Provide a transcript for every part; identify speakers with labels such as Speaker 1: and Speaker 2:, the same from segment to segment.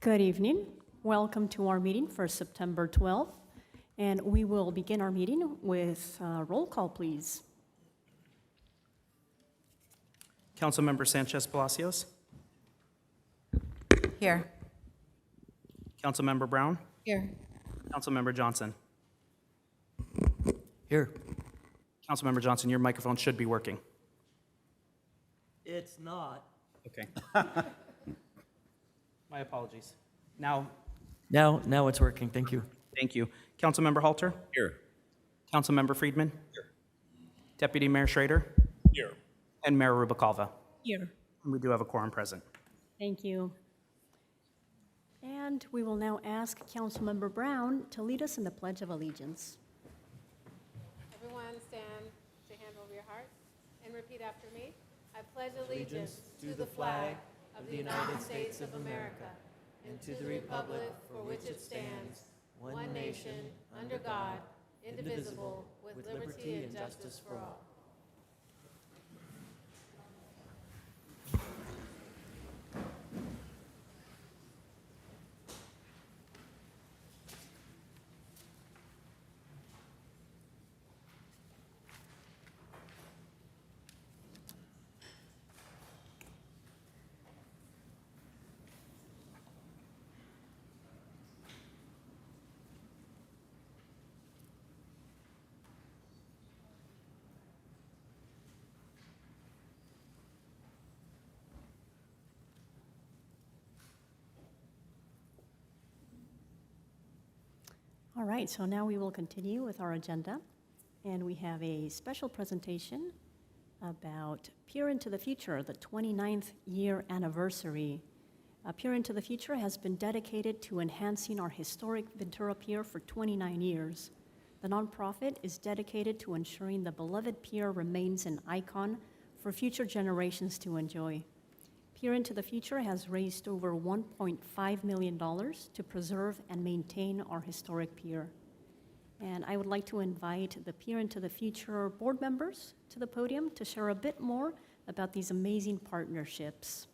Speaker 1: Good evening. Welcome to our meeting for September 12th. And we will begin our meeting with roll call, please.
Speaker 2: Councilmember Sanchez Palacios.
Speaker 3: Here.
Speaker 2: Councilmember Brown.
Speaker 3: Here.
Speaker 2: Councilmember Johnson.
Speaker 4: Here.
Speaker 2: Councilmember Johnson, your microphone should be working.
Speaker 4: It's not.
Speaker 2: Okay. My apologies. Now,
Speaker 4: Now it's working. Thank you.
Speaker 2: thank you. Councilmember Halter.
Speaker 5: Here.
Speaker 2: Councilmember Friedman. Here. Deputy Mayor Schrader.
Speaker 5: Here.
Speaker 2: And Mayor Rubalcava.
Speaker 1: Here.
Speaker 2: And we do have a quorum present.
Speaker 1: Thank you. And we will now ask Councilmember Brown to lead us in the Pledge of Allegiance.
Speaker 6: Everyone stand to hand over your heart and repeat after me. I pledge allegiance to the flag of the United States of America and to the republic for which it stands, one nation, under God, indivisible, with liberty and justice for all.
Speaker 1: All right, so now we will continue with our agenda. And we have a special presentation about Peer into the Future, the 29th year anniversary. Peer into the Future has been dedicated to enhancing our historic Ventura Pier for 29 years. The nonprofit is dedicated to ensuring the beloved pier remains an icon for future generations to enjoy. Peer into the Future has raised over $1.5 million to preserve and maintain our historic pier. And I would like to invite the Peer into the Future board members to the podium to share a bit more about these amazing partnerships.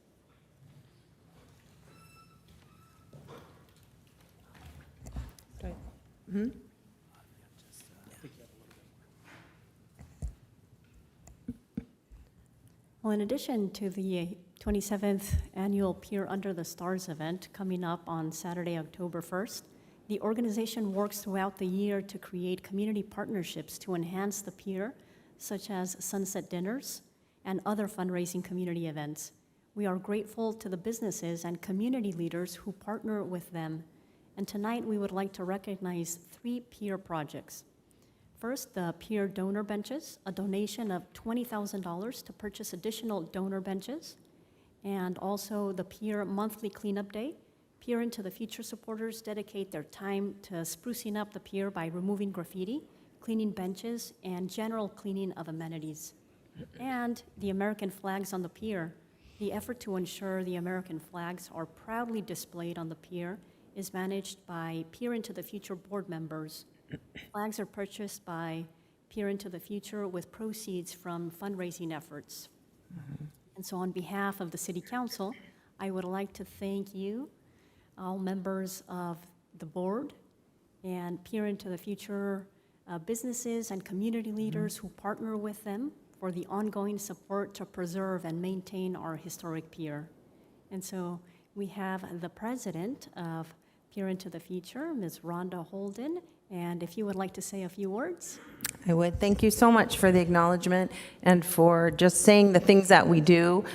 Speaker 1: Well, in addition to the 27th annual Pier Under the Stars event coming up on Saturday, October 1st, the organization works throughout the year to create community partnerships to enhance the pier, such as sunset dinners and other fundraising community events. We are grateful to the businesses and community leaders who partner with them. And tonight we would like to recognize 3 pier projects. First, the Pier Donor Benches, a donation of $20,000 to purchase additional donor benches. And also the Pier Monthly Cleanup Day. Peer into the Future supporters dedicate their time to sprucing up the pier by removing graffiti, cleaning benches, and general cleaning of amenities. And the American flags on the pier. The effort to ensure the American flags are proudly displayed on the pier is managed by Peer into the Future board members. Flags are purchased by Peer into the Future with proceeds from fundraising efforts. And so on behalf of the City Council, I would like to thank you, all members of the board, and Peer into the Future businesses and community leaders who partner with them for the ongoing support to preserve and maintain our historic pier. And so we have the president of Peer into the Future, Ms. Rhonda Holden, and if you would like to say a few words.
Speaker 3: I would. Thank you so much for the acknowledgement and for just saying the things that we do.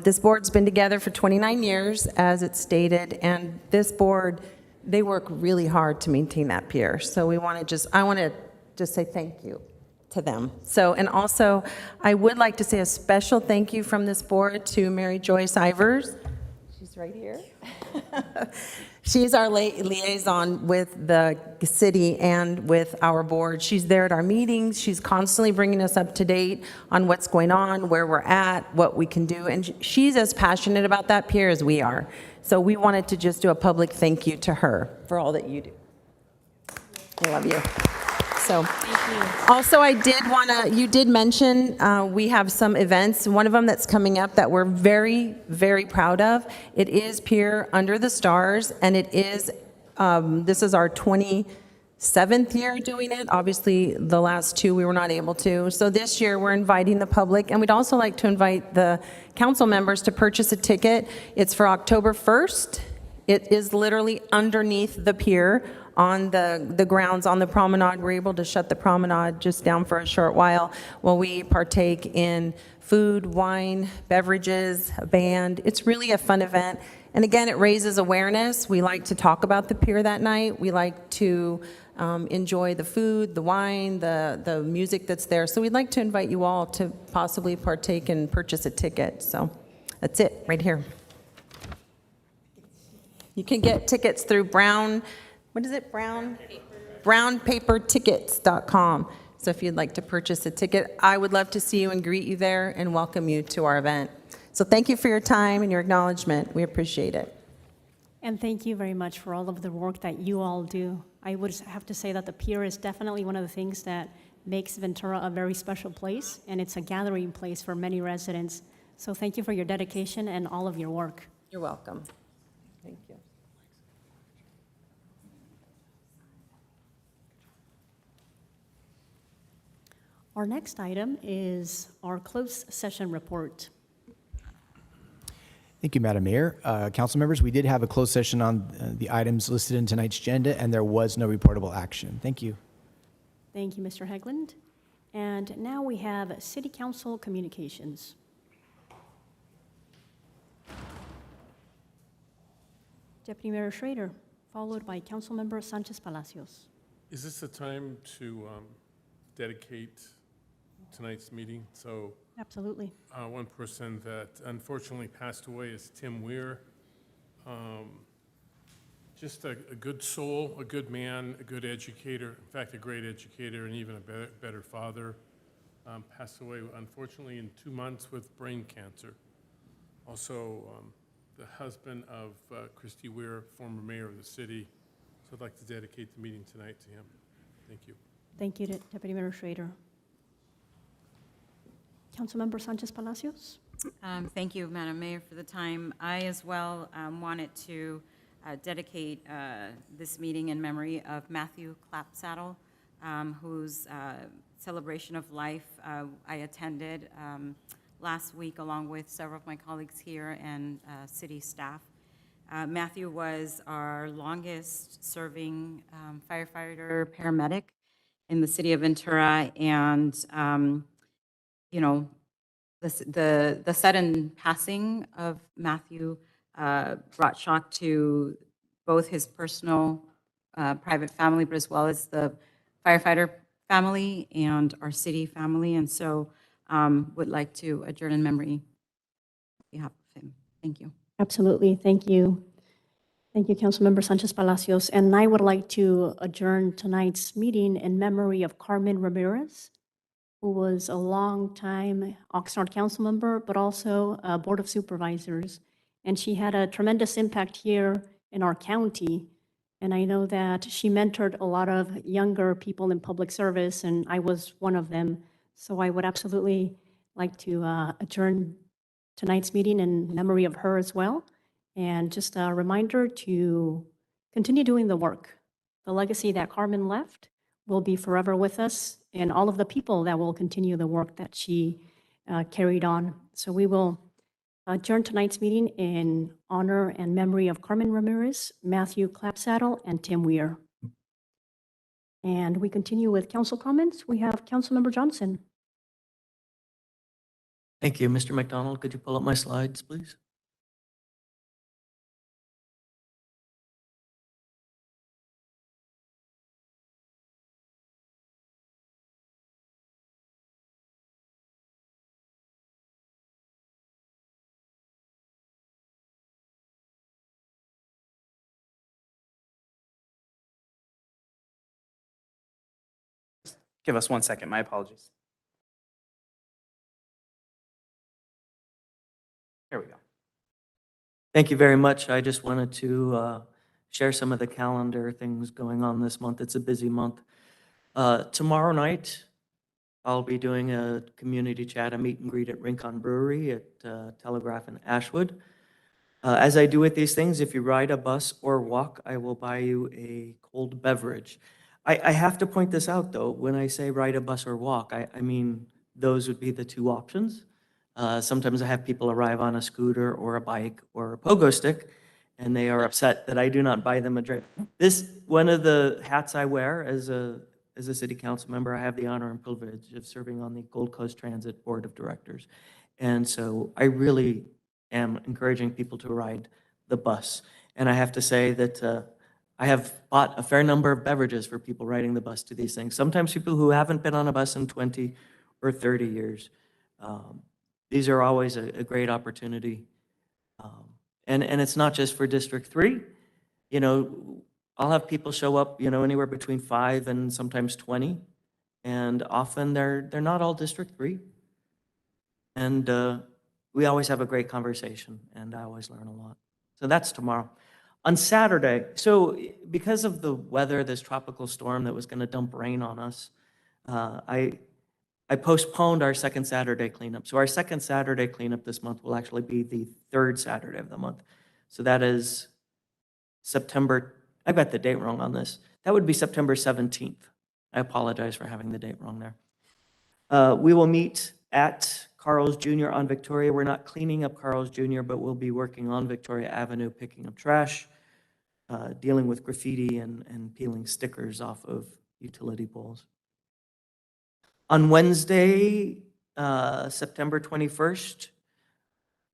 Speaker 3: This board's been together for 29 years, as it's stated, and this board, they work really hard to maintain that pier. So I want to just say thank you to them. So, and also, I would like to say a special thank you from this board to Mary Joyce Ivers. She's right here. She's our liaison with the city and with our board. She's there at our meetings. She's constantly bringing us up to date on what's going on, where we're at, what we can do. And she's as passionate about that pier as we are. So we wanted to just do a public thank you to her for all that you do. I love you. So, also, I did want to, you did mention, we have some events. One of them that's coming up that we're very, very proud of. It is Pier Under the Stars, and it is, this is our 27th year doing it. Obviously, the last two we were not able to. So this year, we're inviting the public, and we'd also like to invite the council members to purchase a ticket. It's for October 1st. It is literally underneath the pier on the grounds on the promenade. We're able to shut the promenade just down for a short while we partake in food, wine, beverages, a band. It's really a fun event. And again, it raises awareness. We like to talk about the pier that night. We like to enjoy the food, the wine, the music that's there. So we'd like to invite you all to possibly partake and purchase a ticket. So that's it, right here. You can get tickets through brownpapertickets.com. So if you'd like to purchase a ticket, I would love to see you and greet you there and welcome you to our event. So thank you for your time and your acknowledgement. We appreciate it.
Speaker 1: And thank you very much for all of the work that you all do. I would have to say that the pier is definitely one of the things that makes Ventura a very special place, and it's a gathering place for many residents. So thank you for your dedication and all of your work.
Speaker 3: You're welcome. Thank you.
Speaker 1: Our next item is our closed session report.
Speaker 5: Thank you, Madam Mayor. Council members, we did have a closed session on the items listed in tonight's agenda, and there was no reportable action. Thank you.
Speaker 1: Thank you, Mr. Hegland. And now we have City Council communications. Deputy Mayor Schrader, followed by Councilmember Sanchez Palacios.
Speaker 7: Is this the time to dedicate tonight's meeting? So
Speaker 1: Absolutely.
Speaker 7: one person that unfortunately passed away is Tim Weir. Just a good soul, a good man, a good educator, in fact, a great educator and even a better father. Passed away, unfortunately, in 2 months with brain cancer. Also, the husband of Christy Weir, former mayor of the city. So I'd like to dedicate the meeting tonight to him. Thank you.
Speaker 1: Thank you, Deputy Mayor Schrader. Councilmember Sanchez Palacios.
Speaker 8: Thank you, Madam Mayor, for the time. I as well wanted to dedicate this meeting in memory of Matthew Clapsaddle, whose celebration of life I attended last week along with several of my colleagues here and city staff. Matthew was our longest serving firefighter paramedic in the city of Ventura, and you know, the sudden passing of Matthew brought shock to both his personal private family, but as well as the firefighter family and our city family. And so would like to adjourn in memory on behalf of him. Thank you.
Speaker 1: Absolutely. Thank you. Thank you, Councilmember Sanchez Palacios. And I would like to adjourn tonight's meeting in memory of Carmen Ramirez, who was a longtime Oxnard council member, but also a Board of Supervisors. And she had a tremendous impact here in our county. And I know that she mentored a lot of younger people in public service, and I was one of them. So I would absolutely like to adjourn tonight's meeting in memory of her as well. And just a reminder to continue doing the work. The legacy that Carmen left will be forever with us, and all of the people that will continue the work that she carried on. So we will adjourn tonight's meeting in honor and memory of Carmen Ramirez, Matthew Clapsaddle, and Tim Weir. And we continue with council comments. We have Councilmember Johnson.
Speaker 4: Thank you. Mr. McDonald, could you pull up my slides, please?
Speaker 2: Give us 1 second. My apologies. Here we go.
Speaker 4: Thank you very much. I just wanted to share some of the calendar things going on this month. It's a busy month. Tomorrow night, I'll be doing a community chat, a meet and greet at Rincon Brewery at Telegraph in Ashwood. As I do with these things, if you ride a bus or walk, I will buy you a cold beverage. I have to point this out, though. When I say ride a bus or walk, I mean those would be the two options. Sometimes I have people arrive on a scooter or a bike or a pogo stick, and they are upset that I do not buy them a drink. One of the hats I wear as a city council member, I have the honor and privilege of serving on the Gold Coast Transit Board of Directors. And so I really am encouraging people to ride the bus. And I have to say that I have bought a fair number of beverages for people riding the bus to these things. Sometimes people who haven't been on a bus in 20 or 30 years. These are always a great opportunity. And it's not just for District 3. You know, I'll have people show up, you know, anywhere between 5 and sometimes 20. And often they're not all District 3. And we always have a great conversation, and I always learn a lot. So that's tomorrow. On Saturday, so because of the weather, this tropical storm that was going to dump rain on us, I postponed our second Saturday cleanup. So our second Saturday cleanup this month will actually be the third Saturday of the month. So that is September, I got the date wrong on this. That would be September 17th. I apologize for having the date wrong there. We will meet at Carl's Jr. on Victoria. We're not cleaning up Carl's Jr., but we'll be working on Victoria Avenue, picking up trash, dealing with graffiti and peeling stickers off of utility poles. On Wednesday, September 21st,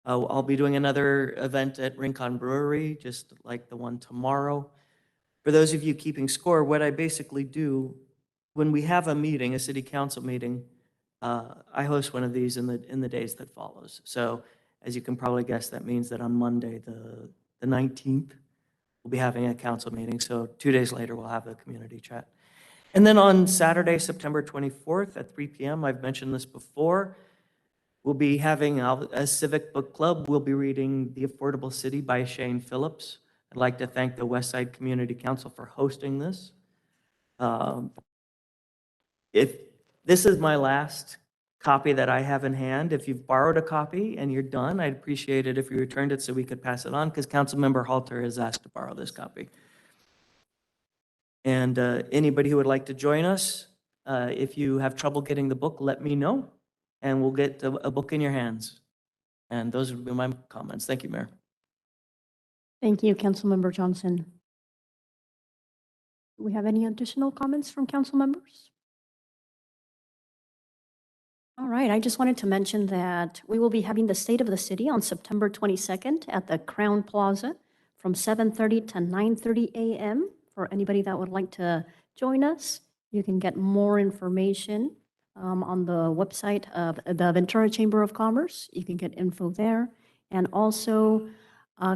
Speaker 4: I'll be doing another event at Rincon Brewery, just like the one tomorrow. For those of you keeping score, what I basically do when we have a meeting, a city council meeting, I host one of these in the days that follows. So as you can probably guess, that means that on Monday, the 19th, we'll be having a council meeting. So 2 days later, we'll have a community chat. And then on Saturday, September 24th at 3 p.m., I've mentioned this before, we'll be having a civic book club. We'll be reading The Affordable City by Shane Phillips. I'd like to thank the Westside Community Council for hosting this. If this is my last copy that I have in hand, if you've borrowed a copy and you're done, I'd appreciate it if you returned it so we could pass it on, because Councilmember Halter has asked to borrow this copy. And anybody who would like to join us, if you have trouble getting the book, let me know, and we'll get a book in your hands. And those would be my comments. Thank you, Mayor.
Speaker 1: Thank you, Councilmember Johnson. Do we have any additional comments from council members? All right, I just wanted to mention that we will be having the State of the City on September 22nd at the Crown Plaza from 7:30 to 9:30 a.m. For anybody that would like to join us, you can get more information on the website of the Ventura Chamber of Commerce. You can get info there. And also,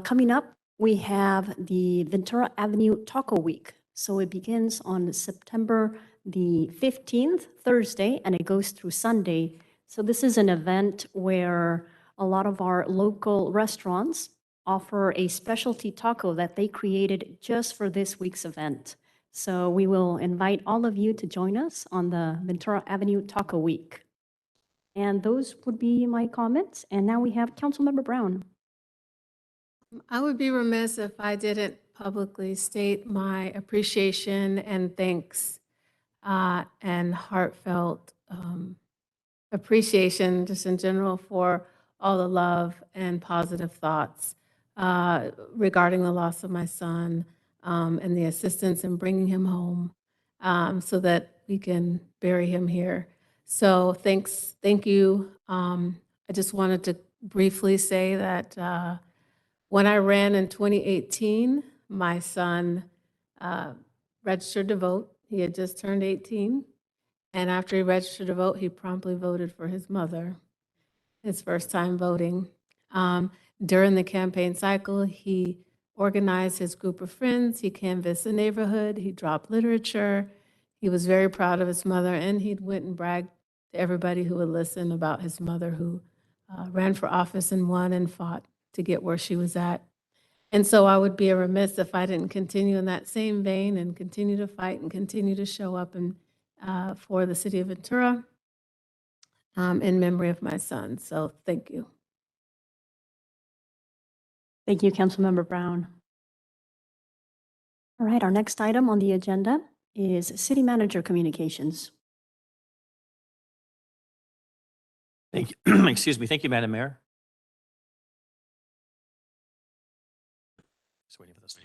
Speaker 1: coming up, we have the Ventura Avenue Taco Week. So it begins on September the 15th, Thursday, and it goes through Sunday. So this is an event where a lot of our local restaurants offer a specialty taco that they created just for this week's event. So we will invite all of you to join us on the Ventura Avenue Taco Week. And those would be my comments. And now we have Councilmember Brown.
Speaker 6: I would be remiss if I didn't publicly state my appreciation and thanks and heartfelt appreciation just in general for all the love and positive thoughts regarding the loss of my son and the assistance in bringing him home so that we can bury him here. So thank you. I just wanted to briefly say that when I ran in 2018, my son registered to vote. He had just turned 18. And after he registered to vote, he promptly voted for his mother, his first time voting. During the campaign cycle, he organized his group of friends. He canvassed the neighborhood. He dropped literature. He was very proud of his mother, and he went and bragged to everybody who would listen about his mother, who ran for office and won and fought to get where she was at. And so I would be remiss if I didn't continue in that same vein and continue to fight and continue to show up and for the city of Ventura in memory of my son. So thank you.
Speaker 1: Thank you, Councilmember Brown. All right, our next item on the agenda is City Manager Communications.
Speaker 9: Thank you. Excuse me. Thank you, Madam Mayor. Just waiting for this.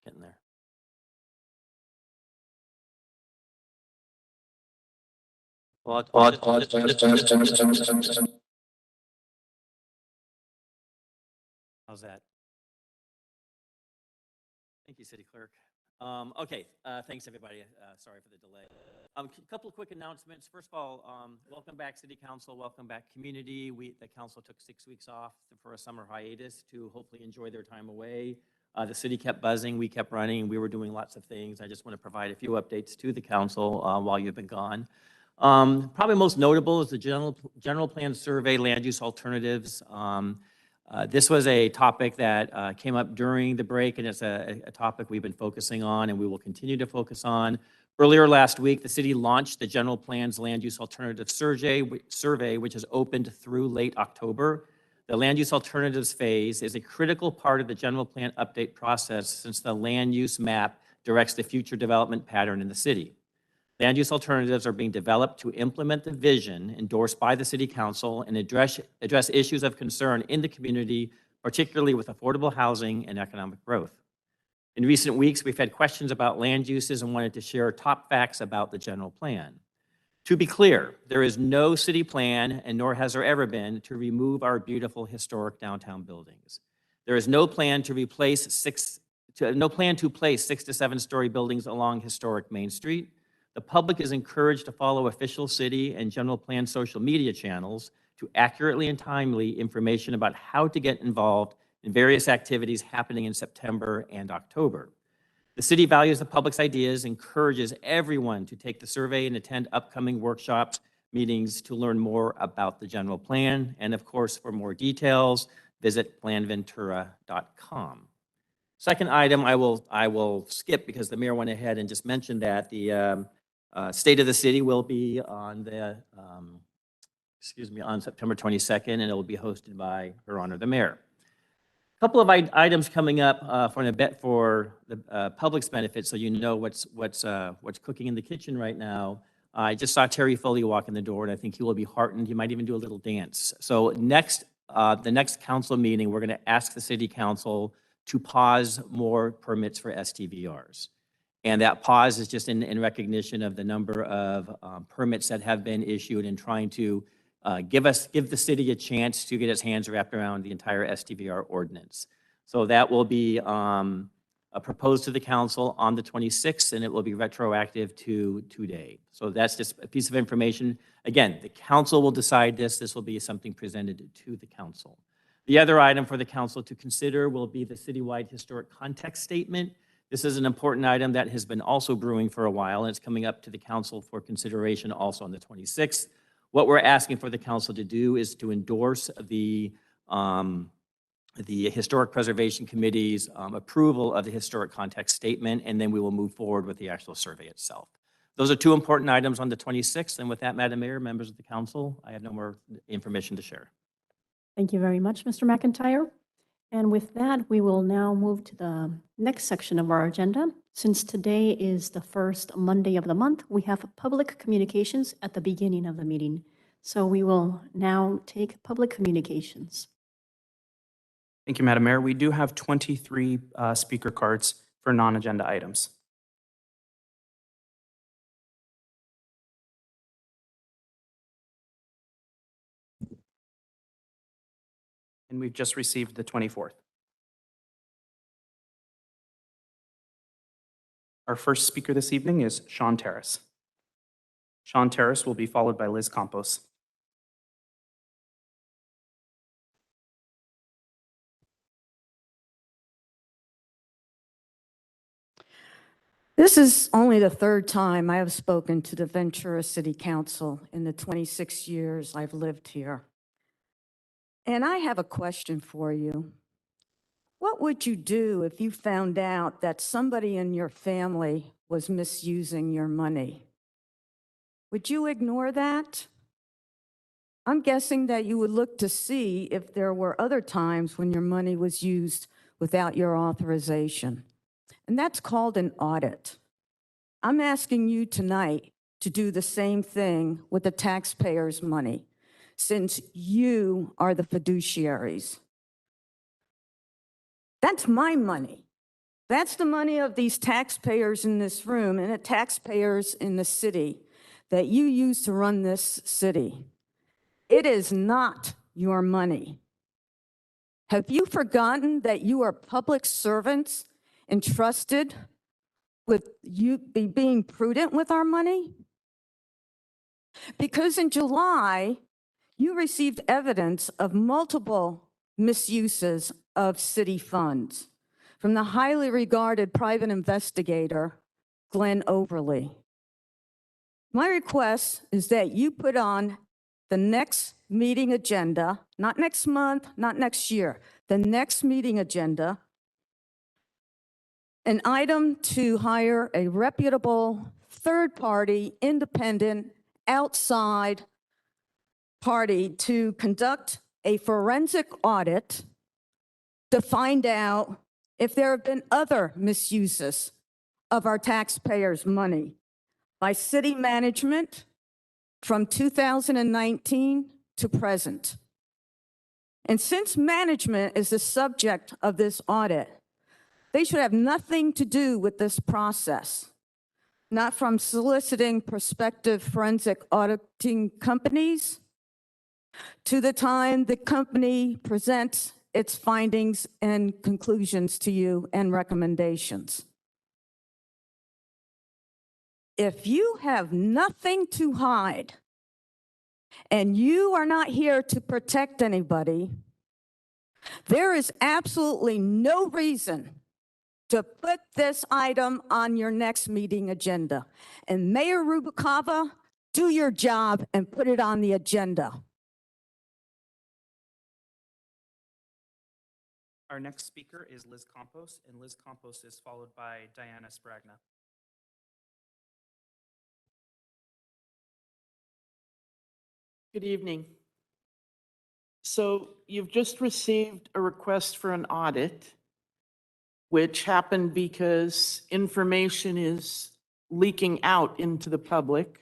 Speaker 9: Getting there. Well, how's that? Thank you, City Clerk. Okay, thanks, everybody. Sorry for the delay. A couple of quick announcements. First of all, welcome back, City Council. Welcome back, community. The council took 6 weeks off for a summer hiatus to hopefully enjoy their time away. The city kept buzzing. We kept running. We were doing lots of things. I just want to provide a few updates to the council while you've been gone. Probably most notable is the general plan survey, land use alternatives. This was a topic that came up during the break, and it's a topic we've been focusing on and we will continue to focus on. Earlier last week, the city launched the General Plan's Land Use Alternative Survey, which is opened through late October. The Land Use Alternatives phase is a critical part of the General Plan update process since the land use map directs the future development pattern in the city. Land use alternatives are being developed to implement the vision endorsed by the City Council and address issues of concern in the community, particularly with affordable housing and economic growth. In recent weeks, we've had questions about land uses and wanted to share top facts about the general plan. To be clear, there is no city plan, and nor has there ever been, to remove our beautiful historic downtown buildings. There is no plan to place 6 to 7-story buildings along historic Main Street. The public is encouraged to follow official city and general plan social media channels to accurately and timely information about how to get involved in various activities happening in September and October. The city values the public's ideas, encourages everyone to take the survey and attend upcoming workshops, meetings to learn more about the general plan. And of course, for more details, visit planventura.com. Second item I will skip because the mayor went ahead and just mentioned that the State of the City will be on on September 22nd, and it will be hosted by Her Honor the Mayor. A couple of items coming up for the public's benefit, so you know what's cooking in the kitchen right now. I just saw Terry Foley walk in the door, and I think he will be heartened. He might even do a little dance. So the next council meeting, we're going to ask the City Council to pause more permits for STVRs. And that pause is just in recognition of the number of permits that have been issued and trying to give the city a chance to get its hands wrapped around the entire STVR ordinance. So that will be proposed to the council on the 26th, and it will be retroactive to today. So that's just a piece of information. Again, the council will decide this. This will be something presented to the council. The other item for the council to consider will be the citywide historic context statement. This is an important item that has been also brewing for a while, and it's coming up to the council for consideration also on the 26th. What we're asking for the council to do is to endorse the Historic Preservation Committee's approval of the historic context statement, and then we will move forward with the actual survey itself. Those are two important items on the 26th, and with that, Madam Mayor, members of the council, I have no more information to share.
Speaker 1: Thank you very much, Mr. McIntyre. And with that, we will now move to the next section of our agenda. Since today is the first Monday of the month, we have public communications at the beginning of the meeting. So we will now take public communications.
Speaker 2: Thank you, Madam Mayor. We do have 23 speaker cards for non-agenda items. And we've just received the 24th. Our first speaker this evening is Sean Terrace. Sean Terrace will be followed by Liz Campos.
Speaker 10: This is only the third time I have spoken to the Ventura City Council in the 26 years I've lived here. And I have a question for you. What would you do if you found out that somebody in your family was misusing your money? Would you ignore that? I'm guessing that you would look to see if there were other times when your money was used without your authorization. And that's called an audit. I'm asking you tonight to do the same thing with the taxpayers' money, since you are the fiduciaries. That's my money. That's the money of these taxpayers in this room and the taxpayers in the city that you use to run this city. It is not your money. Have you forgotten that you are public servants entrusted with you being prudent with our money? Because in July, you received evidence of multiple misuses of city funds from the highly regarded private investigator, Glenn Overly. My request is that you put on the next meeting agenda, not next month, not next year, the next meeting agenda, an item to hire a reputable, third-party, independent, outside party to conduct a forensic audit to find out if there have been other misuses of our taxpayers' money by city management from 2019 to present. And since management is the subject of this audit, they should have nothing to do with this process, not from soliciting prospective forensic auditing companies to the time the company presents its findings and conclusions to you and recommendations. If you have nothing to hide and you are not here to protect anybody, there is absolutely no reason to put this item on your next meeting agenda. And Mayor Rubalcaba, do your job and put it on the agenda.
Speaker 2: Our next speaker is Liz Campos, and Liz Campos is followed by Diana Spragna.
Speaker 11: Good evening. So you've just received a request for an audit, which happened because information is leaking out into the public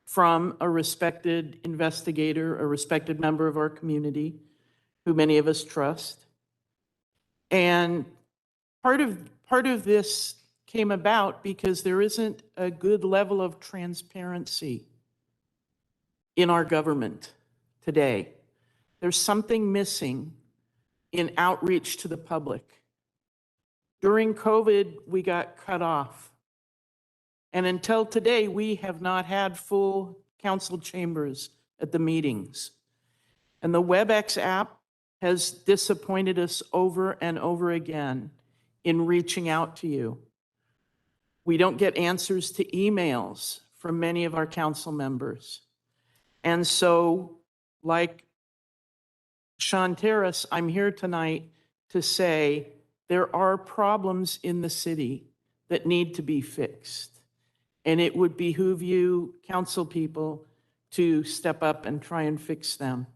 Speaker 11: from a respected investigator, a respected member of our community, who many of us trust. And part of this came about because there isn't a good level of transparency in our government today. There's something missing in outreach to the public. During COVID, we got cut off. And until today, we have not had full council chambers at the meetings. And the WebEx app has disappointed us over and over again in reaching out to you. We don't get answers to emails from many of our council members. And so, like Sean Terrace, I'm here tonight to say there are problems in the city that need to be fixed. And it would behoove you, council people, to step up and try and fix them.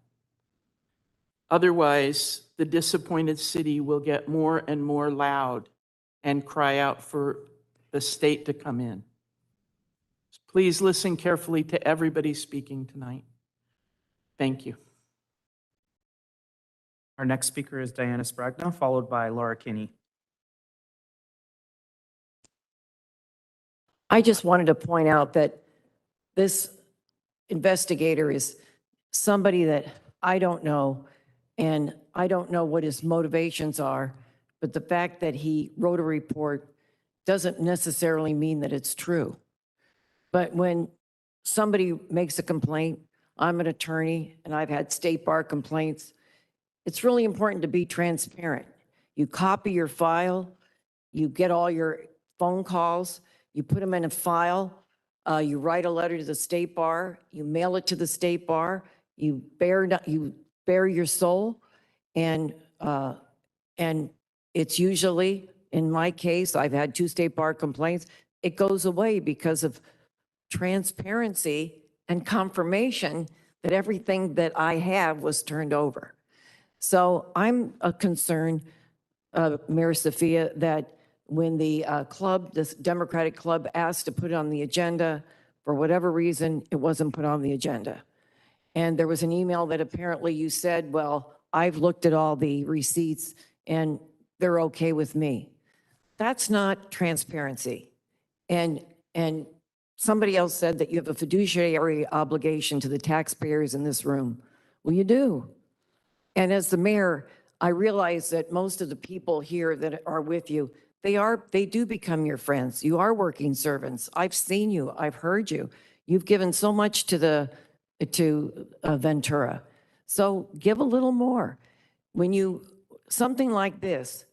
Speaker 11: Otherwise, the disappointed city will get more and more loud and cry out for the state to come in. Please listen carefully to everybody speaking tonight. Thank you.
Speaker 2: Our next speaker is Diana Spragna, followed by Laura Kinney.
Speaker 12: I just wanted to point out that this investigator is somebody that I don't know, and I don't know what his motivations are, but the fact that he wrote a report doesn't necessarily mean that it's true. But when somebody makes a complaint, I'm an attorney and I've had state bar complaints, it's really important to be transparent. You copy your file, you get all your phone calls, you put them in a file, you write a letter to the state bar, you mail it to the state bar, you bare your soul. And, and it's usually, in my case, I've had 2 state bar complaints. It goes away because of transparency and confirmation that everything that I have was turned over. So I'm concerned, Mayor Sophia, that when the club, this Democratic club, asked to put it on the agenda, for whatever reason, it wasn't put on the agenda. And there was an email that apparently you said, well, I've looked at all the receipts and they're okay with me. That's not transparency. And somebody else said that you have a fiduciary obligation to the taxpayers in this room. Well, you do. And as the mayor, I realize that most of the people here that are with you, they do become your friends. You are working servants. I've seen you. I've heard you. You've given so much to Ventura. So give a little more. Something like this,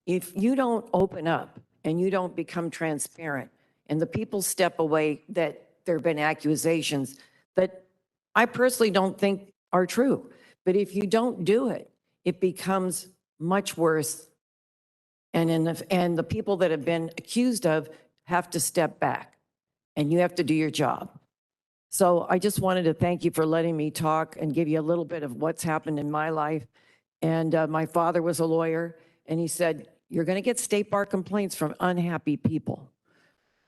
Speaker 12: if you don't open up and you don't become transparent and the people step away, that there have been accusations that I personally don't think are true. But if you don't do it, it becomes much worse. And the people that have been accused of have to step back and you have to do your job. So I just wanted to thank you for letting me talk and give you a little bit of what's happened in my life. And my father was a lawyer, and he said, you're going to get state bar complaints from unhappy people.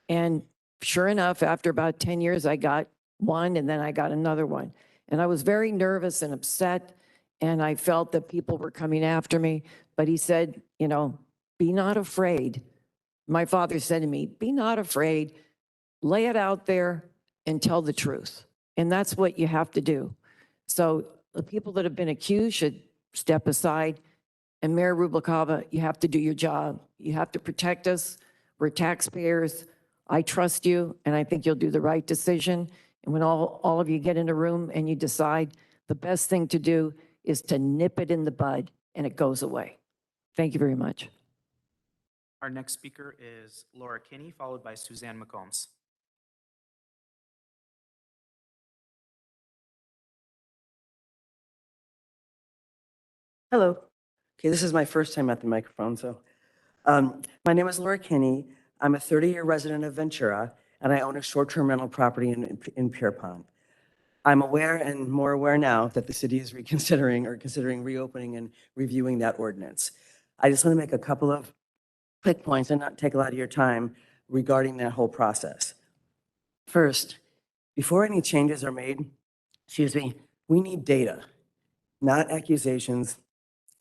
Speaker 12: And sure enough, after about 10 years, I got one, and then I got another one. And I was very nervous and upset, and I felt that people were coming after me. But he said, be not afraid. My father said to me, be not afraid. Lay it out there and tell the truth. And that's what you have to do. So the people that have been accused should step aside. And Mayor Rubalcaba, you have to do your job. You have to protect us. We're taxpayers. I trust you, and I think you'll do the right decision. And when all of you get in a room and you decide, the best thing to do is to nip it in the bud, and it goes away. Thank you very much.
Speaker 2: Our next speaker is Laura Kinney, followed by Suzanne McCombs.
Speaker 13: Hello. Okay, this is my first time at the microphone, so. My name is Laura Kinney. I'm a 30-year resident of Ventura, and I own a short-term rental property in Pierpont. I'm aware, and more aware now, that the city is considering reopening and reviewing that ordinance. I just want to make a couple of quick points and not take a lot of your time regarding that whole process. First, before any changes are made, we need data, not accusations,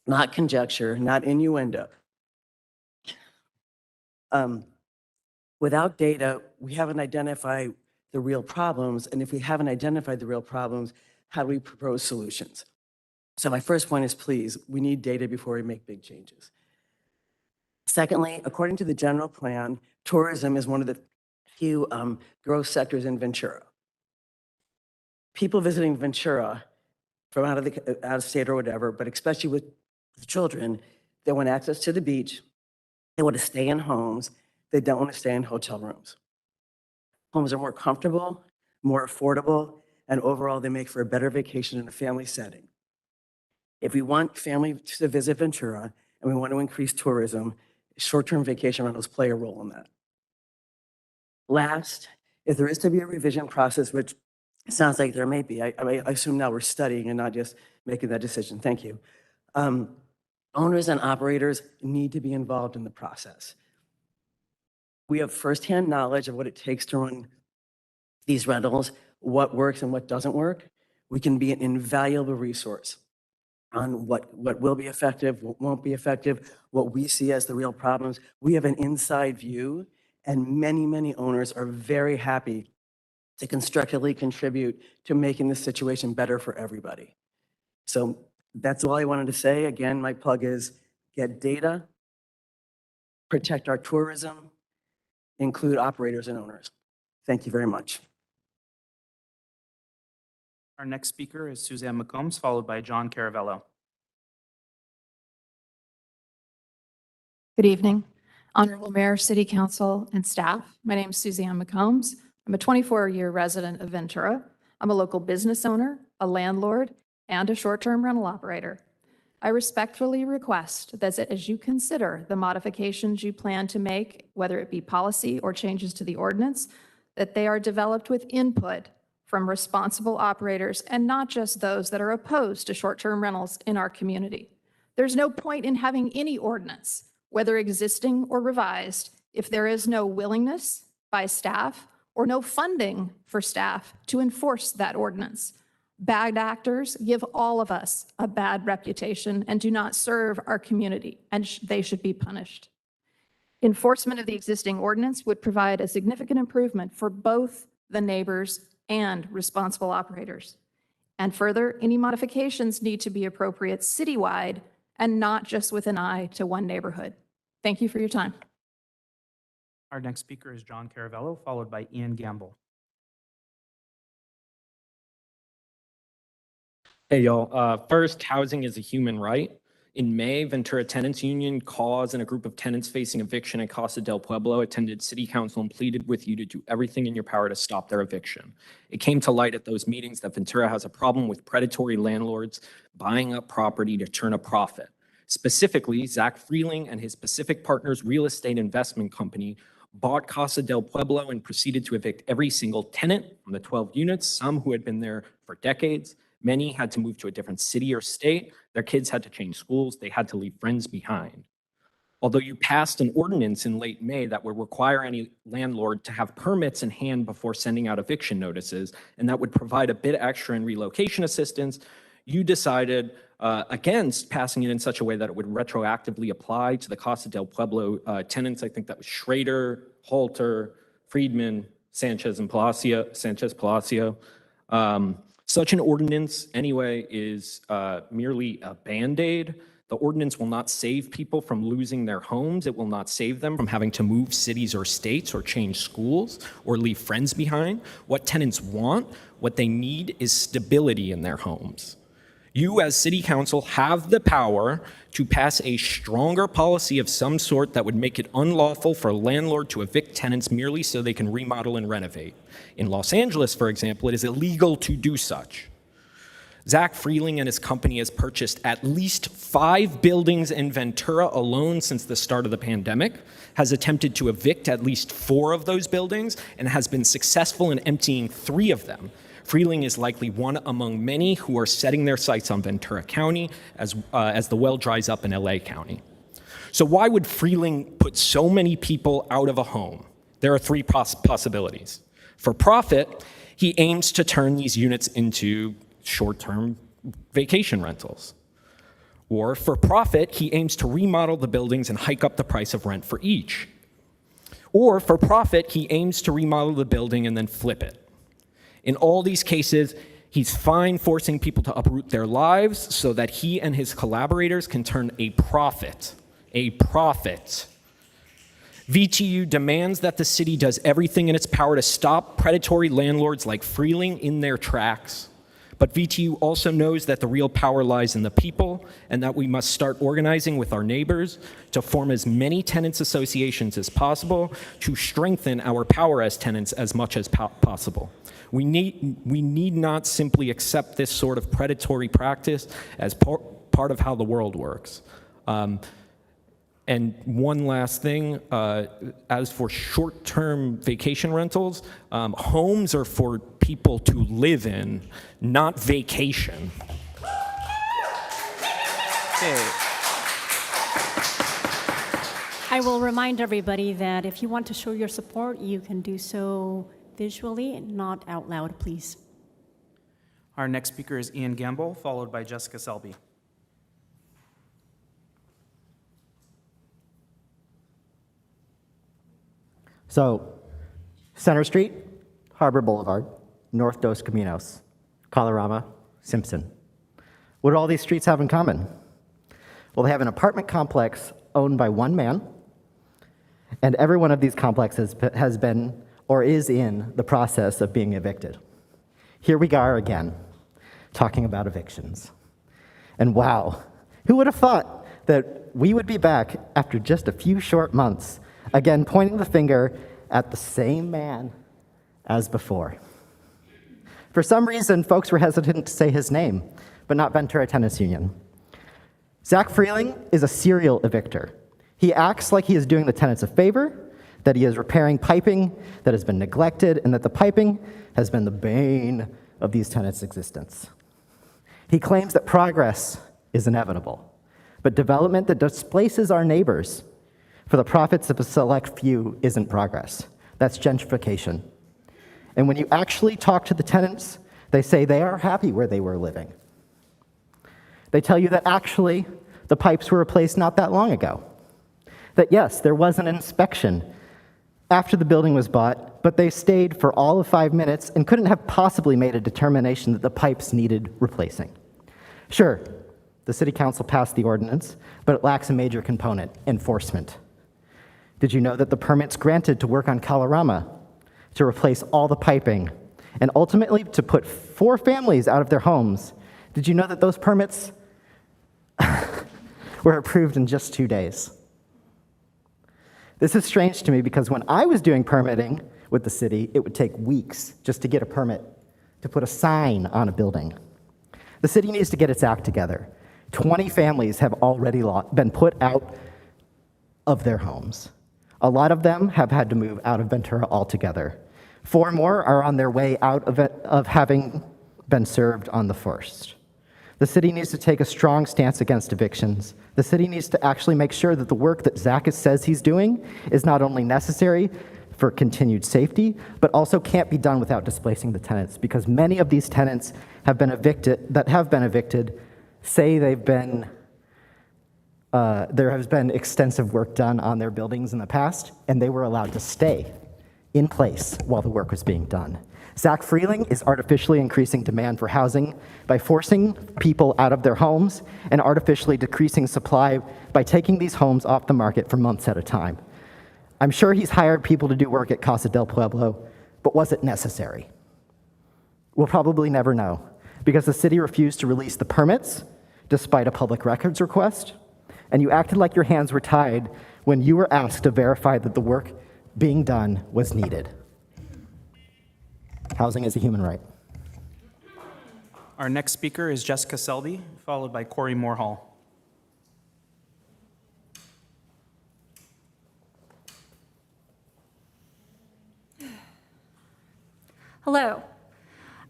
Speaker 13: not conjecture, not innuendo. Without data, we haven't identified the real problems, and if we haven't identified the real problems, how do we propose solutions? So my first point is, please, we need data before we make big changes. Secondly, according to the general plan, tourism is one of the few growth sectors in Ventura. People visiting Ventura from out of state or whatever, but especially with children, they want access to the beach, they want to stay in homes, they don't want to stay in hotel rooms. Homes are more comfortable, more affordable, and overall they make for a better vacation in a family setting. If we want families to visit Ventura and we want to increase tourism, short-term vacation rentals play a role in that. Last, if there is to be a revision process, which it sounds like there may be, I assume now we're studying and not just making that decision. Thank you. Owners and operators need to be involved in the process. We have firsthand knowledge of what it takes to run these rentals, what works and what doesn't work. We can be an invaluable resource on what will be effective, what won't be effective, what we see as the real problems. We have an inside view, and many, many owners are very happy to constructively contribute to making the situation better for everybody. So that's all I wanted to say. Again, my plug is get data, protect our tourism, include operators and owners. Thank you very much.
Speaker 2: Our next speaker is Suzanne McCombs, followed by John Caravello.
Speaker 14: Good evening, Honorable Mayor, City Council, and staff. My name is Suzanne McCombs. I'm a 24-year resident of Ventura. I'm a local business owner, a landlord, and a short-term rental operator. I respectfully request that as you consider the modifications you plan to make, whether it be policy or changes to the ordinance, that they are developed with input from responsible operators and not just those that are opposed to short-term rentals in our community. There's no point in having any ordinance, whether existing or revised, if there is no willingness by staff or no funding for staff to enforce that ordinance. Bad actors give all of us a bad reputation and do not serve our community, and they should be punished. Enforcement of the existing ordinance would provide a significant improvement for both the neighbors and responsible operators. And further, any modifications need to be appropriate citywide and not just with an eye to one neighborhood. Thank you for your time.
Speaker 2: Our next speaker is John Caravello, followed by Ian Gamble.
Speaker 15: Hey, y'all. First, housing is a human right. In May, Ventura Tenants Union, Cause, and a group of tenants facing eviction at Casa del Pueblo attended City Council and pleaded with you to do everything in your power to stop their eviction. It came to light at those meetings that Ventura has a problem with predatory landlords buying up property to turn a profit. Specifically, Zach Freeling and his Pacific Partners Real Estate Investment Company bought Casa del Pueblo and proceeded to evict every single tenant from the 12 units, some who had been there for decades. Many had to move to a different city or state. Their kids had to change schools. They had to leave friends behind. Although you passed an ordinance in late May that would require any landlord to have permits in hand before sending out eviction notices, and that would provide a bit extra in relocation assistance, you decided against passing it in such a way that it would retroactively apply to the Casa del Pueblo tenants. I think that was Schrader, Halter, Friedman, Sanchez Palacio. Such an ordinance, anyway, is merely a Band-Aid. The ordinance will not save people from losing their homes. It will not save them from having to move cities or states or change schools or leave friends behind. What tenants want, what they need, is stability in their homes. You, as City Council, have the power to pass a stronger policy of some sort that would make it unlawful for a landlord to evict tenants merely so they can remodel and renovate. In Los Angeles, for example, it is illegal to do such. Zach Freeling and his company has purchased at least 5 buildings in Ventura alone since the start of the pandemic, has attempted to evict at least 4 of those buildings, and has been successful in emptying 3 of them. Freeling is likely one among many who are setting their sights on Ventura County as the well dries up in LA County. So why would Freeling put so many people out of a home? There are 3 possibilities. For profit, he aims to turn these units into short-term vacation rentals. Or for profit, he aims to remodel the buildings and hike up the price of rent for each. Or for profit, he aims to remodel the building and then flip it. In all these cases, he's fine forcing people to uproot their lives so that he and his collaborators can turn a profit. VTU demands that the city does everything in its power to stop predatory landlords like Freeling in their tracks. But VTU also knows that the real power lies in the people and that we must start organizing with our neighbors to form as many tenants associations as possible to strengthen our power as tenants as much as possible. We need not simply accept this sort of predatory practice as part of how the world works. And one last thing, as for short-term vacation rentals, homes are for people to live in, not vacation.
Speaker 2: Okay.
Speaker 1: I will remind everybody that if you want to show your support, you can do so visually, not out loud, please.
Speaker 2: Our next speaker is Ian Gamble, followed by Jessica Selby.
Speaker 16: So, Center Street, Harbor Boulevard, North Dos Caminos, Colorama, Simpson. What do all these streets have in common? Well, they have an apartment complex owned by one man, and every one of these complexes has been or is in the process of being evicted. Here we are again, talking about evictions. And wow, who would have thought that we would be back after just a few short months, again pointing the finger at the same man as before. For some reason, folks were hesitant to say his name, but not Ventura Tenants Union. Zach Freeling is a serial evictor. He acts like he is doing the tenants a favor, that he is repairing piping that has been neglected, and that the piping has been the bane of these tenants' existence. He claims that progress is inevitable, but development that displaces our neighbors for the profits of a select few isn't progress. That's gentrification. And when you actually talk to the tenants, they say they are happy where they were living. They tell you that actually the pipes were replaced not that long ago. That yes, there was an inspection after the building was bought, but they stayed for all of 5 minutes and couldn't have possibly made a determination that the pipes needed replacing. Sure, the city council passed the ordinance, but it lacks a major component: enforcement. Did you know that the permits granted to work on Kalorama to replace all the piping and ultimately to put 4 families out of their homes, did you know that those permits were approved in just 2 days? This is strange to me because when I was doing permitting with the city, it would take weeks just to get a permit to put a sign on a building. The city needs to get its act together. 20 families have already been put out of their homes. A lot of them have had to move out of Ventura altogether. 4 more are on their way out of having been served on the first. The city needs to take a strong stance against evictions. The city needs to actually make sure that the work that Zach says he's doing is not only necessary for continued safety, but also can't be done without displacing the tenants, because many of these tenants have been evicted, say they've been, there has been extensive work done on their buildings in the past, and they were allowed to stay in place while the work was being done. Zach Freeling is artificially increasing demand for housing by forcing people out of their homes and artificially decreasing supply by taking these homes off the market for months at a time. I'm sure he's hired people to do work at Casa del Pueblo, but was it necessary? We'll probably never know, because the city refused to release the permits despite a public records request, and you acted like your hands were tied when you were asked to verify that the work being done was needed. Housing is a human right.
Speaker 2: Our next speaker is Jessica Selby, followed by Corey Moorhall.
Speaker 17: Hello.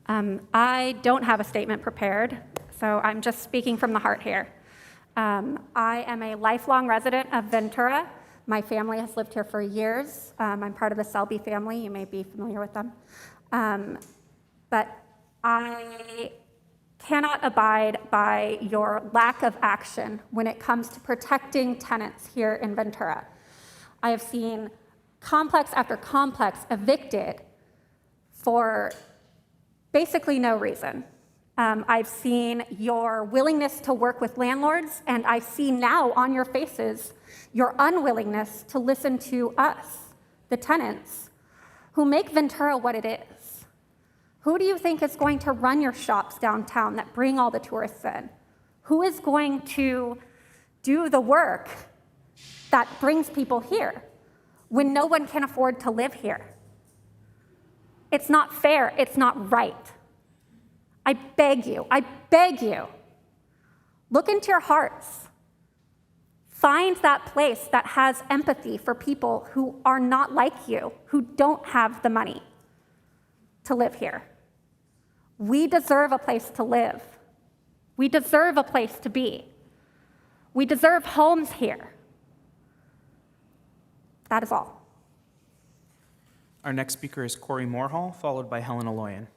Speaker 17: I don't have a statement prepared, so I'm just speaking from the heart here. I am a lifelong resident of Ventura. My family has lived here for years. I'm part of the Selby family. You may be familiar with them. But I cannot abide by your lack of action when it comes to protecting tenants here in Ventura. I have seen complex after complex evicted for basically no reason. I've seen your willingness to work with landlords, and I see now on your faces your unwillingness to listen to us, the tenants, who make Ventura what it is. Who do you think is going to run your shops downtown that bring all the tourists in? Who is going to do the work that brings people here when no one can afford to live here? It's not fair, it's not right. I beg you, look into your hearts. Find that place that has empathy for people who are not like you, who don't have the money to live here. We deserve a place to live. We deserve a place to be. We deserve homes here. That is all.
Speaker 2: Our next speaker is Corey Moorhall, followed by Helen Aloyan.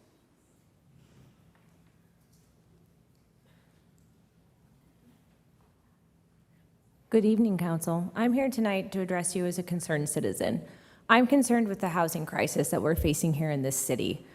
Speaker 18: Good evening, Council. I'm here tonight to address you as a concerned citizen. I'm concerned with the housing crisis that we're facing here in this city.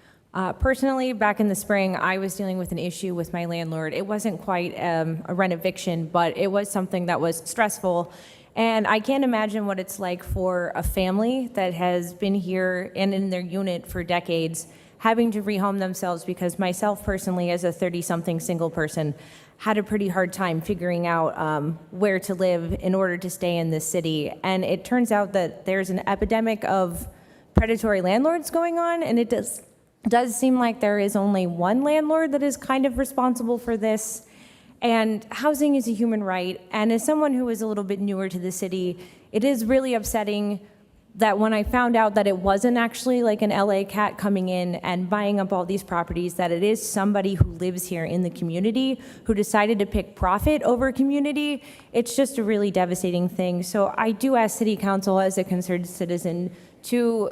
Speaker 18: Personally, back in the spring, I was dealing with an issue with my landlord. It wasn't quite a rent eviction, but it was something that was stressful. And I can't imagine what it's like for a family that has been here and in their unit for decades, having to rehome themselves, because myself personally, as a 30-something single person, had a pretty hard time figuring out where to live in order to stay in this city. And it turns out that there's an epidemic of predatory landlords going on, and it does does seem like there is only one landlord that is kind of responsible for this. And housing is a human right. And as someone who is a little bit newer to the city, it is really upsetting that when I found out that it wasn't actually like an LA cat coming in and buying up all these properties, that it is somebody who lives here in the community who decided to pick profit over community, it's just a really devastating thing. So I do ask City Council as a concerned citizen to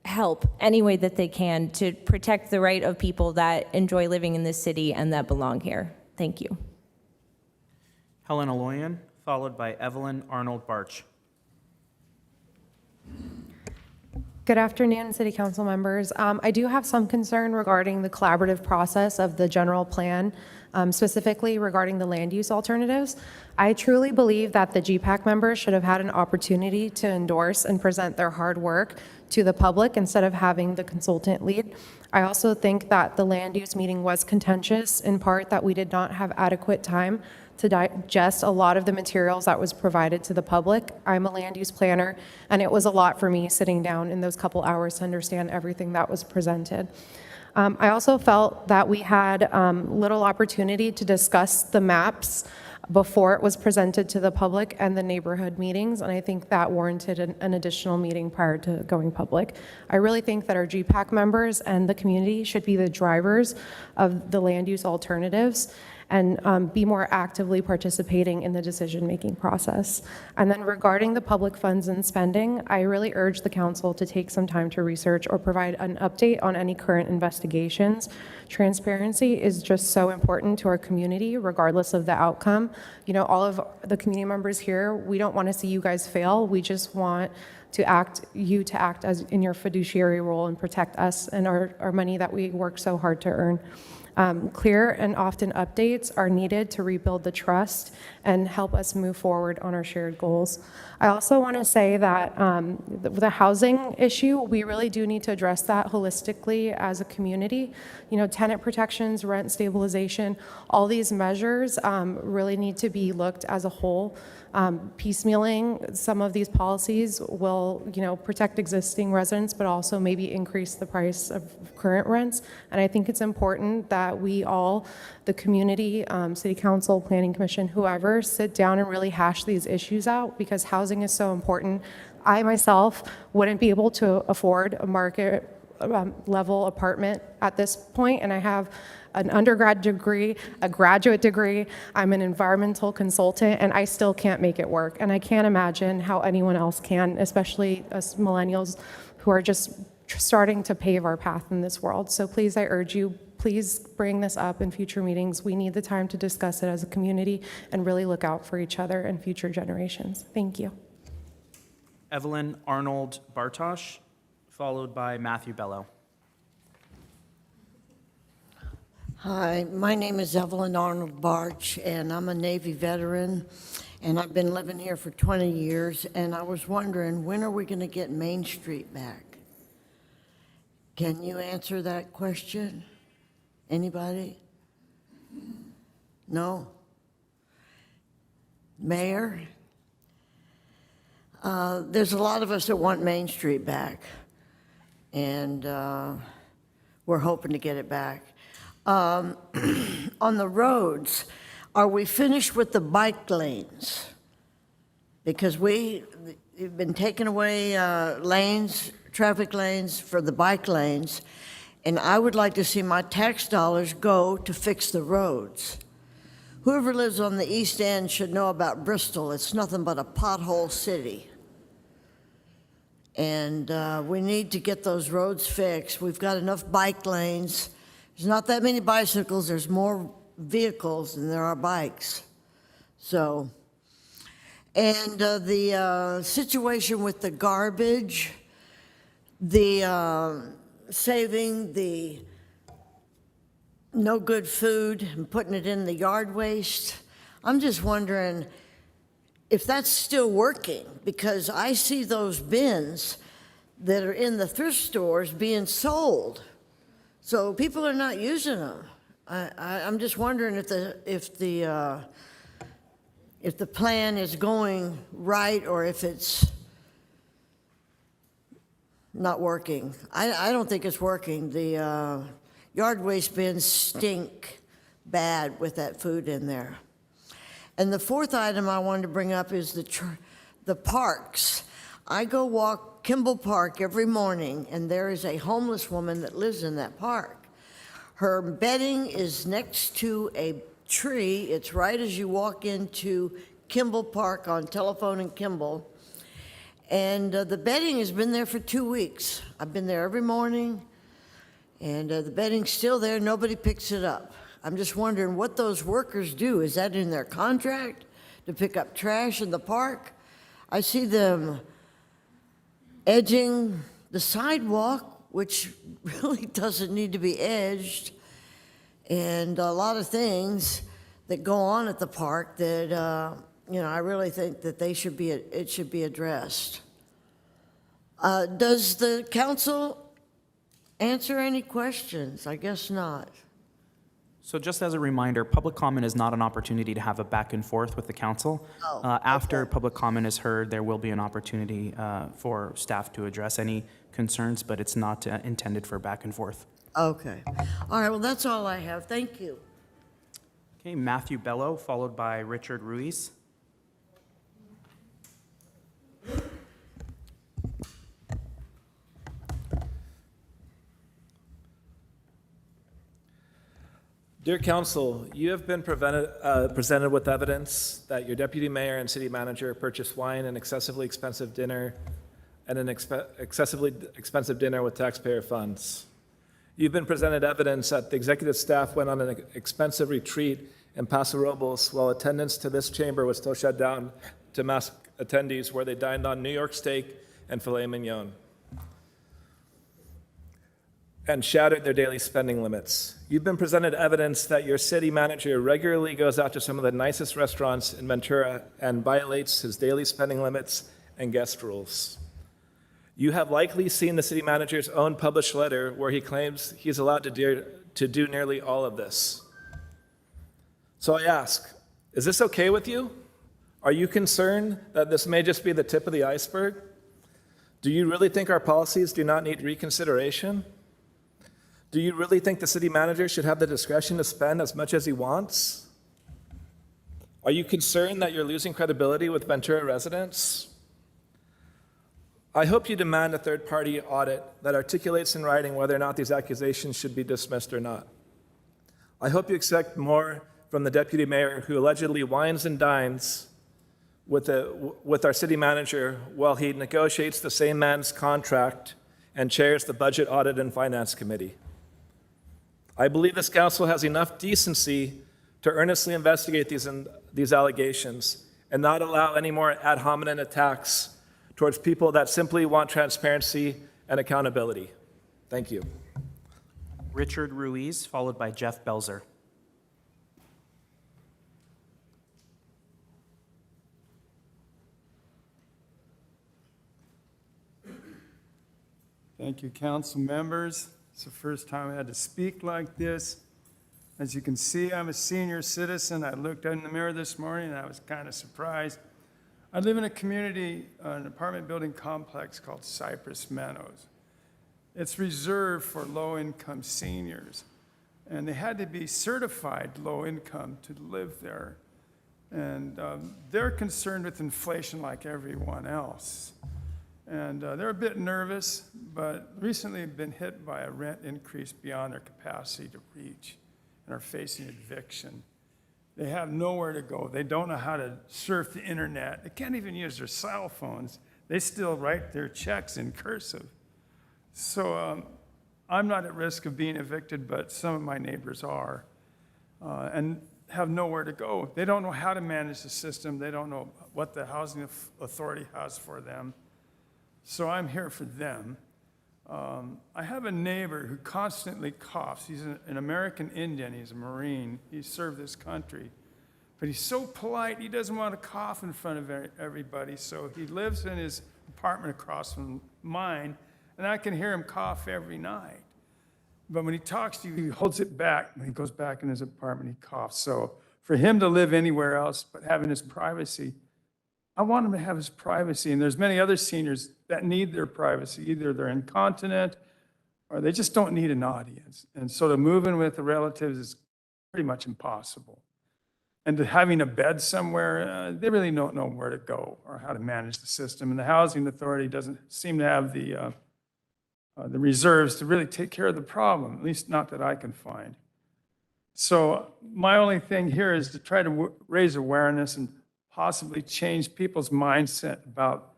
Speaker 18: help any way that they can to protect the right of people that enjoy living in this city and that belong here. Thank you.
Speaker 2: Helen Aloyan, followed by Evelyn Arnold Barch.
Speaker 19: Good afternoon, City Council members. I do have some concern regarding the collaborative process of the general plan, specifically regarding the land use alternatives. I truly believe that the GPAC members should have had an opportunity to endorse and present their hard work to the public instead of having the consultant lead. I also think that the land use meeting was contentious, in part that we did not have adequate time to digest a lot of the materials that was provided to the public. I'm a land use planner, and it was a lot for me sitting down in those couple hours to understand everything that was presented. I also felt that we had little opportunity to discuss the maps before it was presented to the public and the neighborhood meetings, and I think that warranted an additional meeting prior to going public. I really think that our GPAC members and the community should be the drivers of the land use alternatives and be more actively participating in the decision-making process. And then regarding the public funds and spending, I really urge the council to take some time to research or provide an update on any current investigations. Transparency is just so important to our community, regardless of the outcome. You know, all of the community members here, we don't want to see you guys fail. We just want to act as in your fiduciary role and protect us and our money that we work so hard to earn. Clear and often updates are needed to rebuild the trust and help us move forward on our shared goals. I also want to say that the housing issue, we really do need to address that holistically as a community. You know, tenant protections, rent stabilization, all these measures really need to be looked as a whole. Piecemealing some of these policies will, you know, protect existing residents, but also maybe increase the price of current rents. And I think it's important that we all, the community, City Council, Planning Commission, whoever, sit down and really hash these issues out, because housing is so important. I myself wouldn't be able to afford a market level apartment at this point, and I have an undergrad degree, a graduate degree, I'm an environmental consultant, and I still can't make it work. And I can't imagine how anyone else can, especially us millennials who are just starting to pave our path in this world. So please, I urge you, please bring this up in future meetings. We need the time to discuss it as a community and really look out for each other and future generations. Thank you.
Speaker 2: Evelyn Arnold Bartosh, followed by Matthew Bello.
Speaker 20: Hi, my name is Evelyn Arnold Barch, and I'm a Navy veteran, and I've been living here for 20 years, and I was wondering, when are we going to get Main Street back? Can you answer that question? Anybody? No? Mayor? There's a lot of us that want Main Street back, and we're hoping to get it back. On the roads, are we finished with the bike lanes? Because we've been taking away lanes, traffic lanes for the bike lanes, and I would like to see my tax dollars go to fix the roads. Whoever lives on the East End should know about Bristol. It's nothing but a pothole city. And we need to get those roads fixed. We've got enough bike lanes. There's not that many bicycles. There's more vehicles than there are bikes. So, and the situation with the garbage, the saving the no good food and putting it in the yard waste. I'm just wondering if that's still working, because I see those bins that are in the thrift stores being sold. So people are not using them. I'm just wondering if the plan is going right, or if it's not working. I don't think it's working. The yard waste bins stink bad with that food in there. And the fourth item I wanted to bring up is the parks. I go walk Kimball Park every morning, and there is a homeless woman that lives in that park. Her bedding is next to a tree. It's right as you walk into Kimball Park on Telephone and Kimball. And the bedding has been there for 2 weeks. I've been there every morning, and the bedding's still there. Nobody picks it up. I'm just wondering what those workers do. Is that in their contract to pick up trash in the park? I see them edging the sidewalk, which really doesn't need to be edged, and a lot of things that go on at the park that, I really think that it should be addressed. Does the council answer any questions? I guess not.
Speaker 2: So just as a reminder, public comment is not an opportunity to have a back and forth with the council. After public comment is heard, there will be an opportunity for staff to address any concerns, but it's not intended for back and forth.
Speaker 20: Okay. All right, well, that's all I have. Thank you.
Speaker 2: Okay, Matthew Bello, followed by Richard Ruiz.
Speaker 21: Dear Council, you have been presented with evidence that your deputy mayor and city manager purchased wine and excessively expensive dinner and an excessively expensive dinner with taxpayer funds. You've been presented evidence that the executive staff went on an expensive retreat in Paso Robles while attendance to this chamber was still shut down to mass attendees, where they dined on New York steak and filet mignon and shattered their daily spending limits. You've been presented evidence that your city manager regularly goes out to some of the nicest restaurants in Ventura and violates his daily spending limits and guest rules. You have likely seen the city manager's own published letter where he claims he's allowed to do nearly all of this. So I ask, is this okay with you? Are you concerned that this may just be the tip of the iceberg? Do you really think our policies do not need reconsideration? Do you really think the city manager should have the discretion to spend as much as he wants? Are you concerned that you're losing credibility with Ventura residents? I hope you demand a third-party audit that articulates in writing whether or not these accusations should be dismissed or not. I hope you expect more from the deputy mayor who allegedly wines and dines with our city manager while he negotiates the same man's contract and chairs the Budget, Audit, and Finance Committee. I believe this council has enough decency to earnestly investigate these allegations and not allow any more ad hominem attacks towards people that simply want transparency and accountability. Thank you.
Speaker 2: Richard Ruiz, followed by Jeff Belzer.
Speaker 22: Thank you, council members. It's the first time I had to speak like this. As you can see, I'm a senior citizen. I looked in the mirror this morning and I was kind of surprised. I live in a community, an apartment building complex called Cypress Meadows. It's reserved for low-income seniors, and they had to be certified low-income to live there. And they're concerned with inflation like everyone else. And they're a bit nervous, but recently have been hit by a rent increase beyond their capacity to reach and are facing eviction. They have nowhere to go. They don't know how to surf the internet. They can't even use their cell phones. They still write their checks in cursive. So I'm not at risk of being evicted, but some of my neighbors are and have nowhere to go. They don't know how to manage the system. They don't know what the housing authority has for them. So I'm here for them. I have a neighbor who constantly coughs. He's an American Indian. He's a Marine. He served this country. But he's so polite, he doesn't want to cough in front of everybody. So he lives in his apartment across from mine, and I can hear him cough every night. But when he talks to you, he holds it back. When he goes back in his apartment, he coughs. So for him to live anywhere else but having his privacy, I want him to have his privacy. And there's many other seniors that need their privacy. Either they're incontinent or they just don't need an audience. And so to move in with the relatives is pretty much impossible. And to having a bed somewhere, they really don't know where to go or how to manage the system. And the housing authority doesn't seem to have the reserves to really take care of the problem, at least not that I can find. So my only thing here is to try to raise awareness and possibly change people's mindset about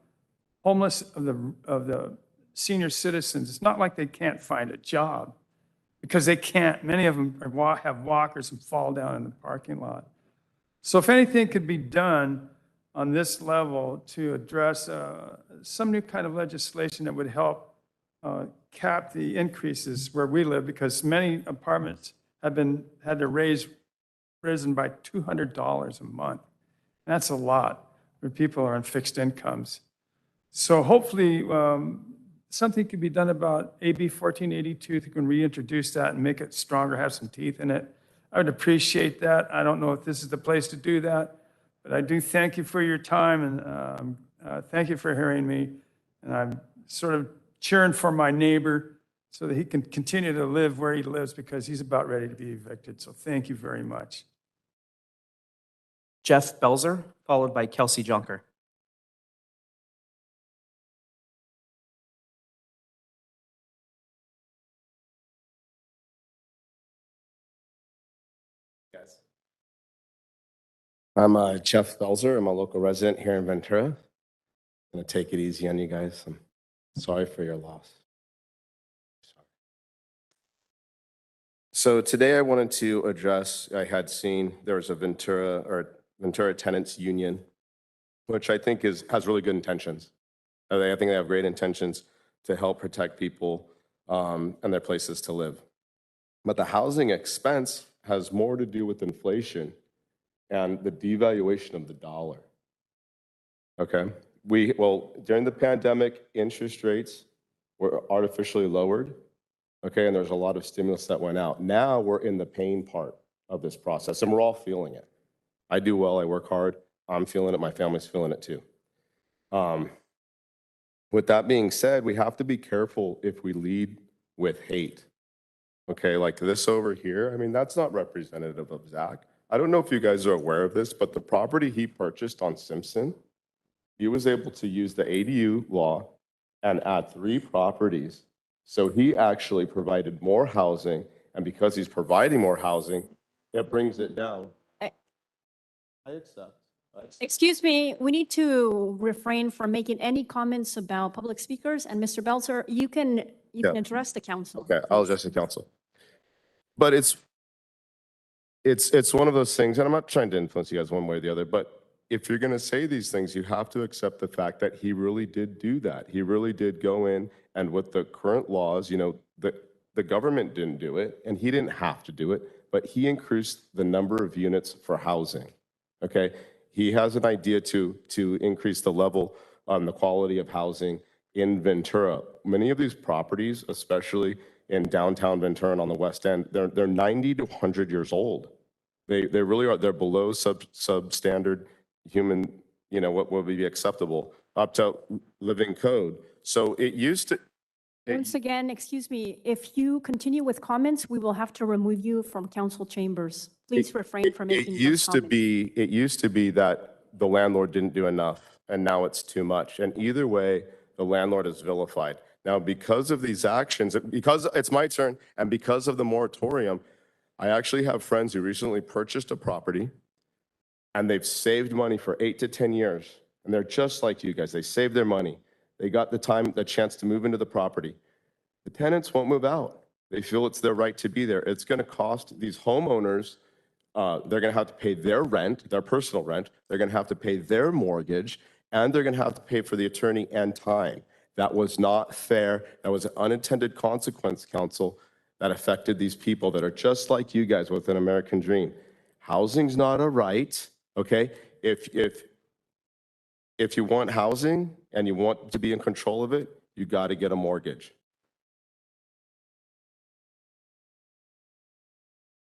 Speaker 22: homeless of the senior citizens. It's not like they can't find a job, because they can't. Many of them have walkers and fall down in the parking lot. So if anything could be done on this level to address some new kind of legislation that would help cap the increases where we live, because many apartments have had their risen by $200 a month. And that's a lot where people are on fixed incomes. So hopefully something could be done about AB 1482 that can reintroduce that and make it stronger, have some teeth in it. I would appreciate that. I don't know if this is the place to do that, but I do thank you for your time, and thank you for hearing me. And I'm sort of cheering for my neighbor so that he can continue to live where he lives, because he's about ready to be evicted. So thank you very much.
Speaker 2: Jeff Belzer, followed by Kelsey Jonker.
Speaker 3: I'm Jeff Belzer. I'm a local resident here in Ventura. I'm going to take it easy on you guys. I'm sorry for your loss. So today I wanted to address, I had seen there was a Ventura Tenants Union, which I think has really good intentions. I think they have great intentions to help protect people and their places to live. But the housing expense has more to do with inflation and the devaluation of the dollar. Okay, during the pandemic, interest rates were artificially lowered. Okay, and there's a lot of stimulus that went out. Now we're in the pain part of this process, and we're all feeling it. I do well, I work hard, I'm feeling it, my family's feeling it too. With that being said, we have to be careful if we lead with hate. Okay, like this over here, I mean, that's not representative of Zach. I don't know if you guys are aware of this, but the property he purchased on Simpson, he was able to use the ADU law and add 3 properties. So he actually provided more housing, and because he's providing more housing, it brings it down. I accept.
Speaker 1: Excuse me, we need to refrain from making any comments about public speakers. And Mr. Belzer, you can address the council.
Speaker 3: Okay, I'll address the council. But it's one of those things, and I'm not trying to influence you guys one way or the other, but if you're going to say these things, you have to accept the fact that he really did do that. He really did go in, and with the current laws, the government didn't do it, and he didn't have to do it, but he increased the number of units for housing. Okay, he has an idea to increase the level on the quality of housing in Ventura. Many of these properties, especially in downtown Ventura and on the West End, they're 90 to 100 years old. They really are. They're below substandard human, what would be acceptable up to living code. So it used to.
Speaker 1: Once again, excuse me, if you continue with comments, we will have to remove you from council chambers. Please refrain from making
Speaker 3: It used to be that the landlord didn't do enough, and now it's too much. And either way, the landlord is vilified. Now, because of these actions, because it's my turn, and because of the moratorium, I actually have friends who recently purchased a property, and they've saved money for 8 to 10 years. And they're just like you guys. They saved their money. They got the chance to move into the property. The tenants won't move out. They feel it's their right to be there. It's going to cost these homeowners, they're going to have to pay their rent, their personal rent. They're going to have to pay their mortgage, and they're going to have to pay for the attorney and time. That was not fair. That was an unintended consequence, council, that affected these people that are just like you guys with an American dream. Housing's not a right, okay? If you want housing and you want to be in control of it, you got to get a mortgage.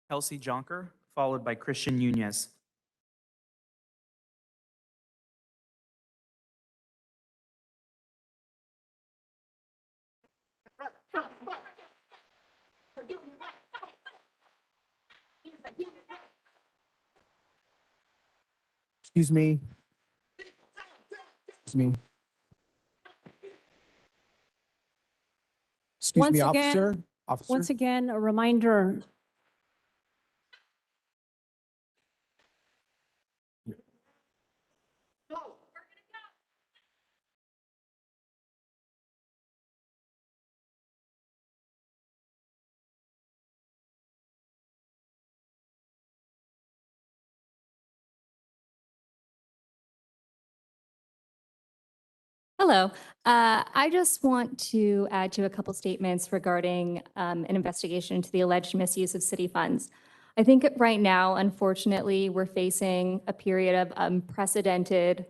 Speaker 2: Kelsey Jonker, followed by Christian Nunez.
Speaker 5: Excuse me. Excuse me. Excuse
Speaker 1: Once
Speaker 5: me,
Speaker 1: again-
Speaker 5: officer. Officer.
Speaker 1: Once again, a reminder,
Speaker 7: Hello. I just want to add to a couple statements regarding an investigation into the alleged misuse of city funds. I think right now, unfortunately, we're facing a period of unprecedented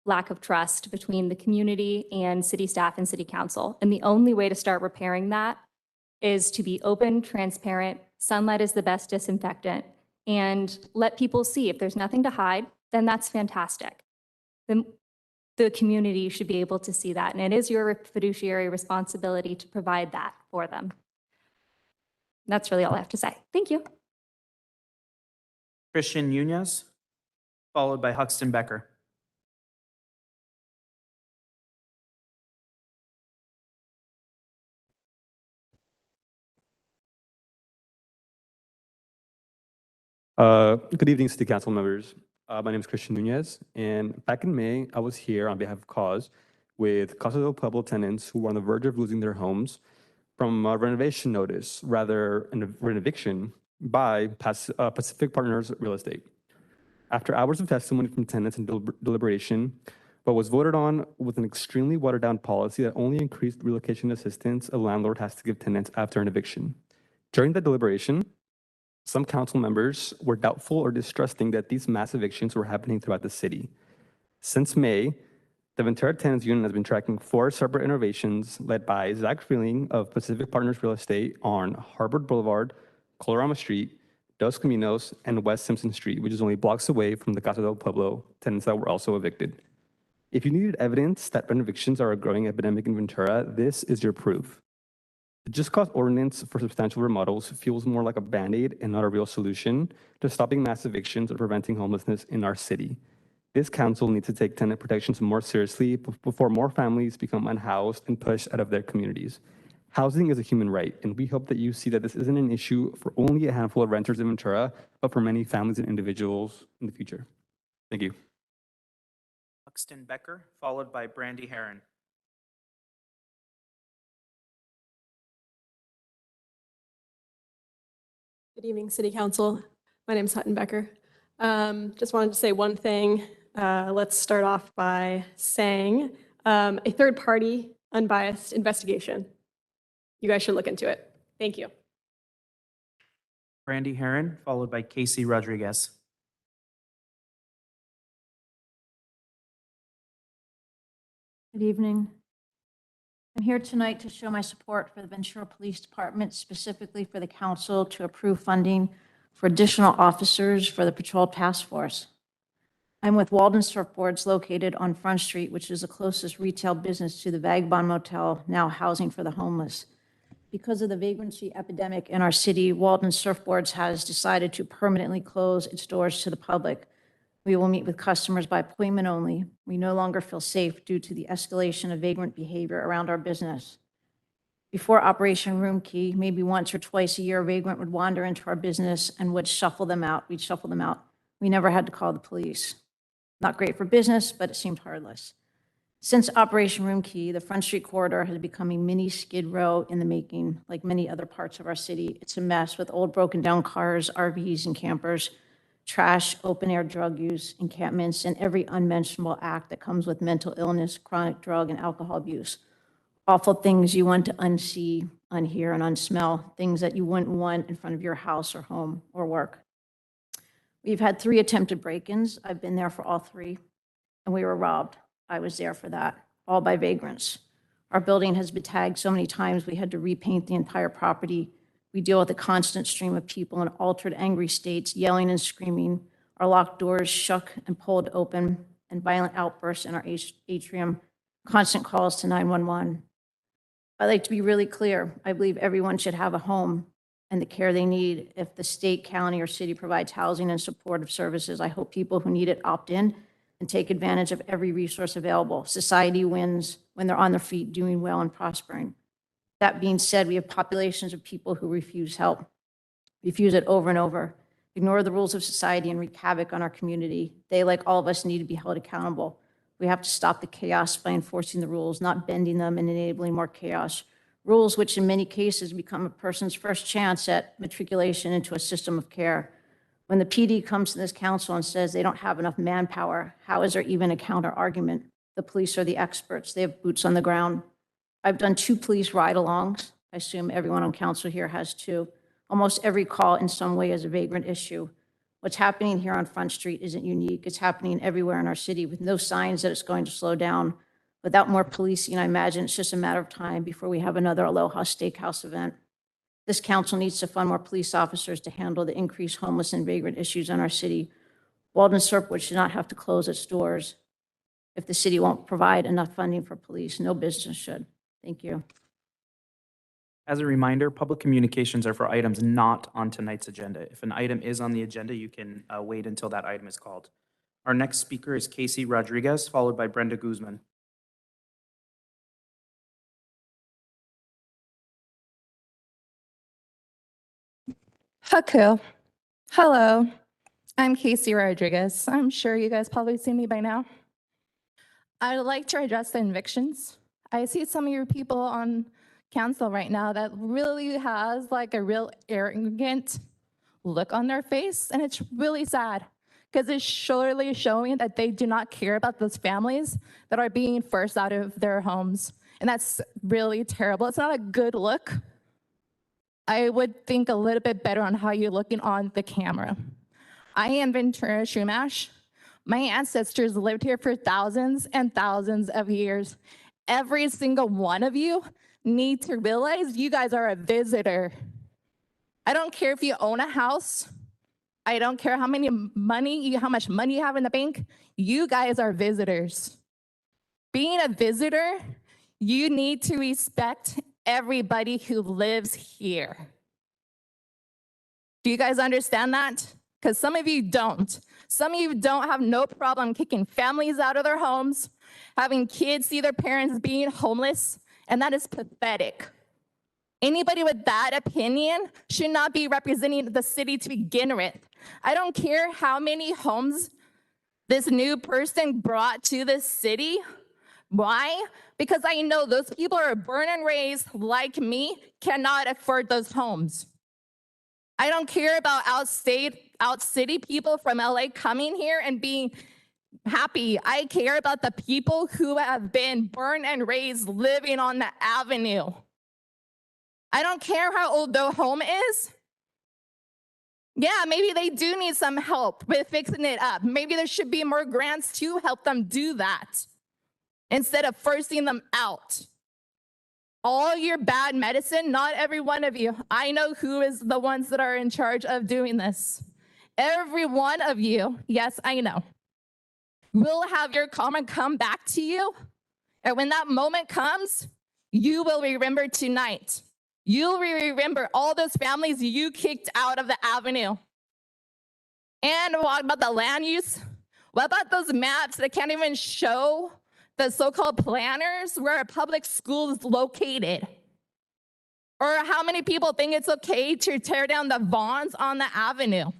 Speaker 7: lack of trust between the community and city staff and city council. And the only way to start repairing that is to be open, transparent. Sunlight is the best disinfectant. And let people see if there's nothing to hide, then that's fantastic. The community should be able to see that. And it is your fiduciary responsibility to provide that for them. That's really all I have to say. Thank you.
Speaker 2: Christian Nunez, followed by Huxton Becker.
Speaker 23: Good evening, City Council members. My name is Christian Nunez, and back in May, I was here on behalf of CAUSE with Casa del Pueblo tenants who were on the verge of losing their homes from a renovation notice, rather an eviction, by Pacific Partners Real Estate. After hours of testimony from tenants and deliberation, what was voted on with an extremely watered-down policy that only increased relocation assistance a landlord has to give tenants after an eviction. During the deliberation, some council members were doubtful or distrusting that these mass evictions were happening throughout the city. Since May, the Ventura Tenants Union has been tracking 4 separate innovations led by Zach Freeling of Pacific Partners Real Estate on Harvard Boulevard, Colorama Street, Dos Caminos, and West Simpson Street, which is only blocks away from the Casa del Pueblo tenants that were also evicted. If you needed evidence that evictions are a growing epidemic in Ventura, this is your proof. The Just Cause ordinance for substantial remodels feels more like a Band-Aid and not a real solution to stopping mass evictions or preventing homelessness in our city. This council needs to take tenant protections more seriously before more families become unhoused and pushed out of their communities. Housing is a human right, and we hope that you see that this isn't an issue for only a handful of renters in Ventura, but for many families and individuals in the future. Thank you.
Speaker 2: Huxton Becker, followed by Brandy Heron.
Speaker 24: Good evening, City Council. My name is Hutton Becker. Just wanted to say one thing. Let's start off by saying a third-party, unbiased investigation. You guys should look into it. Thank you.
Speaker 2: Brandy Heron, followed by Casey Rodriguez.
Speaker 25: Good evening. I'm here tonight to show my support for the Ventura Police Department, specifically for the council to approve funding for additional officers for the Patrol Task Force. I'm with Walden Surfboards located on Front Street, which is the closest retail business to the Vagabond Motel, now housing for the homeless. Because of the vagrancy epidemic in our city, Walden Surfboards has decided to permanently close its doors to the public. We will meet with customers by appointment only. We no longer feel safe due to the escalation of vagrant behavior around our business. Before Operation Room Key, maybe once or twice a year, a vagrant would wander into our business and would shuffle them out. We'd shuffle them out. We never had to call the police. Not great for business, but it seemed harmless. Since Operation Room Key, the Front Street corridor has become a mini Skid Row in the making, like many other parts of our city. It's a mess with old broken down cars, RVs, and campers, trash, open-air drug use, encampments, and every unmentionable act that comes with mental illness, chronic drug, and alcohol abuse. Awful things you want to unsee, unhear, and unsmell, things that you wouldn't want in front of your house or home or work. We've had 3 attempted break-ins. I've been there for all 3, and we were robbed. I was there for that, all by vagrants. Our building has been tagged so many times we had to repaint the entire property. We deal with a constant stream of people in altered, angry states, yelling and screaming. Our locked doors shook and pulled open, and violent outbursts in our atrium, constant calls to 911. I'd like to be really clear. I believe everyone should have a home and the care they need. If the state, county, or city provides housing and supportive services, I hope people who need it opt in and take advantage of every resource available. Society wins when they're on their feet, doing well and prospering. That being said, we have populations of people who refuse help, refuse it over and over, ignore the rules of society, and wreak havoc on our community. They, like all of us, need to be held accountable. We have to stop the chaos by enforcing the rules, not bending them and enabling more chaos. Rules which in many cases become a person's first chance at matriculation into a system of care. When the PD comes to this council and says they don't have enough manpower, how is there even a counter argument? The police are the experts. They have boots on the ground. I've done 2 police ride-alongs. I assume everyone on council here has too. Almost every call in some way is a vagrant issue. What's happening here on Front Street isn't unique. It's happening everywhere in our city with no signs that it's going to slow down. Without more policing, I imagine it's just a matter of time before we have another Aloha Steakhouse event. This council needs to fund more police officers to handle the increased homeless and vagrant issues in our city. Walden Serpwood should not have to close its doors if the city won't provide enough funding for police. No business should. Thank you.
Speaker 2: As a reminder, public communications are for items not on tonight's agenda. If an item is on the agenda, you can wait until that item is called. Our next speaker is Casey Rodriguez, followed by Brenda Guzman.
Speaker 4: Haku. Hello, I'm Casey Rodriguez. I'm sure you guys probably see me by now. I'd like to address the evictions. I see some of your people on council right now that really has like a real arrogant look on their face, and it's really sad because it's surely showing that they do not care about those families that are being forced out of their homes, and that's really terrible. It's not a good look. I would think a little bit better on how you're looking on the camera. I am Ventura Shumash. My ancestors lived here for thousands and thousands of years. Every single one of you need to realize you guys are a visitor. I don't care if you own a house. I don't care how much money you have in the bank. You guys are visitors. Being a visitor, you need to respect everybody who lives here. Do you guys understand that? Because some of you don't. Some of you don't have no problem kicking families out of their homes, having kids see their parents being homeless, and that is pathetic. Anybody with that opinion should not be representing the city to begin with. I don't care how many homes this new person brought to this city. Why? Because I know those people are born and raised like me, cannot afford those homes. I don't care about out city people from LA coming here and being happy. I care about the people who have been born and raised living on the avenue. I don't care how old the home is. Yeah, maybe they do need some help with fixing it up. Maybe there should be more grants to help them do that instead of forcing them out. All your bad medicine, not every one of you. I know who is the ones that are in charge of doing this. Every one of you, yes, I know, will have your karma come back to you. And when that moment comes, you will remember tonight. You'll remember all those families you kicked out of the avenue. And what about the land use? What about those maps that can't even show the so-called planners where a public school is located? Or how many people think it's okay to tear down the Vons on the avenue?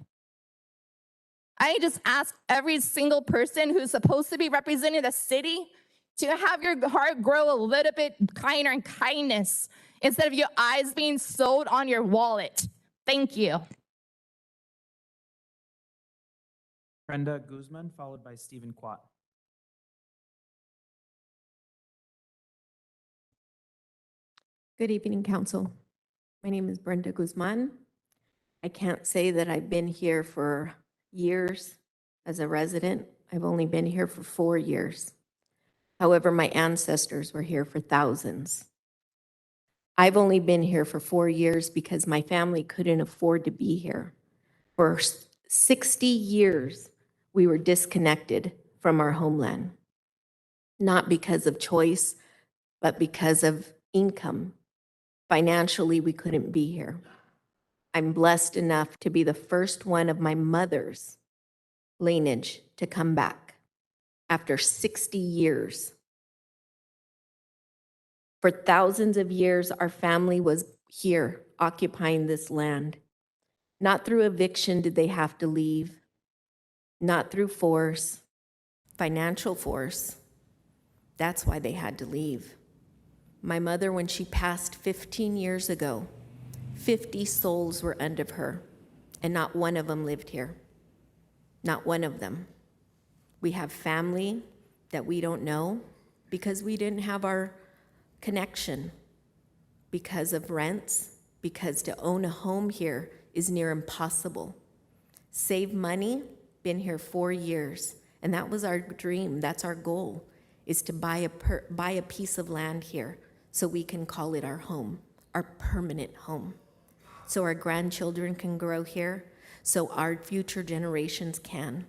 Speaker 4: I just ask every single person who's supposed to be representing the city to have your heart grow a little bit kinder in kindness instead of your eyes being sold on your wallet. Thank you.
Speaker 2: Brenda Guzman, followed by Stephen Quat.
Speaker 6: Good evening, Council. My name is Brenda Guzman. I can't say that I've been here for years as a resident. I've only been here for 4 years. However, my ancestors were here for thousands. I've only been here for 4 years because my family couldn't afford to be here. For 60 years, we were disconnected from our homeland, not because of choice, but because of income. Financially, we couldn't be here. I'm blessed enough to be the first one of my mother's lineage to come back after 60 years. For thousands of years, our family was here occupying this land. Not through eviction did they have to leave, not through force, financial force. That's why they had to leave. My mother, when she passed 15 years ago, 50 souls were under her, and not one of them lived here. Not one of them. We have family that we don't know because we didn't have our connection, because of rents, because to own a home here is near impossible. Save money, been here 4 years, and that was our dream. That's our goal, is to buy a piece of land here so we can call it our home, our permanent home. So our grandchildren can grow here, so our future generations can.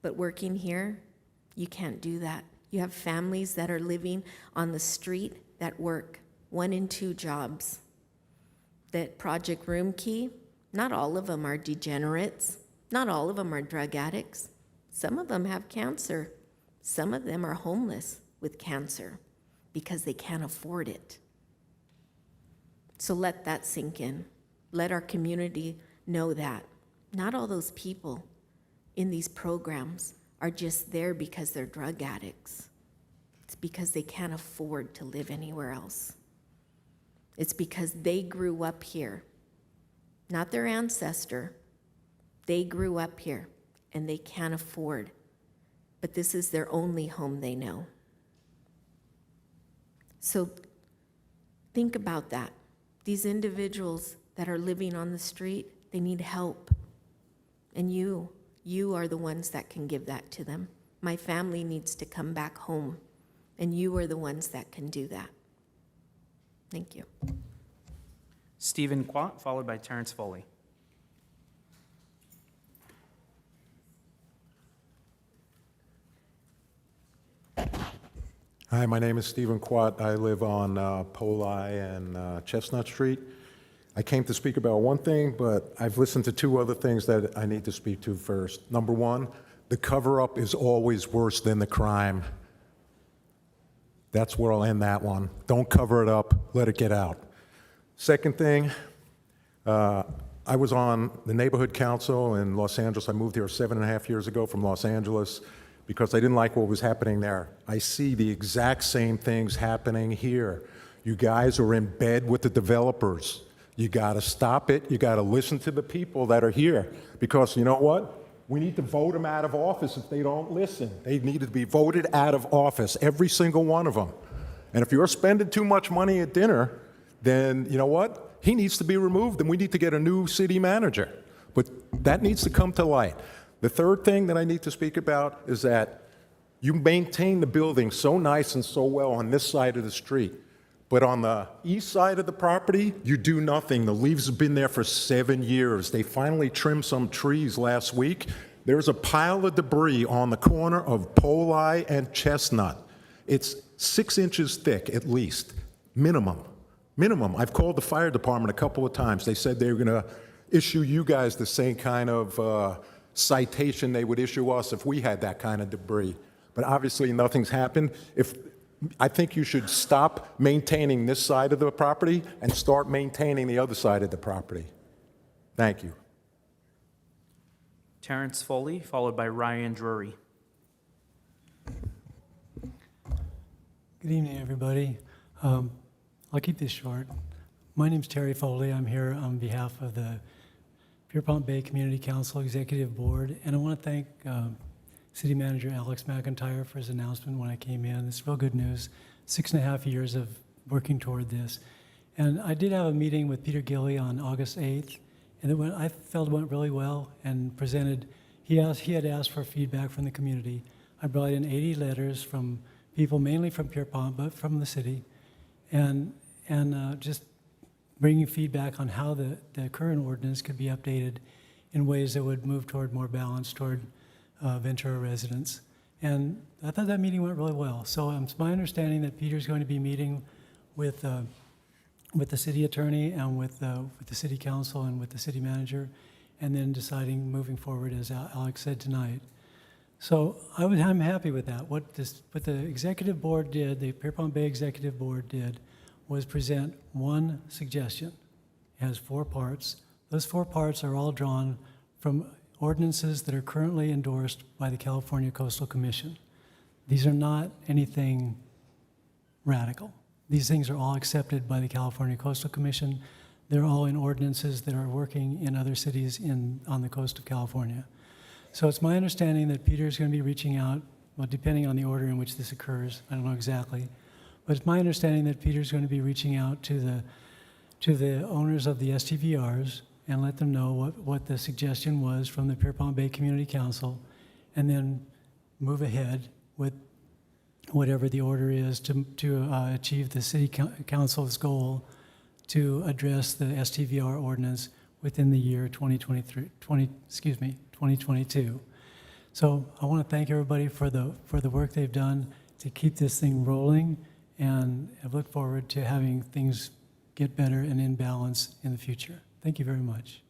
Speaker 6: But working here, you can't do that. You have families that are living on the street that work 1 and 2 jobs. That Project Room Key, not all of them are degenerates. Not all of them are drug addicts. Some of them have cancer. Some of them are homeless with cancer because they can't afford it. So let that sink in. Let our community know that. Not all those people in these programs are just there because they're drug addicts. It's because they can't afford to live anywhere else. It's because they grew up here, not their ancestor. They grew up here and they can't afford, but this is their only home they know. So think about that. These individuals that are living on the street, they need help. And you are the ones that can give that to them. My family needs to come back home, and you are the ones that can do that. Thank you.
Speaker 2: Stephen Quat, followed by Terrence Foley.
Speaker 8: Hi, my name is Stephen Quat. I live on Poli and Chestnut Street. I came to speak about one thing, but I've listened to 2 other things that I need to speak to first. Number 1, the cover-up is always worse than the crime. That's where I'll end that one. Don't cover it up, let it get out. Second thing, I was on the neighborhood council in Los Angeles. I moved here 7.5 years ago from Los Angeles because I didn't like what was happening there. I see the exact same things happening here. You guys are in bed with the developers. You got to stop it. You got to listen to the people that are here because you know what? We need to vote them out of office if they don't listen. They need to be voted out of office, every single one of them. And if you're spending too much money at dinner, then you know what? He needs to be removed and we need to get a new city manager. But that needs to come to light. The third thing that I need to speak about is that you maintain the building so nice and so well on this side of the street. But on the east side of the property, you do nothing. The leaves have been there for 7 years. They finally trimmed some trees last week. There's a pile of debris on the corner of Poli and Chestnut. It's 6 inches thick at least, minimum. Minimum. I've called the fire department a couple of times. They said they were going to issue you guys the same kind of citation they would issue us if we had that kind of debris. But obviously nothing's happened. I think you should stop maintaining this side of the property and start maintaining the other side of the property. Thank you.
Speaker 2: Terrence Foley, followed by Ryan Drury.
Speaker 9: Good evening, everybody. I'll keep this short. My name's Terry Foley. I'm here on behalf of the Pierpont Bay Community Council Executive Board, and I want to thank City Manager Alex McIntyre for his announcement when I came in. It's real good news. 6.5 years of working toward this. And I did have a meeting with Peter Gilley on August 8th, and I felt it went really well and presented. He had asked for feedback from the community. I brought in 80 letters from people, mainly from Pierpont, but from the city, and just bringing feedback on how the current ordinance could be updated in ways that would move toward more balance toward Ventura residents. And I thought that meeting went really well. So it's my understanding that Peter's going to be meeting with the city attorney and with the city council and with the city manager, and then deciding moving forward, as Alex said tonight. So I'm happy with that. What the executive board did, the Pierpont Bay Executive Board did, was present one suggestion. It has 4 parts. Those 4 parts are all drawn from ordinances that are currently endorsed by the California Coastal Commission. These are not anything radical. These things are all accepted by the California Coastal Commission. They're all in ordinances that are working in other cities on the coast of California. So it's my understanding that Peter is going to be reaching out, well, depending on the order in which this occurs, I don't know exactly, but it's my understanding that Peter's going to be reaching out to the owners of the STVRs and let them know what the suggestion was from the Pierpont Bay Community Council, and then move ahead with whatever the order is to achieve the city council's goal to address the STVR ordinance within the year 2022. So I want to thank everybody for the work they've done to keep this thing rolling, and I look forward to having things get better and in balance in the future. Thank you very much.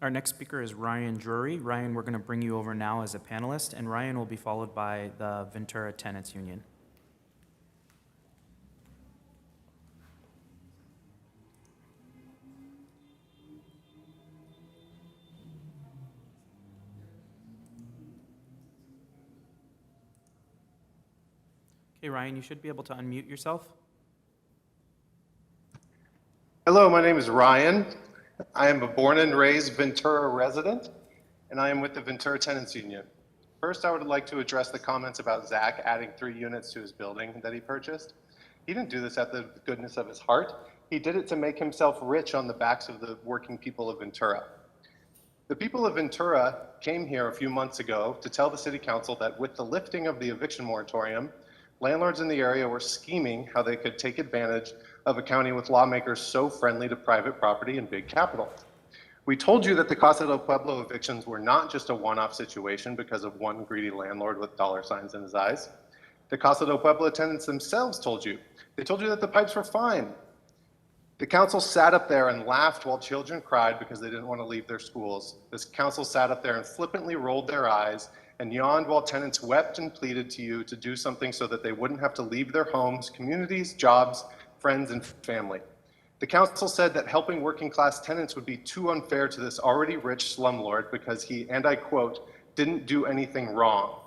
Speaker 2: Our next speaker is Ryan Drury. Ryan, we're going to bring you over now as a panelist, and Ryan will be followed by the Ventura Tenants Union. Okay, Ryan, you should be able to unmute yourself.
Speaker 10: Hello, my name is Ryan. I am a born and raised Ventura resident, and I am with the Ventura Tenants Union. First, I would like to address the comments about Zach adding 3 units to his building that he purchased. He didn't do this out of the goodness of his heart. He did it to make himself rich on the backs of the working people of Ventura. The people of Ventura came here a few months ago to tell the city council that with the lifting of the eviction moratorium, landlords in the area were scheming how they could take advantage of a county with lawmakers so friendly to private property and big capital. We told you that the Casa del Pueblo evictions were not just a one-off situation because of one greedy landlord with dollar signs in his eyes. The Casa del Pueblo tenants themselves told you. They told you that the pipes were fine. The council sat up there and laughed while children cried because they didn't want to leave their schools. This council sat up there and flippantly rolled their eyes and yawned while tenants wept and pleaded to you to do something so that they wouldn't have to leave their homes, communities, jobs, friends, and family. The council said that helping working class tenants would be too unfair to this already rich slumlord because he, and I quote, didn't do anything wrong.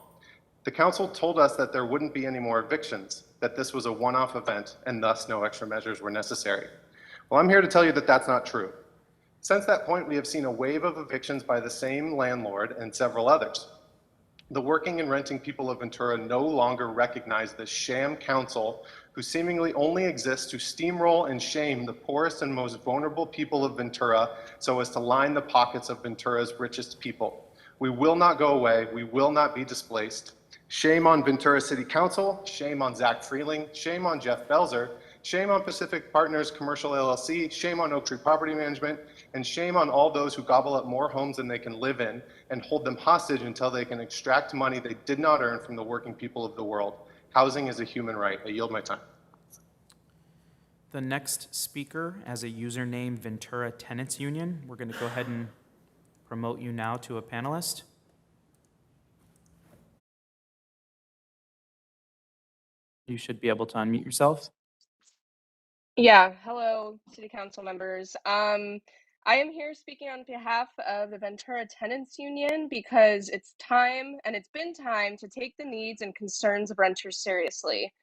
Speaker 10: The council told us that there wouldn't be any more evictions, that this was a one-off event, and thus no extra measures were necessary. Well, I'm here to tell you that that's not true. Since that point, we have seen a wave of evictions by the same landlord and several others. The working and renting people of Ventura no longer recognize this sham council who seemingly only exists to steamroll and shame the poorest and most vulnerable people of Ventura so as to line the pockets of Ventura's richest people. We will not go away. We will not be displaced. Shame on Ventura City Council. Shame on Zach Freeling. Shame on Jeff Belzer. Shame on Pacific Partners Commercial LLC. Shame on Oak Tree Property Management. And shame on all those who gobble up more homes than they can live in and hold them hostage until they can extract money they did not earn from the working people of the world. Housing is a human right. I yield my time.
Speaker 2: The next speaker has a username Ventura Tenants Union. We're going to go ahead and promote you now to a panelist. You should be able to unmute yourself.
Speaker 11: Yeah, hello, City Council members. I am here speaking on behalf of the Ventura Tenants Union because it's time, and it's been time, to take the needs and concerns of renters seriously.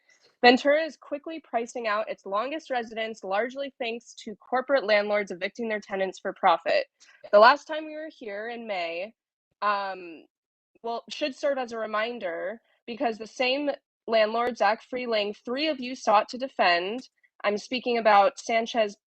Speaker 11: Ventura is quickly pricing out its longest residents, largely thanks to corporate landlords evicting their tenants for profit. The last time we were here in May, should serve as a reminder because the same landlord, Zach Freeling, 3 of you sought to defend. I'm speaking about Sanchez,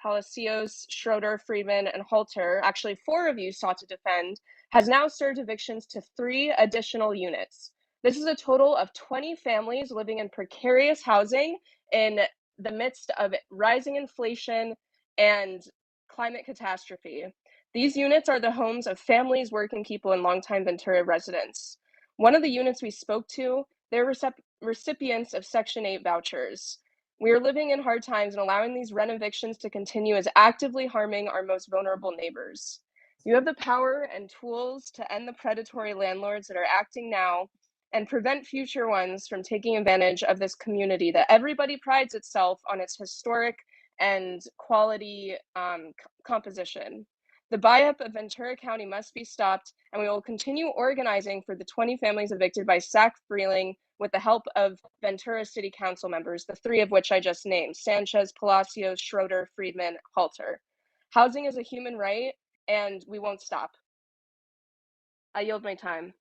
Speaker 11: Palacios, Schroeder, Friedman, and Halter. Actually, 4 of you sought to defend, has now served evictions to 3 additional units. This is a total of 20 families living in precarious housing in the midst of rising inflation and climate catastrophe. These units are the homes of families, working people, and longtime Ventura residents. One of the units we spoke to, they're recipients of Section 8 vouchers. We are living in hard times, and allowing these rent evictions to continue is actively harming our most vulnerable neighbors. You have the power and tools to end the predatory landlords that are acting now and prevent future ones from taking advantage of this community that everybody prides itself on its historic and quality composition. The buy-up of Ventura County must be stopped, and we will continue organizing for the 20 families evicted by Zach Freeling with the help of Ventura City Council members, the 3 of which I just named: Sanchez, Palacios, Schroeder, Friedman, Halter. Housing is a human right, and we won't stop. I yield my time.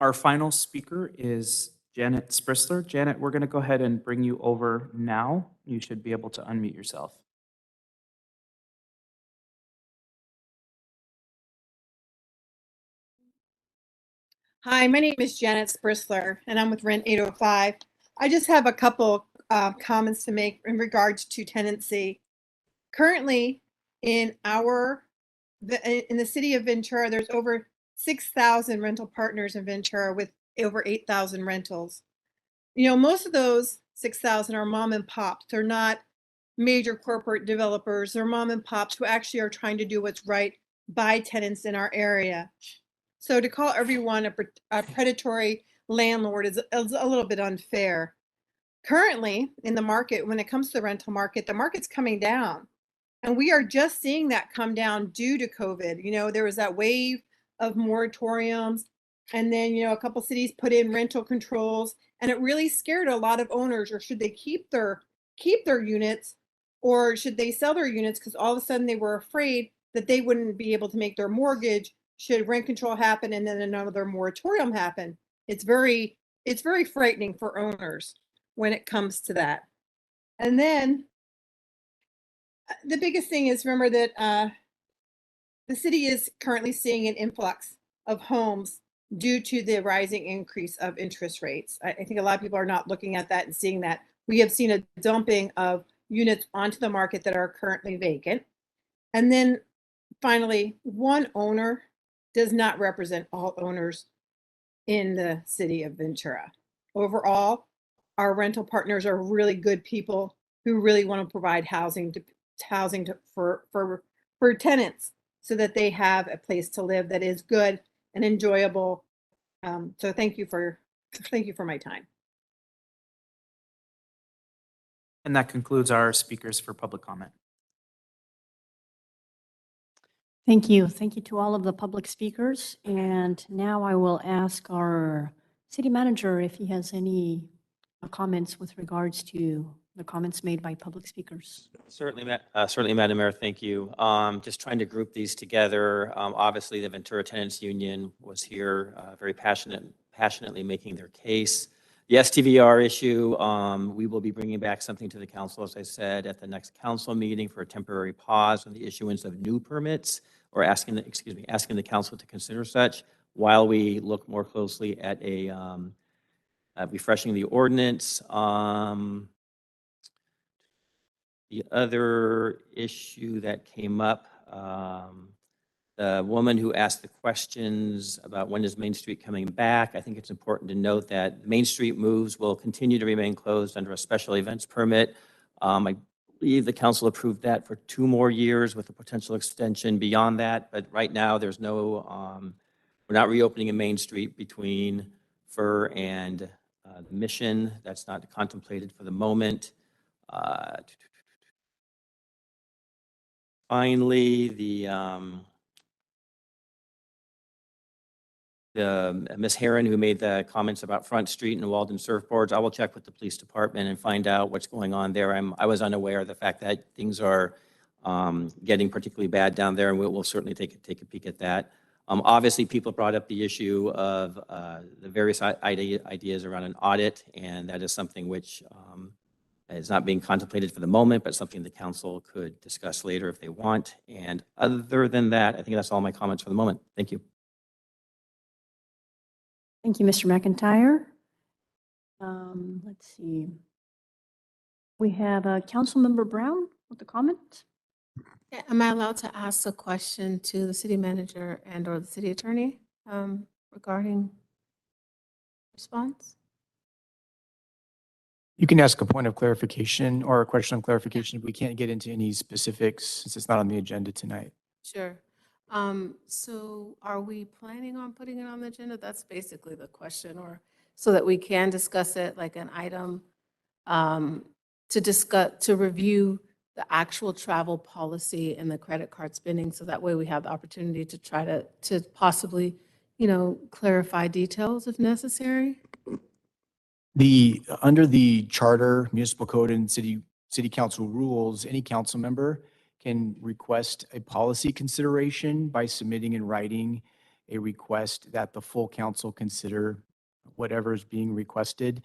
Speaker 2: Our final speaker is Janet Sprisler. Janet, we're going to go ahead and bring you over now. You should be able to unmute yourself.
Speaker 12: Hi, my name is Janet Sprisler, and I'm with Rent 805. I just have a couple comments to make in regards to tenancy. Currently, in the city of Ventura, there's over 6,000 rental partners in Ventura with over 8,000 rentals. You know, most of those 6,000 are mom and pops. They're not major corporate developers. They're mom and pops who actually are trying to do what's right by tenants in our area. So to call everyone a predatory landlord is a little bit unfair. Currently, in the market, when it comes to the rental market, the market's coming down. And we are just seeing that come down due to COVID. You know, there was that wave of moratoriums. And then, you know, a couple cities put in rental controls. And it really scared a lot of owners. Or should they keep their units, or should they sell their units? Because all of a sudden they were afraid that they wouldn't be able to make their mortgage should rent control happen and then another moratorium happen. It's very frightening for owners when it comes to that. And then the biggest thing is, remember that the city is currently seeing an influx of homes due to the rising increase of interest rates. I think a lot of people are not looking at that and seeing that. We have seen a dumping of units onto the market that are currently vacant. And then finally, one owner does not represent all owners in the city of Ventura. Overall, our rental partners are really good people who really want to provide housing for tenants so that they have a place to live that is good and enjoyable. So thank you for my time.
Speaker 2: And that concludes our speakers for public comment.
Speaker 1: Thank you. Thank you to all of the public speakers. And now I will ask our city manager if he has any comments with regards to the comments made by public speakers.
Speaker 13: Certainly, Madam Mayor, thank you. Just trying to group these together. Obviously, the Ventura Tenants Union was here very passionately making their case. The STVR issue, we will be bringing back something to the council, as I said, at the next council meeting for a temporary pause on the issuance of new permits, or asking the council to consider such while we look more closely at refreshing the ordinance. The other issue that came up, the woman who asked the questions about when is Main Street coming back, I think it's important to note that Main Street moves will continue to remain closed under a special events permit. I believe the council approved that for 2 more years with a potential extension beyond that. But right now, there's no, we're not reopening in Main Street between Fur and the Mission. That's not contemplated for the moment. Finally, the Ms. Herron, who made the comments about Front Street and Walden surfboards, I will check with the police department and find out what's going on there. I was unaware of the fact that things are getting particularly bad down there, and we'll certainly take a peek at that. Obviously, people brought up the issue of the various ideas around an audit, and that is something which is not being contemplated for the moment, but something the council could discuss later if they want. And other than that, I think that's all my comments for the moment. Thank you.
Speaker 1: Thank you, Mr. McIntyre. Let's see. We have Councilmember Brown with a comment.
Speaker 14: Yeah, am I allowed to ask a question to the city manager and or the city attorney regarding response?
Speaker 5: You can ask a point of clarification or a question of clarification. We can't get into any specifics since it's not on the agenda tonight.
Speaker 14: Sure. So are we planning on putting it on the agenda? That's basically the question, or so that we can discuss it like an item to discuss, to review the actual travel policy and the credit card spending. So that way we have the opportunity to try to possibly, clarify details if necessary.
Speaker 5: Under the charter, municipal code, and city council rules, any council member can request a policy consideration by submitting in writing a request that the full council consider whatever is being requested.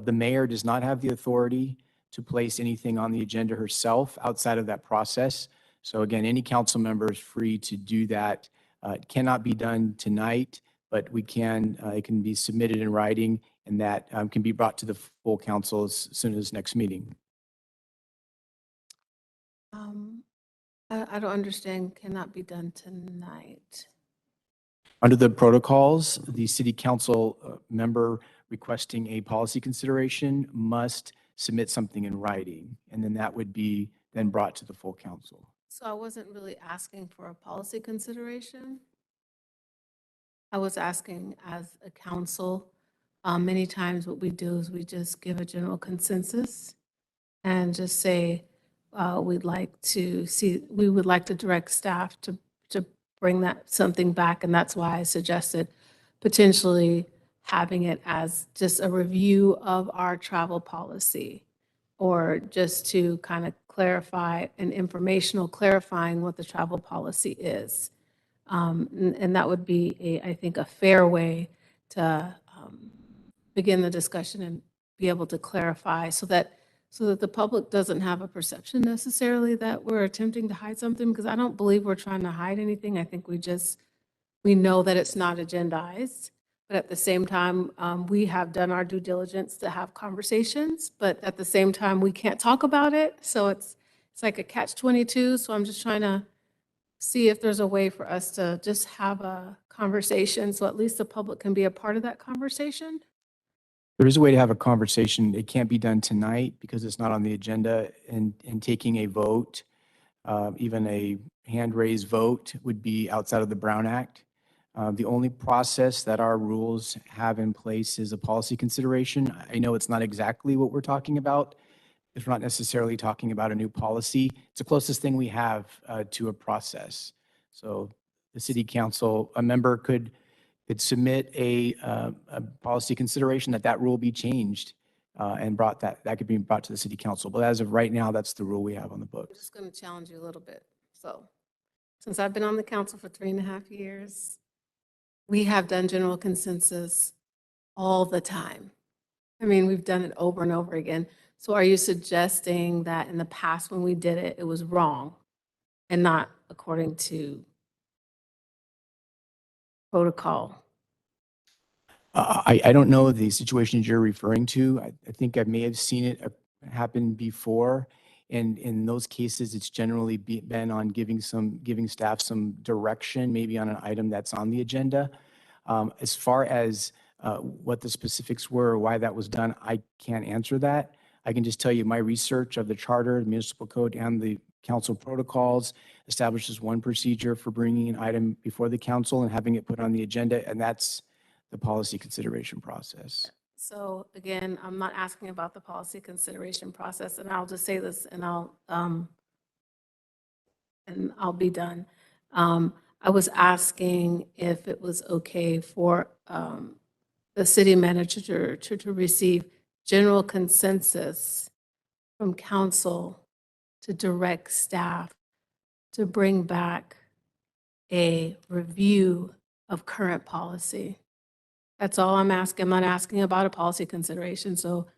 Speaker 5: The mayor does not have the authority to place anything on the agenda herself outside of that process. So again, any council member is free to do that. It cannot be done tonight, but it can be submitted in writing, and that can be brought to the full council as soon as next meeting.
Speaker 14: I don't understand, cannot be done tonight.
Speaker 5: Under the protocols, the city council member requesting a policy consideration must submit something in writing, and then that would be then brought to the full council.
Speaker 14: So I wasn't really asking for a policy consideration. I was asking as a council, many times what we do is we just give a general consensus and just say, we would like to direct staff to bring that something back. And that's why I suggested potentially having it as just a review of our travel policy, or just to kind of clarify an informational clarifying what the travel policy is. And that would be, I think, a fair way to begin the discussion and be able to clarify so that the public doesn't have a perception necessarily that we're attempting to hide something, because I don't believe we're trying to hide anything. I think we know that it's not agendized, but at the same time, we have done our due diligence to have conversations, but at the same time, we can't talk about it. So it's like a catch-22. So I'm just trying to see if there's a way for us to just have a conversation so at least the public can be a part of that conversation.
Speaker 5: There is a way to have a conversation. It can't be done tonight because it's not on the agenda, and taking a vote, even a hand-raised vote, would be outside of the Brown Act. The only process that our rules have in place is a policy consideration. I know it's not exactly what we're talking about. It's not necessarily talking about a new policy. It's the closest thing we have to a process. So the city council, a member could submit a policy consideration that rule be changed and that could be brought to the city council. But as of right now, that's the rule we have on the
Speaker 14: I'm
Speaker 5: books.
Speaker 14: just going to challenge you a little bit. So since I've been on the council for 3.5 years, we have done general consensus all the time. I mean, we've done it over and over again. So are you suggesting that in the past when we did it, it was wrong and not according to protocol?
Speaker 5: I don't know the situations you're referring to. I think I may have seen it happen before. And in those cases, it's generally been on giving staff some direction, maybe on an item that's on the agenda. As far as what the specifics were or why that was done, I can't answer that. I can just tell you my research of the charter, the municipal code, and the council protocols establishes one procedure for bringing an item before the council and having it put on the agenda, and that's the policy consideration process.
Speaker 14: So again, I'm not asking about the policy consideration process, and I'll just say this, and I'll be done. I was asking if it was okay for the city manager to receive general consensus from council to direct staff to bring back a review of current policy. That's all I'm asking. I'm not asking about a policy consideration. So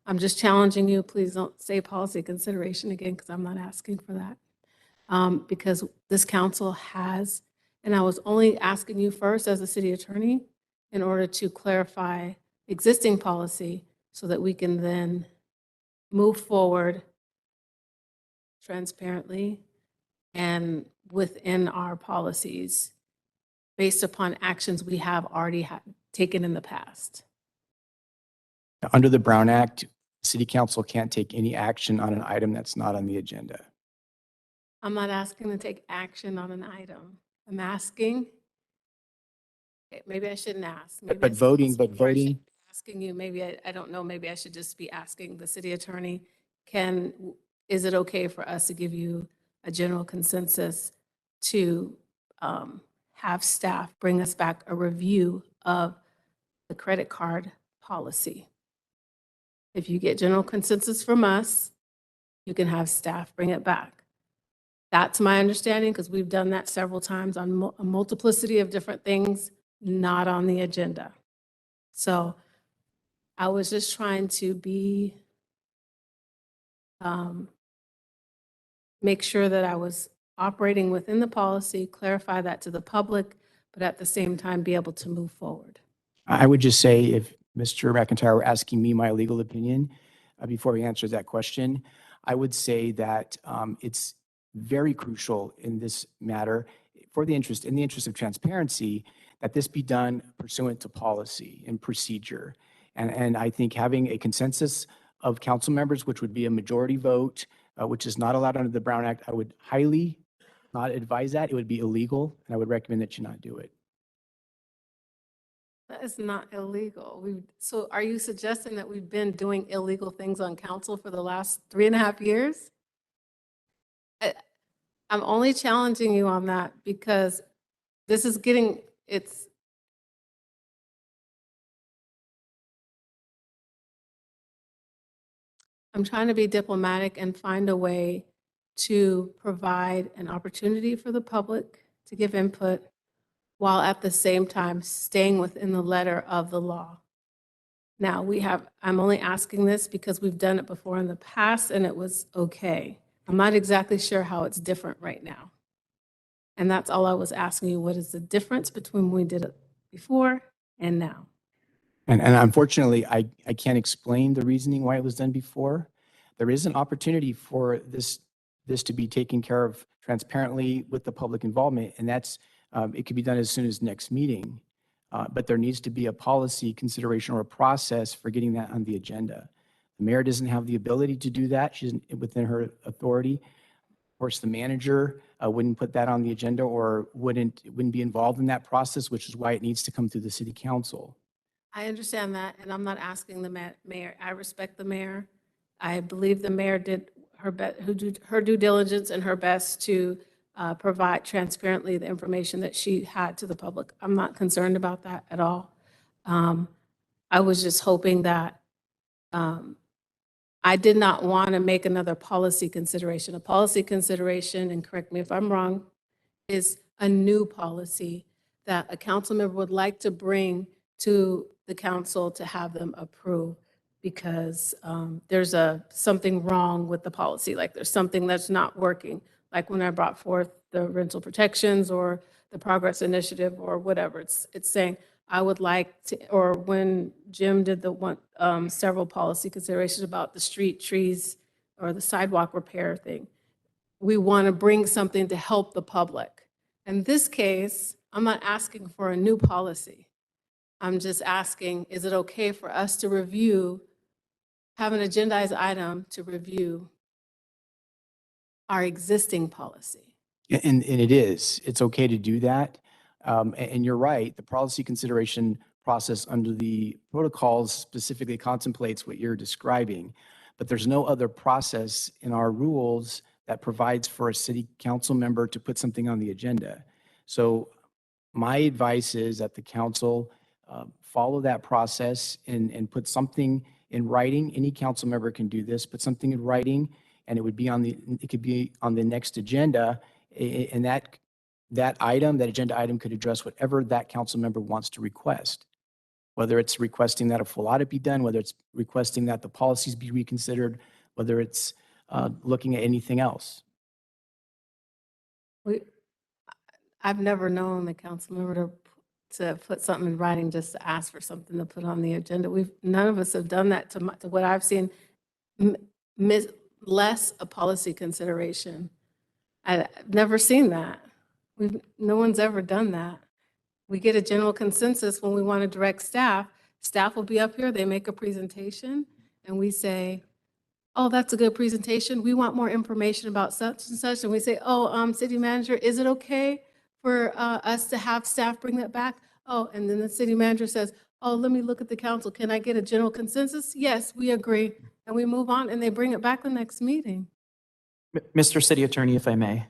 Speaker 14: I'm just challenging you. Please don't say policy consideration again, because I'm not asking for that. Because this council has, and I was only asking you first as a city attorney in order to clarify existing policy so that we can then move forward transparently and within our policies based upon actions we have already taken in the past.
Speaker 5: Under the Brown Act, City council can't take any action on an item that's not on the agenda.
Speaker 14: I'm not asking to take action on an item. I'm asking, okay, maybe I shouldn't ask. Maybe
Speaker 5: But
Speaker 14: it's
Speaker 5: voting,
Speaker 14: possible where I should
Speaker 5: voting,
Speaker 14: be asking you, maybe I don't know, maybe I should just be asking the city attorney, is it okay for us to give you a general consensus to have staff bring us back a review of the credit card policy? If you get general consensus from us, you can have staff bring it back. That's my understanding, because we've done that several times on a multiplicity of different things, not on the agenda. So I was just trying to make sure that I was operating within the policy, clarify that to the public, but at the same time, be able to move forward.
Speaker 5: I would just say if Mr. McIntyre were asking me my legal opinion before he answers that question, I would say that it's very crucial in this matter in the interest of transparency, that this be done pursuant to policy and procedure. And I think having a consensus of council members, which would be a majority vote, which is not allowed under the Brown Act, I would highly not advise that. It would be illegal, and I would recommend that you not do it.
Speaker 14: That is not illegal. So are you suggesting that we've been doing illegal things on council for the last 3.5 years? I'm only challenging you on that because this is I'm trying to be diplomatic and find a way to provide an opportunity for the public to give input while at the same time staying within the letter of the law. Now, I'm only asking this because we've done it before in the past and it was okay. I'm not exactly sure how it's different right now. And that's all I was asking you. What is the difference between when we did it before and now?
Speaker 5: And unfortunately, I can't explain the reasoning why it was done before. There is an opportunity for this to be taken care of transparently with the public involvement, and that's it could be done as soon as next meeting. But there needs to be a policy consideration or a process for getting that on the agenda. The mayor doesn't have the ability to do that. She's within her authority. Of course, the manager wouldn't put that on the agenda or wouldn't be involved in that process, which is why it needs to come through the city council.
Speaker 14: I understand that, and I'm not asking the mayor. I respect the mayor. I believe the mayor did her due diligence and her best to provide transparently the information that she had to the public. I'm not concerned about that at all. I was just hoping that I did not want to make another policy consideration. A policy consideration, and correct me if I'm wrong, is a new policy that a council member would like to bring to the council to have them approve because there's something wrong with the policy, like there's something that's not working. Like when I brought forth the rental protections or the progress initiative or whatever, it's saying I would like to, or when Jim did the one, several policy considerations about the street trees or the sidewalk repair thing, we want to bring something to help the public. In this case, I'm not asking for a new policy. I'm just asking, is it okay for us to review, have an agendized item to review our existing policy?
Speaker 5: And it is. It's okay to do that. And you're right, the policy consideration process under the protocols specifically contemplates what you're describing, but there's no other process in our rules that provides for a city council member to put something on the agenda. So my advice is that the council follow that process and put something in writing. Any council member can do this, put something in writing, and it could be on the next agenda, and that agenda item could address whatever that council member wants to request, whether it's requesting that a full audit be done, whether it's requesting that the policies be reconsidered, whether it's looking at anything else.
Speaker 14: I've never known the council member to put something in writing just to ask for something to put on the agenda. None of us have done that to what I've seen, less a policy consideration. I've never seen that. No one's ever done that. We get a general consensus when we want to direct staff. Staff will be up here, they make a presentation, and we say, oh, that's a good presentation. We want more information about such and such. And we say, oh, city manager, is it okay for us to have staff bring that back? Oh, and then the city manager says, oh, let me look at the council. Can I get a general consensus? Yes, we agree. And we move on and they bring it back the next meeting.
Speaker 2: Mr. City Attorney, if I may.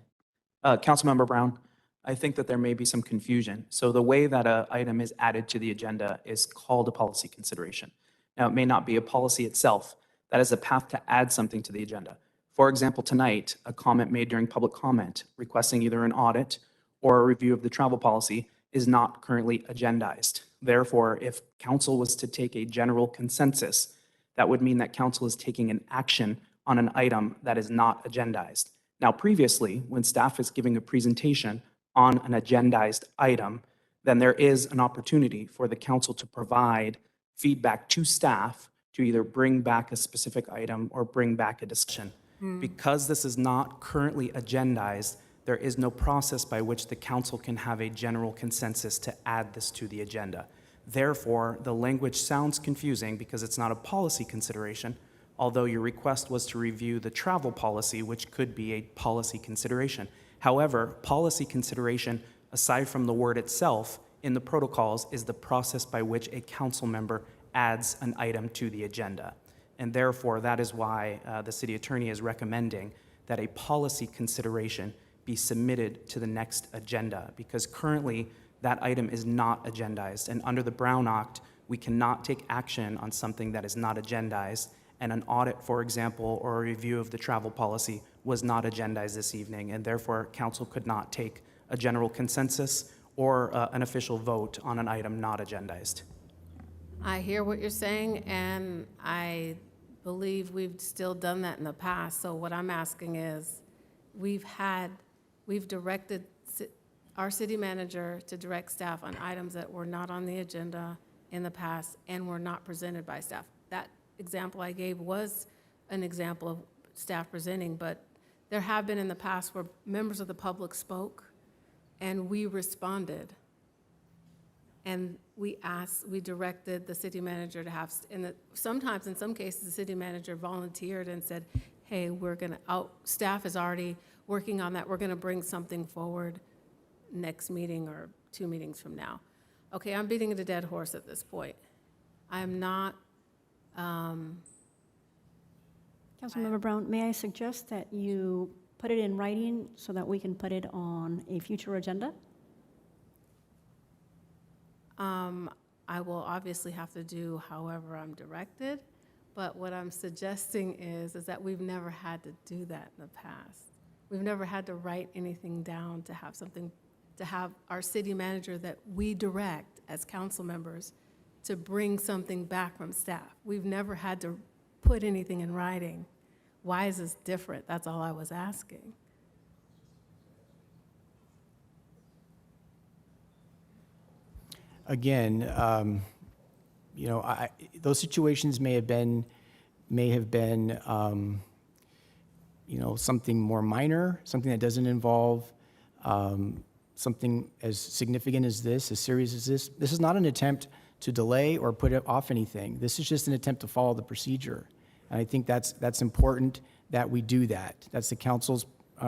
Speaker 2: Councilmember Brown, I think that there may be some confusion. So the way that an item is added to the agenda is called a policy consideration. Now, it may not be a policy itself. That is a path to add something to the agenda. For example, tonight, a comment made during public comment requesting either an audit or a review of the travel policy is not currently agendized. Therefore, if council was to take a general consensus, that would mean that council is taking an action on an item that is not agendized. Now, previously, when staff is giving a presentation on an agendized item, then there is an opportunity for the council to provide feedback to staff to either bring back a specific item or bring back a discussion. Because this is not currently agendized, there is no process by which the council can have a general consensus to add this to the agenda. Therefore, the language sounds confusing because it's not a policy consideration, although your request was to review the travel policy, which could be a policy consideration. However, policy consideration, aside from the word itself, in the protocols is the process by which a council member adds an item to the agenda. And therefore, that is why the city attorney is recommending that a policy consideration be submitted to the next agenda, because currently that item is not agendized. And under the Brown Act, we cannot take action on something that is not agendized. And an audit, for example, or a review of the travel policy was not agendized this evening, and therefore council could not take a general consensus or an official vote on an item not agendized.
Speaker 14: I hear what you're saying, and I believe we've still done that in the past. So what I'm asking is, we've directed our city manager to direct staff on items that were not on the agenda in the past and were not presented by staff. That example I gave was an example of staff presenting, but there have been in the past where members of the public spoke and we responded. And we directed the city manager to have, sometimes in some cases, the city manager volunteered and said, hey, staff is already working on that. We're gonna bring something forward next meeting or 2 meetings from now. Okay, I'm beating a dead horse at this point. I am not,
Speaker 1: Councilmember Brown, may I suggest that you put it in writing so that we can put it on a future agenda?
Speaker 14: I will obviously have to do however I'm directed, but what I'm suggesting is that we've never had to do that in the past. We've never had to write anything down to have our city manager that we direct as council members to bring something back from staff. We've never had to put anything in writing. Why is this different? That's all I was asking.
Speaker 5: Again, those situations may have been, something more minor, something that doesn't involve something as significant as this, as serious as this. This is not an attempt to delay or put off anything. This is just an attempt to follow the procedure. And I think that's important that we do that. That's the council's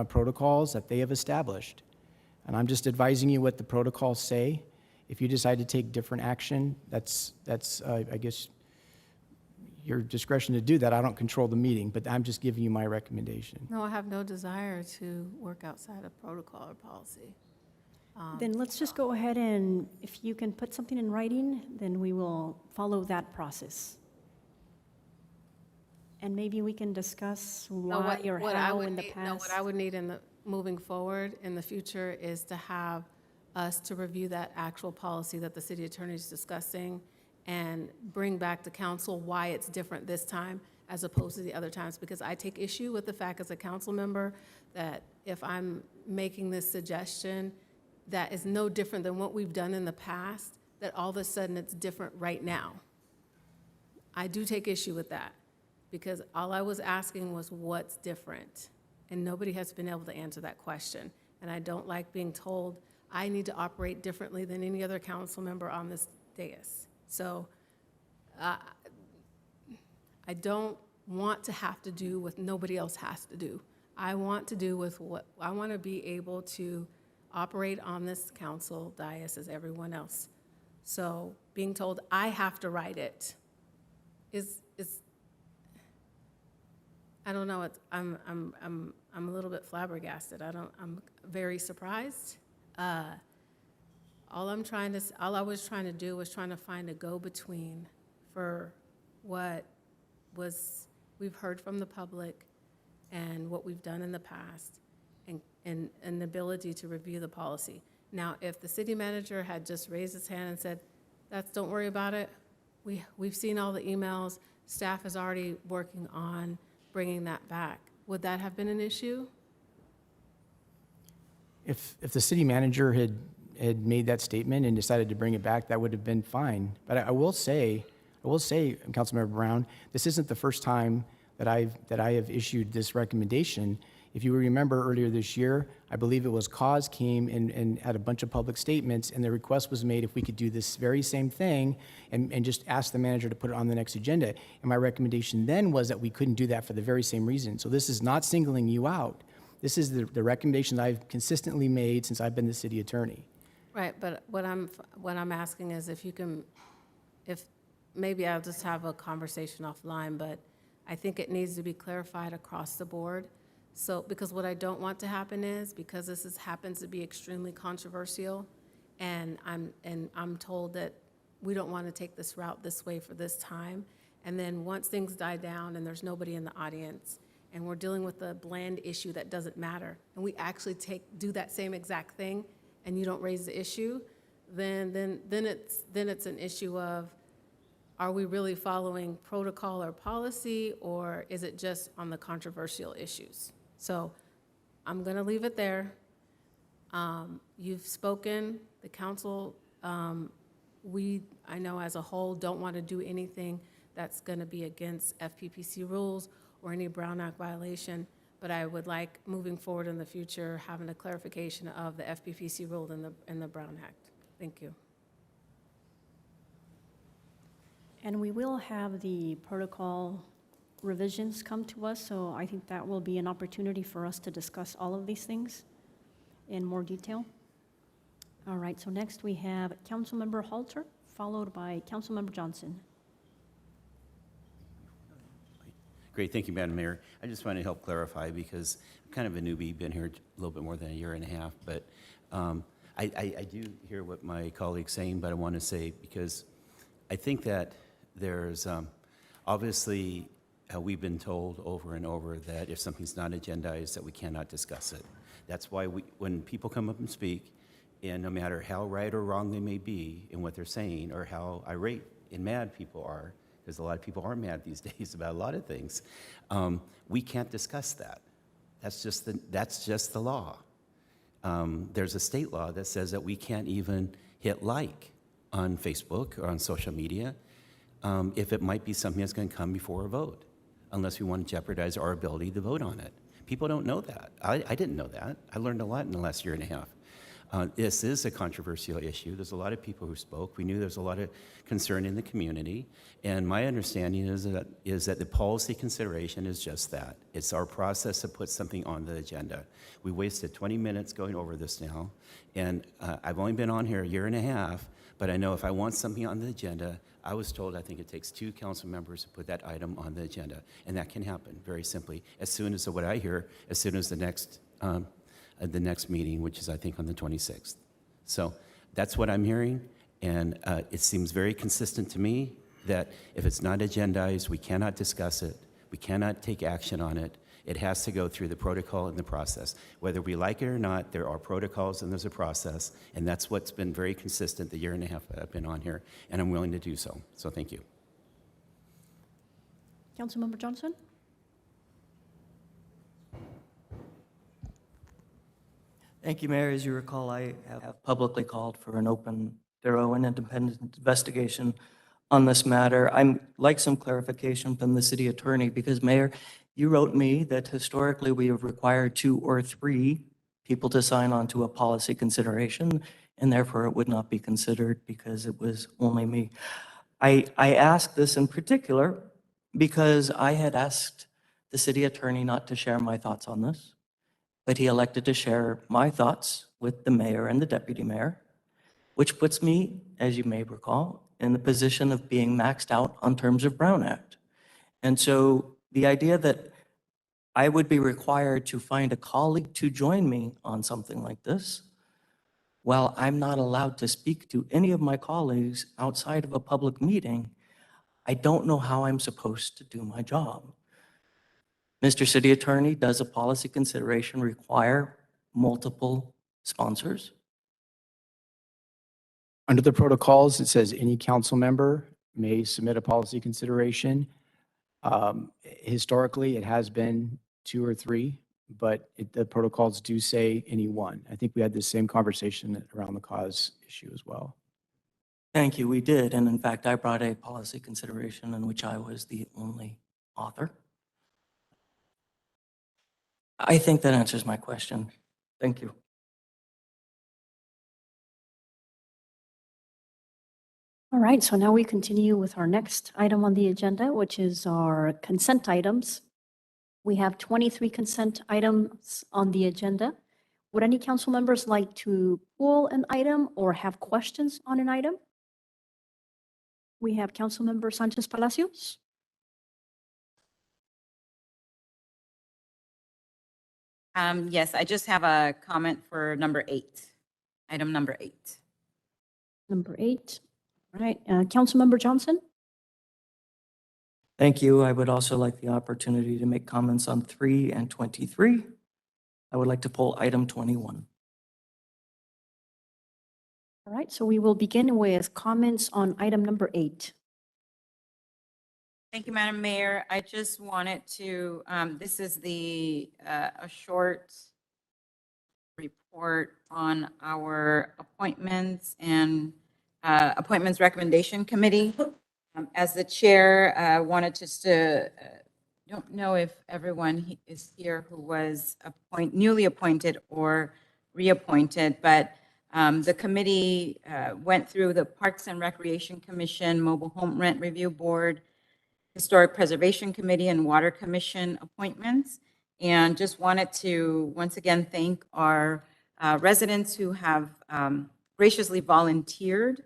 Speaker 5: protocols that they have established. And I'm just advising you what the protocols say. If you decide to take different action, that's I guess, your discretion to do that. I don't control the meeting, but I'm just giving you my recommendation.
Speaker 14: No, I have no desire to work outside of protocol or policy.
Speaker 1: Then let's just go ahead and, if you can put something in writing, then we will follow that process. And maybe we can discuss why or how in the past.
Speaker 14: What I would need moving forward in the future is to have us to review that actual policy that the city attorney is discussing and bring back to council why it's different this time as opposed to the other times, because I take issue with the fact as a council member that if I'm making this suggestion that is no different than what we've done in the past, that all of a sudden it's different right now. I do take issue with that, because all I was asking was what's different, and nobody has been able to answer that question. And I don't like being told I need to operate differently than any other council member on this dais. So I I don't want to have to do what nobody else has to do. I want to do with what, I want to be able to operate on this council dais as everyone else. So being told I have to write it is I don't know, I'm a little bit flabbergasted. I'm very surprised. All I was trying to do was trying to find a go-between for what we've heard from the public and what we've done in the past, and the ability to review the policy. Now, if the city manager had just raised his hand and said, don't worry about it, we've seen all the emails, staff is already working on bringing that back, would that have been an issue?
Speaker 5: If the city manager had made that statement and decided to bring it back, that would have been fine. But I will say, Councilmember Brown, this isn't the first time that I have issued this recommendation. If you remember earlier this year, I believe it was CAUSE came and had a bunch of public statements, and the request was made if we could do this very same thing and just ask the manager to put it on the next agenda. And my recommendation then was that we couldn't do that for the very same reason. So this is not singling you out. This is the recommendation I've consistently made since I've been the city attorney.
Speaker 14: Right, but what I'm asking is if maybe I'll just have a conversation offline, but I think it needs to be clarified across the board. So, because what I don't want to happen is, because this happens to be extremely controversial, and I'm told that we don't want to take this route this way for this time, and then once things die down and there's nobody in the audience, and we're dealing with a bland issue that doesn't matter, and we actually do that same exact thing, and you don't raise the issue, then it's an issue of, are we really following protocol or policy, or is it just on the controversial issues? So I'm going to leave it there. You've spoken, the council, I know as a whole, don't want to do anything that's going to be against FPPC rules or any Brown Act violation, but I would like, moving forward in the future, having a clarification of the FPPC rule in the Brown Act. Thank you.
Speaker 1: And we will have the protocol revisions come to us, so I think that will be an opportunity for us to discuss all of these things in more detail. All right, so next we have Councilmember Halter, followed by Councilmember Johnson.
Speaker 15: Great, thank you, Madam Mayor. I just want to help clarify because I'm kind of a newbie, been here a little bit more than a year and a half, but I do hear what my colleague's saying, but I want to say, because I think that there's obviously we've been told over and over that if something's not agendized, that we cannot discuss it. That's why when people come up and speak, and no matter how right or wrong they may be in what they're saying, or how irate and mad people are, because a lot of people are mad these days about a lot of things, we can't discuss that. That's just the law. There's a state law that says that we can't even hit like on Facebook or on social media if it might be something that's going to come before a vote, unless we want to jeopardize our ability to vote on it. People don't know that. I didn't know that. I learned a lot in the last year and a half. This is a controversial issue. There's a lot of people who spoke. We knew there's a lot of concern in the community. And my understanding is that the policy consideration is just that. It's our process to put something on the agenda. We wasted 20 minutes going over this now. And I've only been on here a year and a half, but I know if I want something on the agenda, I was told I think it takes 2 council members to put that item on the agenda. And that can happen very simply as soon as what I hear, as soon as the next meeting, which is I think on the 26th. So that's what I'm hearing, and it seems very consistent to me that if it's not agendized, we cannot discuss it, we cannot take action on it. It has to go through the protocol and the process. Whether we like it or not, there are protocols and there's a process, and that's what's been very consistent the year and a half that I've been on here, and I'm willing to do so. So thank you.
Speaker 1: Councilmember Johnson?
Speaker 16: Thank you, Mayor. As you recall, I have publicly called for an open, thorough, and independent investigation on this matter. I'd like some clarification from the city attorney because, Mayor, you wrote me that historically we have required 2 or 3 people to sign on to a policy consideration, and therefore it would not be considered because it was only me. I ask this in particular because I had asked the city attorney not to share my thoughts on this, but he elected to share my thoughts with the mayor and the deputy mayor, which puts me, as you may recall, in the position of being maxed out on terms of Brown Act. And so the idea that I would be required to find a colleague to join me on something like this, while I'm not allowed to speak to any of my colleagues outside of a public meeting, I don't know how I'm supposed to do my job. Mr. City Attorney, does a policy consideration require multiple sponsors?
Speaker 5: Under the protocols, it says any council member may submit a policy consideration. Historically, it has been 2 or 3, but the protocols do say any one. I think we had the same conversation around the cause issue as well.
Speaker 16: Thank you, we did. And in fact, I brought a policy consideration in which I was the only author. I think that answers my question. Thank you.
Speaker 1: All right, so now we continue with our next item on the agenda, which is our consent items. We have 23 consent items on the agenda. Would any council members like to pull an item or have questions on an item? We have Councilmember Sanchez Palacios.
Speaker 17: Yes, I just have a comment for number 8, item number 8.
Speaker 1: Number 8. All right, Councilmember Johnson.
Speaker 16: Thank you. I would also like the opportunity to make comments on 3 and 23. I would like to pull item 21.
Speaker 1: All right, so we will begin with comments on item number 8.
Speaker 17: Thank you, Madam Mayor. I just wanted to, this is a short report on our appointments and Appointments Recommendation Committee. As the chair, I wanted just to, don't know if everyone is here who was newly appointed or reappointed, but the committee went through the Parks and Recreation Commission, Mobile Home Rent Review Board, Historic Preservation Committee, and Water Commission appointments. And just wanted to once again thank our residents who have graciously volunteered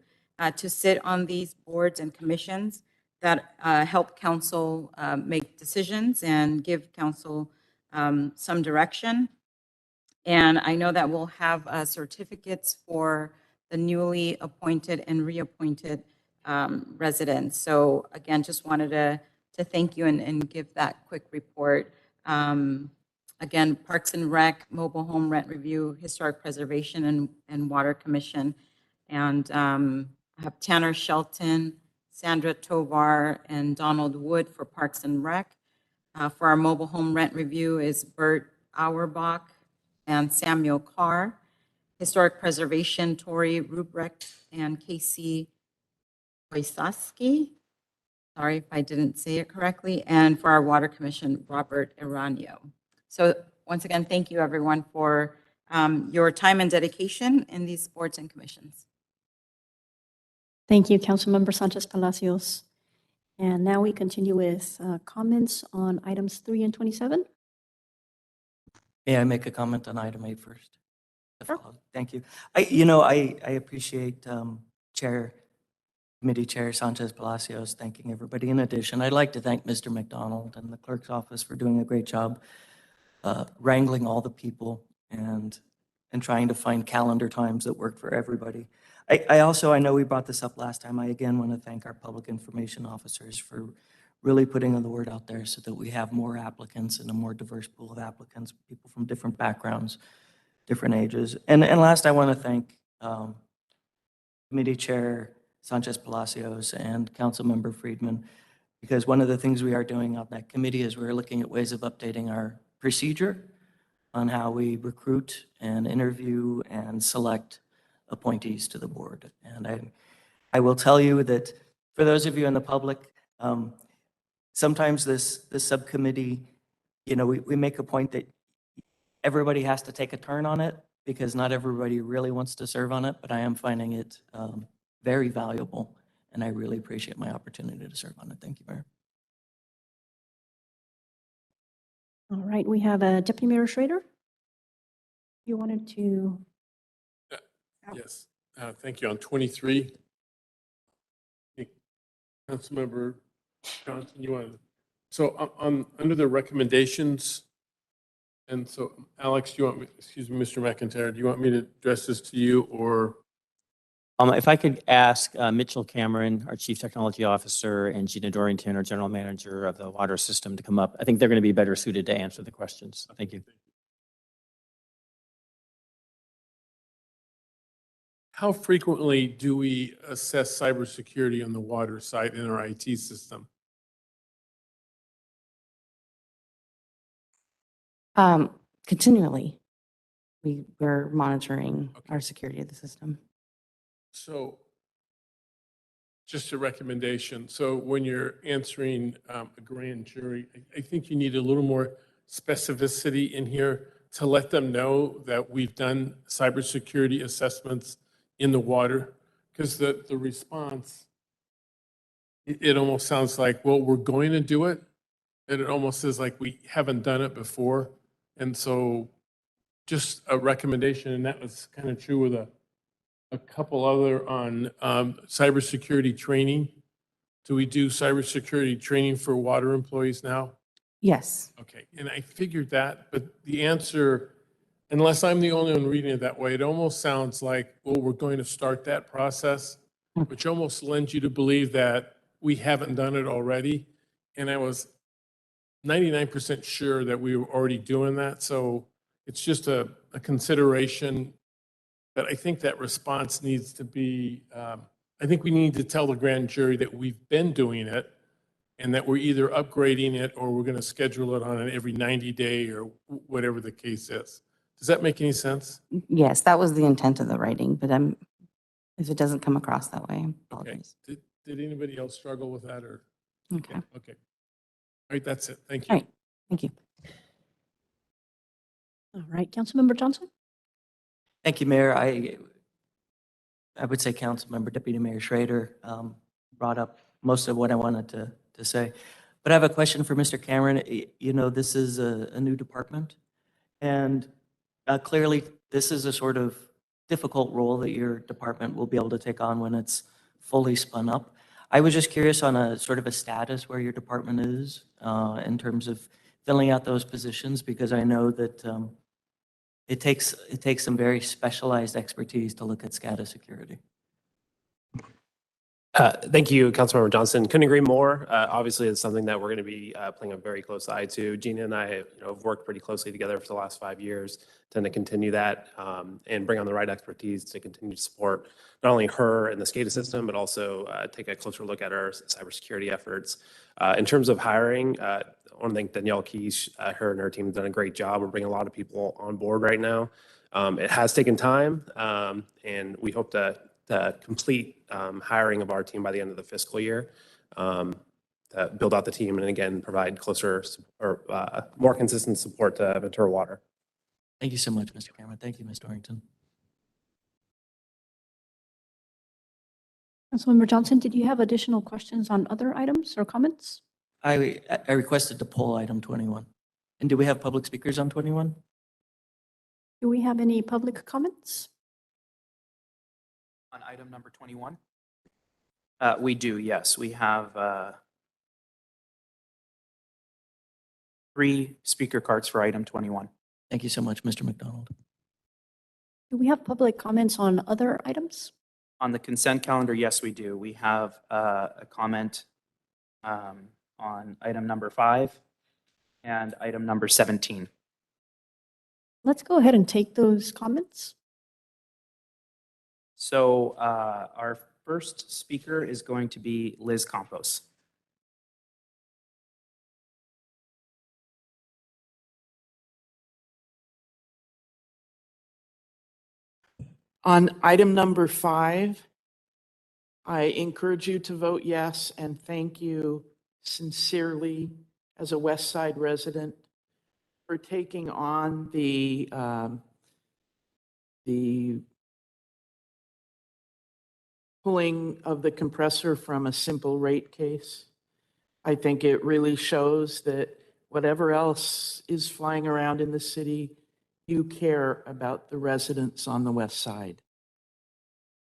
Speaker 17: to sit on these boards and commissions that help council make decisions and give council some direction. And I know that we'll have certificates for the newly appointed and reappointed residents. So again, just wanted to thank you and give that quick report. Again, Parks and Rec, Mobile Home Rent Review, Historic Preservation, and Water Commission. And I have Tanner Shelton, Sandra Tovar, and Donald Wood for Parks and Rec. For our Mobile Home Rent Review is Bert Auerbach and Samuel Carr. Historic Preservation, Tori Rubrecht and Casey Wojcicki. Sorry if I didn't say it correctly. And for our Water Commission, Robert Iranio. So once again, thank you everyone for your time and dedication in these boards and commissions.
Speaker 1: Thank you, Councilmember Sanchez Palacios. And now we continue with comments on items 3 and 27.
Speaker 16: May I make a comment on item 8 first? Sure. Thank you. I appreciate Committee Chair Sanchez Palacios thanking everybody. In addition, I'd like to thank Mr. McDonald and the clerk's office for doing a great job wrangling all the people and trying to find calendar times that work for everybody. I know we brought this up last time. I again want to thank our public information officers for really putting the word out there so that we have more applicants and a more diverse pool of applicants, people from different backgrounds, different ages. And last, I want to thank Committee Chair Sanchez Palacios and Councilmember Friedman, because one of the things we are doing on that committee is we're looking at ways of updating our procedure on how we recruit and interview and select appointees to the board. And I will tell you that for those of you in the public, sometimes this subcommittee, we make a point that everybody has to take a turn on it because not everybody really wants to serve on it, but I am finding it very valuable, and I really appreciate my opportunity to serve on it. Thank you, Mayor.
Speaker 1: All right, we have Deputy Mayor Schrader. You wanted to,
Speaker 18: Yes, thank you. On 23, Councilmember Johnson, you wanted, so under the recommendations, and so Alex, you want me, excuse me, Mr. McIntyre, do you want me to address this to you or?
Speaker 13: If I could ask Mitchell Cameron, our Chief Technology Officer, and Gina Dorrington, our General Manager of the water system, to come up. I think they're going to be better suited to answer the questions. Thank you.
Speaker 18: How frequently do we assess cybersecurity on the water side in our IT system?
Speaker 19: Continually, we're monitoring our security of the system.
Speaker 18: So just a recommendation. So when you're answering a grand jury, I think you need a little more specificity in here to let them know that we've done cybersecurity assessments in the water, because the response, it almost sounds like, well, we're going to do it. And it almost is like we haven't done it before. And so just a recommendation, and that was kind of true with a couple other on cybersecurity training. Do we do cybersecurity training for water employees now?
Speaker 19: Yes.
Speaker 18: Okay, and I figured that, but the answer, unless I'm the only one reading it that way, it almost sounds like, well, we're going to start that process, which almost lends you to believe that we haven't done it already. And I was 99% sure that we were already doing that. So it's just a consideration. But I think that response needs to be, I think we need to tell the grand jury that we've been doing it and that we're either upgrading it or we're going to schedule it on an every 90-day or whatever the case is. Does that make any sense?
Speaker 19: Yes, that was the intent of the writing, but if it doesn't come across that way, I apologize.
Speaker 18: Okay. Did anybody else struggle with that or?
Speaker 19: Okay.
Speaker 18: Okay. All right, that's it. Thank you.
Speaker 19: All right, thank you.
Speaker 1: all right, Councilmember Johnson?
Speaker 16: Thank you, Mayor. I would say Councilmember Deputy Mayor Schrader brought up most of what I wanted to say. But I have a question for Mr. Cameron. You know, this is a new department, and clearly this is a sort of difficult role that your department will be able to take on when it's fully spun up. I was just curious on a sort of a status where your department is in terms of filling out those positions, because I know that it takes some very specialized expertise to look at SCADA security.
Speaker 20: Thank you, Councilmember Johnson. Couldn't agree more. Obviously, it's something that we're going to be paying a very close eye to. Gina and I have worked pretty closely together for the last 5 years, tend to continue that and bring on the right expertise to continue to support not only her and the SCADA system, but also take a closer look at our cybersecurity efforts. In terms of hiring, I want to thank Danielle Keys. Her and her team have done a great job. We're bringing a lot of people on board right now. It has taken time, and we hope to complete hiring of our team by the end of the fiscal year, to build out the team and again, provide closer or more consistent support to Ventura Water.
Speaker 16: Thank you so much, Mr. Cameron. Thank you, Ms. Dorrington.
Speaker 1: Councilmember Johnson, did you have additional questions on other items or comments?
Speaker 16: I requested to pull item 21. And do we have public speakers on 21?
Speaker 1: Do we have any public comments?
Speaker 2: On item number 21? We do, yes. We have 3 speaker cards for item 21.
Speaker 16: Thank you so much, Mr. McDonald.
Speaker 1: Do we have public comments on other items?
Speaker 2: On the consent calendar, yes, we do. We have a comment on item number 5 and item number 17.
Speaker 1: Let's go ahead and take those comments.
Speaker 2: So our first speaker is going to be Liz Campos.
Speaker 21: On item number 5, I encourage you to vote yes and thank you sincerely as a West Side resident for taking on the pulling of the compressor from a simple rate case. I think it really shows that whatever else is flying around in the city, you care about the residents on the west side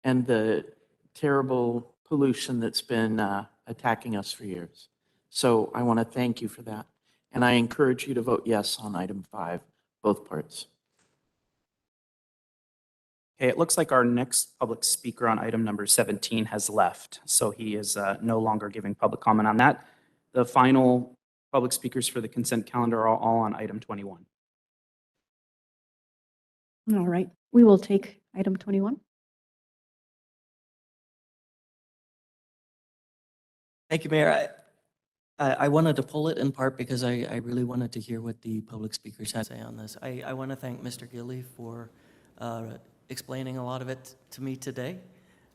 Speaker 21: and the terrible pollution that's been attacking us for years. So I want to thank you for that. And I encourage you to vote yes on item 5, both parts.
Speaker 2: Okay, it looks like our next public speaker on item number 17 has left, so he is no longer giving public comment on that. The final public speakers for the consent calendar are all on item 21.
Speaker 1: All right, we will take item 21.
Speaker 16: Thank you, Mayor. I wanted to pull it in part because I really wanted to hear what the public speakers had to say on this. I want to thank Mr. Gilly for explaining a lot of it to me today,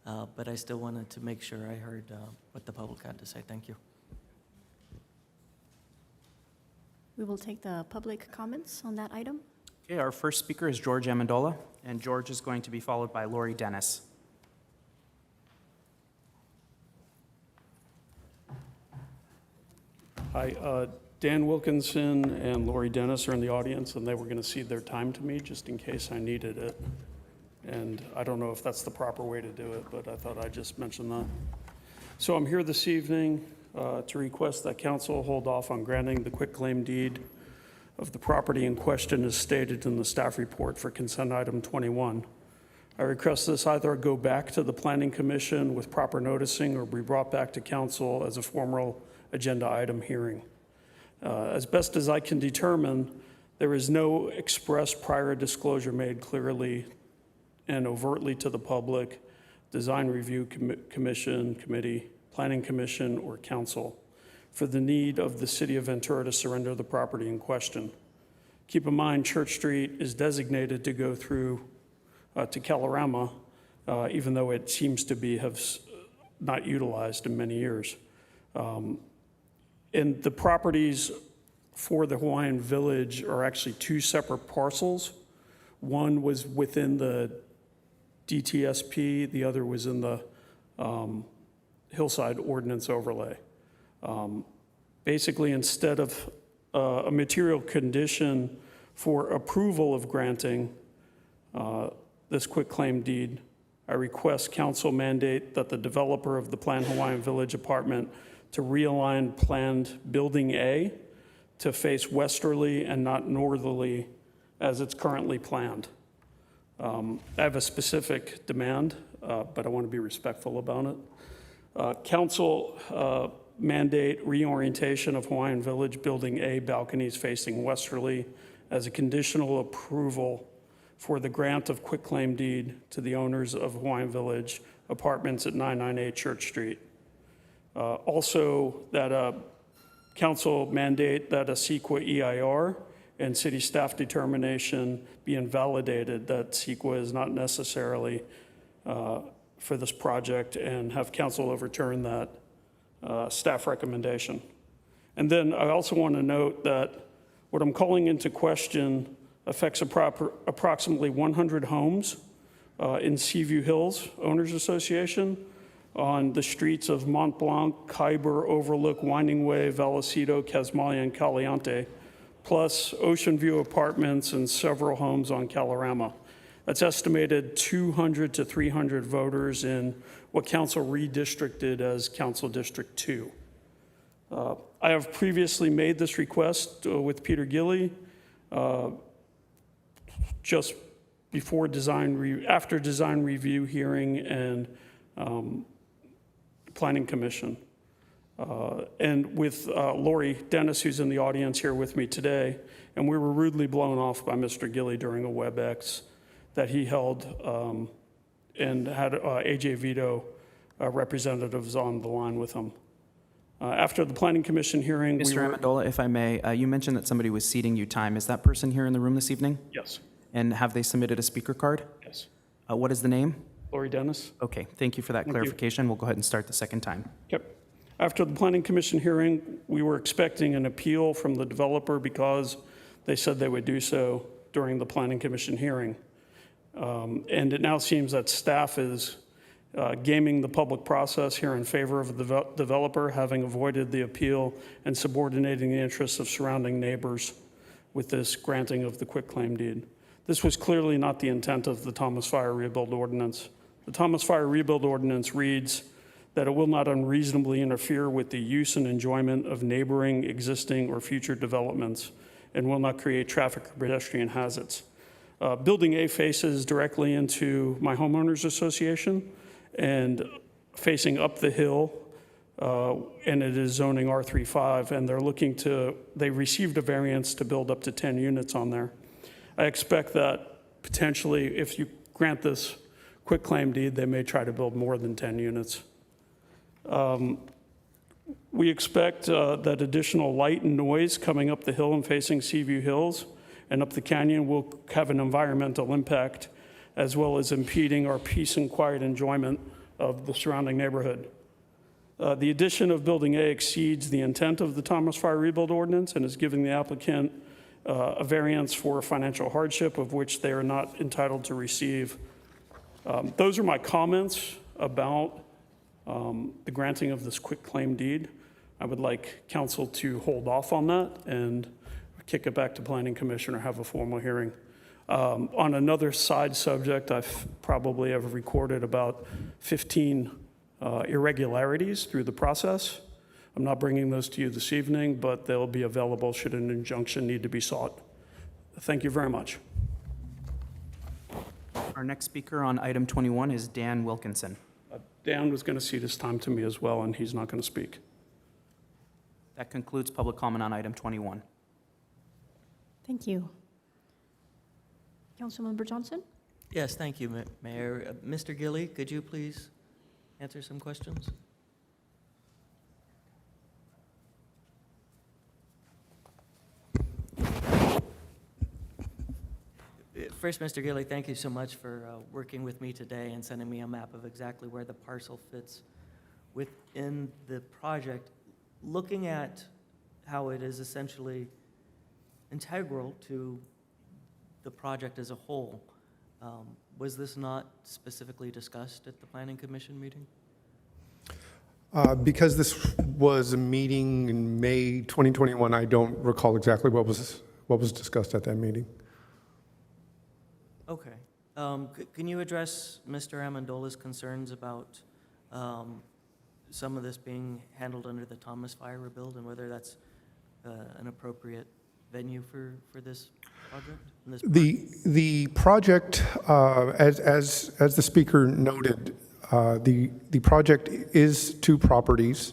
Speaker 16: but I still wanted to make sure I heard what the public had to say. Thank you.
Speaker 1: We will take the public comments on that item.
Speaker 2: Okay, our first speaker is George Amendola, and George is going to be followed by Lori Dennis.
Speaker 3: Hi, Dan Wilkinson and Lori Dennis are in the audience, and they were going to cede their time to me just in case I needed it. And I don't know if that's the proper way to do it, but I thought I'd just mention that. So I'm here this evening to request that council hold off on granting the quitclaim deed of the property in question as stated in the staff report for consent item 21. I request this either go back to the Planning Commission with proper noticing or be brought back to council as a formal agenda item hearing. As best as I can determine, there is no express prior disclosure made clearly and overtly to the public, Design Review Committee, Planning Commission, or council for the need of the city of Ventura to surrender the property in question. Keep in mind, Church Street is designated to go through to Calorama, even though it seems to be not utilized in many years. And the properties for the Hawaiian Village are actually two separate parcels. One was within the DTSP, the other was in the Hillside Ordinance Overlay. Basically, instead of a material condition for approval of granting this quitclaim deed, I request council mandate that the developer of the planned Hawaiian Village apartment to realign planned Building A to face westerly and not northerly as it's currently planned. I have a specific demand, but I want to be respectful about it. Council mandate reorientation of Hawaiian Village Building A balconies facing westerly as a conditional approval for the grant of quitclaim deed to the owners of Hawaiian Village apartments at 998 Church Street. Also, that council mandate that a CEQA EIR and city staff determination be invalidated, that CEQA is not necessarily for this project, and have council overturn that staff recommendation. And then I also want to note that what I'm calling into question affects approximately 100 homes in Seaview Hills Owners Association on the streets of Mont Blanc, Khyber, Overlook, Winding Way, Vallecito, Casmalia, and Caliente, plus Ocean View Apartments and several homes on Calorama. That's estimated 200 to 300 voters in what council redistricted as Council District 2. I have previously made this request with Peter Gilly just before after design review hearing and Planning Commission. And with Lori Dennis, who's in the audience here with me today, and we were rudely blown off by Mr. Gilly during a WebEx that he held and had AJ Vito representatives on the line with him. After the Planning Commission hearing,
Speaker 2: Mr. Amendola, if I may, you mentioned that somebody was ceding you time. Is that person here in the room this evening?
Speaker 3: Yes.
Speaker 2: And have they submitted a speaker card?
Speaker 3: Yes.
Speaker 2: What is the name?
Speaker 3: Lori Dennis.
Speaker 2: Okay, thank you for that clarification. We'll go ahead and start the second time.
Speaker 3: Yep. After the Planning Commission hearing, we were expecting an appeal from the developer because they said they would do so during the Planning Commission hearing. And it now seems that staff is gaming the public process here in favor of the developer, having avoided the appeal and subordinating the interests of surrounding neighbors with this granting of the quitclaim deed. This was clearly not the intent of the Thomas Fire Rebuild Ordinance. The Thomas Fire Rebuild Ordinance reads that it will not unreasonably interfere with the use and enjoyment of neighboring, existing, or future developments, and will not create traffic or pedestrian hazards. Building A faces directly into my homeowners association and facing up the hill, and it is zoning R35, and they received a variance to build up to 10 units on there. I expect that potentially, if you grant this quitclaim deed, they may try to build more than 10 units. We expect that additional light and noise coming up the hill and facing Seaview Hills and up the canyon will have an environmental impact, as well as impeding our peace and quiet enjoyment of the surrounding neighborhood. The addition of Building A exceeds the intent of the Thomas Fire Rebuild Ordinance and is giving the applicant a variance for financial hardship of which they are not entitled to receive. Those are my comments about the granting of this quitclaim deed. I would like council to hold off on that and kick it back to Planning Commission or have a formal hearing. On another side subject, I've probably have recorded about 15 irregularities through the process. I'm not bringing those to you this evening, but they'll be available should an injunction need to be sought. Thank you very much.
Speaker 2: Our next speaker on item 21 is Dan Wilkinson.
Speaker 3: Dan was going to cede his time to me as well, and he's not going to speak.
Speaker 2: That concludes public comment on item 21.
Speaker 1: Thank you. Councilmember Johnson?
Speaker 16: Yes, thank you, Mayor. Mr. Gilly, could you please answer some questions? First, Mr. Gilly, thank you so much for working with me today and sending me a map of exactly where the parcel fits within the project. Looking at how it is essentially integral to the project as a whole, was this not specifically discussed at the Planning Commission meeting?
Speaker 7: Because this was a meeting in May 2021, I don't recall exactly what was discussed at that meeting.
Speaker 16: Okay. Can you address Mr. Amendola's concerns about some of this being handled under the Thomas Fire Rebuild and whether that's an appropriate venue for this project?
Speaker 7: The project, as the speaker noted, the project is two properties,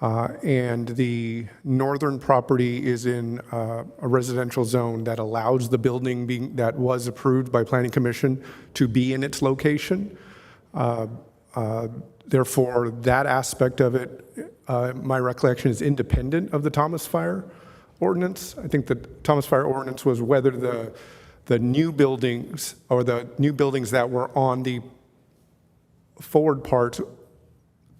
Speaker 7: and the northern property is in a residential zone that allows the building that was approved by Planning Commission to be in its location. Therefore, that aspect of it, my recollection, is independent of the Thomas Fire Ordinance. I think the Thomas Fire Ordinance was whether the new buildings or the new buildings that were on the forward part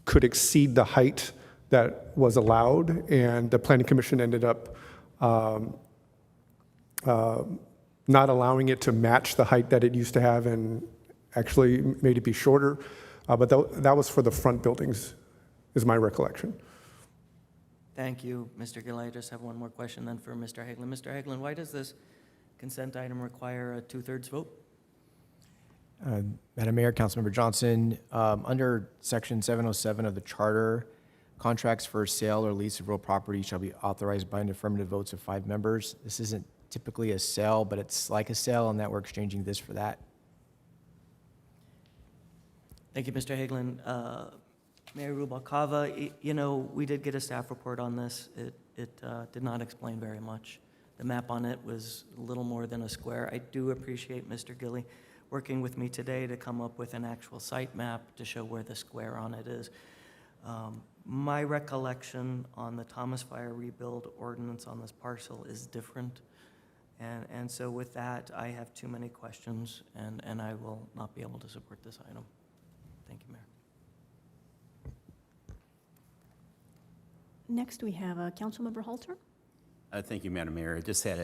Speaker 7: could exceed the height that was allowed, and the Planning Commission ended up not allowing it to match the height that it used to have and actually made it be shorter. But that was for the front buildings, is my recollection.
Speaker 16: Thank you, Mr. Gill. I just have one more question then for Mr. Hagelin. Mr. Hagelin, why does this consent item require a 2/3 vote?
Speaker 5: Madam Mayor, Councilmember Johnson, under Section 707 of the Charter, contracts for sale or lease of real property shall be authorized by an affirmative votes of 5 members. This isn't typically a sale, but it's like a sale in that we're exchanging this for that.
Speaker 16: Thank you, Mr. Hagelin. Mayor Rubalcava, you know, we did get a staff report on this. It did not explain very much. The map on it was a little more than a square. I do appreciate Mr. Gilly working with me today to come up with an actual site map to show where the square on it is. My recollection on the Thomas Fire Rebuild Ordinance on this parcel is different. And so with that, I have too many questions, and I will not be able to support this item. Thank you, Mayor.
Speaker 1: Next, we have Councilmember Halter.
Speaker 15: Thank you, Madam Mayor. I just had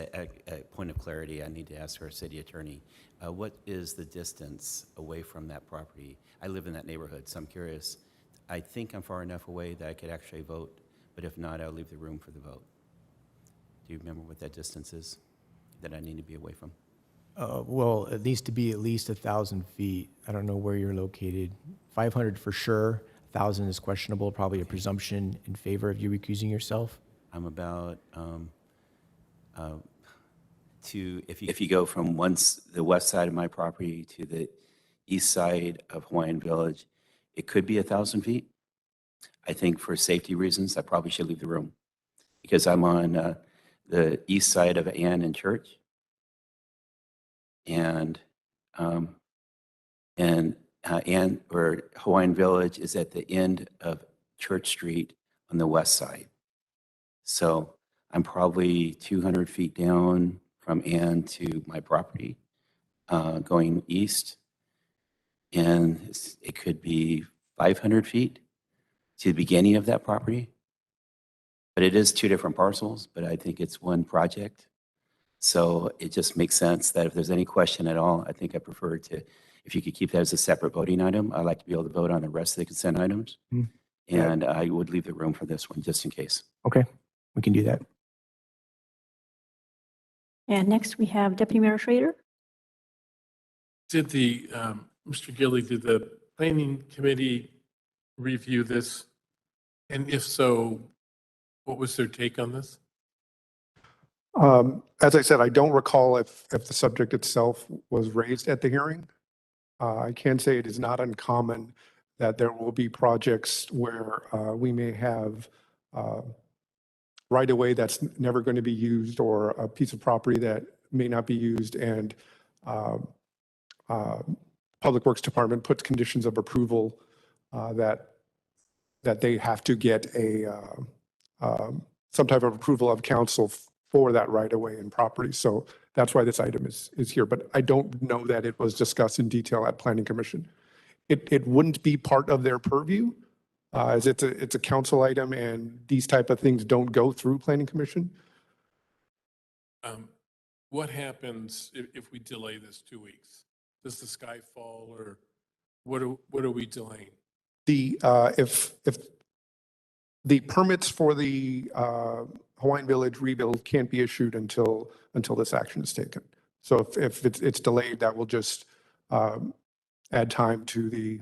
Speaker 15: a point of clarity I need to ask our city attorney. What is the distance away from that property? I live in that neighborhood, so I'm curious. I think I'm far enough away that I could actually vote, but if not, I'll leave the room for the vote. Do you remember what that distance is that I need to be away from?
Speaker 5: Well, it needs to be at least 1,000 feet. I don't know where you're located. 500 for sure. 1,000 is questionable, probably a presumption in favor of you recusing yourself.
Speaker 15: I'm about if you go from the west side of my property to the east side of Hawaiian Village, it could be 1,000 feet. I think for safety reasons, I probably should leave the room because I'm on the east side of Ann and Church, and Ann or Hawaiian Village is at the end of Church Street on the west side. So I'm probably 200 feet down from Ann to my property, going east. And it could be 500 feet to the beginning of that property. But it is two different parcels, but I think it's one project. So it just makes sense that if there's any question at all, I think I prefer to, if you could keep that as a separate voting item, I'd like to be able to vote on the rest of the consent items. And I would leave the room for this one just in case.
Speaker 5: Okay, we can do that.
Speaker 1: And next we have Deputy Mayor Schrader.
Speaker 18: Did Mr. Gilly, did the planning committee review this? And if so, what was their take on this?
Speaker 7: As I said, I don't recall if the subject itself was raised at the hearing. I can say it is not uncommon that there will be projects where we may have right of way that's never going to be used or a piece of property that may not be used, and Public Works Department puts conditions of approval that they have to get some type of approval of council for that right of way and property. So that's why this item is here. But I don't know that it was discussed in detail at Planning Commission. It wouldn't be part of their purview, as it's a council item, and these type of things don't go through Planning Commission.
Speaker 18: What happens if we delay this 2 weeks? Does the sky fall, or what are we delaying?
Speaker 7: If the permits for the Hawaiian Village rebuild can't be issued until this action is taken. So if it's delayed, that will just add time to the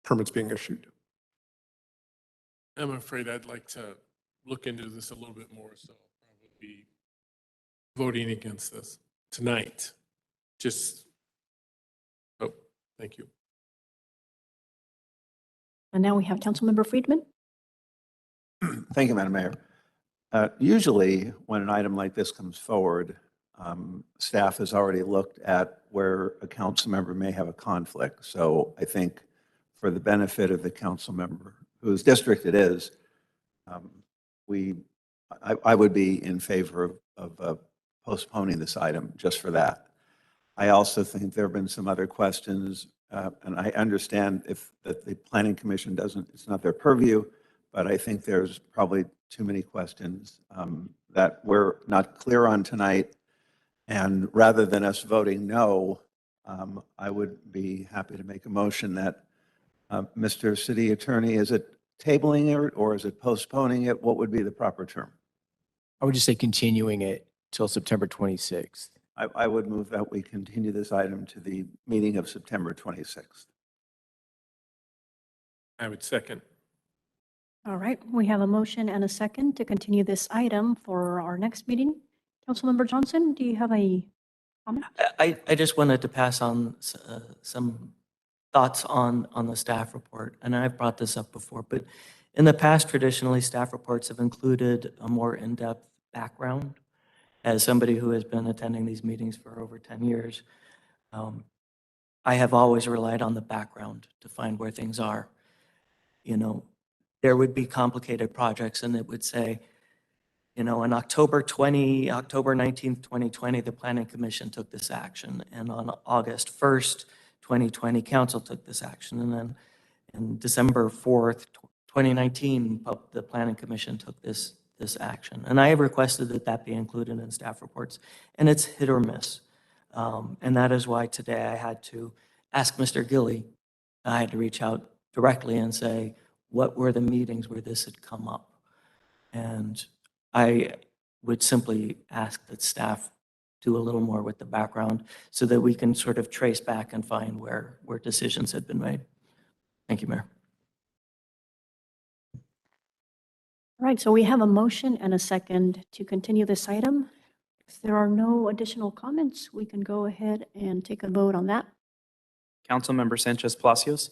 Speaker 7: permits being issued.
Speaker 18: I'm afraid I'd like to look into this a little bit more, so I'll probably be voting against this tonight. Thank you.
Speaker 1: And now we have Councilmember Friedman.
Speaker 4: Thank you, Madam Mayor. Usually, when an item like this comes forward, staff has already looked at where a council member may have a conflict. So I think for the benefit of the council member whose district it is, I would be in favor of postponing this item just for that. I also think there have been some other questions, and I understand that the Planning Commission it's not their purview, but I think there's probably too many questions that we're not clear on tonight. And rather than us voting no, I would be happy to make a motion that Mr. City Attorney, is it tabling it or is it postponing it? What would be the proper term?
Speaker 5: I would just say continuing it till September 26th.
Speaker 4: I would move that we continue this item to the meeting of September 26th.
Speaker 18: I would second.
Speaker 1: All right, we have a motion and a second to continue this item for our next meeting. Councilmember Johnson, do you have a comment?
Speaker 16: I just wanted to pass on some thoughts on the staff report. And I've brought this up before, but in the past, traditionally, staff reports have included a more in-depth background. As somebody who has been attending these meetings for over 10 years, I have always relied on the background to find where things are. You know, there would be complicated projects and it would say, you know, on October 19th, 2020, the Planning Commission took this action. And on August 1st, 2020, Council took this action. And then in December 4th, 2019, the Planning Commission took this this action. And I have requested that that be included in staff reports, and it's hit or miss. And that is why today I had to ask Mr. Gilly, I had to reach out directly and say, what were the meetings where this had come up? And I would simply ask that staff do a little more with the background so that we can sort of trace back and find where decisions had been made. Thank you, Mayor.
Speaker 1: All right, so we have a motion and a second to continue this item. If there are no additional comments, we can go ahead and take a vote on that.
Speaker 2: Councilmember Sanchez Palacios.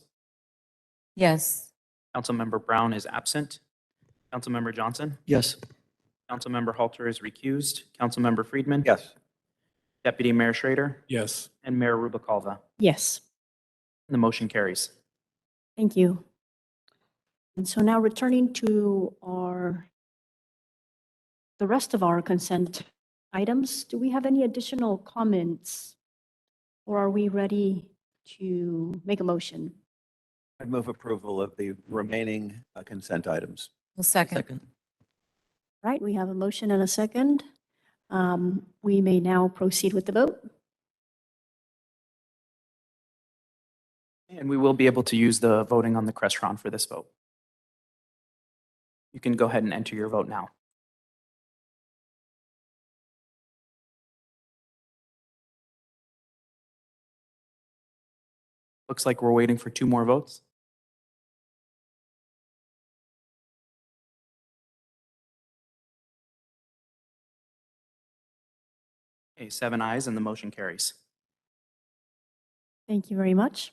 Speaker 17: Yes.
Speaker 2: Councilmember Brown is absent. Councilmember Johnson.
Speaker 16: Yes.
Speaker 2: Councilmember Halter is recused. Councilmember Friedman.
Speaker 4: Yes.
Speaker 2: Deputy Mayor Schrader.
Speaker 18: Yes.
Speaker 2: And Mayor Rubalcava.
Speaker 1: Yes,
Speaker 2: The motion carries.
Speaker 1: thank you. And so now returning to the rest of our consent items, do we have any additional comments? Or are we ready to make a motion?
Speaker 4: I'd move approval of the remaining consent items.
Speaker 17: Well, second.
Speaker 16: Second.
Speaker 1: Right, we have a motion and a second. We may now proceed with the vote.
Speaker 2: And we will be able to use the voting on the Crestron for this vote. You can go ahead and enter your vote now. Looks like we're waiting for 2 more votes. Okay, 7 ayes and the motion carries.
Speaker 1: Thank you very much.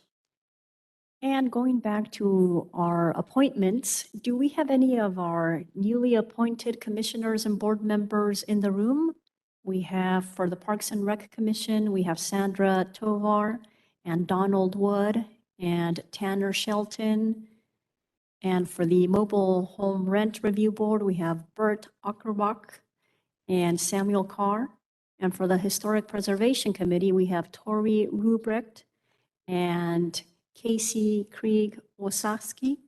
Speaker 1: And going back to our appointments, do we have any of our newly appointed commissioners and board members in the room? We have for the Parks and Rec Commission, we have Sandra Tovar and Donald Wood and Tanner Shelton. And for the Mobile Home Rent Review Board, we have Bert Ackerbach and Samuel Carr. And for the Historic Preservation Committee, we have Tori Rubrecht and Casey Krieg Wasowski.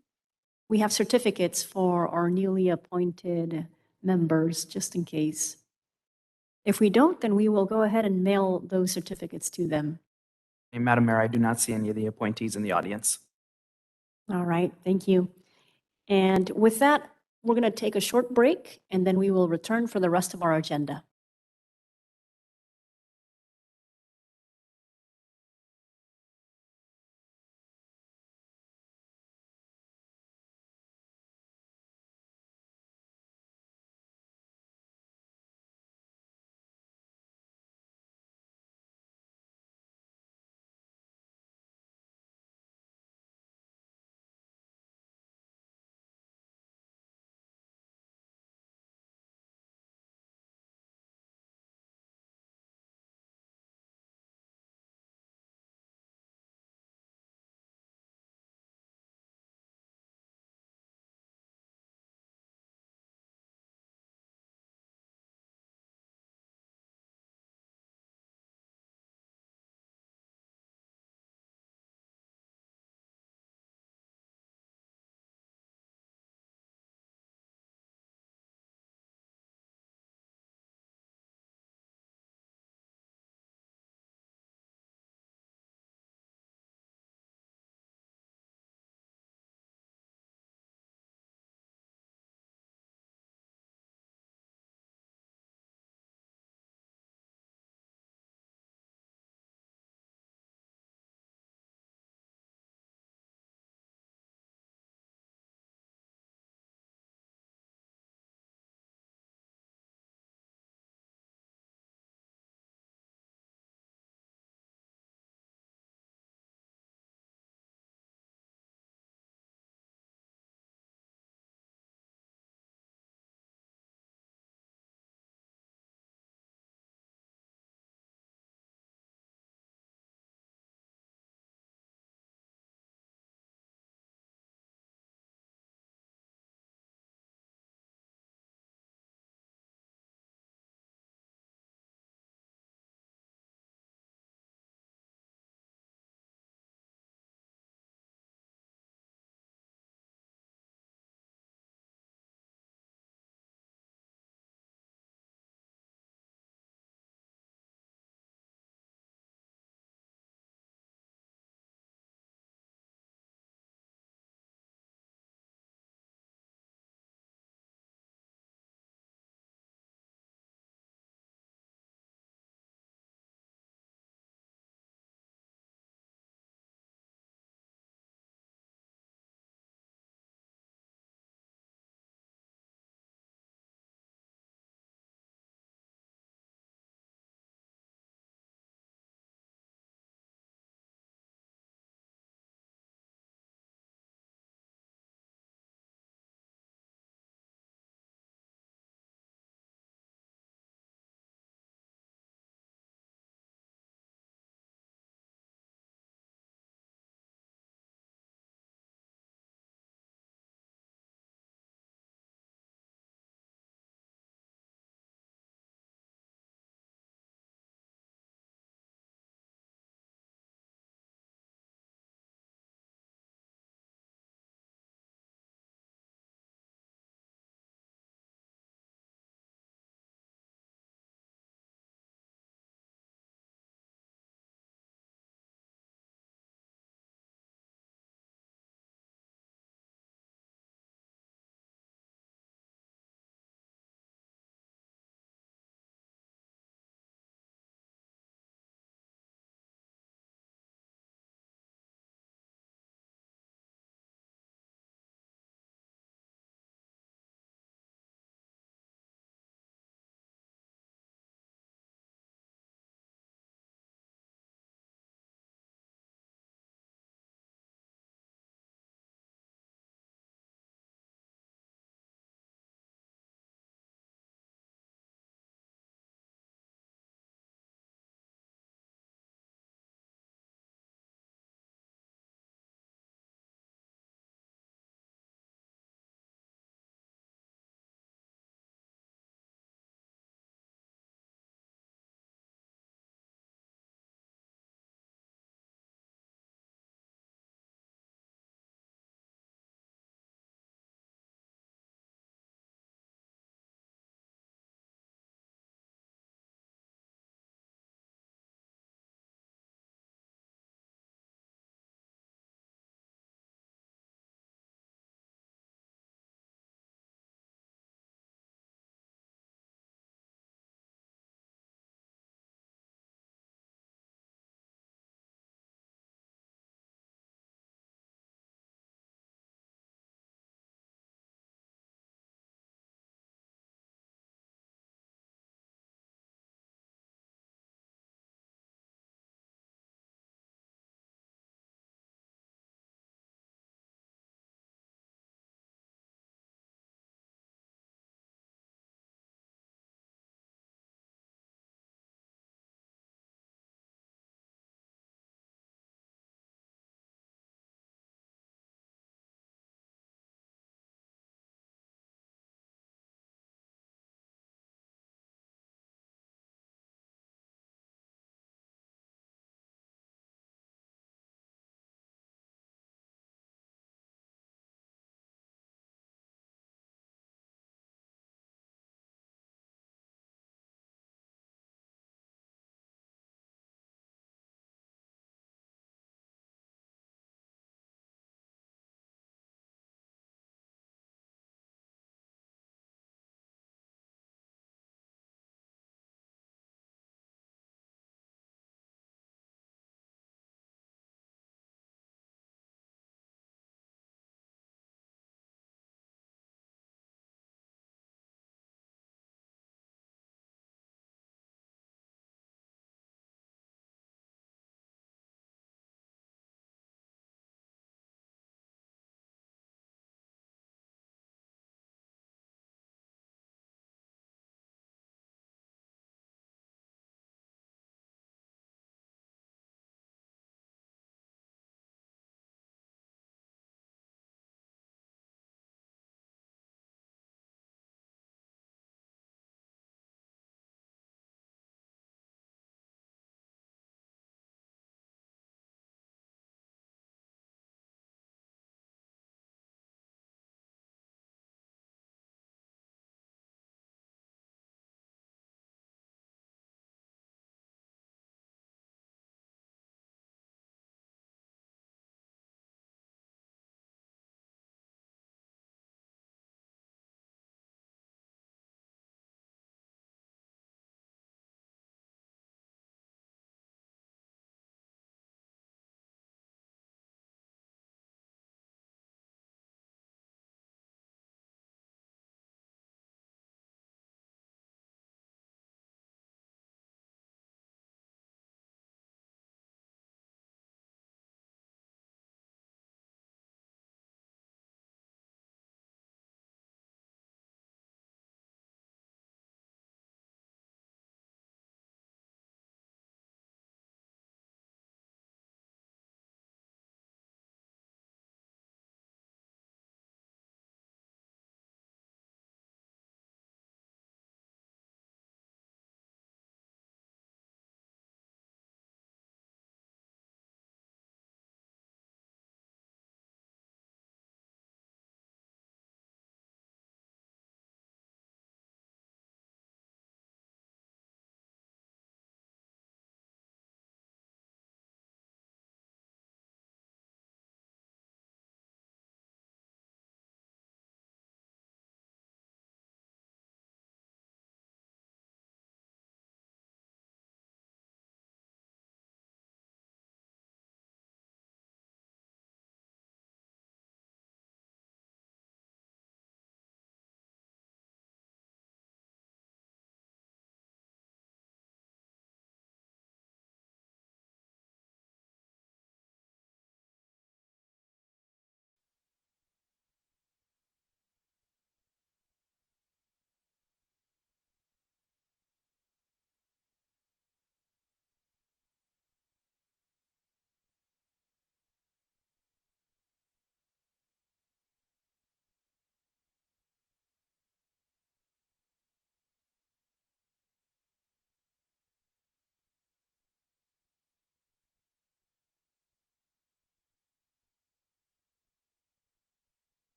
Speaker 1: We have certificates for our newly appointed members, just in case. If we don't, then we will go ahead and mail those certificates to them.
Speaker 2: Hey, Madam Mayor, I do not see any of the appointees in the audience.
Speaker 1: All right, thank you. And with that, we're going to take a short break, and then we will return for the rest of our agenda.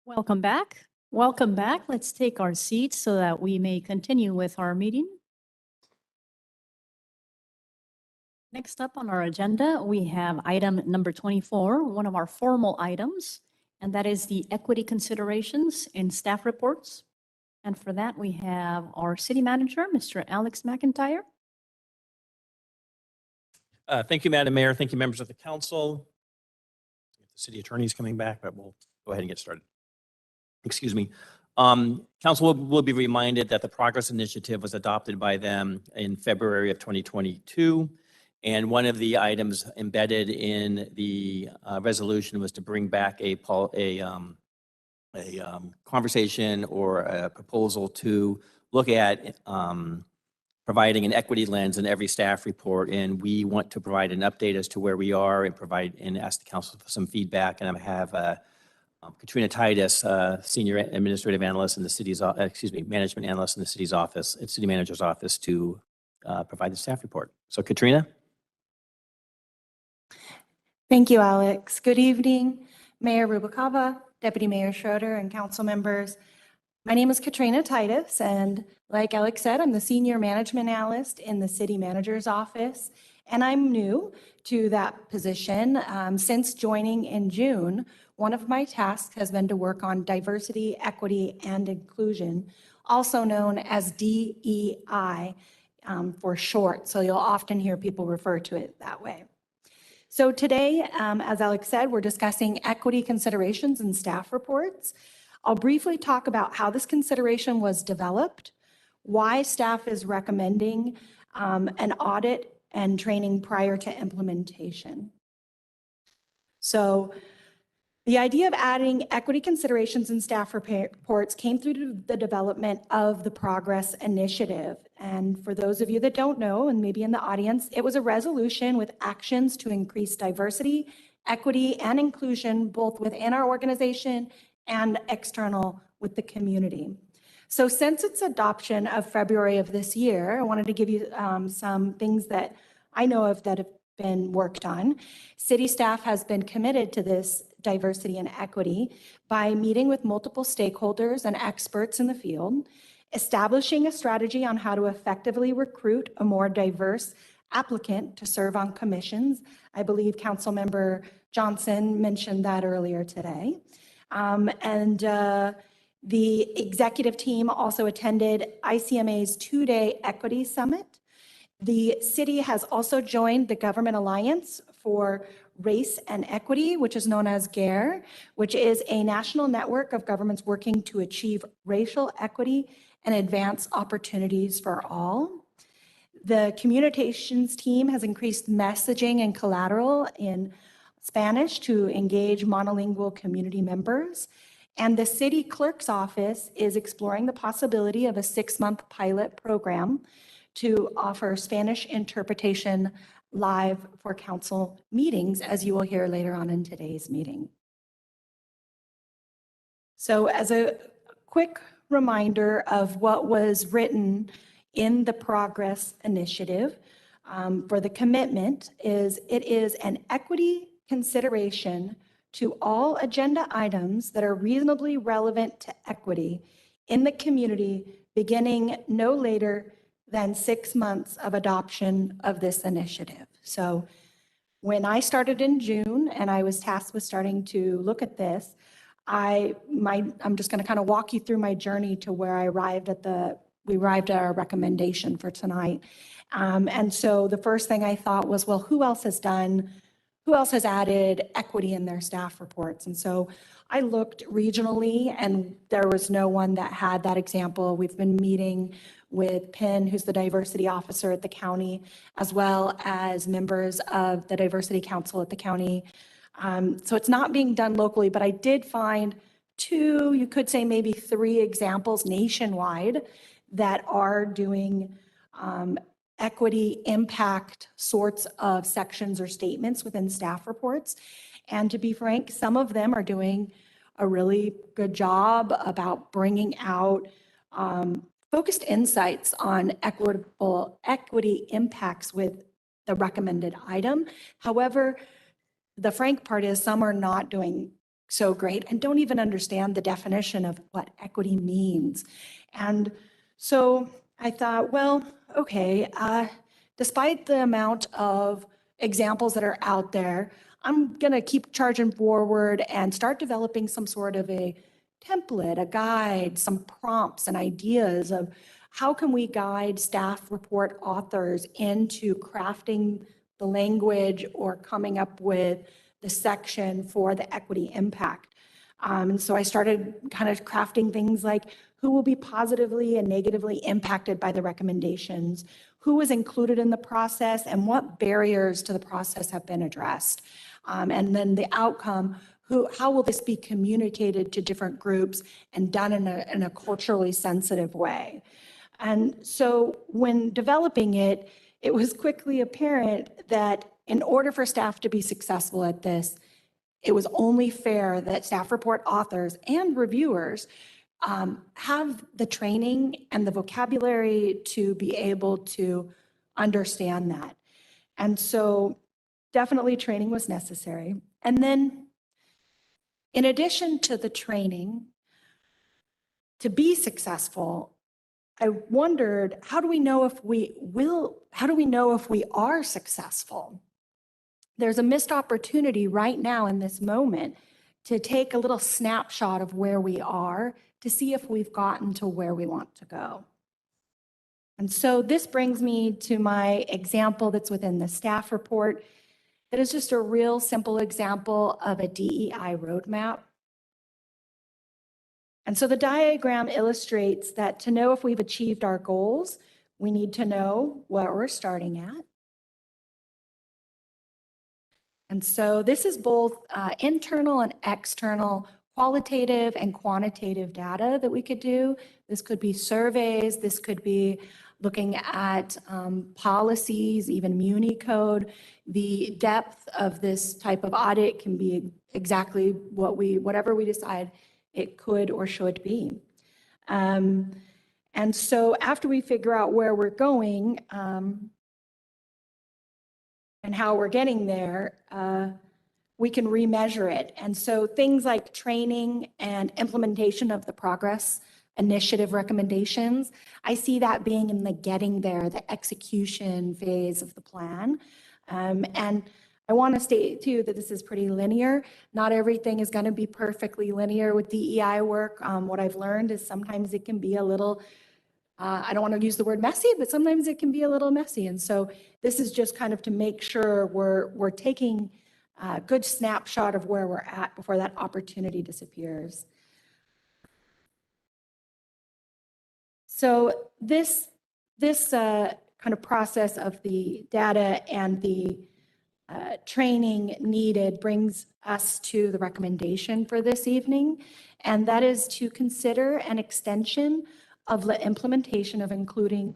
Speaker 1: Welcome back. Welcome back. Let's take our seats so that we may continue with our meeting. Next up on our agenda, we have item number 24, one of our formal items, and that is the equity considerations in staff reports. And for that, we have our city manager, Mr. Alex McIntyre.
Speaker 13: Thank you, Madam Mayor. Thank you, members of the council. The city attorney is coming back, but we'll go ahead and get started. Excuse me. Council will be reminded that the Progress Initiative was adopted by them in February of 2022. And one of the items embedded in the resolution was to bring back a conversation or a proposal to look at providing an equity lens in every staff report. And we want to provide an update as to where we are and ask the council for some feedback. And I have Katrina Titus, Senior Administrative Analyst in the city's, Management Analyst in the city's office, City Manager's office, to provide the staff report. So Katrina.
Speaker 6: Thank you, Alex. Good evening, Mayor Rubalcaba, Deputy Mayor Schroeder, and council members. My name is Katrina Titus, and like Alex said, I'm the Senior Management Analyst in the City Manager's office, and I'm new to that position. Since joining in June, one of my tasks has been to work on diversity, equity, and inclusion, also known as DEI for short. So you'll often hear people refer to it that way. So today, as Alex said, we're discussing equity considerations in staff reports. I'll briefly talk about how this consideration was developed, why staff is recommending an audit and training prior to implementation. So the idea of adding equity considerations in staff reports came through the development of the Progress Initiative. And for those of you that don't know, and maybe in the audience, it was a resolution with actions to increase diversity, equity, and inclusion, both within our organization and external with the community. So since its adoption of February of this year, I wanted to give you some things that I know of that have been worked on. City staff has been committed to this diversity and equity by meeting with multiple stakeholders and experts in the field, establishing a strategy on how to effectively recruit a more diverse applicant to serve on commissions. I believe Councilmember Johnson mentioned that earlier today. The executive team also attended ICMA's two-day equity summit. The city has also joined the Government Alliance for Race and Equity, which is known as GARE, which is a national network of governments working to achieve racial equity and advance opportunities for all. The communications team has increased messaging and collateral in Spanish to engage monolingual community members. And the city clerk's office is exploring the possibility of a 6-month pilot program to offer Spanish interpretation live for council meetings, as you will hear later on in today's meeting. So as a quick reminder of what was written in the Progress Initiative for the commitment is it is an equity consideration to all agenda items that are reasonably relevant to equity in the community beginning no later than 6 months of adoption of this initiative. So when I started in June and I was tasked with starting to look at this, I'm just going to kind of walk you through my journey to where we arrived at our recommendation for tonight. And so the first thing I thought was, well, who else has added equity in their staff reports? And so I looked regionally and there was no one that had that example. We've been meeting with Penn, who's the diversity officer at the county, as well as members of the Diversity Council at the county. So it's not being done locally, but I did find 2, you could say maybe 3 examples nationwide that are doing equity impact sorts of sections or statements within staff reports. And to be frank, some of them are doing a really good job about bringing out focused insights on equity impacts with the recommended item. However, the frank part is some are not doing so great and don't even understand the definition of what equity means. And so I thought, well, okay, despite the amount of examples that are out there, I'm going to keep charging forward and start developing some sort of a template, a guide, some prompts and ideas of how can we guide staff report authors into crafting the language or coming up with the section for the equity impact. And so I started kind of crafting things like who will be positively and negatively impacted by the recommendations, who was included in the process, and what barriers to the process have been addressed. And then the outcome, how will this be communicated to different groups and done in a culturally sensitive way? And so when developing it, it was quickly apparent that in order for staff to be successful at this, it was only fair that staff report authors and reviewers have the training and the vocabulary to be able to understand that. And so definitely training was necessary. And then in addition to the training, to be successful, I wondered, how do we know if we are successful? There's a missed opportunity right now in this moment to take a little snapshot of where we are to see if we've gotten to where we want to go. And so this brings me to my example that's within the staff report. That is just a real simple example of a DEI roadmap. And so the diagram illustrates that to know if we've achieved our goals, we need to know what we're starting at. And so this is both internal and external qualitative and quantitative data that we could do. This could be surveys, this could be looking at policies, even Muni code. The depth of this type of audit can be exactly whatever we decide it could or should be. And so after we figure out where we're going and how we're getting there, we can remeasure it. And so things like training and implementation of the progress initiative recommendations, I see that being in the getting there, the execution phase of the plan. And I want to state too that this is pretty linear. Not everything is going to be perfectly linear with DEI work. What I've learned is sometimes it can be a little, I don't want to use the word messy, but sometimes it can be a little messy. And so this is just kind of to make sure we're taking a good snapshot of where we're at before that opportunity disappears. So this kind of process of the data and the training needed brings us to the recommendation for this evening, and that is to consider an extension of the implementation of including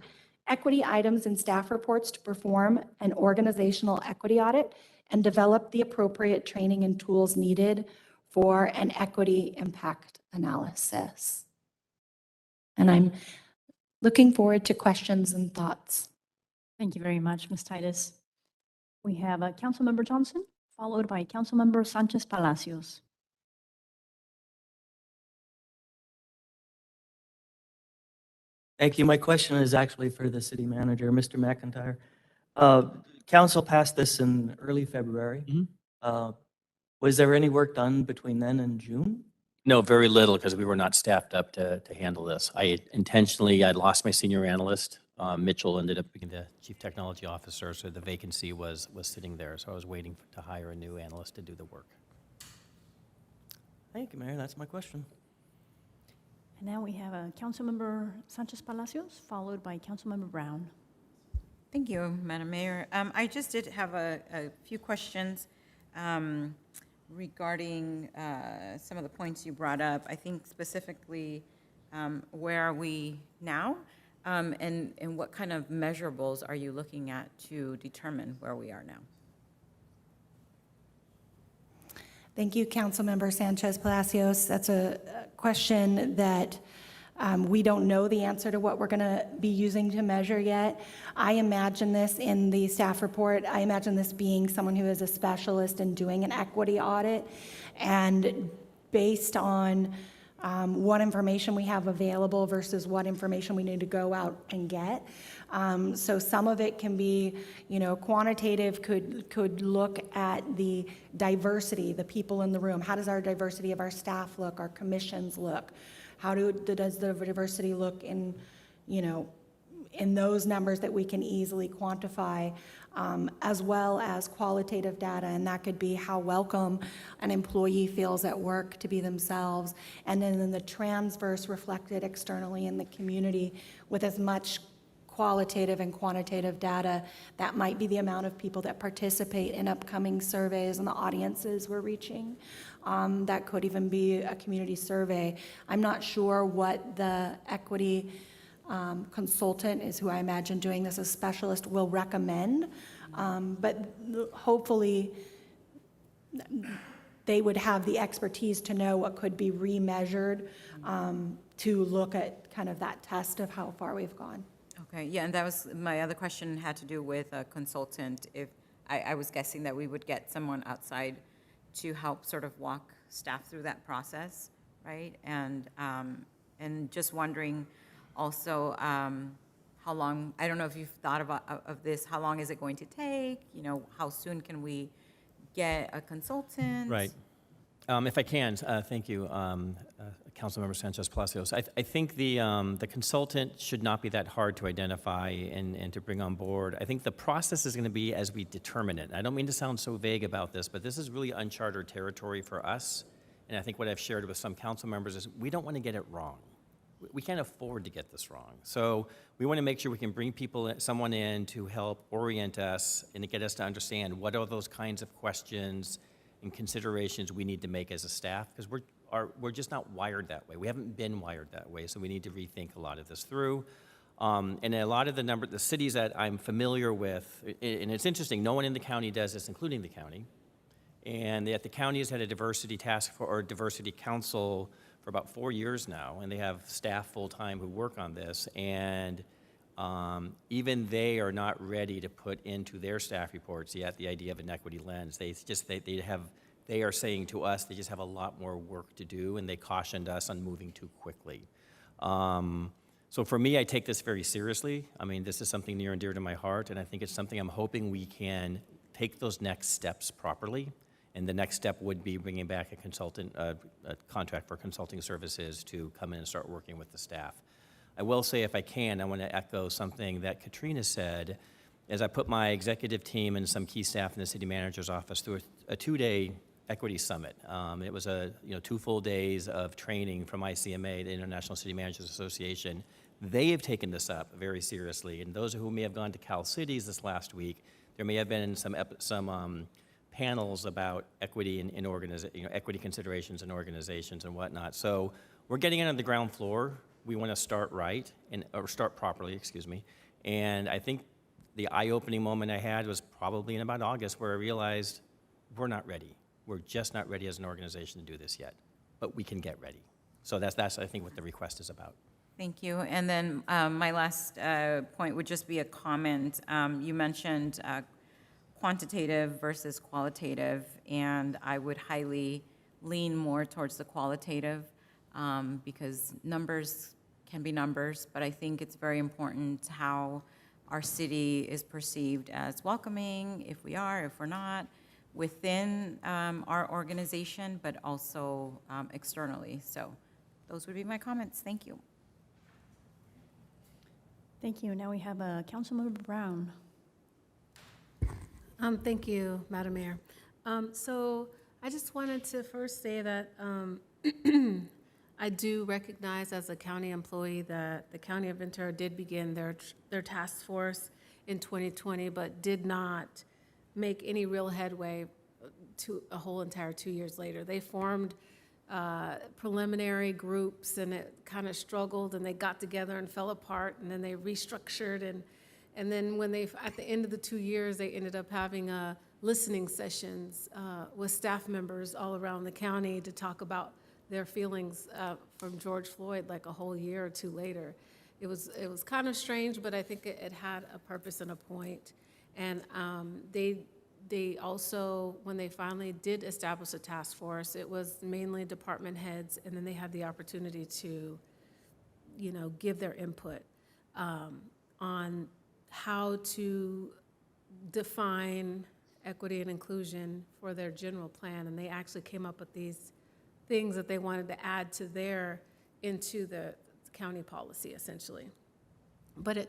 Speaker 6: equity items in staff reports to perform an organizational equity audit and develop the appropriate training and tools needed for an equity impact analysis. And I'm looking forward to questions and thoughts.
Speaker 1: Thank you very much, Ms. Titus. We have Councilmember Johnson, followed by Councilmember Sanchez Palacios.
Speaker 16: Thank you. My question is actually for the city manager, Mr. McIntyre. Council passed this in early February. Was there any work done between then and June?
Speaker 8: No, very little, because we were not staffed up to handle this. I lost my senior analyst. Mitchell ended up being the chief technology officer, so the vacancy was sitting there. So I was waiting to hire a new analyst to do the work.
Speaker 16: Thank you, Mayor. That's my question.
Speaker 1: And now we have Councilmember Sanchez Palacios, followed by Councilmember Brown.
Speaker 17: Thank you, Madam Mayor. I just did have a few questions regarding some of the points you brought up. I think specifically, where are we now? And what kind of measurables are you looking at to determine where we are now?
Speaker 6: Thank you, Councilmember Sanchez Palacios. That's a question that We don't know the answer to what we're going to be using to measure yet. I imagine this in the staff report. I imagine this being someone who is a specialist in doing an equity audit. And based on what information we have available versus what information we need to go out and get. So some of it can be, quantitative could look at the diversity, the people in the room. How does our diversity of our staff look, our commissions look? How does the diversity look in, in those numbers that we can easily quantify, as well as qualitative data, and that could be how welcome an employee feels at work to be themselves, and then the transverse reflected externally in the community with as much qualitative and quantitative data. That might be the amount of people that participate in upcoming surveys and the audiences we're reaching. That could even be a community survey. I'm not sure what the equity consultant is, who I imagine doing this, a specialist, will recommend, but hopefully they would have the expertise to know what could be remeasured, to look at kind of that test of how far we've gone.
Speaker 17: Okay, yeah, and that was, my other question had to do with a consultant. If I was guessing that we would get someone outside to help sort of walk staff through that process, right? And just wondering also how long, I don't know if you've thought of this, how long is it going to take? How soon can we get a consultant?
Speaker 8: Right. If I can, thank you, Councilmember Sanchez Palacios. I think the consultant should not be that hard to identify and to bring on board. I think the process is going to be as we determine it. I don't mean to sound so vague about this, but this is really uncharted territory for us. And I think what I've shared with some council members is we don't want to get it wrong. We can't afford to get this wrong. So we want to make sure we can bring someone in to help orient us and to get us to understand what are those kinds of questions and considerations we need to make as a staff, because we're just not wired that way. We haven't been wired that way, so we need to rethink a lot of this through. And a lot of the cities that I'm familiar with, and it's interesting, no one in the county does this, including the county. And yet the county has had a diversity task force or diversity council for about 4 years now, and they have staff full-time who work on this. And even they are not ready to put into their staff reports yet the idea of an equity lens. They are saying to us they just have a lot more work to do, and they cautioned us on moving too quickly. So for me, I take this very seriously. I mean, this is something near and dear to my heart, and I think it's something I'm hoping we can take those next steps properly. And the next step would be bringing back a consultant, a contract for consulting services to come in and start working with the staff. I will say, if I can, I want to echo something that Katrina said, as I put my executive team and some key staff in the city manager's office through a 2-day equity summit. It was 2 full days of training from ICMA, the International City Managers Association. They have taken this up very seriously, and those who may have gone to Cal Cities this last week, there may have been some panels about equity in equity considerations in organizations and whatnot. So we're getting in on the ground floor. We want to start right, or start properly, excuse me. And I think the eye-opening moment I had was probably in about August, where I realized we're not ready. We're just not ready as an organization to do this yet, but we can get ready. So that's I think what the request is about.
Speaker 17: Thank you. And then my last point would just be a comment. You mentioned quantitative versus qualitative, and I would highly lean more towards the qualitative because numbers can be numbers, but I think it's very important how our city is perceived as welcoming, if we are, if we're not, within our organization, but also externally. So those would be my comments. Thank you.
Speaker 1: Thank you. Now we have Councilmember Brown.
Speaker 14: Thank you, Madam Mayor. So I just wanted to first say that I do recognize as a county employee that the County of Ventura did begin their task force in 2020, but did not make any real headway to a whole entire 2 years later. They formed preliminary groups, and it kind of struggled, and they got together and fell apart, and then they restructured, and then when at the end of the 2 years, they ended up having listening sessions with staff members all around the county to talk about their feelings from George Floyd like a whole year or two later. It was kind of strange, but I think it had a purpose and a point. And they also, when they finally did establish a task force, it was mainly department heads, and then they had the opportunity to, give their input on how to define equity and inclusion for their general plan. And they actually came up with these things that they wanted to add into the county policy, essentially. But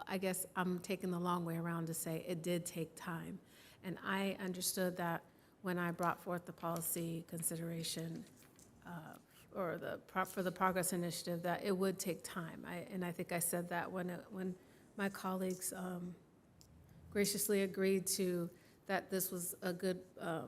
Speaker 14: I guess I'm taking the long way around to say it did take time. And I understood that when I brought forth the policy consideration for the Progress Initiative, that it would take time. And I think I said that when my colleagues graciously agreed to that this was a good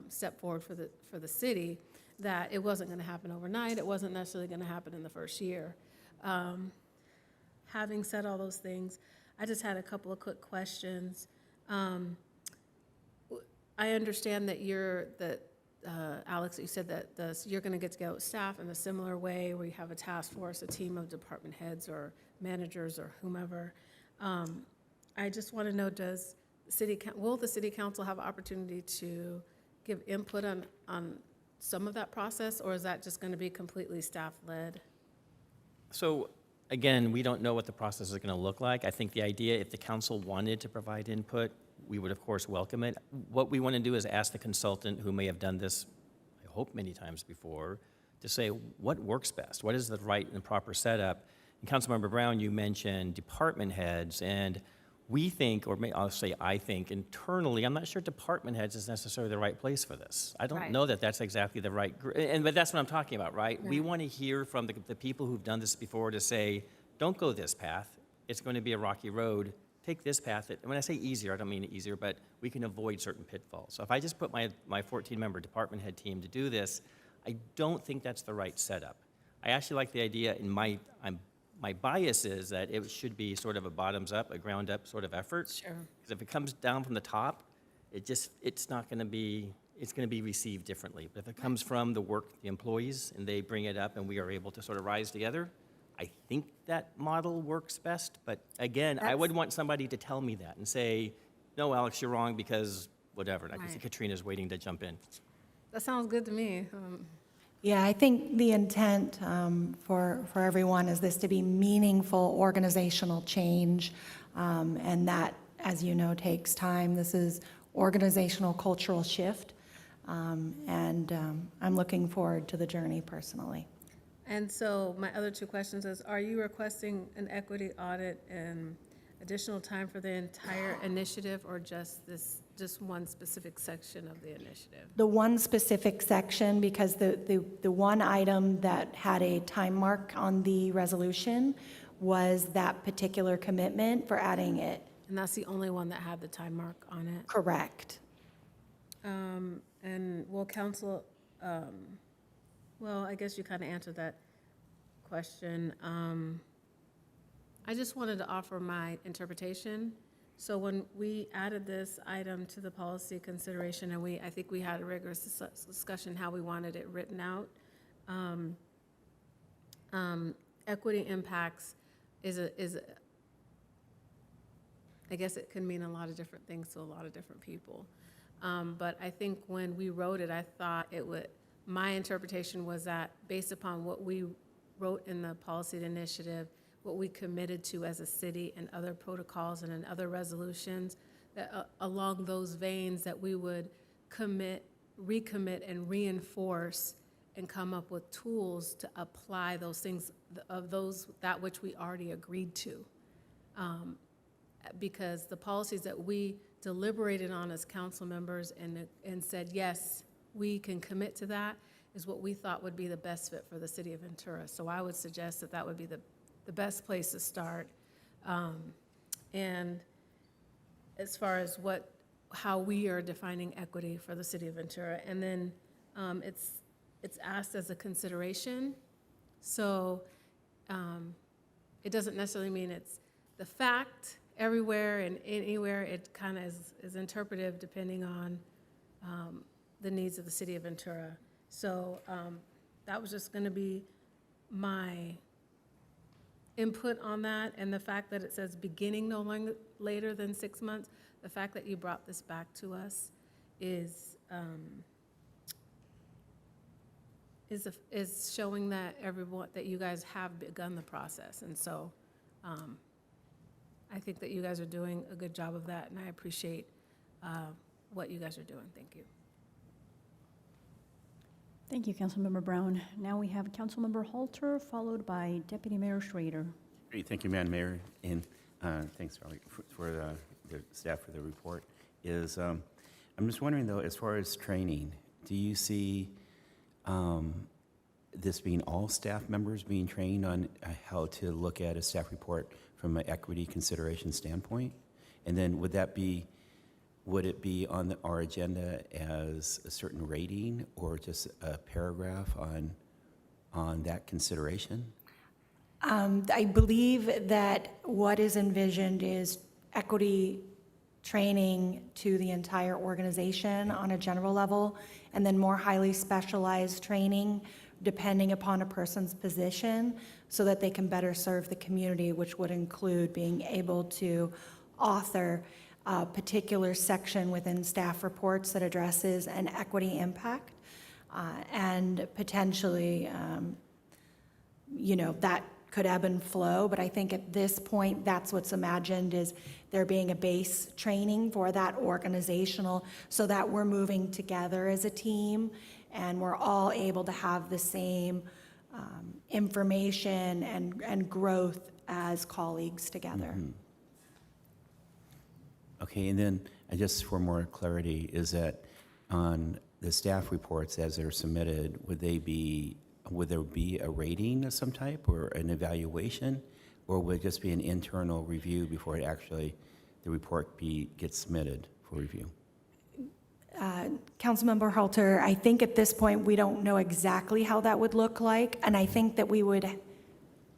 Speaker 14: step forward for the city, that it wasn't going to happen overnight. It wasn't necessarily going to happen in the first year. Having said all those things, I just had a couple of quick questions. I understand that Alex, you said that you're going to get together with staff in a similar way where you have a task force, a team of department heads or managers or whomever. I just want to know, will the city council have an opportunity to give input on some of that process, or is that just going to be completely staff-led?
Speaker 8: So again, we don't know what the process is going to look like. I think the idea, if the council wanted to provide input, we would of course welcome it. What we want to do is ask the consultant, who may have done this, I hope many times before, to say what works best, what is the right and proper setup. And Councilmember Brown, you mentioned department heads, and we think, I'll say I think, internally, I'm not sure department heads is necessarily the right place for this. I don't know that that's exactly the right, but that's what I'm talking about, right? We want to hear from the people who've done this before to say, don't go this path. It's going to be a rocky road. Take this path. And when I say easier, I don't mean easier, but we can avoid certain pitfalls. So if I just put my 14-member department head team to do this, I don't think that's the right setup. I actually like the idea, and my bias is that it should be sort of a bottoms-up, a ground-up sort of effort.
Speaker 14: Sure.
Speaker 8: Because if it comes down from the top, it's not going to be, it's going to be received differently. But if it comes from the employees, and they bring it up, and we are able to sort of rise together, I think that model works best. But again, I would want somebody to tell me that and say, no, Alex, you're wrong because whatever. And I can see Katrina's waiting to jump in.
Speaker 14: That sounds good to me.
Speaker 6: Yeah, I think the intent for everyone is this to be meaningful organizational change, and that, as you know, takes time. This is organizational cultural shift, and I'm looking forward to the journey personally.
Speaker 14: And so my other two questions is, are you requesting an equity audit and additional time for the entire initiative, or just one specific section of the initiative?
Speaker 6: The one specific section, because the one item that had a time mark on the resolution was that particular commitment for adding it.
Speaker 14: And that's the only one that had the time mark on it?
Speaker 6: Correct.
Speaker 14: And will council, well, I guess you kind of answered that question. I just wanted to offer my interpretation. So when we added this item to the policy consideration, and I think we had a rigorous discussion how we wanted it written out. Equity impacts I guess it can mean a lot of different things to a lot of different people. But I think when we wrote it, I thought my interpretation was that based upon what we wrote in the policy initiative, what we committed to as a city and other protocols and in other resolutions, that along those veins that we would recommit and reinforce and come up with tools to apply those things, that which we already agreed to. Because the policies that we deliberated on as council members and said, yes, we can commit to that, is what we thought would be the best fit for the city of Ventura. So I would suggest that would be the best place to start. And as far as how we are defining equity for the city of Ventura. And then it's asked as a consideration. So it doesn't necessarily mean it's the fact everywhere and anywhere. It kind of is interpretive depending on the needs of the city of Ventura. So That was just going to be my input on that. And the fact that it says beginning no longer later than 6 months, the fact that you brought this back to us is showing that everyone, that you guys have begun the process. And so I think that you guys are doing a good job of that, and I appreciate what you guys are doing. Thank you.
Speaker 1: Thank you, Councilmember Brown. Now we have Councilmember Halter, followed by Deputy Mayor Schrader.
Speaker 15: Great, thank you, Madam Mayor, and thanks, Charlie, for the staff for the report. I'm just wondering, though, as far as training, do you see this being all staff members being trained on how to look at a staff report from an equity consideration standpoint? And then would it be on our agenda as a certain rating or just a paragraph on that consideration?
Speaker 6: I believe that what is envisioned is equity training to the entire organization on a general level, and then more highly specialized training depending upon a person's position so that they can better serve the community, which would include being able to author a particular section within staff reports that addresses an equity impact, and potentially, that could ebb and flow, but I think at this point, that's what's imagined, is there being a base training for that organizational so that we're moving together as a team and we're all able to have the same information and growth as colleagues together.
Speaker 15: Mm-hmm. Okay, and then just for more clarity, is that on the staff reports as they're submitted, would there be a rating of some type or an evaluation, or would it just be an internal review before the report gets submitted for review?
Speaker 6: Councilmember Halter, I think at this point, we don't know exactly how that would look like, and I think that we would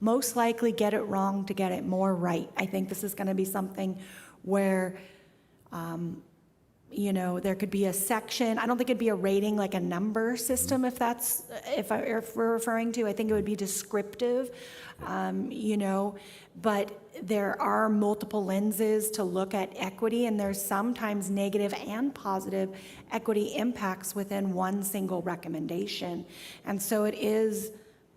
Speaker 6: most likely get it wrong to get it more right. I think this is going to be something where there could be a section. I don't think it'd be a rating like a number system, if we're referring to. I think it would be descriptive, but there are multiple lenses to look at equity, and there's sometimes negative and positive equity impacts within one single recommendation. And so it is,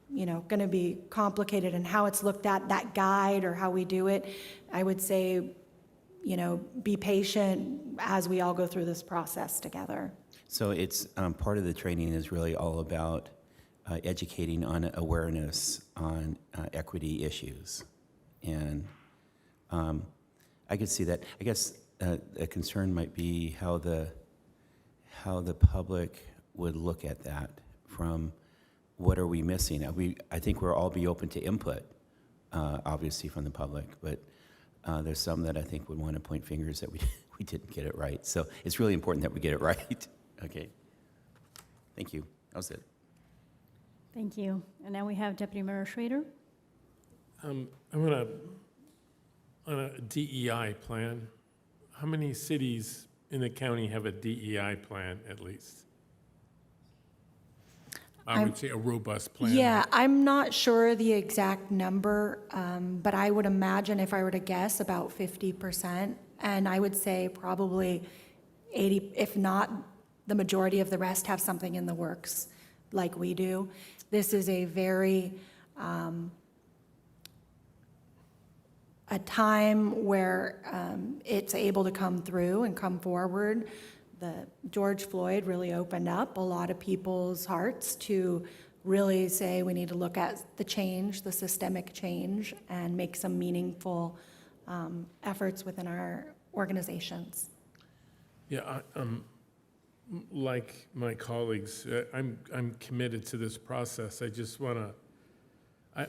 Speaker 6: going to be complicated in how it's looked at, that guide or how we do it. I would say, be patient as we all go through this process together.
Speaker 15: So it's part of the training is really all about educating on awareness on equity issues. And I could see that. I guess a concern might be how the public would look at that from what are we missing? I think we'll all be open to input, obviously from the public, but there's some that I think would want to point fingers that we didn't get it right. So it's really important that we get it right. Okay. Thank you. That was it.
Speaker 1: Thank you. And now we have Deputy Mayor Schrader.
Speaker 18: I'm on a DEI plan. How many cities in the county have a DEI plan at least? I would say a robust plan.
Speaker 6: Yeah, I'm not sure the exact number, but I would imagine, if I were to guess, about 50%. And I would say probably 80, if not the majority of the rest, have something in the works like we do. This is a very, a time where it's able to come through and come forward. The George Floyd really opened up a lot of people's hearts to really say we need to look at the change, the systemic change, and make some meaningful efforts within our organizations.
Speaker 18: Yeah, like my colleagues, I'm committed to this process. I just want to,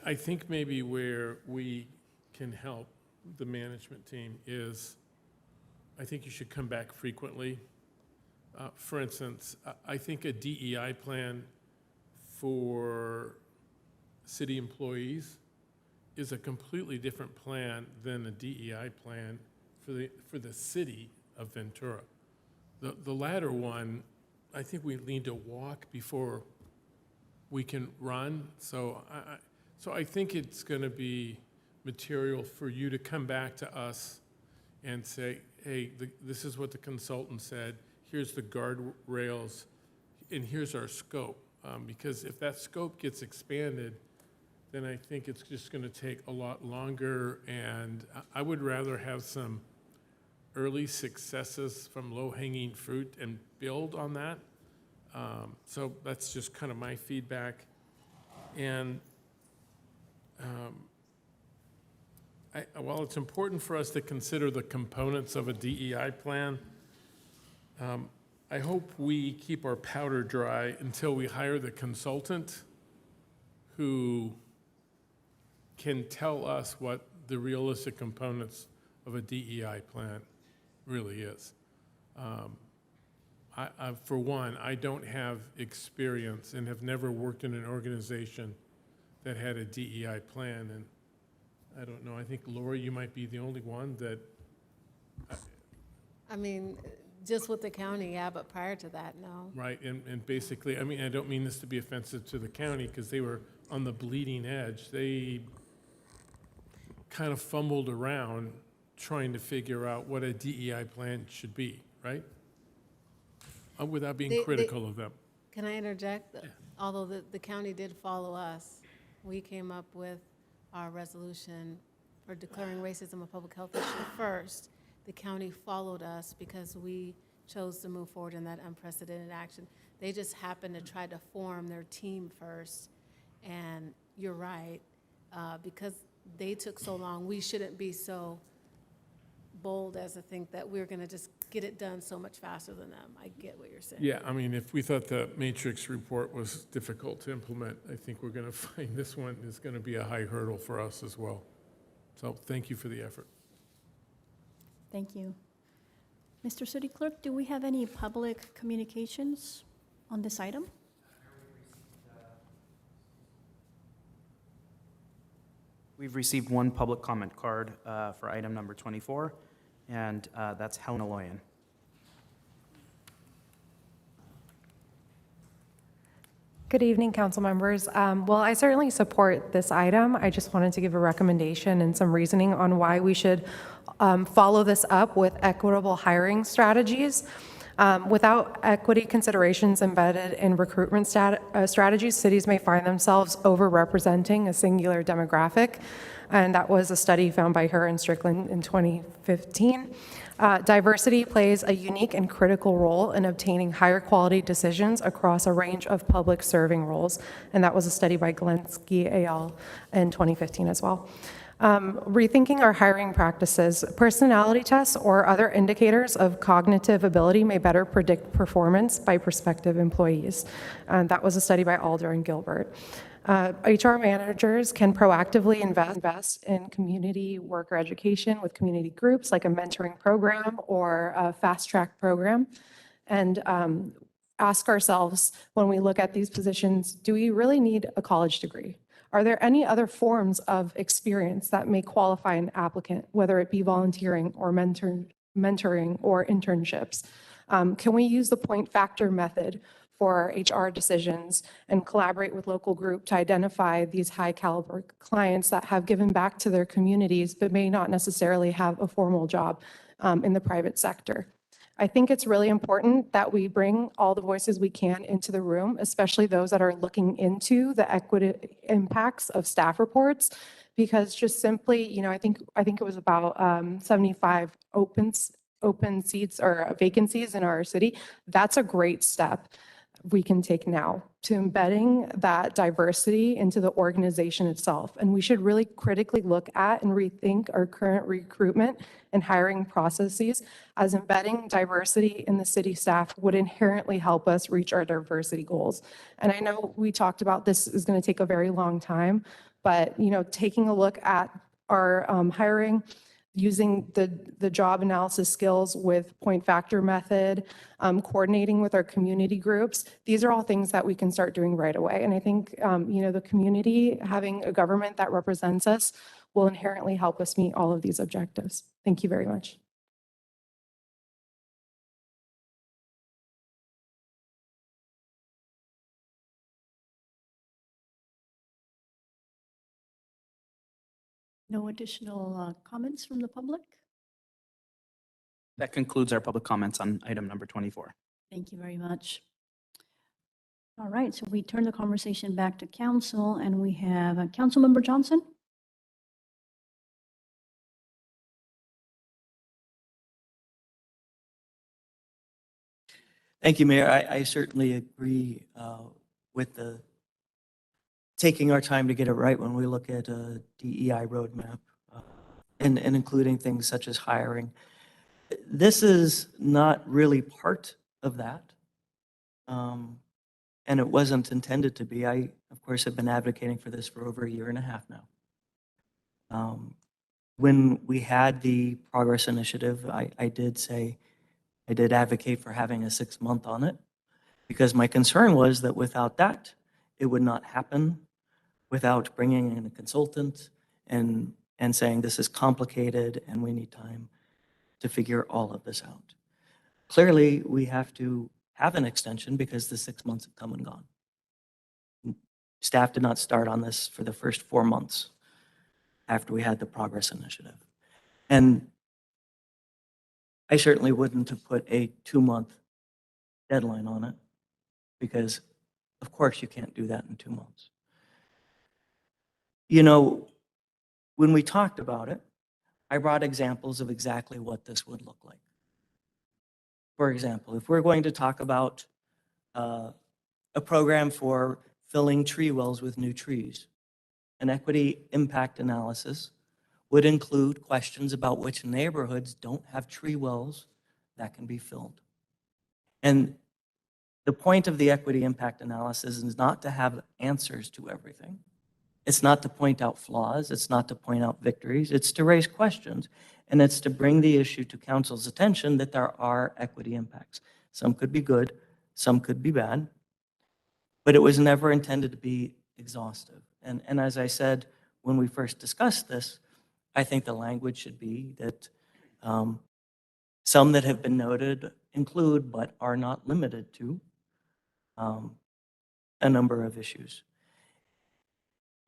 Speaker 18: I think maybe where we can help the management team is, I think you should come back frequently. For instance, I think a DEI plan for city employees is a completely different plan than a DEI plan for the city of Ventura. The latter one, I think we need to walk before we can run. So I think it's going to be material for you to come back to us and say, hey, this is what the consultant said, here's the guardrails, and here's our scope. Because if that scope gets expanded, then I think it's just going to take a lot longer, and I would rather have some early successes from low-hanging fruit and build on that. So that's just kind of my feedback. And while it's important for us to consider the components of a DEI plan, I hope we keep our powder dry until we hire the consultant who can tell us what the realistic components of a DEI plan really is. For one, I don't have experience and have never worked in an organization that had a DEI plan, and I don't know, I think, Lori, you might be the only one that,
Speaker 14: I mean, just with the county, yeah, but prior to that, no.
Speaker 18: right, and basically, I mean, I don't mean this to be offensive to the county, because they were on the bleeding edge. They kind of fumbled around trying to figure out what a DEI plan should be, right? Without being critical of them.
Speaker 14: Can I interject? Although the county did follow us, we came up with our resolution for declaring racism a public health issue first. The county followed us because we chose to move forward in that unprecedented action. They just happened to try to form their team first. And you're right, because they took so long, we shouldn't be so bold as to think that we're going to just get it done so much faster than them. I get what you're saying.
Speaker 18: Yeah, I mean, if we thought the matrix report was difficult to implement, I think we're going to find this one is going to be a high hurdle for us as well. So thank you for the effort.
Speaker 1: Thank you. Mr. City Clerk, do we have any public communications on this item?
Speaker 2: We've received one public comment card for item number 24, and that's Helen Aloyan.
Speaker 9: Good evening, council members. Well, I certainly support this item. I just wanted to give a recommendation and some reasoning on why we should follow this up with equitable hiring strategies. Without equity considerations embedded in recruitment strategies, cities may find themselves overrepresenting a singular demographic, and that was a study found by her and Strickland in 2015. Diversity plays a unique and critical role in obtaining higher quality decisions across a range of public serving roles, and that was a study by Galensky et al. In 2015 as well. Rethinking our hiring practices, personality tests or other indicators of cognitive ability may better predict performance by prospective employees. And that was a study by Alder and Gilbert. HR managers can proactively invest in community worker education with community groups like a mentoring program or a fast track program. And ask ourselves when we look at these positions, do we really need a college degree? Are there any other forms of experience that may qualify an applicant, whether it be volunteering or mentoring or internships? Can we use the point factor method for HR decisions and collaborate with local group to identify these high caliber clients that have given back to their communities but may not necessarily have a formal job in the private sector? I think it's really important that we bring all the voices we can into the room, especially those that are looking into the equity impacts of staff reports, because just simply, I think it was about 75 open seats or vacancies in our city. That's a great step we can take now to embedding that diversity into the organization itself. And we should really critically look at and rethink our current recruitment and hiring processes, as embedding diversity in the city staff would inherently help us reach our diversity goals. And I know we talked about this is going to take a very long time, but taking a look at our hiring, using the job analysis skills with point factor method, coordinating with our community groups. These are all things that we can start doing right away. And I think, the community, having a government that represents us, will inherently help us meet all of these objectives. Thank you very much.
Speaker 1: No additional comments from the public?
Speaker 2: That concludes our public comments on item number 24.
Speaker 1: Thank you very much. All right, so we turn the conversation back to council, and we have Councilmember Johnson.
Speaker 16: Thank you, Mayor. I certainly agree with the taking our time to get it right when we look at a DEI roadmap and including things such as hiring. This is not really part of that. And it wasn't intended to be. I, of course, have been advocating for this for over a year and a half now. When we had the Progress Initiative, I did advocate for having a 6-month on it because my concern was that without that, it would not happen without bringing in a consultant and saying this is complicated and we need time to figure all of this out. Clearly, we have to have an extension because the 6 months have come and gone. Staff did not start on this for the first 4 months after we had the Progress Initiative. And I certainly wouldn't have put a 2-month deadline on it because, of course, you can't do that in 2 months. You know, when we talked about it, I brought examples of exactly what this would look like. For example, if we're going to talk about a program for filling tree wells with new trees, an equity impact analysis would include questions about which neighborhoods don't have tree wells that can be filled. And the point of the equity impact analysis is not to have answers to everything. It's not to point out flaws. It's not to point out victories. It's to raise questions. And it's to bring the issue to council's attention that there are equity impacts. Some could be good, some could be bad, but it was never intended to be exhaustive. And as I said, when we first discussed this, I think the language should be that some that have been noted include, but are not limited to, a number of issues.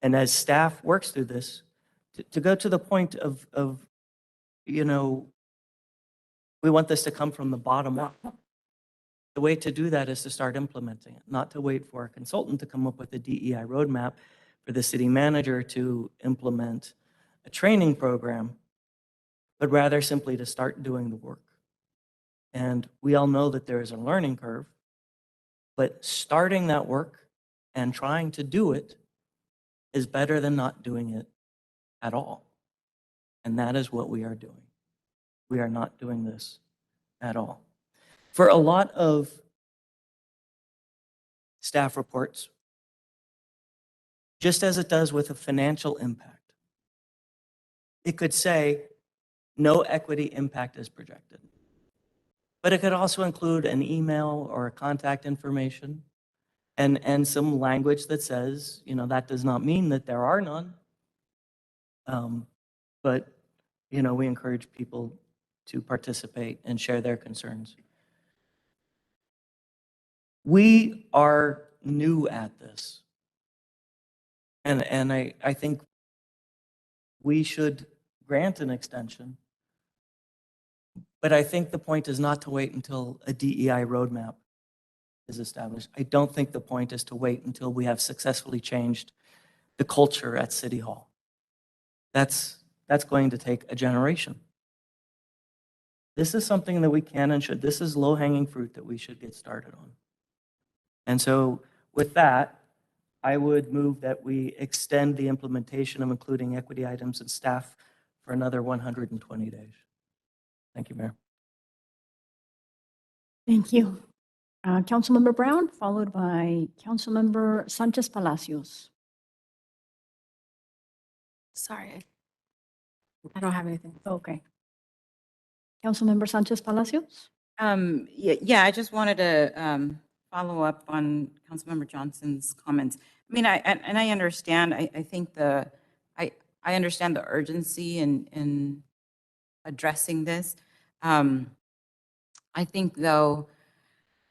Speaker 16: And as staff works through this, to go to the point of, you know, we want this to come from the bottom up. The way to do that is to start implementing it, not to wait for a consultant to come up with a DEI roadmap, for the city manager to implement a training program, but rather simply to start doing the work. And we all know that there is a learning curve, but starting that work and trying to do it is better than not doing it at all. And that is what we are doing. We are not doing this at all. For a lot of staff reports, just as it does with a financial impact, it could say no equity impact is projected. But it could also include an email or a contact information and some language that says, you know, that does not mean that there are none. But, you know, we encourage people to participate and share their concerns. We are new at this. And I think we should grant an extension. But I think the point is not to wait until a DEI roadmap is established. I don't think the point is to wait until we have successfully changed the culture at City Hall. That's going to take a generation. This is something that we can and should. This is low-hanging fruit that we should get started on. And so with that, I would move that we extend the implementation of including equity items and staff for another 120 days. Thank you, Mayor.
Speaker 1: Thank you. Councilmember Brown, followed by Councilmember Sanchez Palacios.
Speaker 14: Sorry, I don't have anything.
Speaker 1: Okay. Councilmember Sanchez Palacios?
Speaker 17: Yeah, I just wanted to follow up on Councilmember Johnson's comments. I mean, I understand. I think I understand the urgency in addressing this. I think, though,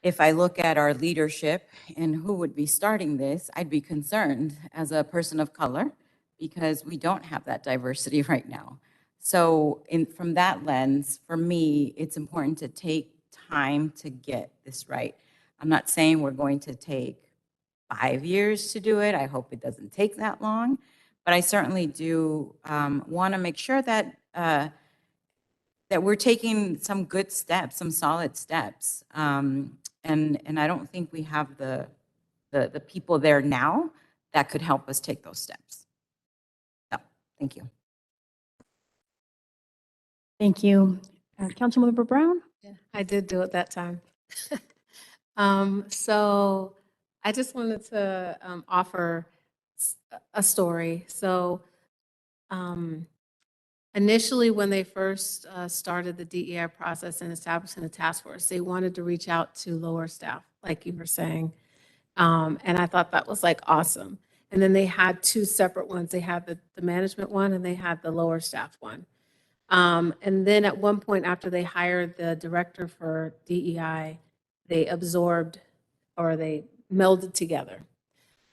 Speaker 17: if I look at our leadership and who would be starting this, I'd be concerned as a person of color because we don't have that diversity right now. So from that lens, for me, it's important to take time to get this right. I'm not saying we're going to take 5 years to do it. I hope it doesn't take that long. But I certainly do want to make sure that that we're taking some good steps, some solid steps. And I don't think we have the people there now that could help us take those steps. So, thank you.
Speaker 1: Thank you. Councilmember Brown?
Speaker 14: I did do it that time. So I just wanted to offer a story. So initially, when they first started the DEI process and establishing the task force, they wanted to reach out to lower staff, like you were saying. And I thought that was like awesome. And then they had two separate ones. They had the management one and they had the lower staff one. And then at one point after they hired the director for DEI, they absorbed or they melded together.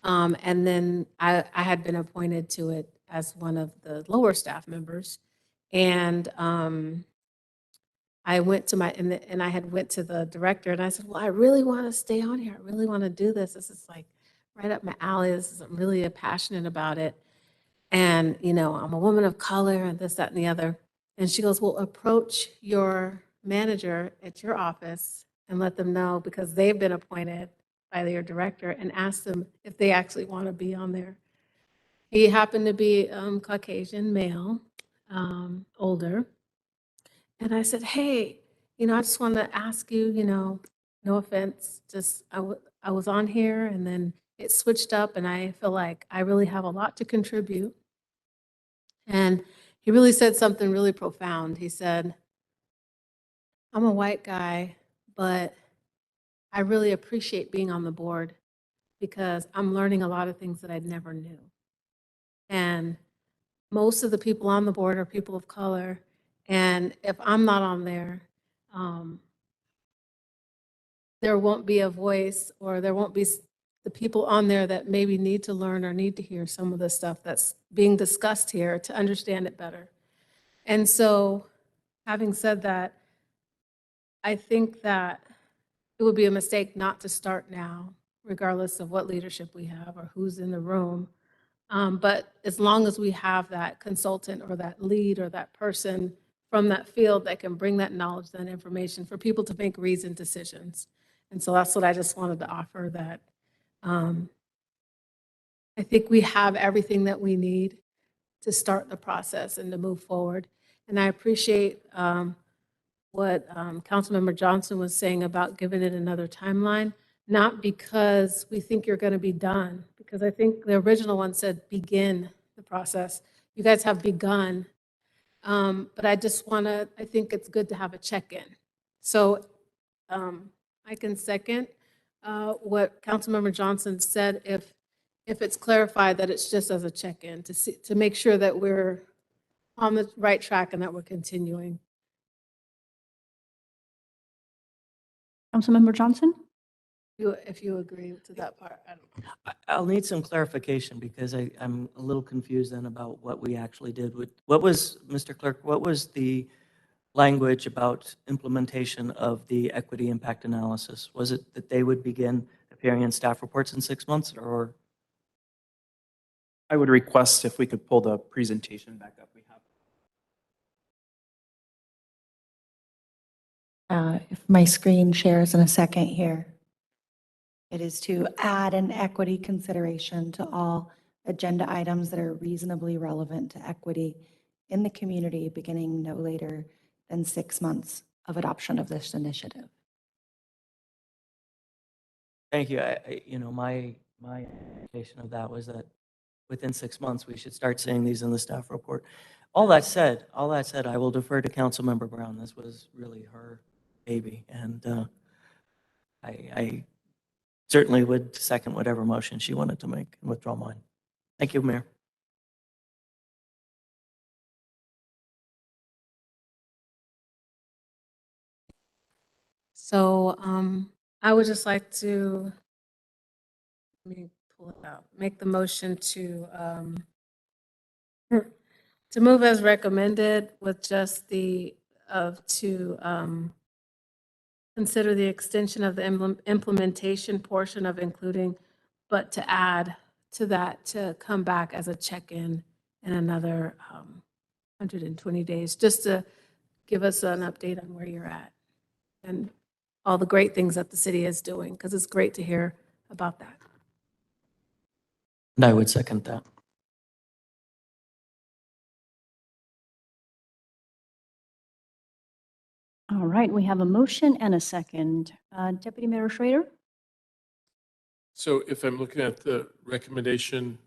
Speaker 14: And then I had been appointed to it as one of the lower staff members. And I went to and I had went to the director and I said, well, I really want to stay on here. I really want to do this. This is like right up my alley. I'm really passionate about it. And, you know, I'm a woman of color and this, that, and the other. And she goes, well, approach your manager at your office and let them know because they've been appointed by your director and ask them if they actually want to be on there. He happened to be Caucasian male, older. And I said, hey, you know, I just want to ask you, you know, no offense, just I was on here and then it switched up and I feel like I really have a lot to contribute. And he really said something really profound. He said, I'm a white guy, but I really appreciate being on the board because I'm learning a lot of things that I never knew. And most of the people on the board are people of color. And if I'm not on there, there won't be a voice or there won't be the people on there that maybe need to learn or need to hear some of the stuff that's being discussed here to understand it better. And so, having said that, I think that it would be a mistake not to start now, regardless of what leadership we have or who's in the room. But as long as we have that consultant or that lead or that person from that field that can bring that knowledge, that information for people to make reasoned decisions. And so that's what I just wanted to offer, that I think we have everything that we need to start the process and to move forward. And I appreciate what Councilmember Johnson was saying about giving it another timeline, not because we think you're going to be done, because I think the original one said begin the process. You guys have begun, but I just want to, I think it's good to have a check-in. So I can second what Councilmember Johnson said if it's clarified that it's just as a check-in to make sure that we're on the right track and that we're continuing.
Speaker 1: Councilmember Johnson?
Speaker 14: If you agree to that part, I don't know.
Speaker 16: I'll need some clarification because I'm a little confused then about what we actually did. What was, Mr. Clerk, what was the language about implementation of the equity impact analysis? Was it that they would begin appearing in staff reports in 6 months, or?
Speaker 2: I would request if we could pull the presentation back up we have.
Speaker 6: If my screen shares in a second here. It is to add an equity consideration to all agenda items that are reasonably relevant to equity in the community beginning no later than 6 months of adoption of this initiative.
Speaker 16: Thank you. You know, my indication of that was that within 6 months, we should start seeing these in the staff report. All that said, I will defer to Councilmember Brown. This was really her baby, and I certainly would second whatever motion she wanted to make and withdraw mine. Thank you, Mayor.
Speaker 14: So I would just like to, let me pull it out, make the motion to To move as recommended with just to consider the extension of the implementation portion of including, but to add to that, to come back as a check-in in another 120 days, just to give us an update on where you're at and all the great things that the city is doing, because it's great to hear about that.
Speaker 16: And I would second that.
Speaker 1: All right, we have a motion and a second. Deputy Mayor Schrader?
Speaker 18: So if I'm looking at the recommendation,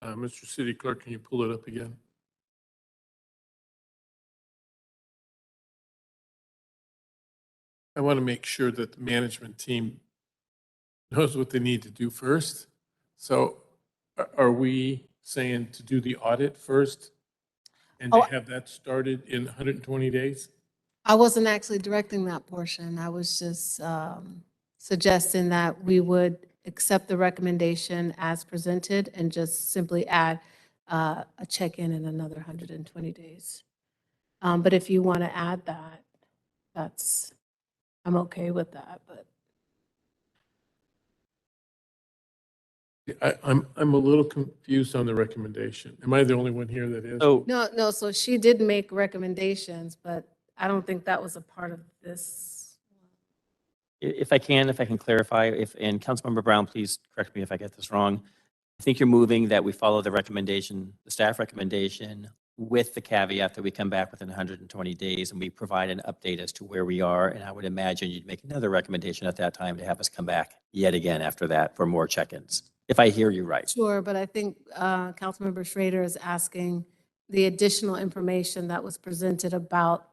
Speaker 18: Mr. City Clerk, can you pull it up again? I want to make sure that the management team knows what they need to do first. So are we saying to do the audit first and to have that started in 120 days?
Speaker 14: I wasn't actually directing that portion. I was just suggesting that we would accept the recommendation as presented and just simply add a check-in in another 120 days. But if you want to add that, I'm okay with that, but.
Speaker 18: I'm a little confused on the recommendation. Am I the only one here that is?
Speaker 8: So
Speaker 14: No, so she did make recommendations, but I don't think that was a part of this.
Speaker 8: if I can clarify, and Councilmember Brown, please correct me if I get this wrong. I think you're moving that we follow the recommendation, the staff recommendation, with the caveat that we come back within 120 days and we provide an update as to where we are. And I would imagine you'd make another recommendation at that time to have us come back yet again after that for more check-ins, if I hear you right.
Speaker 14: Sure, but I think Councilmember Schrader is asking the additional information that was presented about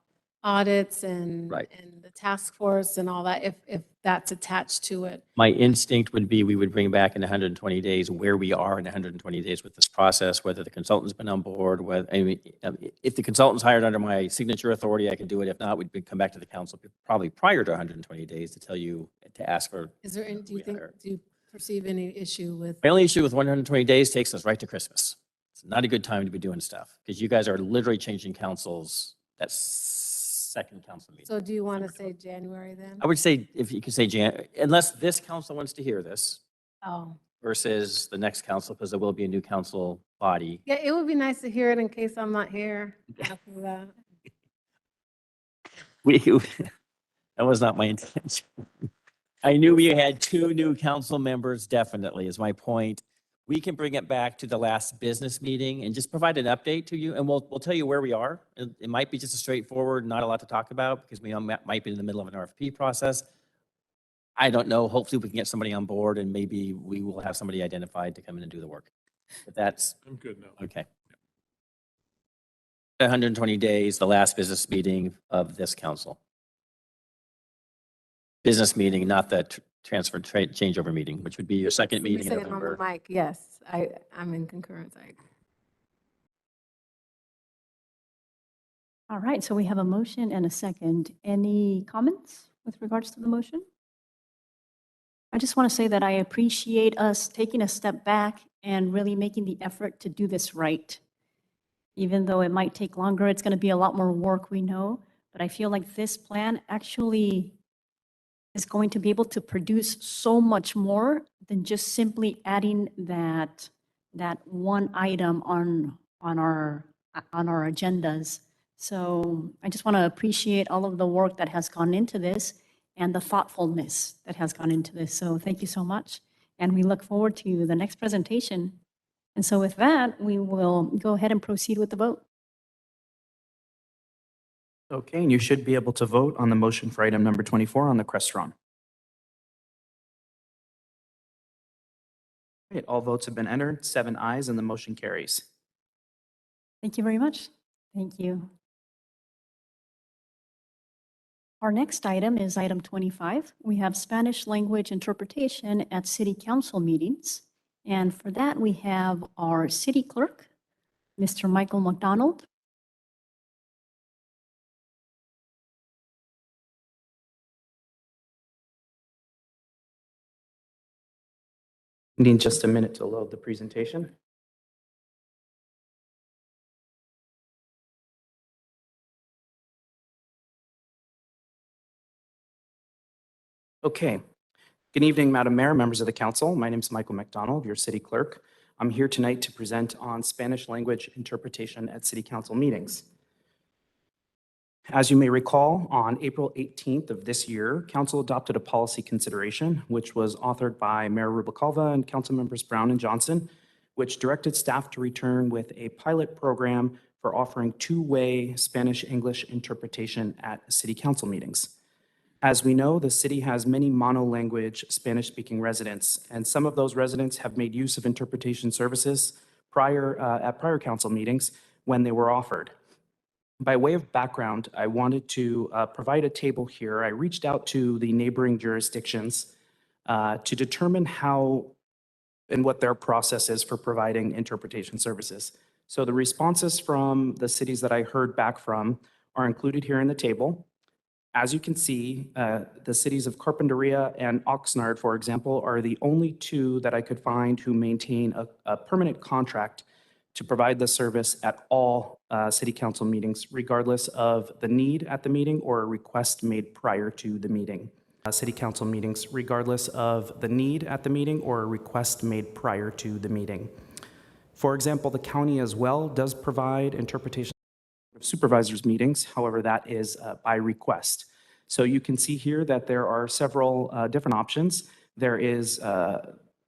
Speaker 14: audits and the task force and all that, if that's attached to it.
Speaker 8: My instinct would be we would bring back in 120 days where we are in 120 days with this process, whether the consultant's been on board, if the consultant's hired under my signature authority, I could do it. If not, we'd come back to the council probably prior to 120 days to tell you, to ask for.
Speaker 14: Is there any, do you perceive any issue with?
Speaker 8: My only issue with 120 days takes us right to Christmas. It's not a good time to be doing stuff because you guys are literally changing councils. That's second council meeting.
Speaker 14: So do you want to say January then?
Speaker 8: I would say, if you could say unless this council wants to hear this
Speaker 14: Oh,
Speaker 8: versus the next council, because there will be a new council body.
Speaker 14: yeah, it would be nice to hear it in case I'm not here after that.
Speaker 8: That was not my intention. I knew we had two new council members, definitely, is my point. We can bring it back to the last business meeting and just provide an update to you, and we'll tell you where we are. It might be just a straightforward, not a lot to talk about, because we might be in the middle of an RFP process. I don't know. Hopefully, we can get somebody on board, and maybe we will have somebody identified to come in and do the work. But that's
Speaker 18: I'm good now.
Speaker 8: okay. 120 days, the last business meeting of this council. Business meeting, not the transfer changeover meeting, which would be your second meeting in
Speaker 14: Say it on the
Speaker 8: November.
Speaker 14: mic, yes, I'm in concurrence.
Speaker 1: All right, so we have a motion and a second. Any comments with regards to the motion? I just want to say that I appreciate us taking a step back and really making the effort to do this right. Even though it might take longer, it's going to be a lot more work, we know, but I feel like this plan actually is going to be able to produce so much more than just simply adding that one item on our agendas. So I just want to appreciate all of the work that has gone into this and the thoughtfulness that has gone into this. So thank you so much. And we look forward to the next presentation. And so with that, we will go ahead and proceed with the vote.
Speaker 2: Okay, and you should be able to vote on the motion for item number 24 on the Crestron. Right, all votes have been entered, 7 ayes, and the motion carries.
Speaker 1: Thank you very much. Thank you. Our next item is item 25. We have Spanish language interpretation at city council meetings. And for that, we have our city clerk, Mr. Michael McDonald.
Speaker 2: Needing just a minute to load the presentation. Okay. Good evening, Madam Mayor, members of the council. My name is Michael McDonald, your city clerk. I'm here tonight to present on Spanish language interpretation at city council meetings. As you may recall, on April 18th of this year, council adopted a policy consideration, which was authored by Mayor Rubalcaba and council members Brown and Johnson, which directed staff to return with a pilot program for offering two-way Spanish-English interpretation at city council meetings. As we know, the city has many monolanguage Spanish-speaking residents, and some of those residents have made use of interpretation services at prior council meetings when they were offered. By way of background, I wanted to provide a table here. I reached out to the neighboring jurisdictions to determine how and what their process is for providing interpretation services. So the responses from the cities that I heard back from are included here in the table. As you can see, the cities of Carpinteria and Oxnard, for example, are the only two that I could find who maintain a permanent contract to provide the service at all city council meetings, regardless of the need at the meeting or a request made prior to the meeting. City council meetings, regardless of the need at the meeting or a request made prior to the meeting. For example, the county as well does provide interpretation of supervisors meetings. However, that is by request. So you can see here that there are several different options. There is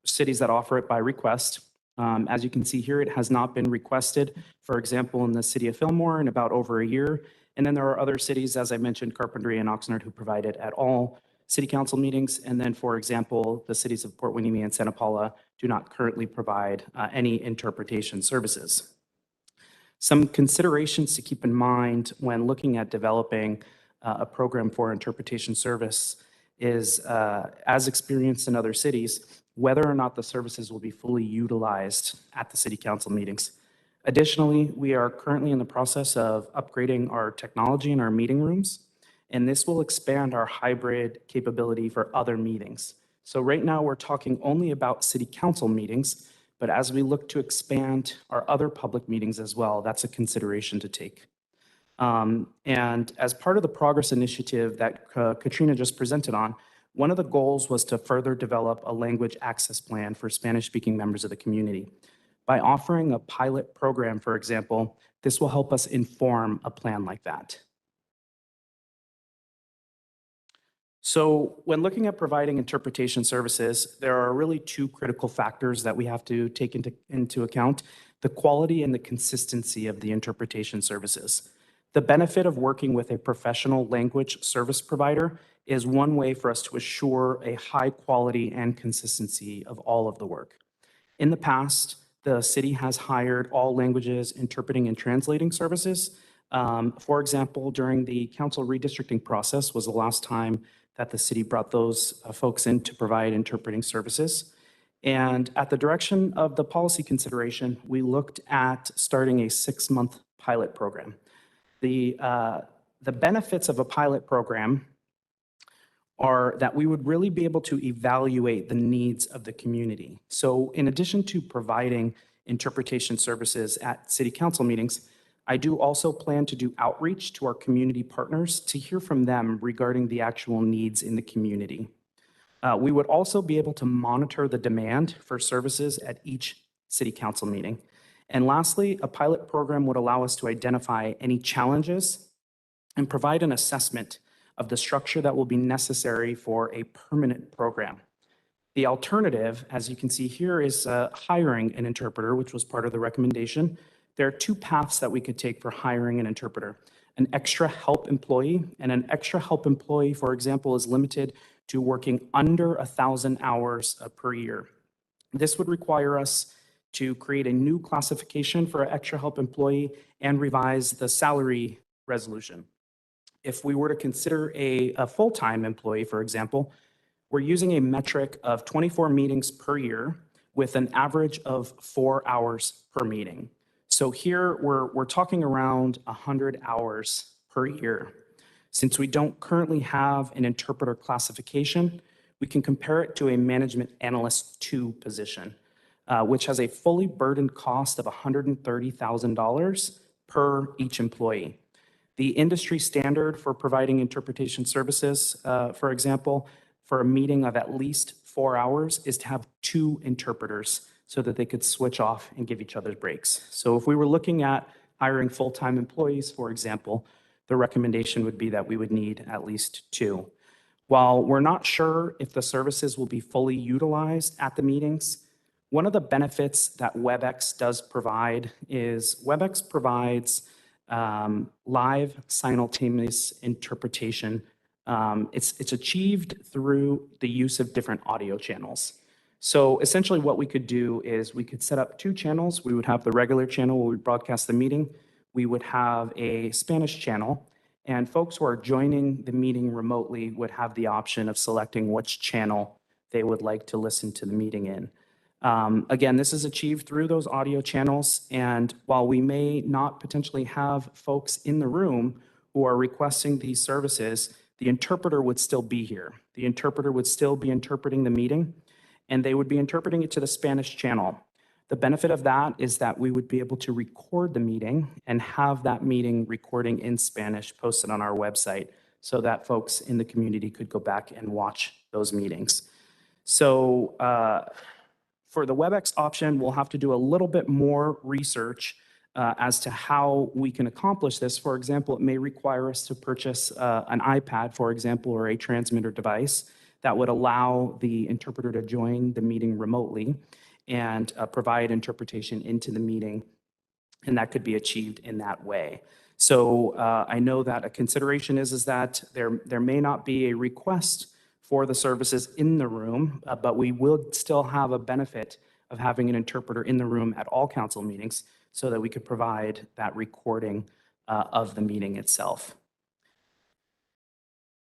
Speaker 2: cities that offer it by request. As you can see here, it has not been requested, for example, in the city of Fillmore in about over a year. And then there are other cities, as I mentioned, Carpinteria and Oxnard, who provide it at all city council meetings. And then, for example, the cities of Port Hueneme and Santa Paula do not currently provide any interpretation services. Some considerations to keep in mind when looking at developing a program for interpretation service is, as experienced in other cities, whether or not the services will be fully utilized at the city council meetings. Additionally, we are currently in the process of upgrading our technology in our meeting rooms, and this will expand our hybrid capability for other meetings. So right now we're talking only about city council meetings, but as we look to expand our other public meetings as well, that's a consideration to take. And as part of the progress initiative that Katrina just presented on, one of the goals was to further develop a language access plan for Spanish-speaking members of the community. By offering a pilot program, for example, this will help us inform a plan like that. So when looking at providing interpretation services, there are really two critical factors that we have to take into account: the quality and the consistency of the interpretation services. The benefit of working with a professional language service provider is one way for us to assure a high quality and consistency of all of the work. In the past, the city has hired all languages interpreting and translating services. For example, during the council redistricting process was the last time that the city brought those folks in to provide interpreting services. And at the direction of the policy consideration, we looked at starting a 6-month pilot program. The benefits of a pilot program are that we would really be able to evaluate the needs of the community. So in addition to providing interpretation services at city council meetings, I do also plan to do outreach to our community partners to hear from them regarding the actual needs in the community. We would also be able to monitor the demand for services at each city council meeting. And lastly, a pilot program would allow us to identify any challenges and provide an assessment of the structure that will be necessary for a permanent program. The alternative, as you can see here, is hiring an interpreter, which was part of the recommendation. There are two paths that we could take for hiring an interpreter: an extra help employee. And an extra help employee, for example, is limited to working under 1,000 hours per year. This would require us to create a new classification for an extra help employee and revise the salary resolution. If we were to consider a full-time employee, for example, we're using a metric of 24 meetings per year with an average of 4 hours per meeting. So here we're talking around 100 hours per year. Since we don't currently have an interpreter classification, we can compare it to a management analyst 2 position, which has a fully burdened cost of $130,000 per each employee. The industry standard for providing interpretation services, for example, for a meeting of at least 4 hours is to have 2 interpreters so that they could switch off and give each other breaks. So if we were looking at hiring full-time employees, for example, the recommendation would be that we would need at least 2. While we're not sure if the services will be fully utilized at the meetings, one of the benefits that WebEx does provide is WebEx provides live simultaneous interpretation. It's achieved through the use of different audio channels. So essentially what we could do is we could set up 2 channels. We would have the regular channel where we broadcast the meeting. We would have a Spanish channel, and folks who are joining the meeting remotely would have the option of selecting which channel they would like to listen to the meeting in. Again, this is achieved through those audio channels, and while we may not potentially have folks in the room who are requesting these services, the interpreter would still be here. The interpreter would still be interpreting the meeting, and they would be interpreting it to the Spanish channel. The benefit of that is that we would be able to record the meeting and have that meeting recording in Spanish posted on our website so that folks in the community could go back and watch those meetings. So for the WebEx option, we'll have to do a little bit more research as to how we can accomplish this. For example, it may require us to purchase an iPad, for example, or a transmitter device that would allow the interpreter to join the meeting remotely and provide interpretation into the meeting, and that could be achieved in that way. So I know that a consideration is that there may not be a request for the services in the room, but we will still have a benefit of having an interpreter in the room at all council meetings so that we could provide that recording of the meeting itself.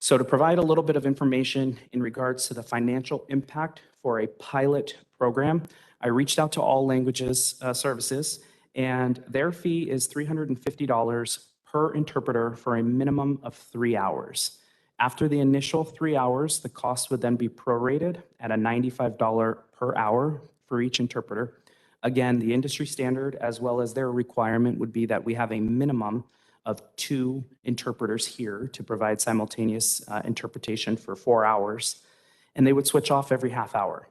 Speaker 2: So to provide a little bit of information in regards to the financial impact for a pilot program, I reached out to All Languages Services, and their fee is $350 per interpreter for a minimum of 3 hours. After the initial 3 hours, the cost would then be prorated at a $95 per hour for each interpreter. Again, the industry standard as well as their requirement would be that we have a minimum of 2 interpreters here to provide simultaneous interpretation for 4 hours, and they would switch off every half hour.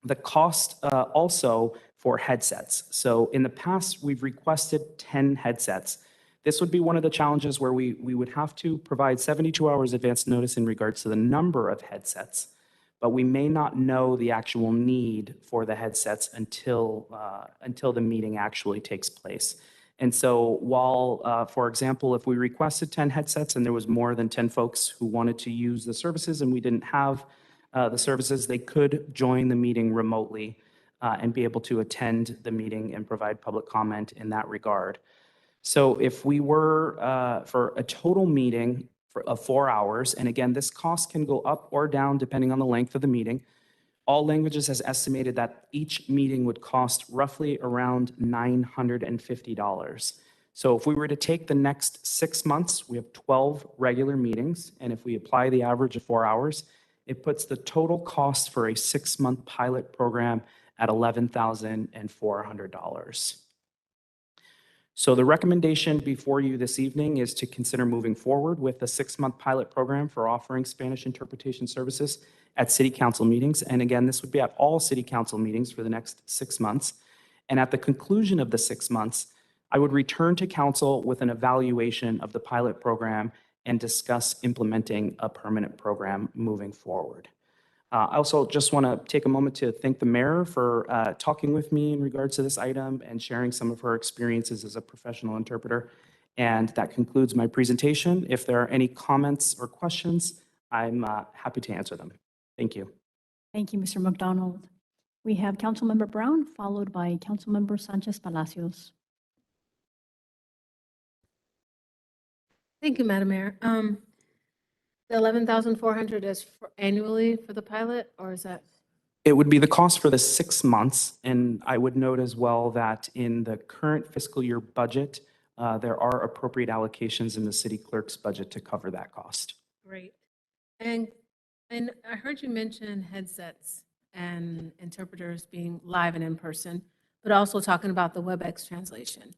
Speaker 2: The cost also for headsets. So in the past, we've requested 10 headsets. This would be one of the challenges where we would have to provide 72 hours advance notice in regards to the number of headsets, but we may not know the actual need for the headsets until the meeting actually takes place. And so while, for example, if we requested 10 headsets and there was more than 10 folks who wanted to use the services and we didn't have the services, they could join the meeting remotely and be able to attend the meeting and provide public comment in that regard. So if we were for a total meeting of 4 hours, and again, this cost can go up or down depending on the length of the meeting, All Languages has estimated that each meeting would cost roughly around $950. So if we were to take the next 6 months, we have 12 regular meetings, and if we apply the average of 4 hours, it puts the total cost for a 6-month pilot program at $11,400. So the recommendation before you this evening is to consider moving forward with the 6-month pilot program for offering Spanish interpretation services at city council meetings. And again, this would be at all city council meetings for the next 6 months. And at the conclusion of the 6 months, I would return to council with an evaluation of the pilot program and discuss implementing a permanent program moving forward. I also just want to take a moment to thank the mayor for talking with me in regards to this item and sharing some of her experiences as a professional interpreter. And that concludes my presentation. If there are any comments or questions, I'm happy to answer them. Thank you.
Speaker 1: Thank you, Mr. McDonald. We have Councilmember Brown, followed by Councilmember Sanchez Palacios.
Speaker 14: Thank you, Madam Mayor. The 11,400 is annually for the pilot, or is that?
Speaker 2: It would be the cost for the 6 months. And I would note as well that in the current fiscal year budget, there are appropriate allocations in the city clerk's budget to cover that cost.
Speaker 14: Great. And I heard you mention headsets and interpreters being live and in person, but also talking about the WebEx translation.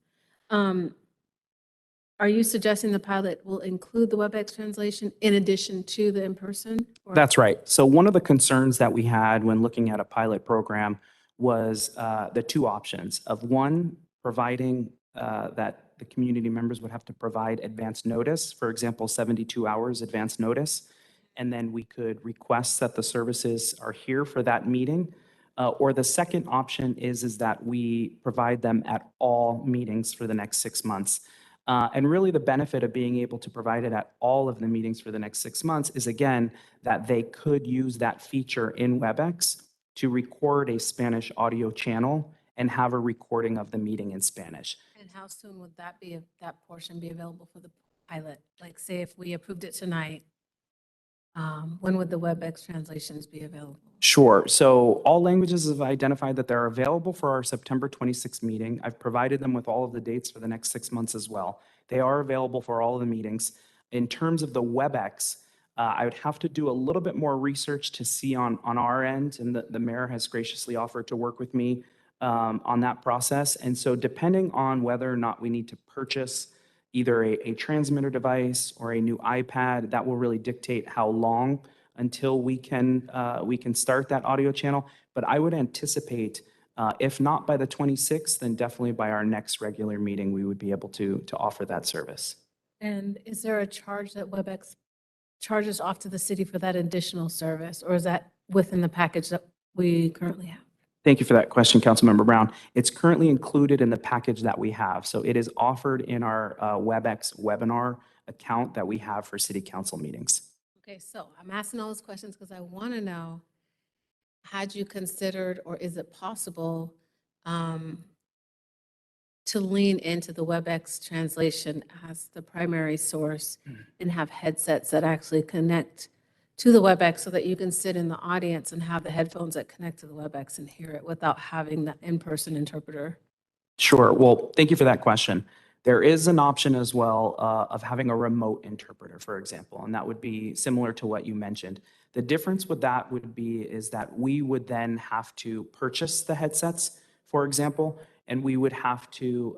Speaker 14: Are you suggesting the pilot will include the WebEx translation in addition to the in-person? or-
Speaker 2: That's right. So one of the concerns that we had when looking at a pilot program was the two options of one, providing that the community members would have to provide advance notice, for example, 72 hours advance notice. And then we could request that the services are here for that meeting. Or the second option is that we provide them at all meetings for the next 6 months. And really the benefit of being able to provide it at all of the meetings for the next 6 months is, again, that they could use that feature in WebEx to record a Spanish audio channel and have a recording of the meeting in Spanish.
Speaker 14: And how soon would that be, that portion be available for the pilot? Like, say if we approved it tonight, when would the WebEx translations be available?
Speaker 2: Sure. So all languages have identified that they're available for our September 26th meeting. I've provided them with all of the dates for the next 6 months as well. They are available for all of the meetings. In terms of the WebEx, I would have to do a little bit more research to see on our end, and the mayor has graciously offered to work with me on that process. And so depending on whether or not we need to purchase either a transmitter device or a new iPad, that will really dictate how long until we can start that audio channel. But I would anticipate, if not by the 26th, then definitely by our next regular meeting, we would be able to offer that service.
Speaker 14: And is there a charge that WebEx charges off to the city for that additional service? Or is that within the package that we currently have?
Speaker 2: Thank you for that question, Councilmember Brown. It's currently included in the package that we have. So it is offered in our WebEx webinar account that we have for city council meetings.
Speaker 14: Okay, so I'm asking all those questions because I want to know, had you considered, or is it possible to lean into the WebEx translation as the primary source and have headsets that actually connect to the WebEx so that you can sit in the audience and have the headphones that connect to the WebEx and hear it without having the in-person interpreter?
Speaker 2: Sure. Well, thank you for that question. There is an option as well of having a remote interpreter, for example, and that would be similar to what you mentioned. The difference with that would be is that we would then have to purchase the headsets, for example, and we would have to,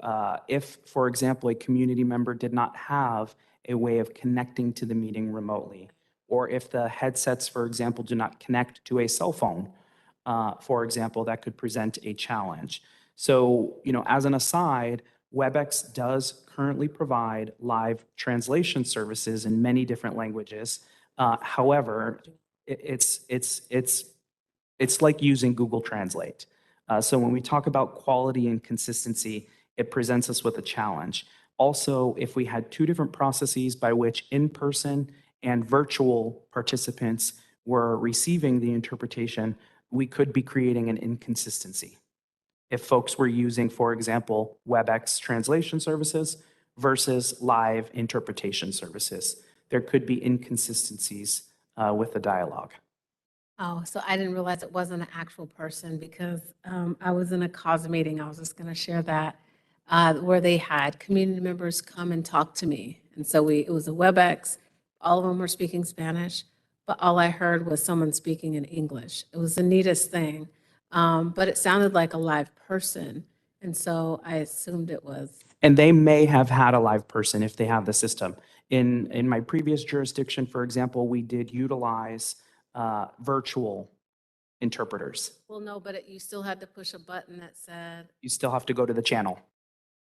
Speaker 2: if, for example, a community member did not have a way of connecting to the meeting remotely, or if the headsets, for example, do not connect to a cell phone, for example, that could present a challenge. So, as an aside, WebEx does currently provide live translation services in many different languages. However, it's like using Google Translate. So when we talk about quality and consistency, it presents us with a challenge. Also, if we had two different processes by which in-person and virtual participants were receiving the interpretation, we could be creating an inconsistency. If folks were using, for example, WebEx translation services versus live interpretation services, there could be inconsistencies with the dialogue.
Speaker 14: Oh, so I didn't realize it wasn't an actual person because I was in a cause meeting, I was just going to share that, where they had community members come and talk to me. And so it was a WebEx, all of them were speaking Spanish, but all I heard was someone speaking in English. It was the neatest thing. But it sounded like a live person. And so I assumed it was.
Speaker 2: And they may have had a live person if they have the system. In my previous jurisdiction, for example, we did utilize virtual interpreters.
Speaker 14: Well, no, but you still had to push a button that said,
Speaker 2: You still have to go to the channel.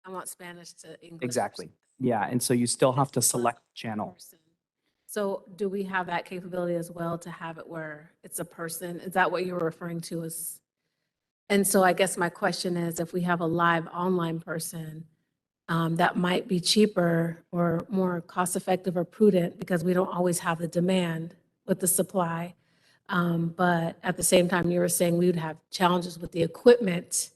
Speaker 14: I want Spanish to English.
Speaker 2: Exactly. Yeah, and so you still have to select channel.
Speaker 14: So do we have that capability as well to have it where it's a person? Is that what you were referring to as? And so I guess my question is, if we have a live online person, that might be cheaper or more cost-effective or prudent because we don't always have the demand with the supply. But at the same time, you were saying we would have challenges with the equipment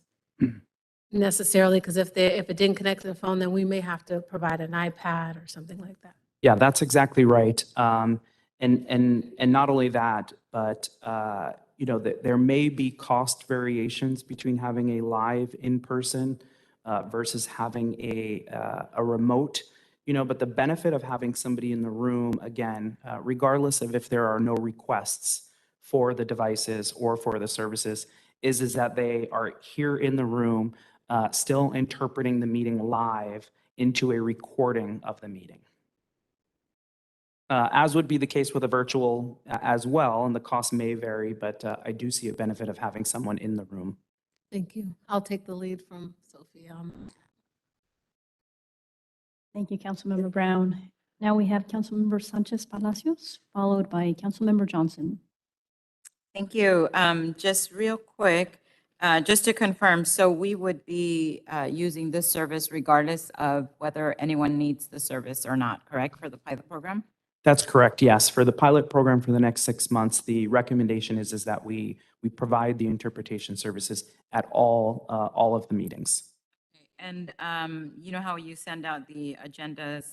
Speaker 14: necessarily, because if it didn't connect to the phone, then we may have to provide an iPad or something like that.
Speaker 2: Yeah, that's exactly right. And not only that, but there may be cost variations between having a live in-person versus having a remote. But the benefit of having somebody in the room, again, regardless of if there are no requests for the devices or for the services, is that they are here in the room, still interpreting the meeting live into a recording of the meeting. As would be the case with a virtual as well, and the cost may vary, but I do see a benefit of having someone in the room.
Speaker 14: Thank you. I'll take the lead from Sophia.
Speaker 1: Thank you, Councilmember Brown. Now we have Councilmember Sanchez Palacios, followed by Councilmember Johnson.
Speaker 17: Thank you. Just real quick, just to confirm, so we would be using this service regardless of whether anyone needs the service or not, correct, for the pilot program?
Speaker 2: That's correct, yes. For the pilot program for the next 6 months, the recommendation is that we provide the interpretation services at all of the meetings.
Speaker 17: And you know how you send out the agendas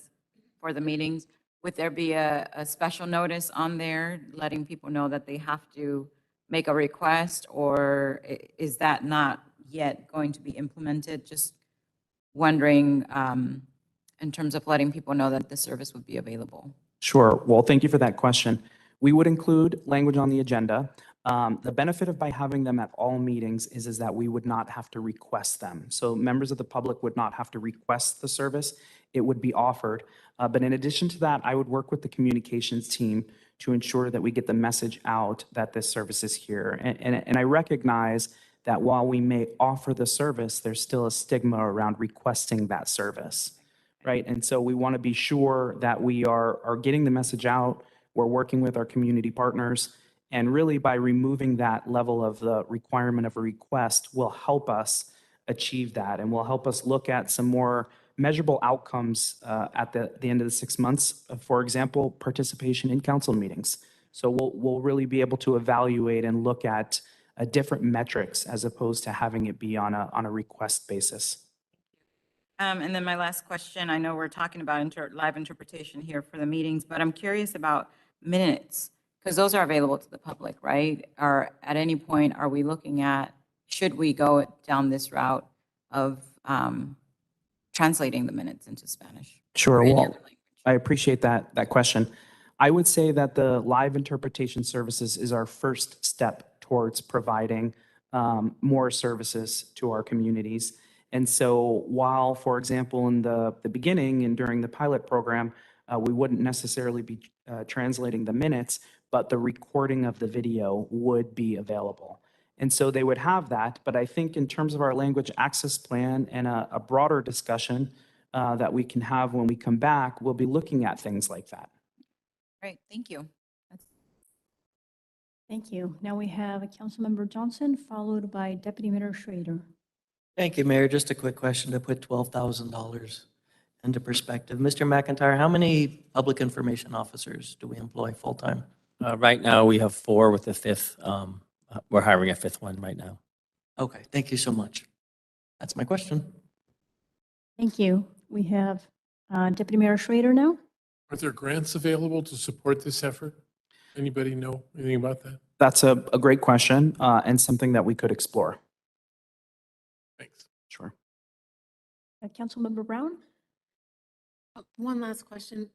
Speaker 17: for the meetings? Would there be a special notice on there letting people know that they have to make a request, or is that not yet going to be implemented? Just wondering in terms of letting people know that the service would be available.
Speaker 2: Sure. Well, thank you for that question. We would include language on the agenda. The benefit of by having them at all meetings is that we would not have to request them. So members of the public would not have to request the service. It would be offered. But in addition to that, I would work with the communications team to ensure that we get the message out that this service is here. And I recognize that while we may offer the service, there's still a stigma around requesting that service, right? And so we want to be sure that we are getting the message out. We're working with our community partners. And really by removing that level of the requirement of a request will help us achieve that and will help us look at some more measurable outcomes at the end of the 6 months. For example, participation in council meetings. So we'll really be able to evaluate and look at different metrics as opposed to having it be on a request basis.
Speaker 17: And then my last question, I know we're talking about live interpretation here for the meetings, but I'm curious about minutes, because those are available to the public, right? Or at any point, are we looking at, should we go down this route of translating the minutes into Spanish?
Speaker 2: Sure.
Speaker 17: Or any
Speaker 2: Well,
Speaker 17: other language?
Speaker 2: I appreciate that question. I would say that the live interpretation services is our first step towards providing more services to our communities. And so while, for example, in the beginning and during the pilot program, we wouldn't necessarily be translating the minutes, but the recording of the video would be available. And so they would have that. But I think in terms of our language access plan and a broader discussion that we can have when we come back, we'll be looking at things like that.
Speaker 17: Great, thank you.
Speaker 1: Thank you. Now we have Councilmember Johnson, followed by Deputy Mayor Schrader.
Speaker 16: Thank you, Mayor. Just a quick question to put $12,000 into perspective. Mr. McIntyre, how many public information officers do we employ full-time?
Speaker 8: Right now, we have 4 with the 5th. We're hiring a 5th one right now.
Speaker 16: Okay, thank you so much. That's my question.
Speaker 1: Thank you. We have Deputy Mayor Schrader now.
Speaker 18: Are there grants available to support this effort? Anybody know anything about that?
Speaker 2: That's a great question and something that we could explore.
Speaker 18: Thanks.
Speaker 2: Sure.
Speaker 1: Councilmember Brown.
Speaker 14: One last question.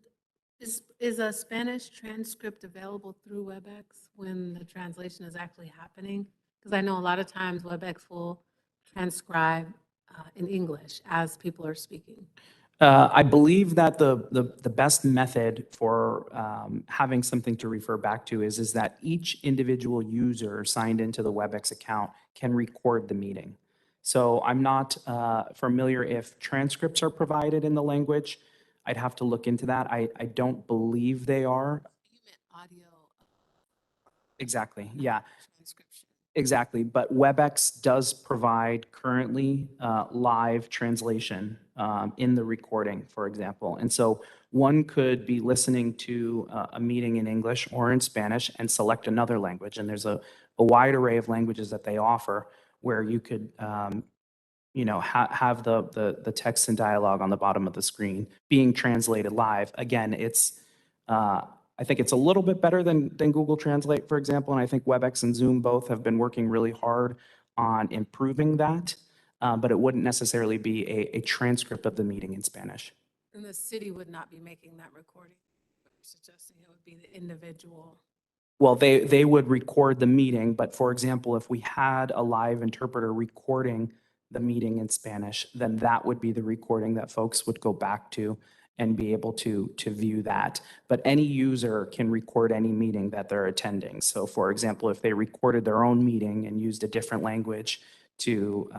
Speaker 14: Is a Spanish transcript available through WebEx when the translation is actually happening? Because I know a lot of times WebEx will transcribe in English as people are speaking.
Speaker 2: I believe that the best method for having something to refer back to is that each individual user signed into the WebEx account can record the meeting. So I'm not familiar if transcripts are provided in the language. I'd have to look into that. I don't believe they are.
Speaker 14: You meant audio
Speaker 2: Exactly, yeah.
Speaker 14: transcription.
Speaker 2: Exactly, but WebEx does provide currently live translation in the recording, for example. And so one could be listening to a meeting in English or in Spanish and select another language. And there's a wide array of languages that they offer where you could have the text and dialogue on the bottom of the screen being translated live. Again, I think it's a little bit better than Google Translate, for example, and I think WebEx and Zoom both have been working really hard on improving that, but it wouldn't necessarily be a transcript of the meeting in Spanish.
Speaker 14: And the city would not be making that recording. You're suggesting it would be the individual.
Speaker 2: Well, they would record the meeting, but for example, if we had a live interpreter recording the meeting in Spanish, then that would be the recording that folks would go back to and be able to view that. But any user can record any meeting that they're attending. So for example, if they recorded their own meeting and used a different language to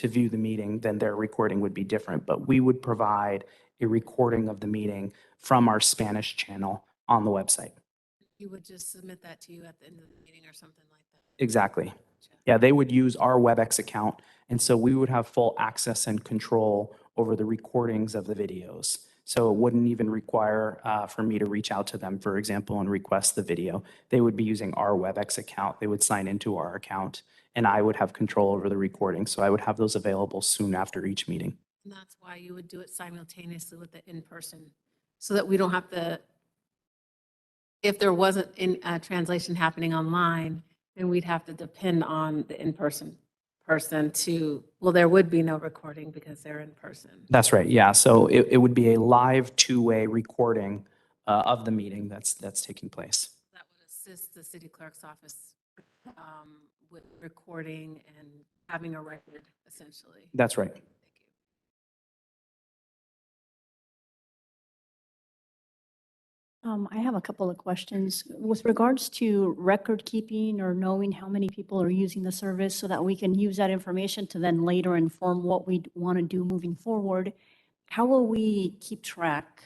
Speaker 2: view the meeting, then their recording would be different. But we would provide a recording of the meeting from our Spanish channel on the website.
Speaker 14: You would just submit that to you at the end of the meeting or something like that?
Speaker 2: Exactly. Yeah, they would use our WebEx account, and so we would have full access and control over the recordings of the videos. So it wouldn't even require for me to reach out to them, for example, and request the video. They would be using our WebEx account. They would sign into our account, and I would have control over the recording. So I would have those available soon after each meeting.
Speaker 14: And that's why you would do it simultaneously with the in-person, so that we don't have to, if there wasn't translation happening online, then we'd have to depend on the in-person person to, well, there would be no recording because they're in person.
Speaker 2: That's right, yeah. So it would be a live two-way recording of the meeting that's taking place.
Speaker 14: That would assist the city clerk's office with recording and having a record, essentially.
Speaker 2: That's right.
Speaker 1: I have a couple of questions. With regards to record keeping or knowing how many people are using the service so that we can use that information to then later inform what we want to do moving forward, how will we keep track?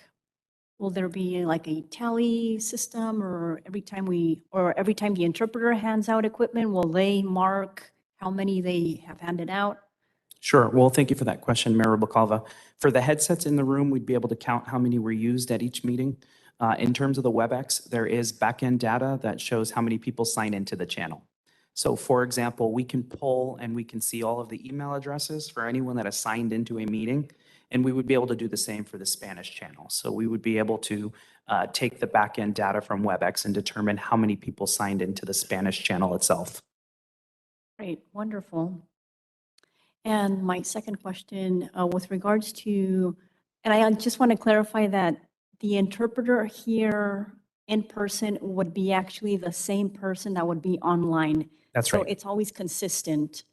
Speaker 1: Will there be like a tally system, or every time the interpreter hands out equipment, will they mark how many they have handed out?
Speaker 2: Sure. Well, thank you for that question, Mayor Rubalcava. For the headsets in the room, we'd be able to count how many were used at each meeting. In terms of the WebEx, there is backend data that shows how many people sign into the channel. So for example, we can pull and we can see all of the email addresses for anyone that has signed into a meeting, and we would be able to do the same for the Spanish channel. So we would be able to take the backend data from WebEx and determine how many people signed into the Spanish channel itself.
Speaker 1: Great, wonderful. And my second question with regards to, and I just want to clarify that the interpreter here in person would be actually the same person that would be online.
Speaker 2: That's
Speaker 1: So
Speaker 2: right.
Speaker 1: it's always consistent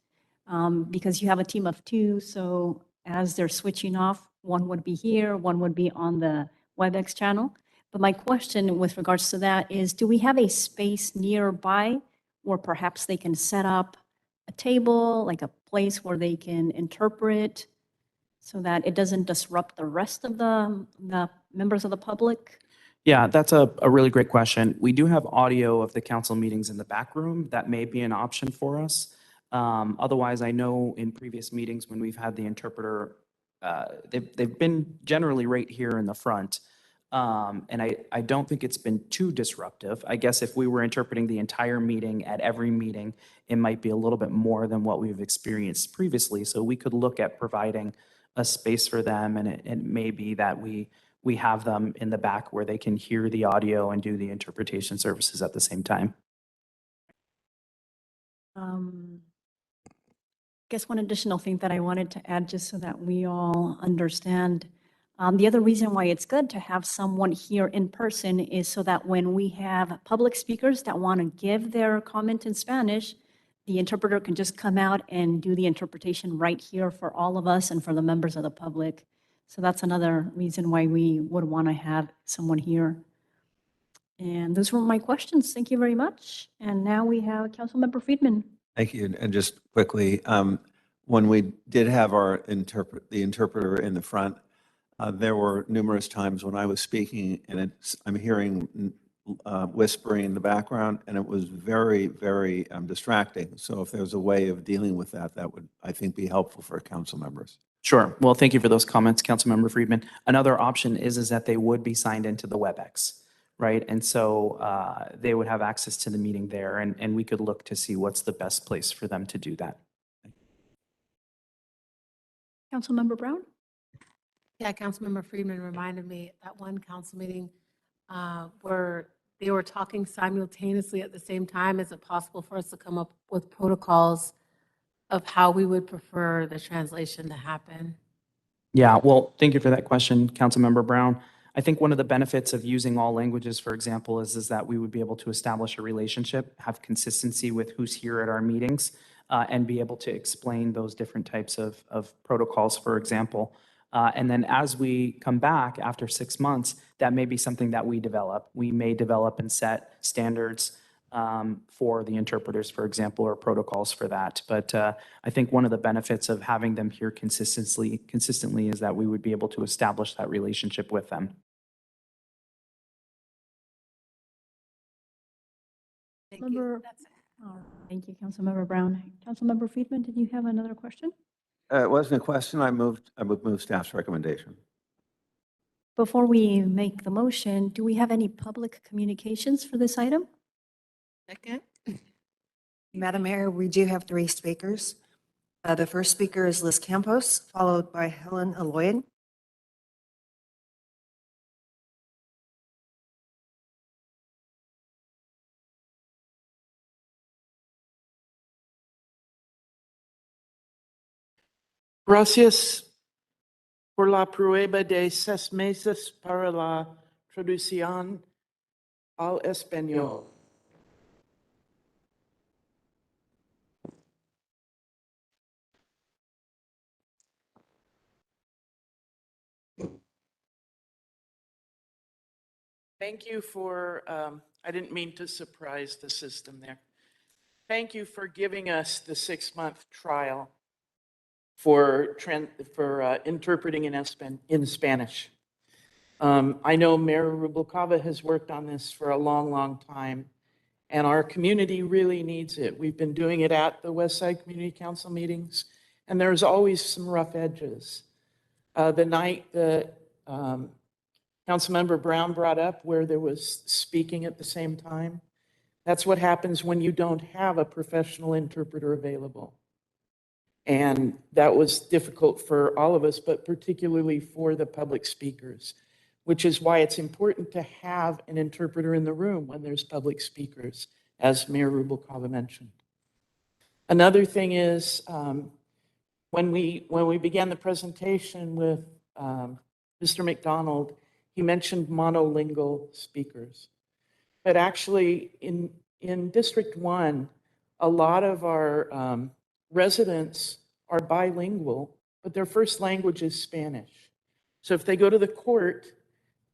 Speaker 1: because you have a team of two. So as they're switching off, one would be here, one would be on the WebEx channel. But my question with regards to that is, do we have a space nearby where perhaps they can set up a table, like a place where they can interpret so that it doesn't disrupt the rest of the members of the public?
Speaker 2: Yeah, that's a really great question. We do have audio of the council meetings in the back room. That may be an option for us. Otherwise, I know in previous meetings when we've had the interpreter, they've been generally right here in the front. And I don't think it's been too disruptive. I guess if we were interpreting the entire meeting at every meeting, it might be a little bit more than what we've experienced previously. So we could look at providing a space for them, and it may be that we have them in the back where they can hear the audio and do the interpretation services at the same time.
Speaker 1: I guess one additional thing that I wanted to add, just so that we all understand, the other reason why it's good to have someone here in person is so that when we have public speakers that want to give their comment in Spanish, the interpreter can just come out and do the interpretation right here for all of us and for the members of the public. So that's another reason why we would want to have someone here. And those were my questions. Thank you very much. And now we have Councilmember Friedman.
Speaker 4: Thank you. And just quickly, when we did have the interpreter in the front, there were numerous times when I was speaking and I'm hearing whispering in the background, and it was very, very distracting. So if there's a way of dealing with that, that would, I think, be helpful for council members.
Speaker 2: Sure. Well, thank you for those comments, Councilmember Friedman. Another option is that they would be signed into the WebEx, right? And so they would have access to the meeting there, and we could look to see what's the best place for them to do that.
Speaker 1: Councilmember Brown?
Speaker 14: Yeah, Councilmember Friedman reminded me that one council meeting where they were talking simultaneously at the same time. Is it possible for us to come up with protocols of how we would prefer the translation to happen?
Speaker 2: Yeah, well, thank you for that question, Councilmember Brown. I think one of the benefits of using all languages, for example, is that we would be able to establish a relationship, have consistency with who's here at our meetings. and be able to explain those different types of protocols, for example. And then as we come back after 6 months, that may be something that we develop. We may develop and set standards for the interpreters, for example, or protocols for that. But I think one of the benefits of having them here consistently is that we would be able to establish that relationship with them.
Speaker 1: Thank you. Thank you, Councilmember Brown. Councilmember Friedman, did you have another question?
Speaker 4: It wasn't a question. I would move staff's recommendation.
Speaker 1: Before we make the motion, do we have any public communications for this item?
Speaker 12: Second.
Speaker 10: Madam Mayor, we do have 3 speakers. The first speaker is Liz Campos, followed by Helen Aloyan.
Speaker 21: Gracias por la prueba de 6 meses para la traducción al español. Thank you for, I didn't mean to surprise the system there. Thank you for giving us the 6-month trial for interpreting in Spanish. I know Mayor Rubalcaba has worked on this for a long, long time, and our community really needs it. We've been doing it at the Westside Community Council meetings, and there's always some rough edges. The night that Councilmember Brown brought up where there was speaking at the same time, that's what happens when you don't have a professional interpreter available. And that was difficult for all of us, but particularly for the public speakers, which is why it's important to have an interpreter in the room when there's public speakers, as Mayor Rubalcaba mentioned. Another thing is, when we began the presentation with Mr. McDonald, he mentioned monolingual speakers. But actually, in District 1, a lot of our residents are bilingual, but their first language is Spanish. So if they go to the court,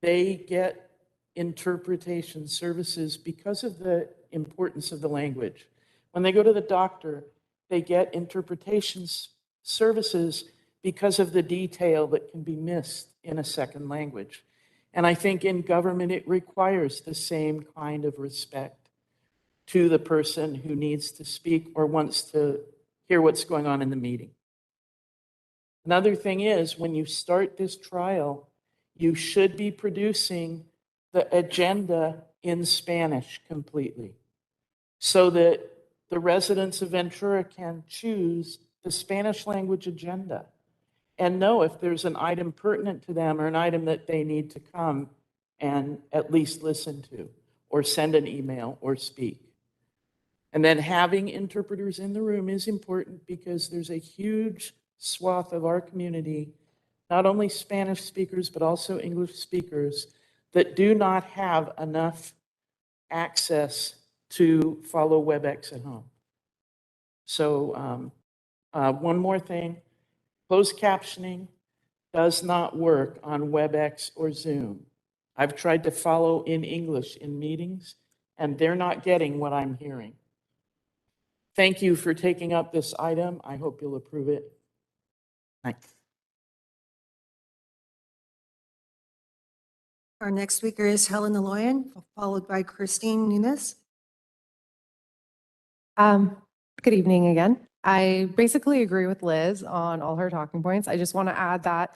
Speaker 21: they get interpretation services because of the importance of the language. When they go to the doctor, they get interpretation services because of the detail that can be missed in a second language. And I think in government, it requires the same kind of respect to the person who needs to speak or wants to hear what's going on in the meeting. Another thing is, when you start this trial, you should be producing the agenda in Spanish completely so that the residents of Ventura can choose the Spanish language agenda and know if there's an item pertinent to them or an item that they need to come and at least listen to or send an email or speak. And then having interpreters in the room is important because there's a huge swath of our community, not only Spanish speakers, but also English speakers, that do not have enough access to follow WebEx at home. So one more thing, closed captioning does not work on WebEx or Zoom. I've tried to follow in English in meetings, and they're not getting what I'm hearing. Thank you for taking up this item. I hope you'll approve it. Thanks.
Speaker 10: Our next speaker is Helen Aloyan, followed by Christine Nunes.
Speaker 9: Good evening again. I basically agree with Liz on all her talking points. I just want to add that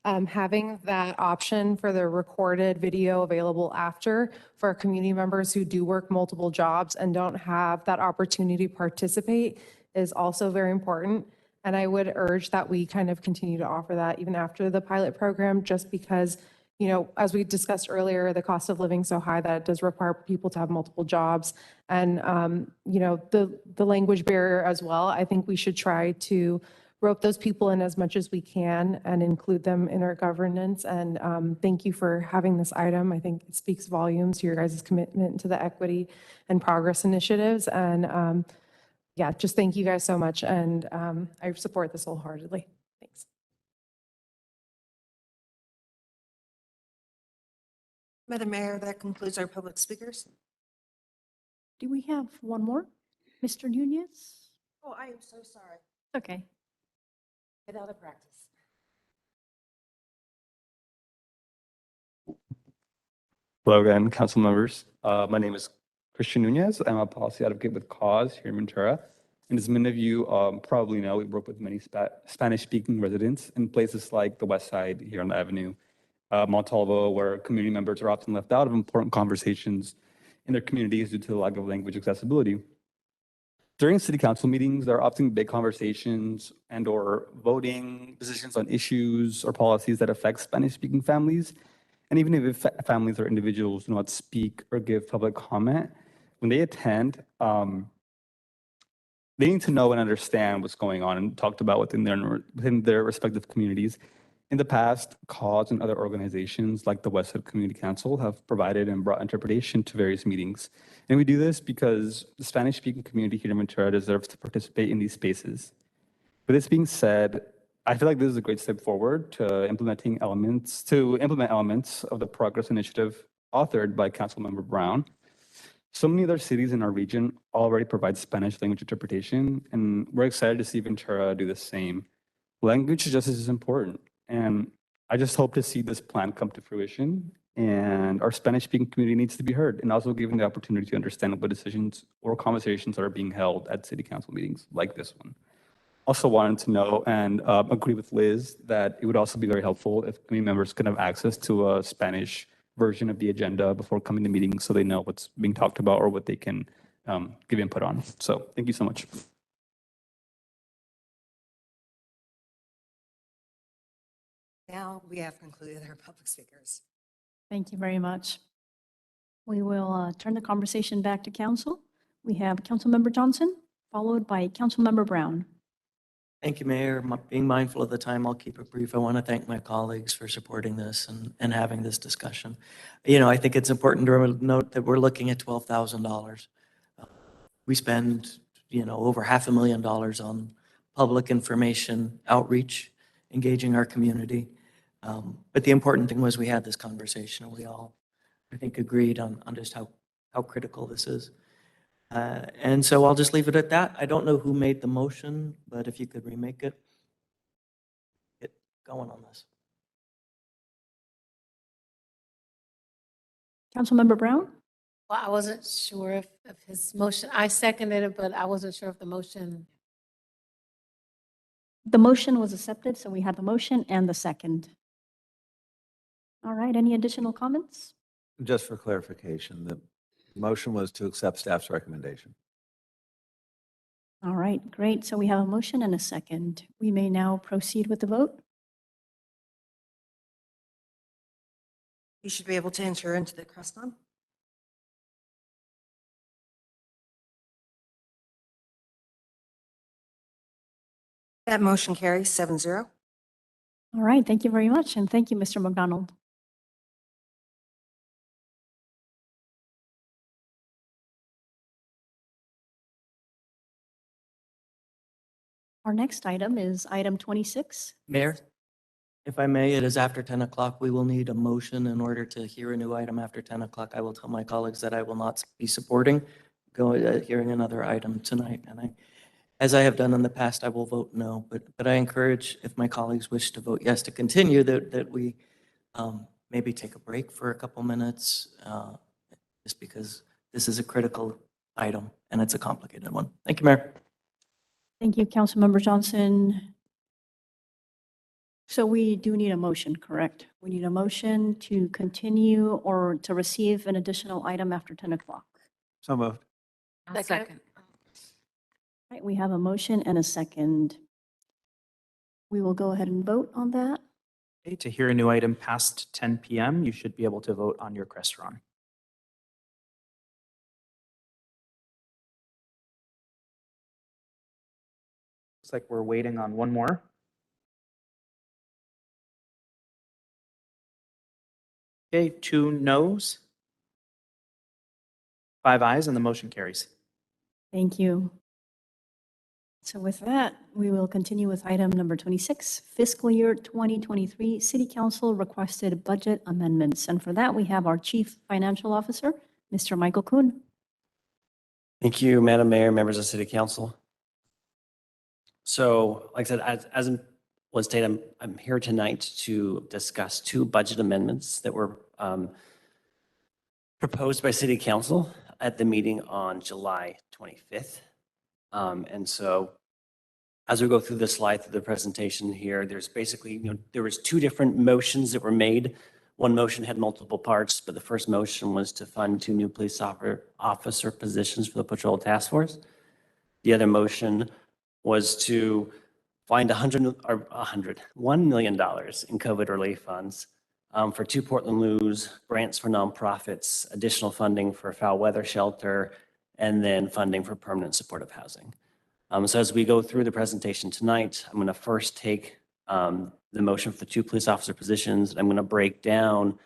Speaker 9: having that option for the recorded video available after for our community members who do work multiple jobs and don't have that opportunity to participate is also very important. And I would urge that we kind of continue to offer that even after the pilot program, just because, you know, as we discussed earlier, the cost of living so high that it does require people to have multiple jobs. And, you know, the language barrier as well. I think we should try to rope those people in as much as we can and include them in our governance. And thank you for having this item. I think it speaks volumes to your guys' commitment to the equity and progress initiatives. And Yeah, just thank you guys so much, and I support this wholeheartedly. Thanks.
Speaker 10: Madam Mayor, that concludes our public speakers.
Speaker 1: Do we have one more? Mr. Nunez?
Speaker 10: Oh, I am so sorry.
Speaker 1: Okay.
Speaker 10: Get out of practice.
Speaker 11: Hello again, council members. My name is Christian Nunez. I'm a policy advocate with Cause here in Ventura. And as many of you probably know, we work with many Spanish-speaking residents in places like the West Side here on the Avenue, Montalvo, where community members are often left out of important conversations in their communities due to the lack of language accessibility. During city council meetings, there are often big conversations and or voting decisions on issues or policies that affect Spanish-speaking families. And even if families or individuals do not speak or give public comment, when they attend, they need to know and understand what's going on and talked about within their respective communities. In the past, Cause and other organizations like the Westwood Community Council have provided and brought interpretation to various meetings. And we do this because the Spanish-speaking community here in Ventura deserves to participate in these spaces. With this being said, I feel like this is a great step forward to implement elements of the Progress Initiative authored by Councilmember Brown. So many other cities in our region already provide Spanish language interpretation, and we're excited to see Ventura do the same. Language justice is important, and I just hope to see this plan come to fruition, and our Spanish-speaking community needs to be heard and also given the opportunity to understand what decisions or conversations are being held at city council meetings like this one. Also wanted to know and agree with Liz that it would also be very helpful if community members could have access to a Spanish version of the agenda before coming to meetings so they know what's being talked about or what they can give input on. So thank you so much.
Speaker 10: Now we have concluded our public speakers.
Speaker 1: Thank you very much. We will turn the conversation back to council. We have Councilmember Johnson, followed by Councilmember Brown.
Speaker 16: Thank you, Mayor. Being mindful of the time, I'll keep it brief. I want to thank my colleagues for supporting this and having this discussion. You know, I think it's important to note that we're looking at $12,000. We spend, over $500,000 on public information outreach, engaging our community. But the important thing was we had this conversation, and we all, I think, agreed on just how critical this is. And so I'll just leave it at that. I don't know who made the motion, but if you could remake it, get going on this.
Speaker 1: Councilmember Brown?
Speaker 14: Well, I wasn't sure of his motion. I seconded it, but I wasn't sure of the motion.
Speaker 1: The motion was accepted, so we had the motion and the second. All right, any additional comments?
Speaker 4: Just for clarification, the motion was to accept staff's recommendation.
Speaker 1: All right, great. So we have a motion and a second. We may now proceed with the vote.
Speaker 10: You should be able to enter into the Crestron. That motion carries 7-0.
Speaker 1: All right, thank you very much, and thank you, Mr. McDonald. Our next item is item 26.
Speaker 16: Mayor, if I may, it is after 10 o'clock. We will need a motion in order to hear a new item after 10 o'clock. I will tell my colleagues that I will not be supporting hearing another item tonight. And as I have done in the past, I will vote no. But I encourage, if my colleagues wish to vote yes to continue, that we maybe take a break for a couple minutes, just because this is a critical item and it's a complicated one. Thank you, Mayor.
Speaker 1: Thank you, Councilmember Johnson. So we do need a motion, correct? We need a motion to continue or to receive an additional item after 10 o'clock.
Speaker 4: So moved.
Speaker 14: Second.
Speaker 1: Right, we have a motion and a second. We will go ahead and vote on that.
Speaker 2: Okay, to hear a new item past 10 p.m., you should be able to vote on your Crestron. Looks like we're waiting on one more. Okay, 2 noes, 5 ayes, and the motion carries.
Speaker 1: Thank you. So with that, we will continue with item number 26, fiscal year 2023 City Council requested budget amendments. And for that, we have our Chief Financial Officer, Mr. Michael Kuhn.
Speaker 19: Thank you, Madam Mayor, members of City Council. So, like I said, as was stated, I'm here tonight to discuss two budget amendments that were proposed by City Council at the meeting on July 25th. And so, as we go through the slide through the presentation here, there's basically, there was two different motions that were made. One motion had multiple parts, but the first motion was to fund 2 new police officer positions for the patrol task force. The other motion was to find $1 million in COVID relief funds for 2 Portland Loos, grants for nonprofits, additional funding for foul weather shelter, and then funding for permanent supportive housing. So as we go through the presentation tonight, I'm going to first take the motion for the 2 police officer positions, and I'm going to break down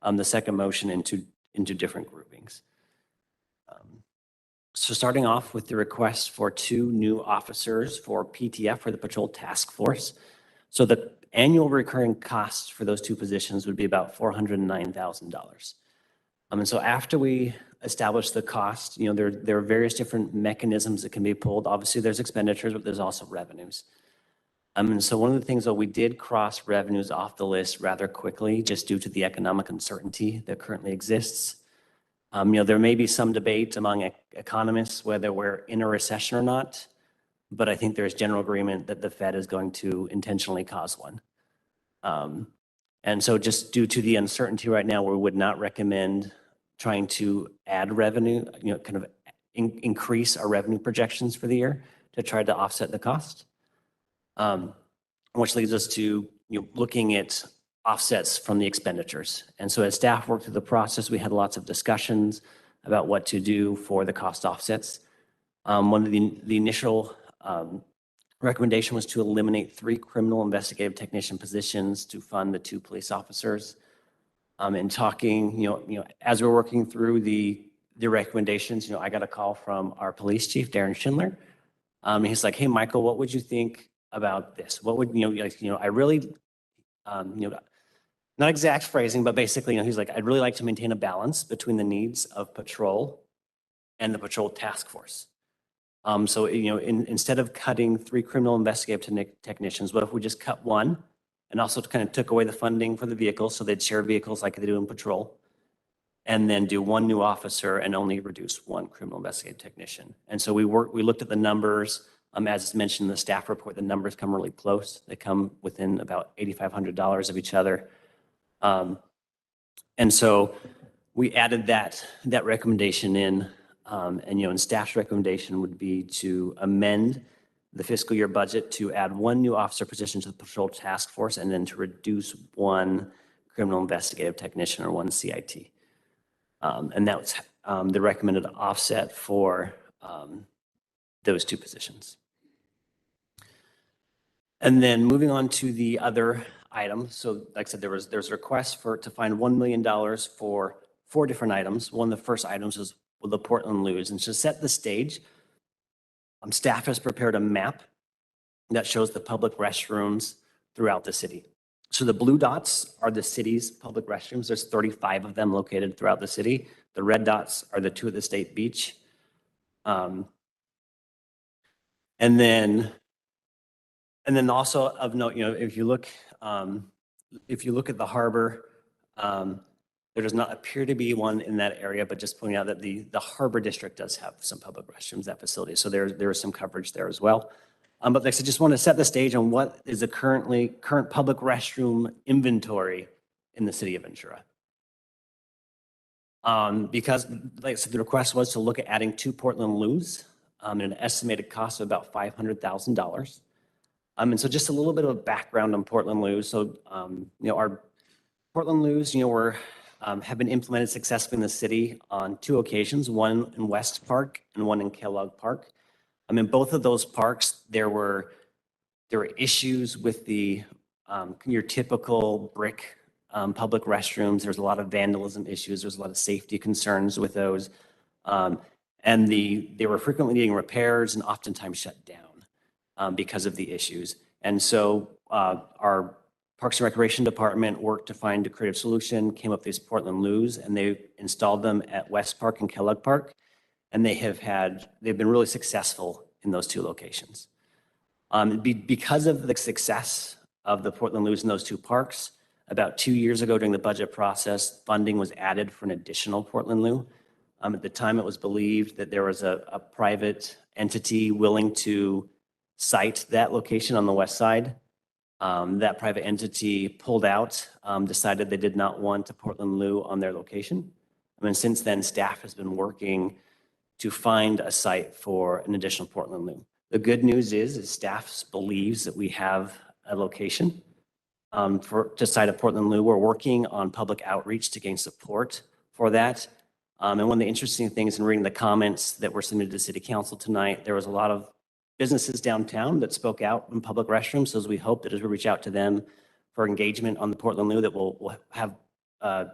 Speaker 19: the second motion into different groupings. So starting off with the request for 2 new officers for PTF, for the Patrol Task Force. So the annual recurring costs for those 2 positions would be about $409,000. And so after we establish the cost, there are various different mechanisms that can be pulled. Obviously, there's expenditures, but there's also revenues. And so one of the things that we did cross revenues off the list rather quickly, just due to the economic uncertainty that currently exists. There may be some debate among economists whether we're in a recession or not, but I think there's general agreement that the Fed is going to intentionally cause one. And so just due to the uncertainty right now, we would not recommend trying to add revenue, kind of increase our revenue projections for the year to try to offset the cost. Which leads us to looking at offsets from the expenditures. And so as staff worked through the process, we had lots of discussions about what to do for the cost offsets. One of the initial recommendation was to eliminate 3 criminal investigative technician positions to fund the 2 police officers. And talking, as we're working through the recommendations, I got a call from our police chief, Darren Schindler. He's like, "Hey, Michael, what would you think about this? What would, I really, not exact phrasing, but basically, he's like, I'd really like to maintain a balance between the needs of patrol and the patrol task force. So, instead of cutting 3 criminal investigative technicians, what if we just cut 1 and also kind of took away the funding for the vehicles so they'd share vehicles like they do in patrol, and then do 1 new officer and only reduce 1 criminal investigative technician." And so we looked at the numbers. As mentioned in the staff report, the numbers come really close. They come within about $8,500 of each other. And so we added that recommendation in, and staff's recommendation would be to amend the fiscal year budget to add 1 new officer position to the patrol task force, and then to reduce 1 criminal investigative technician or 1 CIT. And that was the recommended offset for those 2 positions. And then moving on to the other item. So like I said, there's a request to find $1 million for 4 different items. One of the first items is the Portland Loos. And to set the stage, staff has prepared a map that shows the public restrooms throughout the city. So the blue dots are the city's public restrooms. There's 35 of them located throughout the city. The red dots are the 2 at the State Beach. And then also of note, if you look at the harbor, there does not appear to be one in that area, but just pointing out that the harbor district does have some public restrooms, that facility. So there is some coverage there as well. But like I said, just want to set the stage on what is the current public restroom inventory in the city of Ventura. Because like I said, the request was to look at adding 2 Portland Loos at an estimated cost of about $500,000. And so just a little bit of a background on Portland Loos. So, our Portland Loos, have been implemented successfully in the city on 2 occasions, one in West Park and one in Kellogg Park. In both of those parks, there were issues with your typical brick public restrooms. There's a lot of vandalism issues. There's a lot of safety concerns with those. And they were frequently needing repairs and oftentimes shut down. because of the issues. And so our Parks and Recreation Department worked to find a creative solution, came up with these Portland loos, and they installed them at West Park and Kellogg Park. And they've been really successful in those two locations. Because of the success of the Portland loos in those two parks, about 2 years ago during the budget process, funding was added for an additional Portland loo. At the time, it was believed that there was a private entity willing to site that location on the west side. That private entity pulled out, decided they did not want a Portland loo on their location. And since then, staff has been working to find a site for an additional Portland loo. The good news is staff believes that we have a location to site a Portland loo. We're working on public outreach to gain support for that. And one of the interesting things in reading the comments that were submitted to City Council tonight, there was a lot of businesses downtown that spoke out in public restrooms. So as we hope that as we reach out to them for engagement on the Portland loo, that we'll have some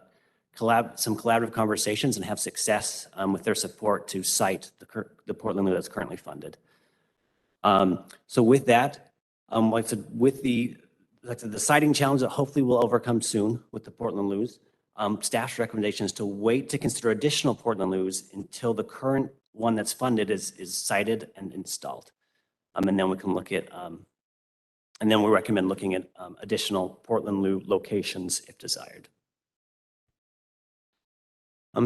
Speaker 19: collaborative conversations and have success with their support to site the Portland loo that's currently funded. So with that, like I said, with the siting challenge that hopefully we'll overcome soon with the Portland loos, staff's recommendation is to wait to consider additional Portland loos until the current one that's funded is sited and installed. And then we can look at, and then we recommend looking at additional Portland loo locations if desired.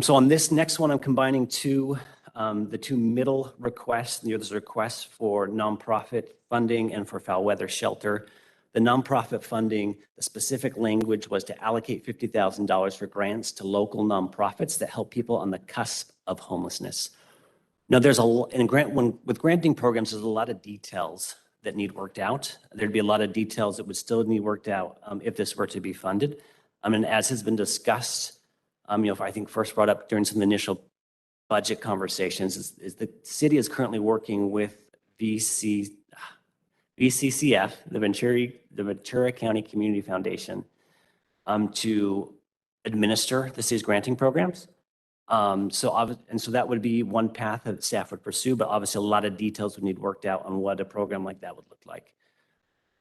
Speaker 19: So on this next one, I'm combining the two middle requests. There's a request for nonprofit funding and for foul weather shelter. The nonprofit funding, the specific language was to allocate $50,000 for grants to local nonprofits that help people on the cusp of homelessness. Now, with granting programs, there's a lot of details that need worked out. There'd be a lot of details that would still need worked out if this were to be funded. And as has been discussed, I think first brought up during some initial budget conversations, is the city is currently working with VCCF, the Ventura County Community Foundation, to administer the city's granting programs. So that would be one path that staff would pursue, but obviously a lot of details would need worked out on what a program like that would look like.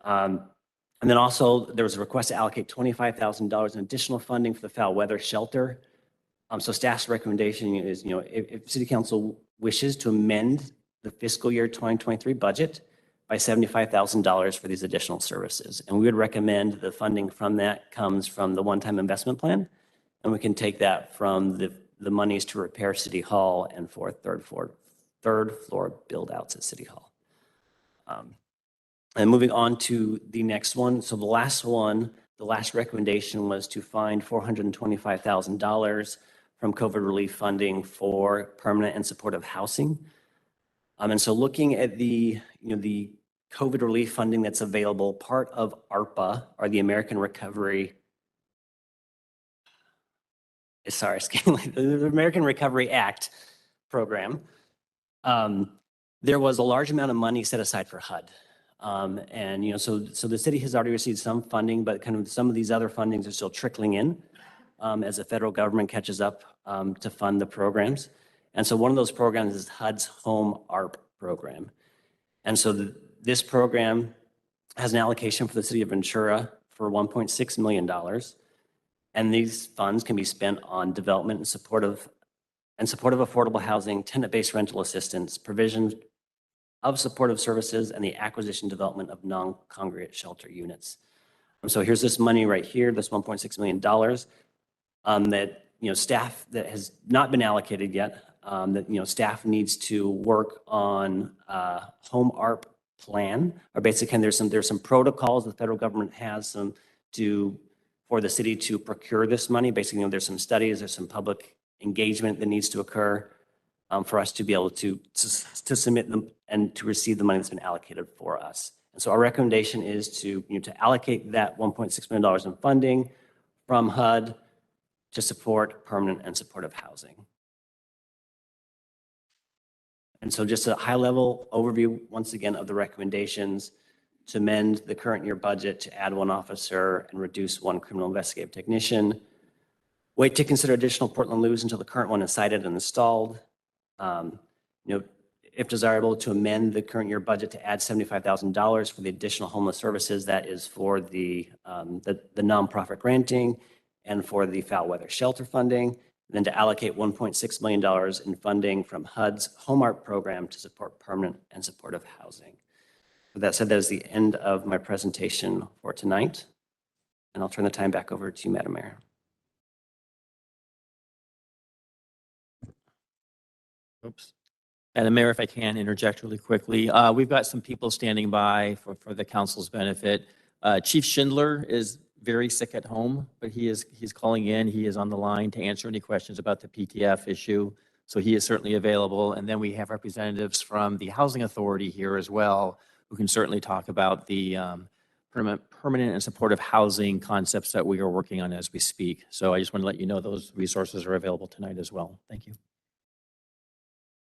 Speaker 19: And then also there was a request to allocate $25,000 in additional funding for the foul weather shelter. So staff's recommendation is, if City Council wishes to amend the fiscal year 2023 budget by $75,000 for these additional services. And we would recommend the funding from that comes from the one-time investment plan. And we can take that from the monies to repair City Hall and for third floor build outs at City Hall. And moving on to the next one. So the last recommendation was to find $425,000 from COVID relief funding for permanent and supportive housing. And so looking at the COVID relief funding that's available, part of ARPA, or the American Recovery, the American Recovery Act program, there was a large amount of money set aside for HUD. So the city has already received some funding, but kind of some of these other fundings are still trickling in as the federal government catches up to fund the programs. And so one of those programs is HUD's Home ARP program. And so this program has an allocation for the city of Ventura for $1.6 million. And these funds can be spent on development and support of affordable housing, tenant-based rental assistance, provision of supportive services, and the acquisition development of non-congregate shelter units. So here's this money right here, this $1.6 million that staff that has not been allocated yet. That staff needs to work on Home ARP plan, or basically there's some protocols the federal government has for the city to procure this money. Basically, there's some studies, there's some public engagement that needs to occur for us to be able to submit them and to receive the money that's been allocated for us. And so our recommendation is to allocate that $1.6 million in funding from HUD to support permanent and supportive housing. And so just a high-level overview, once again, of the recommendations to amend the current year budget to add one officer and reduce one criminal investigative technician. Wait to consider additional Portland loos until the current one is sited and installed. if desirable, to amend the current year budget to add $75,000 for the additional homeless services. That is for the nonprofit granting and for the foul weather shelter funding. And then to allocate $1.6 million in funding from HUD's Home Art program to support permanent and supportive housing. With that said, that is the end of my presentation for tonight. And I'll turn the time back over to you, Madam Mayor.
Speaker 8: Oops. Madam Mayor, if I can interject really quickly, we've got some people standing by for the council's benefit. Chief Schindler is very sick at home, but he's calling in. He is on the line to answer any questions about the PTF issue. So he is certainly available. And then we have representatives from the Housing Authority here as well, who can certainly talk about the permanent and supportive housing concepts that we are working on as we speak. So I just want to let you know those resources are available tonight as well. Thank you.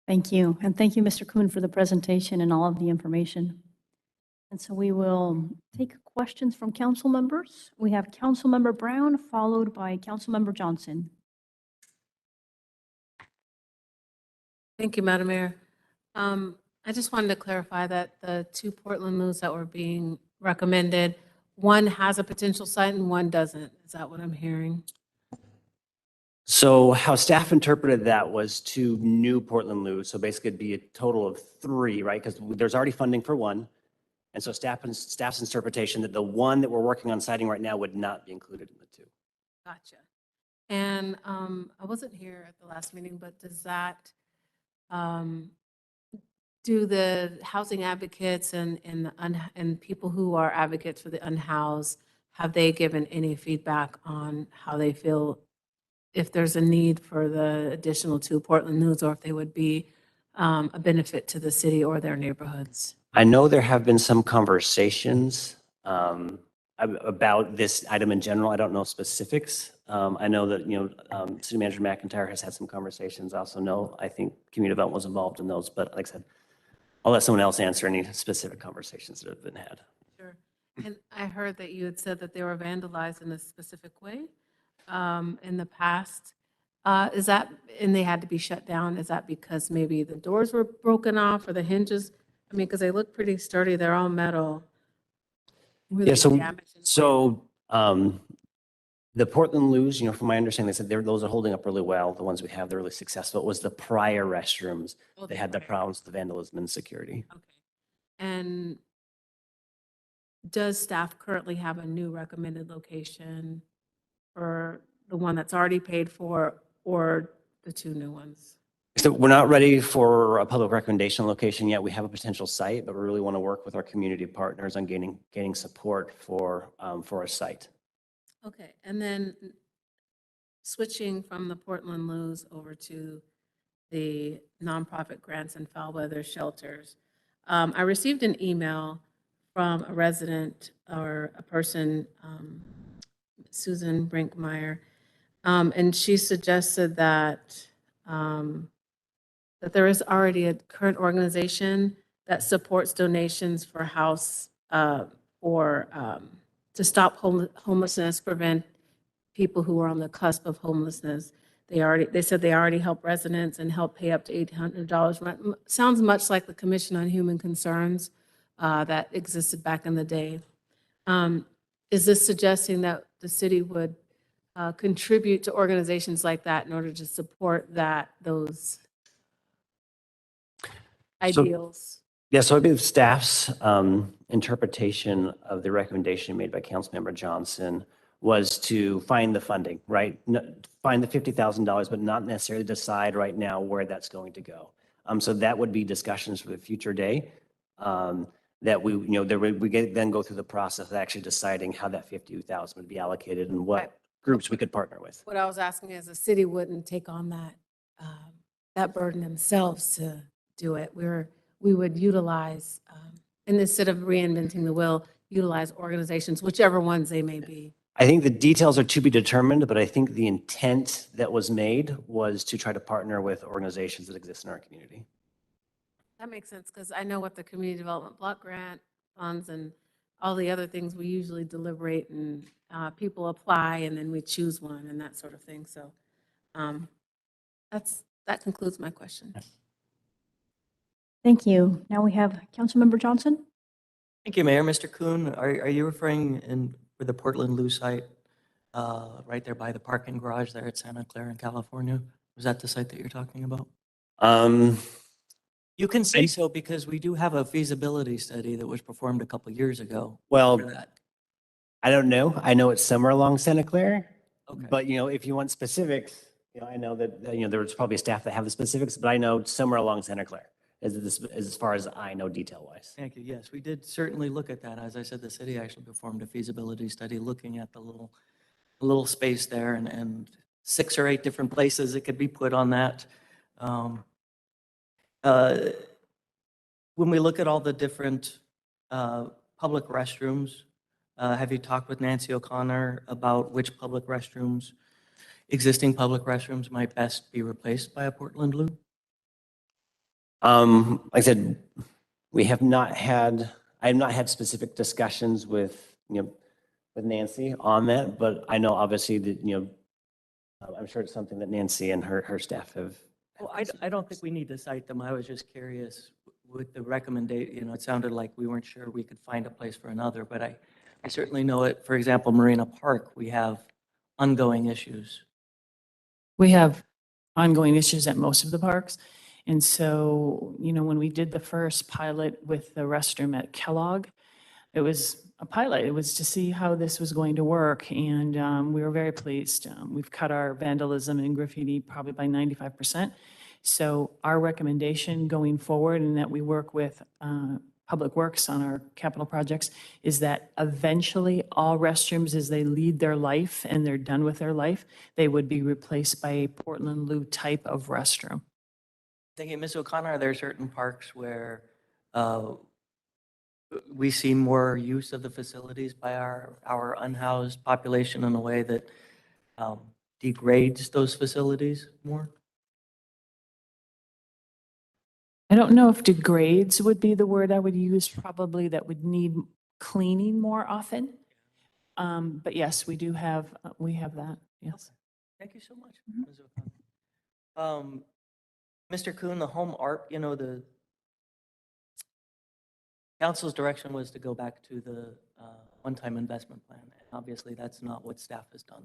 Speaker 1: Thank you. And thank you, Mr. Kuhn, for the presentation and all of the information. And so we will take questions from council members. We have Councilmember Brown, followed by Councilmember Johnson.
Speaker 14: Thank you, Madam Mayor. I just wanted to clarify that the two Portland moves that were being recommended, one has a potential site and one doesn't. Is that what I'm hearing?
Speaker 19: So how staff interpreted that was 2 new Portland loos. So basically it'd be a total of 3, right? Because there's already funding for one. And so staff's interpretation that the one that we're working on citing right now would not be included in the 2.
Speaker 14: Gotcha. And I wasn't here at the last meeting, but does that, do the housing advocates and people who are advocates for the unhoused, have they given any feedback on how they feel if there's a need for the additional 2 Portland loos, or if they would be a benefit to the city or their neighborhoods?
Speaker 19: I know there have been some conversations about this item in general. I don't know specifics. I know that, City Manager McIntyre has had some conversations. I also know, I think Community Development was involved in those, but like I said, I'll let someone else answer any specific conversations that have been had.
Speaker 14: Sure. And I heard that you had said that they were vandalized in a specific way in the past. Is that, and they had to be shut down, is that because maybe the doors were broken off or the hinges? I mean, because they look pretty sturdy, they're all metal. Were
Speaker 19: Yeah,
Speaker 14: they damaged in a way?
Speaker 19: The Portland loos, from my understanding, they said those are holding up really well. The ones we have, they're really successful. It was the prior restrooms. They had the problems, the vandalism and security.
Speaker 14: Okay. And does staff currently have a new recommended location for the one that's already paid for or the 2 new ones?
Speaker 19: So we're not ready for a public recommendation location yet. We have a potential site, but we really want to work with our community partners on gaining support for a site.
Speaker 14: Okay, and then switching from the Portland loos over to the nonprofit grants and foul weather shelters. I received an email from a resident or a person, Susan Brinkmeyer, and she suggested that that there is already a current organization that supports donations for to stop homelessness, prevent people who are on the cusp of homelessness. They said they already help residents and help pay up to $800 rent. Sounds much like the Commission on Human Concerns that existed back in the day. Is this suggesting that the city would contribute to organizations like that in order to support those ideals?
Speaker 19: Yeah, so I believe staff's interpretation of the recommendation made by Councilmember Johnson was to find the funding, right? Find the $50,000, but not necessarily decide right now where that's going to go. So that would be discussions for the future day. That we then go through the process of actually deciding how that $50,000 would be allocated and what groups we could partner with.
Speaker 14: What I was asking is the city wouldn't take on that burden themselves to do it. We would utilize, and instead of reinventing the wheel, utilize organizations, whichever ones they may be.
Speaker 19: I think the details are to be determined, but I think the intent that was made was to try to partner with organizations that exist in our community.
Speaker 14: That makes sense, because I know what the community development block grant funds and all the other things, we usually deliberate and people apply and then we choose one and that sort of thing. So that concludes my question.
Speaker 1: Thank you. Now we have Councilmember Johnson.
Speaker 16: Thank you, Mayor. Mr. Kuhn, are you referring in for the Portland Lou site, right there by the parking garage there at Santa Clara in California? Was that the site that you're talking about? You can say so because we do have a feasibility study that was performed a couple years ago.
Speaker 19: Well,
Speaker 16: for that.
Speaker 19: I don't know. I know it's somewhere along Santa Clara.
Speaker 16: Okay.
Speaker 19: But, if you want specifics, I know that, there's probably staff that have the specifics, but I know somewhere along Santa Clara as far as I know detail-wise.
Speaker 16: Thank you. Yes, we did certainly look at that. As I said, the city actually performed a feasibility study looking at the little space there and 6 or 8 different places it could be put on that. When we look at all the different public restrooms, have you talked with Nancy O'Connor about which existing public restrooms might best be replaced by a Portland Lou?
Speaker 19: Like I said, I have not had specific discussions with Nancy on that, but I know obviously that, I'm sure it's something that Nancy and her staff have.
Speaker 16: Well, I don't think we need to cite them. I was just curious with the recommendation, it sounded like we weren't sure we could find a place for another, but I certainly know it. For example, Marina Park, we have ongoing issues.
Speaker 20: We have ongoing issues at most of the parks. And so, when we did the first pilot with the restroom at Kellogg, it was a pilot. It was to see how this was going to work. And we were very pleased. We've cut our vandalism and graffiti probably by 95%. So our recommendation going forward, and that we work with Public Works on our capital projects, is that eventually all restrooms, as they lead their life and they're done with their life, they would be replaced by a Portland Lou type of restroom.
Speaker 16: Thinking, Ms. O'Connor, are there certain parks where we see more use of the facilities by our unhoused population in a way that degrades those facilities more?
Speaker 20: I don't know if degrades would be the word I would use, probably that would need cleaning more often. But yes, we have that, yes.
Speaker 16: Thank you so much, Ms. O'Connor. Mr. Kuhn, the home art, the council's direction was to go back to the one-time investment plan. And obviously, that's not what staff has done.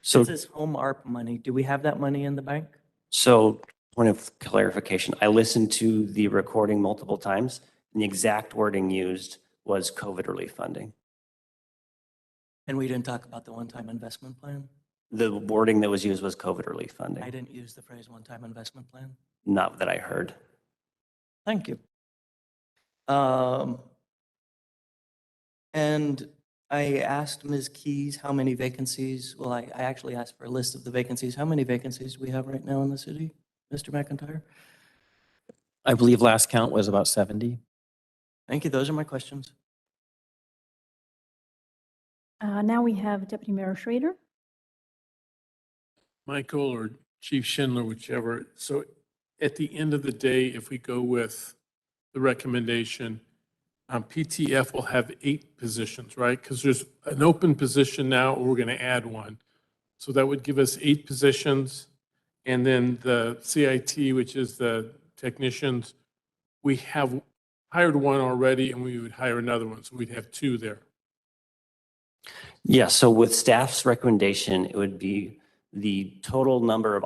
Speaker 19: So
Speaker 16: This is home art money. Do we have that money in the bank?
Speaker 19: So, point of clarification, I listened to the recording multiple times, and the exact wording used was COVID relief funding.
Speaker 16: And we didn't talk about the one-time investment plan?
Speaker 19: The wording that was used was COVID relief funding,
Speaker 16: I didn't use the phrase one-time investment plan.
Speaker 19: not that I heard.
Speaker 16: Thank you. And I asked Ms. Keys how many vacancies, well, I actually asked for a list of the vacancies. How many vacancies do we have right now in the city, Mr. McIntyre?
Speaker 8: I believe last count was about 70.
Speaker 16: Thank you. Those are my questions.
Speaker 1: Now we have Deputy Mayor Schrader.
Speaker 18: Michael or Chief Schindler, whichever. So at the end of the day, if we go with the recommendation, PTF will have 8 positions, right? Because there's an open position now, or we're going to add one. So that would give us 8 positions. And then the CIT, which is the technicians, we have hired one already, and we would hire another one. So we'd have 2 there.
Speaker 19: Yeah, so with staff's recommendation, it would be the total number of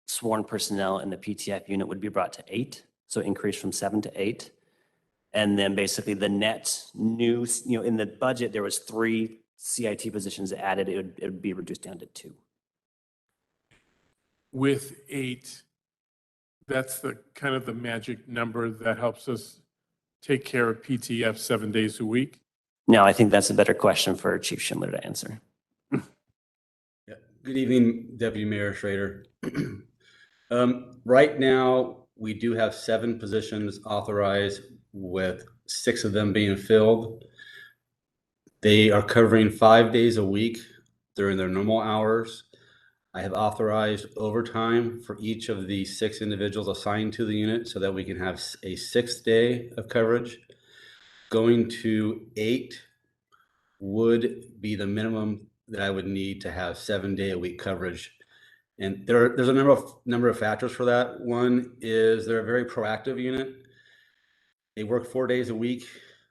Speaker 19: sworn personnel in the PTF unit would be brought to 8, so increase from 7 to 8. And then basically the net new, in the budget, there was 3 CIT positions added, it would be reduced down to 2.
Speaker 18: With 8, that's the kind of the magic number that helps us take care of PTF 7 days a week.
Speaker 19: Now, I think that's a better question for Chief Schindler to answer.
Speaker 22: Good evening, Deputy Mayor Schrader. Right now, we do have 7 positions authorized, with 6 of them being filled. They are covering 5 days a week during their normal hours. I have authorized overtime for each of the 6 individuals assigned to the unit so that we can have a 6th day of coverage. Going to 8 would be the minimum that I would need to have 7-day-a-week coverage. And there's a number of factors for that. One is they're a very proactive unit. They work 4 days a week.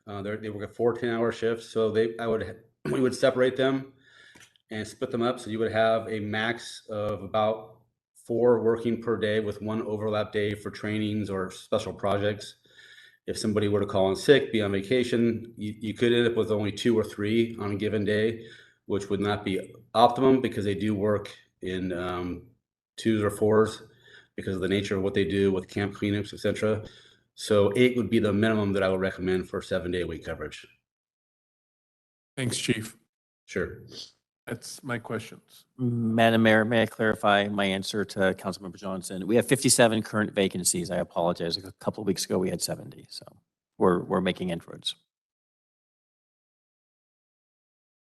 Speaker 22: They work at 4 10-hour shifts. So we would separate them and split them up. So you would have a max of about 4 working per day with 1 overlap day for trainings or special projects. If somebody were to call in sick, be on vacation, you could end up with only 2 or 3 on a given day, which would not be optimum because they do work in 2s or 4s because of the nature of what they do with camp cleanups, etc. So 8 would be the minimum that I would recommend for 7-day-a-week coverage.
Speaker 18: Thanks, Chief.
Speaker 22: Sure.
Speaker 18: That's my questions.
Speaker 8: Madam Mayor, may I clarify my answer to Councilmember Johnson? We have 57 current vacancies. I apologize. A couple of weeks ago, we had 70, so we're making inroads.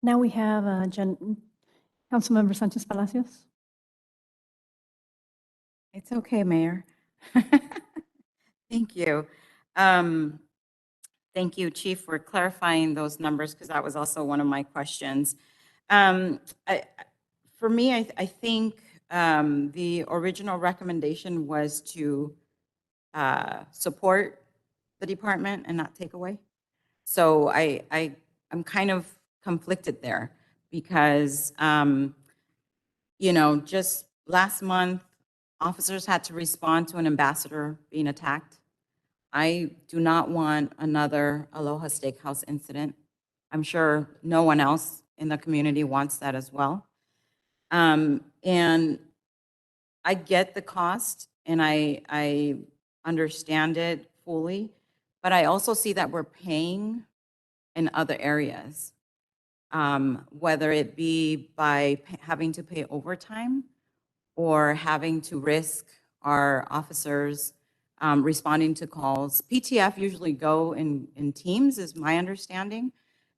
Speaker 1: Now we have Councilmember Sanchez Palacios.
Speaker 17: It's okay, Mayor. Thank you. Thank you, Chief, for clarifying those numbers, because that was also one of my questions. For me, I think the original recommendation was to support the department and not take away. So I'm kind of conflicted there because, just last month, officers had to respond to an ambassador being attacked. I do not want another Aloha Steakhouse incident. I'm sure no one else in the community wants that as well. And I get the cost and I understand it fully, but I also see that we're paying in other areas, whether it be by having to pay overtime or having to risk our officers responding to calls. PTF usually go in teams, is my understanding.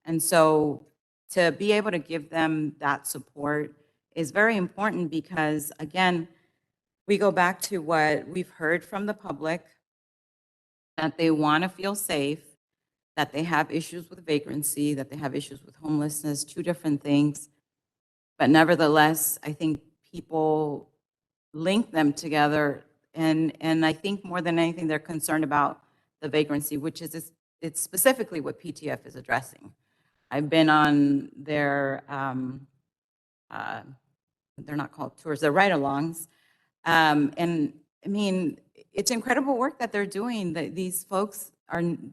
Speaker 17: And so to be able to give them that support is very important because, again, we go back to what we've heard from the public, that they want to feel safe, that they have issues with vagrancy, that they have issues with homelessness, 2 different things. But nevertheless, I think people link them together. And I think more than anything, they're concerned about the vagrancy, which is it's specifically what PTF is addressing. I've been on their, they're not called tours, they're ride-alongs. And I mean, it's incredible work that they're doing. These folks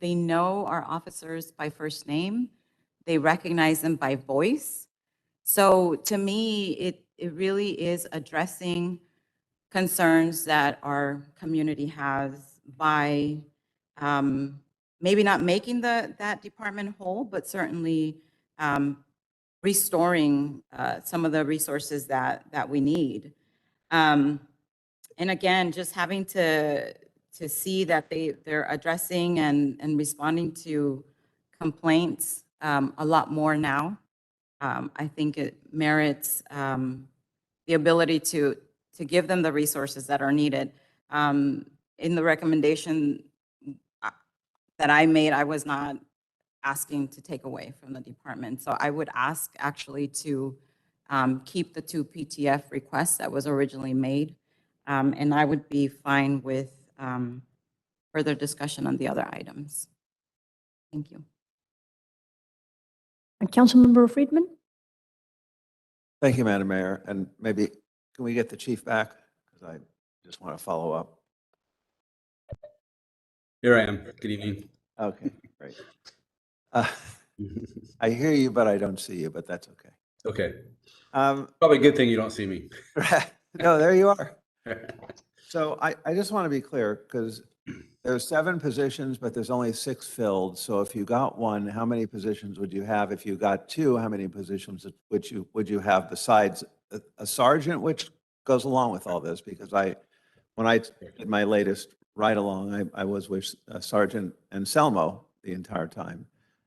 Speaker 17: they know our officers by first name. They recognize them by voice. So to me, it really is addressing concerns that our community has by maybe not making that department whole, but certainly restoring some of the resources that we need. And again, just having to see that they're addressing and responding to complaints a lot more now. I think it merits the ability to give them the resources that are needed. In the recommendation that I made, I was not asking to take away from the department. So I would ask actually to keep the 2 PTF requests that was originally made. And I would be fine with further discussion on the other items. Thank you.
Speaker 1: Councilmember Friedman?
Speaker 4: Thank you, Madam Mayor. And maybe, can we get the chief back? Because I just want to follow up.
Speaker 22: Here I am. Good evening.
Speaker 4: Okay, great. I hear you, but I don't see you, but that's okay.
Speaker 22: Okay. Probably a good thing you don't see me.
Speaker 4: No, there you are. So I just want to be clear, because there's 7 positions, but there's only 6 filled. So if you got 1, how many positions would you have? If you got 2, how many positions would you have besides a sergeant, which goes along with all this? Because when I did my latest ride-along, I was with Sergeant Anselmo the entire time.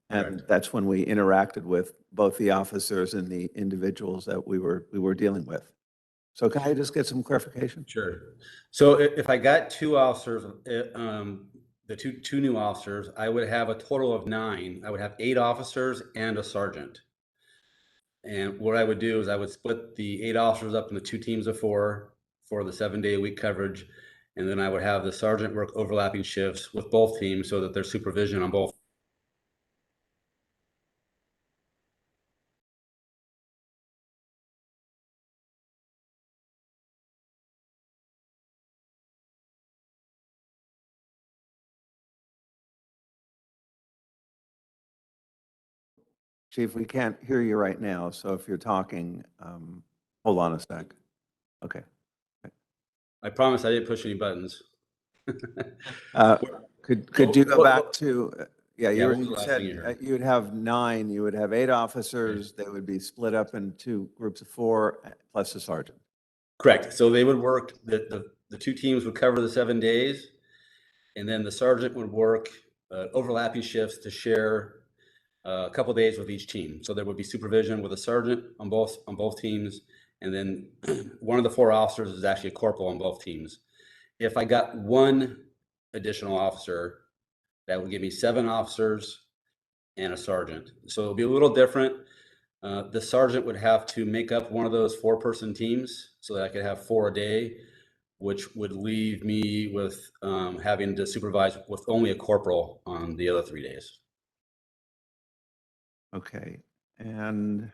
Speaker 4: And that's when we interacted with both the officers and the individuals that we were dealing with. So can I just get some clarification?
Speaker 22: Sure. So if I got 2 officers, the two new officers, I would have a total of 9. I would have 8 officers and a sergeant. And what I would do is I would split the 8 officers up into 2 teams of 4 for the 7-day-a-week coverage. And then I would have the sergeant work overlapping shifts with both teams so that there's supervision on both.
Speaker 4: Chief, we can't hear you right now, so if you're talking, hold on a sec. Okay.
Speaker 22: I promise I didn't push any buttons.
Speaker 4: Could you go back to, yeah,
Speaker 22: Yeah, what was the
Speaker 4: you
Speaker 22: last
Speaker 4: said
Speaker 22: thing you heard?
Speaker 4: you'd have 9, you would have 8 officers, they would be split up in 2 groups of 4, plus a sergeant.
Speaker 22: Correct. So they would work, the 2 teams would cover the 7 days, and then the sergeant would work overlapping shifts to share a couple days with each team. So there would be supervision with a sergeant on both teams, and then one of the 4 officers is actually a corporal on both teams. If I got 1 additional officer, that would give me 7 officers and a sergeant. So it'll be a little different. The sergeant would have to make up one of those 4-person teams so that I could have 4 a day, which would leave me with having to supervise with only a corporal on the other 3 days.
Speaker 4: Okay, and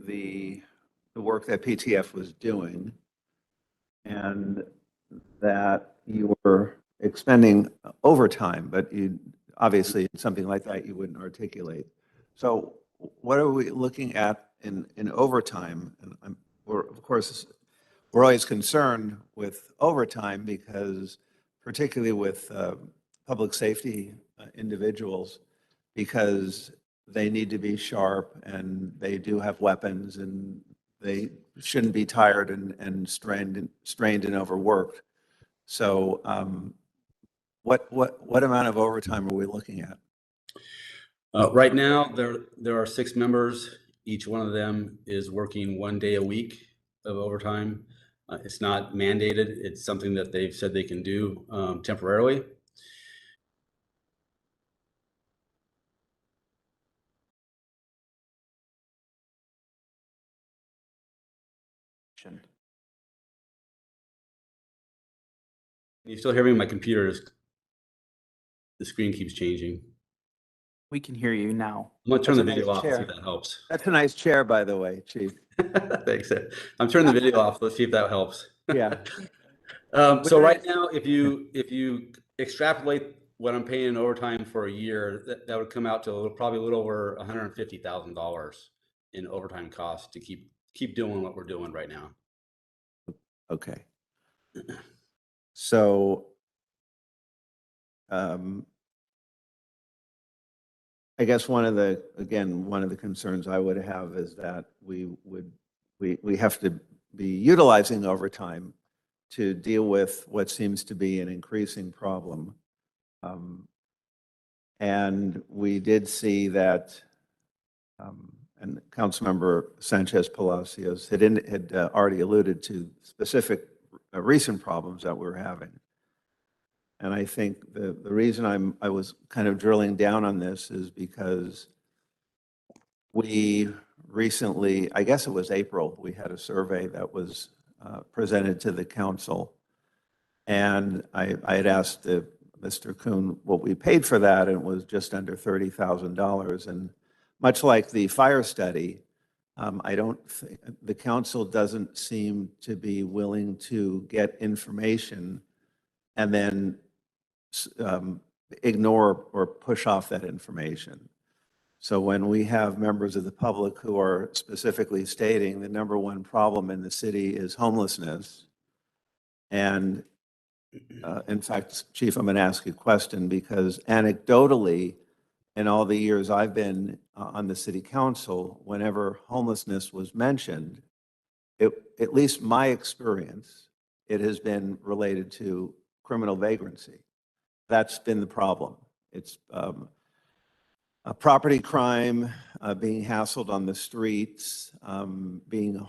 Speaker 4: the work that PTF was doing, and that you were expending overtime, but you obviously something like that you wouldn't articulate. So what are we looking at in overtime? And of course, we're always concerned with overtime because, particularly with public safety individuals, because they need to be sharp and they do have weapons and they shouldn't be tired and strained and overworked. So what amount of overtime are we looking at?
Speaker 22: Right now, there are 6 members. Each one of them is working 1 day a week of overtime. It's not mandated. It's something that they've said they can do temporarily. Can you still hear me? My computer the screen keeps changing.
Speaker 2: We can hear you now.
Speaker 22: I'm gonna turn
Speaker 4: That's
Speaker 22: the
Speaker 4: a
Speaker 22: video
Speaker 4: nice
Speaker 22: off, see
Speaker 4: chair.
Speaker 22: if that helps.
Speaker 4: That's a nice chair, by the way, Chief.
Speaker 22: Thanks. I'm turning the video off. Let's see if that helps.
Speaker 4: Yeah.
Speaker 22: So right now, if you extrapolate what I'm paying in overtime for a year, that would come out to probably a little over $150,000 in overtime costs to keep doing what we're doing right now.
Speaker 4: Okay. So, I guess one of the concerns I would have is that we have to be utilizing overtime to deal with what seems to be an increasing problem. And we did see that, and Councilmember Sanchez Palacios had already alluded to specific recent problems that we're having. And I think the reason I was kind of drilling down on this is because we recently, I guess it was April, we had a survey that was presented to the council. And I had asked Mr. Kuhn what we paid for that, and it was just under $30,000. And much like the fire study, the council doesn't seem to be willing to get information and then ignore or push off that information. So when we have members of the public who are specifically stating the number 1 problem in the city is homelessness, and in fact, Chief, I'm going to ask you a question because anecdotally, in all the years I've been on the city council, whenever homelessness was mentioned, at least my experience, it has been related to criminal vagrancy. That's been the problem. It's a property crime, being hassled on the streets, being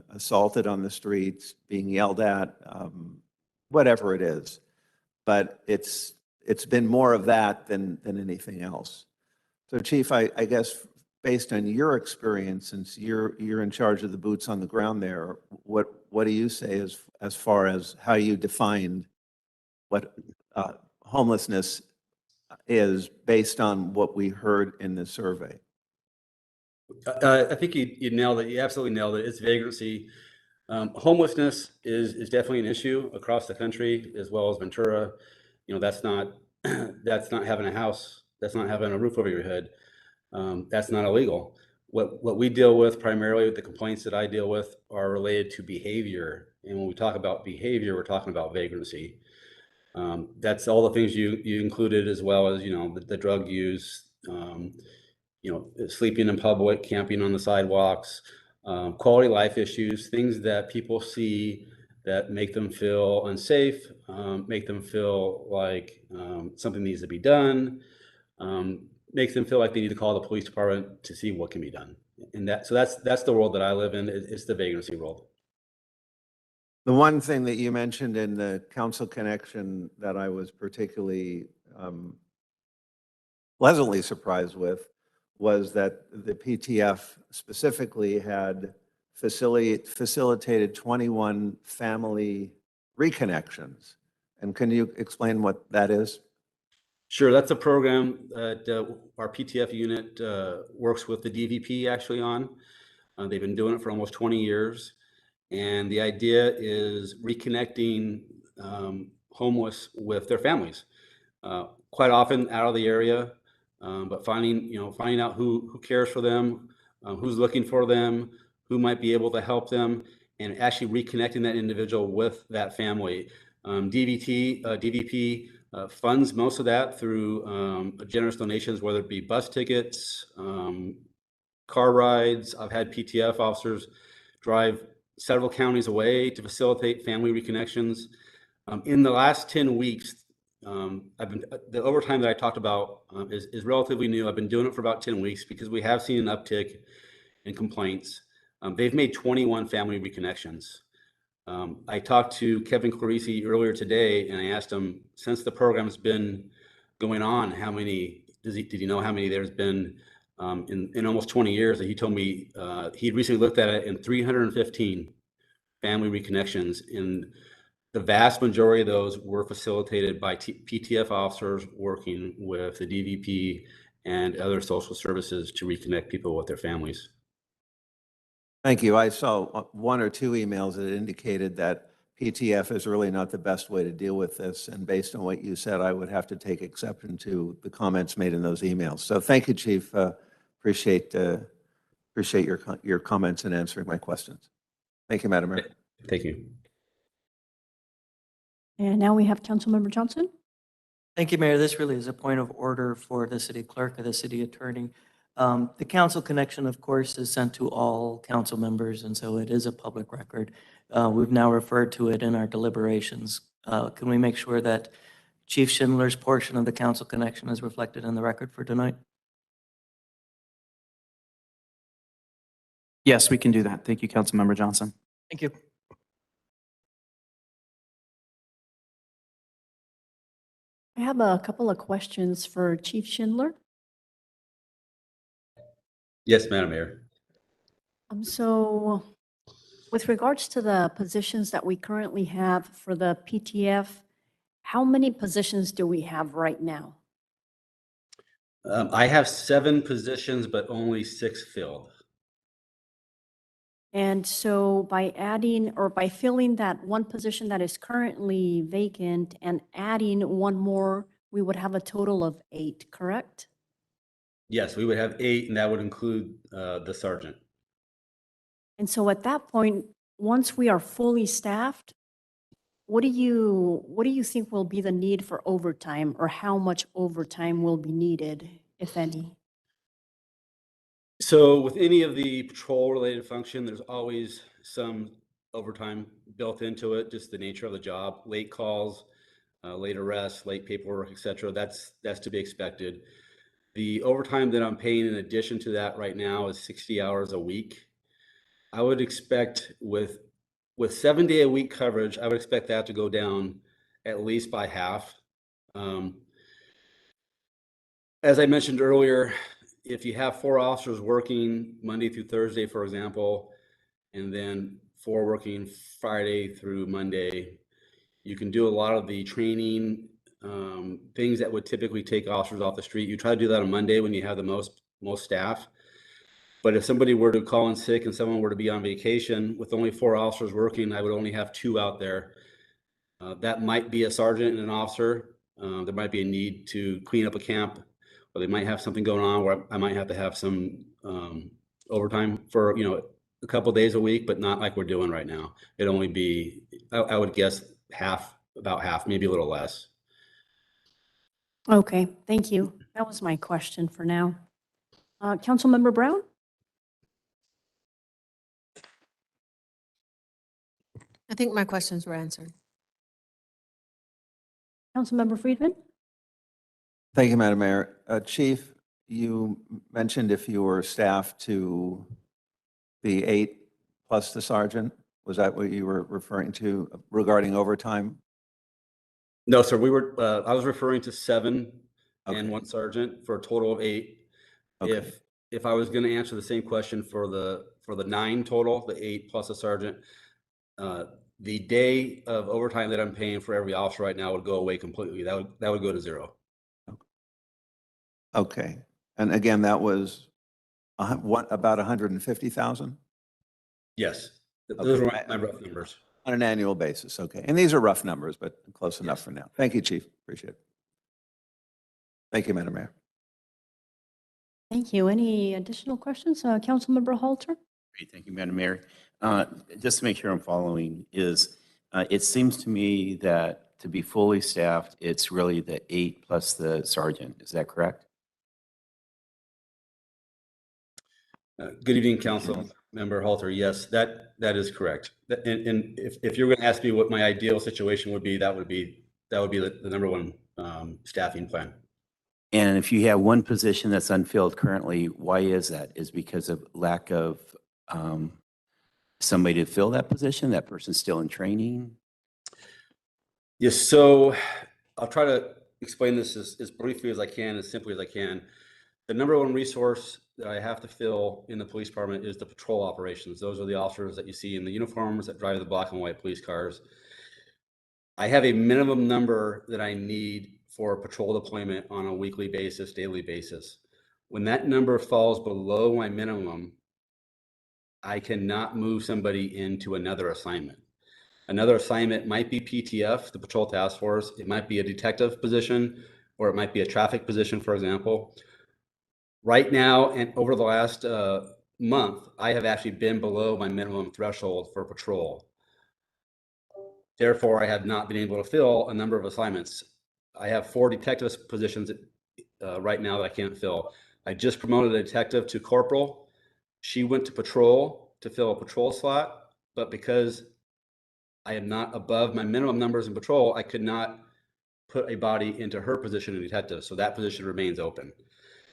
Speaker 4: assaulted on the streets, being yelled at, whatever it is. But it's been more of that than anything else. So Chief, I guess based on your experience, since you're in charge of the boots on the ground there, what do you say as far as how you define what homelessness is based on what we heard in the survey?
Speaker 22: I think you nailed it. You absolutely nailed it. It's vagrancy. Homelessness is definitely an issue across the country as well as Ventura. That's not that's not having a house. That's not having a roof over your head. That's not illegal. What we deal with primarily, the complaints that I deal with, are related to behavior. And when we talk about behavior, we're talking about vagrancy. That's all the things you included, as well as the drug use, sleeping in public, camping on the sidewalks, quality life issues, things that people see that make them feel unsafe, make them feel like something needs to be done, makes them feel like they need to call the police department to see what can be done. And that's the world that I live in. It's the vagrancy world.
Speaker 4: The one thing that you mentioned in the council connection that I was particularly pleasantly surprised with was that the PTF specifically had facilitated 21 family reconnections. And can you explain what that is?
Speaker 22: Sure, that's a program that our PTF unit works with the DVP actually on. They've been doing it for almost 20 years. And the idea is reconnecting homeless with their families, quite often out of the area, but finding out who cares for them, who's looking for them, who might be able to help them, and actually reconnecting that individual with that family. DVP funds most of that through generous donations, whether it be bus tickets, car rides. I've had PTF officers drive several counties away to facilitate family reconnections. In the last 10 weeks, the overtime that I talked about is relatively new. I've been doing it for about 10 weeks because we have seen an uptick in complaints. They've made 21 family reconnections. I talked to Kevin Clarisi earlier today, and I asked him, since the program's been going on, did he know how many there's been in almost 20 years? And he told me he'd recently looked at it in 315 family reconnections. And the vast majority of those were facilitated by PTF officers working with the DVP and other social services to reconnect people with their families.
Speaker 4: Thank you. I saw one or two emails that indicated that PTF is really not the best way to deal with this. And based on what you said, I would have to take exception to the comments made in those emails. So thank you, Chief. Appreciate your comments and answering my questions. Thank you, Madam Mayor.
Speaker 22: Thank you.
Speaker 1: And now we have Councilmember Johnson.
Speaker 16: Thank you, Mayor. This really is a point of order for the city clerk or the city attorney. The council connection, of course, is sent to all council members, and so it is a public record. We've now referred to it in our deliberations. Can we make sure that Chief Schindler's portion of the council connection is reflected in the record for tonight?
Speaker 2: Yes, we can do that. Thank you, Councilmember Johnson.
Speaker 16: Thank you.
Speaker 1: I have a couple of questions for Chief Schindler.
Speaker 22: Yes, Madam Mayor.
Speaker 1: So with regards to the positions that we currently have for the PTF, how many positions do we have right now?
Speaker 22: I have 7 positions, but only 6 filled.
Speaker 1: And so by adding or by filling that one position that is currently vacant and adding one more, we would have a total of 8, correct?
Speaker 22: Yes, we would have 8, and that would include the sergeant.
Speaker 1: And so at that point, once we are fully staffed, what do you think will be the need for overtime, or how much overtime will be needed, if any?
Speaker 22: So with any of the patrol-related function, there's always some overtime built into it, just the nature of the job. Late calls, late arrests, late paperwork, et cetera. That's to be expected. The overtime that I'm paying in addition to that right now is 60 hours a week. I would expect with 7-day-a-week coverage, I would expect that to go down at least by half. As I mentioned earlier, if you have 4 officers working Monday through Thursday, for example, and then 4 working Friday through Monday, you can do a lot of the training, things that would typically take officers off the street. You try to do that on Monday when you have the most staff. But if somebody were to call in sick and someone were to be on vacation with only 4 officers working, I would only have 2 out there. That might be a sergeant and an officer. There might be a need to clean up a camp, or they might have something going on where I might have to have some overtime for, a couple days a week, but not like we're doing right now. It'd only be, I would guess about half, maybe a little less.
Speaker 1: Okay, thank you. That was my question for now. Councilmember Brown?
Speaker 14: I think my questions were answered.
Speaker 1: Councilmember Friedman?
Speaker 4: Thank you, Madam Mayor. Chief, you mentioned if you were staffed to the 8 plus the sergeant. Was that what you were referring to regarding overtime?
Speaker 22: No, sir. I was referring to 7 and 1 sergeant for a total of 8.
Speaker 4: Okay.
Speaker 22: If I was going to answer the same question for the 9 total, the 8 plus a sergeant, the day of overtime that I'm paying for every officer right now would go away completely. That would go to 0.
Speaker 4: Okay. And again, that was about 150,000?
Speaker 22: Yes. Those were my rough numbers.
Speaker 4: On an annual basis, okay. And these are rough numbers, but close enough for now. Thank you, Chief. Appreciate it. Thank you, Madam Mayor.
Speaker 1: Thank you. Any additional questions? Councilmember Halter?
Speaker 15: Great, thank you, Madam Mayor. Just to make sure I'm following is, it seems to me that to be fully staffed, it's really the 8 plus the sergeant. Is that correct?
Speaker 22: Good evening, Council Member Halter. Yes, that is correct. And if you're going to ask me what my ideal situation would be, that would be the number 1 staffing plan.
Speaker 15: And if you have 1 position that's unfilled currently, why is that? Is because of lack of somebody to fill that position? That person's still in training?
Speaker 22: Yes, so I'll try to explain this as briefly as I can, as simply as I can. The number 1 resource that I have to fill in the police department is the patrol operations. Those are the officers that you see in the uniforms that drive the black and white police cars. I have a minimum number that I need for patrol deployment on a weekly basis, daily basis. When that number falls below my minimum, I cannot move somebody into another assignment. Another assignment might be PTF, the Patrol Task Force. It might be a detective position, or it might be a traffic position, for example. Right now, and over the last month, I have actually been below my minimum threshold for patrol. Therefore, I have not been able to fill a number of assignments. I have 4 detective positions right now that I can't fill. I just promoted a detective to corporal. She went to patrol to fill a patrol slot, but because I am not above my minimum numbers in patrol, I could not put a body into her position in detective. So that position remains open.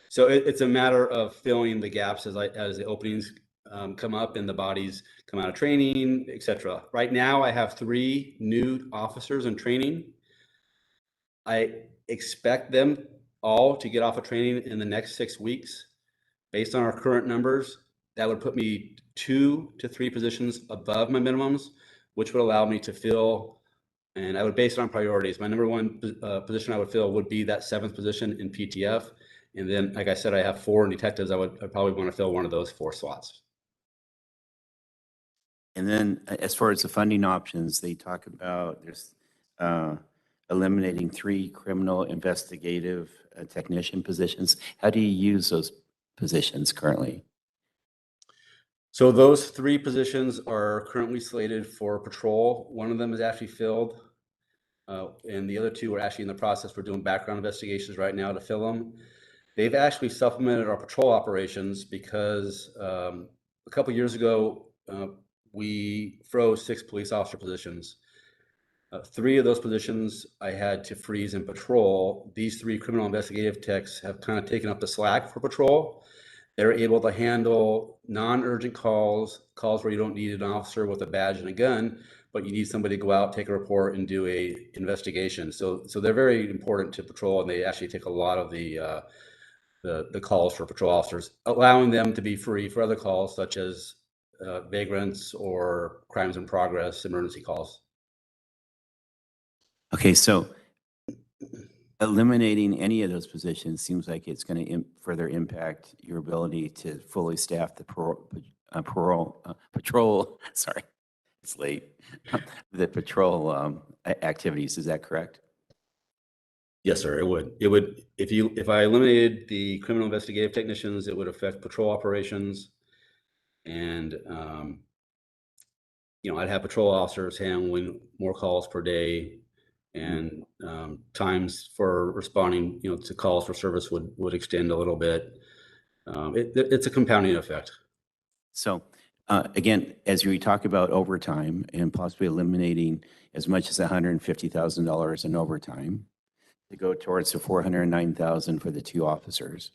Speaker 22: So it's a matter of filling the gaps as the openings come up and the bodies come out of training, etc. Right now, I have 3 new officers in training. I expect them all to get off of training in the next 6 weeks. Based on our current numbers, that would put me 2 to 3 positions above my minimums, which would allow me to fill, and I would base it on priorities. My number 1 position I would fill would be that 7th position in PTF. And then, like I said, I have 4 detectives. I'd probably want to fill one of those 4 slots.
Speaker 15: And then as far as the funding options, they talk about there's eliminating 3 criminal investigative technician positions. How do you use those positions currently?
Speaker 22: So those 3 positions are currently slated for patrol. One of them is actually filled. And the other 2 are actually in the process. We're doing background investigations right now to fill them. They've actually supplemented our patrol operations because a couple years ago, we froze 6 police officer positions. 3 of those positions I had to freeze in patrol. These 3 criminal investigative techs have kind of taken up the slack for patrol. They're able to handle non-urgent calls, calls where you don't need an officer with a badge and a gun, but you need somebody to go out, take a report, and do a investigation. So they're very important to patrol, and they actually take a lot of the calls for patrol officers, allowing them to be free for other calls such as vagrants or crimes in progress, emergency calls.
Speaker 4: Okay, so eliminating any of those positions seems like it's going to further impact your ability to fully staff the patrol, sorry, it's late, the patrol activities. Is that correct?
Speaker 22: Yes, sir, it would. It would, if I eliminated the criminal investigative technicians, it would affect patrol operations. And, I'd have patrol officers handling more calls per day, and times for responding, to calls for service would extend a little bit. It's a compounding effect.
Speaker 4: So again, as we talk about overtime and possibly eliminating as much as $150,000 in overtime to go towards the $409,000 for the 2 officers,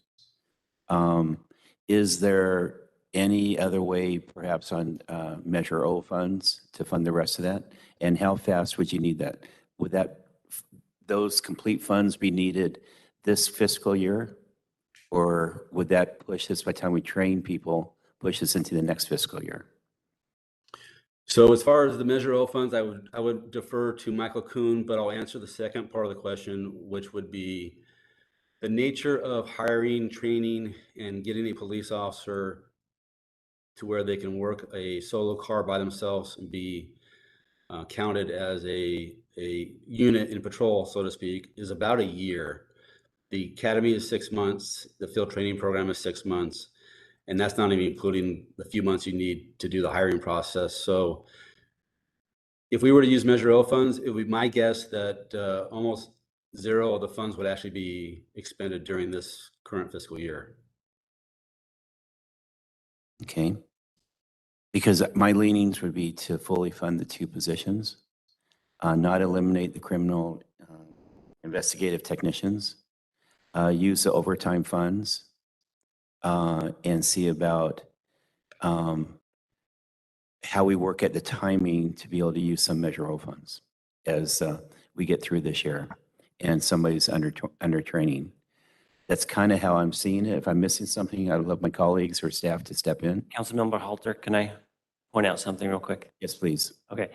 Speaker 4: is there any other way, perhaps on Measure O funds, to fund the rest of that? And how fast would you need that? Would those complete funds be needed this fiscal year? Or would that push us, by the time we train people, push us into the next fiscal year?
Speaker 22: So as far as the Measure O funds, I would defer to Michael Kuhn, but I'll answer the second part of the question, which would be the nature of hiring, training, and getting a police officer to where they can work a solo car by themselves and be counted as a unit in patrol, so to speak, is about a year. The academy is 6 months. The field training program is 6 months. And that's not even including the few months you need to do the hiring process. So if we were to use Measure O funds, it would be my guess that almost zero of the funds would actually be expended during this current fiscal year.
Speaker 4: Okay. Because my leanings would be to fully fund the 2 positions, not eliminate the criminal investigative technicians, use the overtime funds, and see about how we work at the timing to be able to use some Measure O funds as we get through this year and somebody's under training. That's kind of how I'm seeing it. If I'm missing something, I'd love my colleagues or staff to step in.
Speaker 19: Councilmember Halter, can I point out something real quick?
Speaker 4: Yes, please.
Speaker 19: Okay.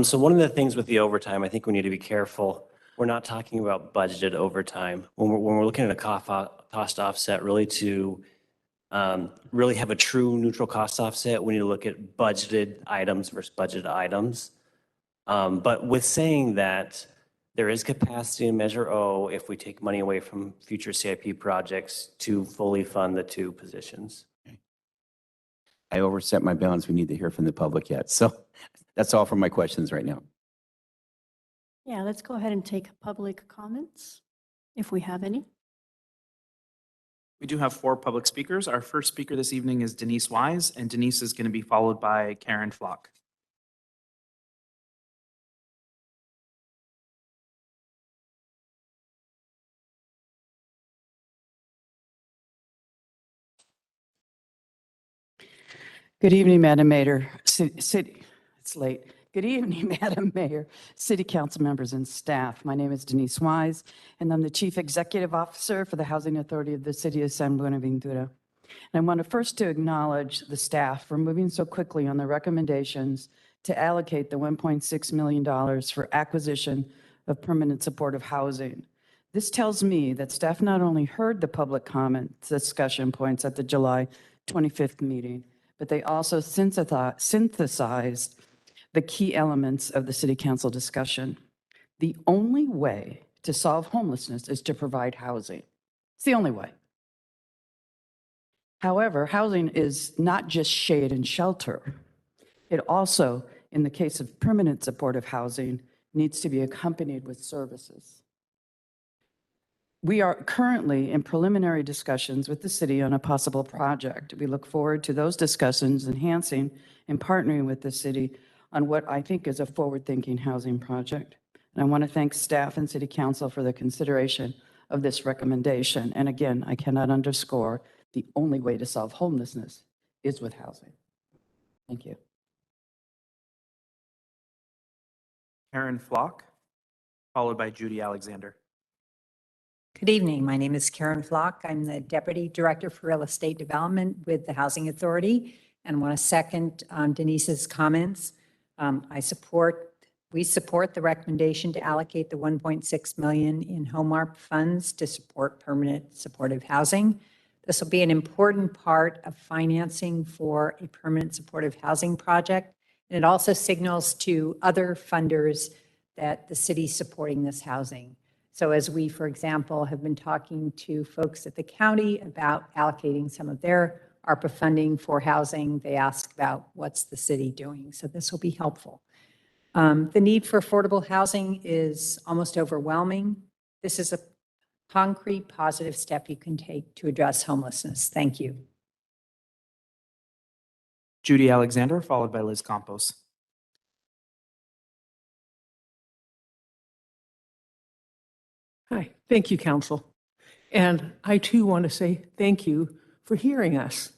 Speaker 19: So one of the things with the overtime, I think we need to be careful. We're not talking about budgeted overtime. When we're looking at a cost offset, really to really have a true neutral cost offset, we need to look at budgeted items versus budgeted items. But with saying that, there is capacity in Measure O if we take money away from future CIP projects to fully fund the 2 positions.
Speaker 4: I overstepped my bounds. We need to hear from the public yet. So that's all for my questions right now.
Speaker 1: Yeah, let's go ahead and take public comments, if we have any.
Speaker 2: We do have 4 public speakers. Our first speaker this evening is Denise Wise, and Denise is going to be followed by Karen Flock.
Speaker 3: Good evening, Madam Mayor. It's late. Good evening, Madam Mayor, City Council members and staff. My name is Denise Wise, and I'm the Chief Executive Officer for the Housing Authority of the City of San Buenaventura. And I want to first to acknowledge the staff for moving so quickly on the recommendations to allocate the $1.6 million for acquisition of permanent supportive housing. This tells me that staff not only heard the public comment discussion points at the July 25th meeting, but they also synthesized the key elements of the City Council discussion. The only way to solve homelessness is to provide housing. It's the only way. However, housing is not just shade and shelter. It also, in the case of permanent supportive housing, needs to be accompanied with services. We are currently in preliminary discussions with the city on a possible project. We look forward to those discussions enhancing and partnering with the city on what I think is a forward-thinking housing project. And I want to thank staff and City Council for the consideration of this recommendation. And again, I cannot underscore The only way to solve homelessness is with housing. Thank you.
Speaker 2: Karen Flock, followed by Judy Alexander.
Speaker 5: Good evening. My name is Karen Flock. I'm the Deputy Director for Real Estate Development with the Housing Authority and want to second Denise's comments. We support the recommendation to allocate the 1.6 million in HomeARP funds to support permanent supportive housing. This will be an important part of financing for a permanent supportive housing project. And it also signals to other funders that the city's supporting this housing. So as we, for example, have been talking to folks at the county about allocating some of their ARPA funding for housing, they ask about what's the city doing. So this will be helpful. The need for affordable housing is almost overwhelming. This is a concrete, positive step you can take to address homelessness. Thank you.
Speaker 2: Judy Alexander, followed by Liz Campos.
Speaker 7: Hi, thank you, Council. And I too want to say thank you for hearing us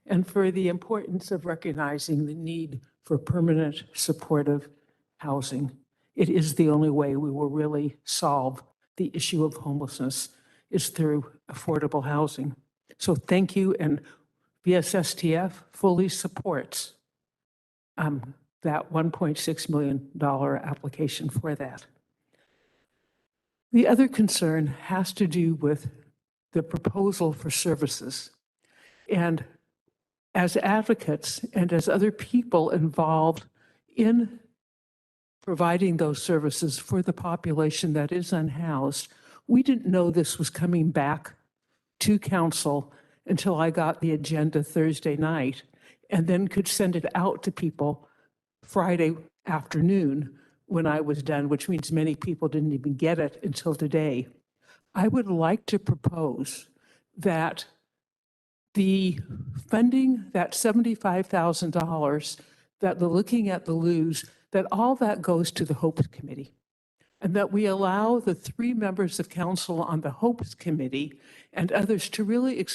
Speaker 7: and for the importance of recognizing the need for permanent supportive housing. It is the only way we will really solve the issue of homelessness is through affordable housing. So thank you, and VSSTF fully supports that $1.6 million application for that. The other concern has to do with the proposal for services. And as advocates and as other people involved in providing those services for the population that is unhoused, we didn't know this was coming back to council until I got the agenda Thursday night and then could send it out to people Friday afternoon when I was done, which means many people didn't even get it until today. I would like to propose that the funding, that $75,000 that they're looking at the LUs, that all that goes to the Hopes Committee, and that we allow the 3 members of council on the Hopes Committee and others to really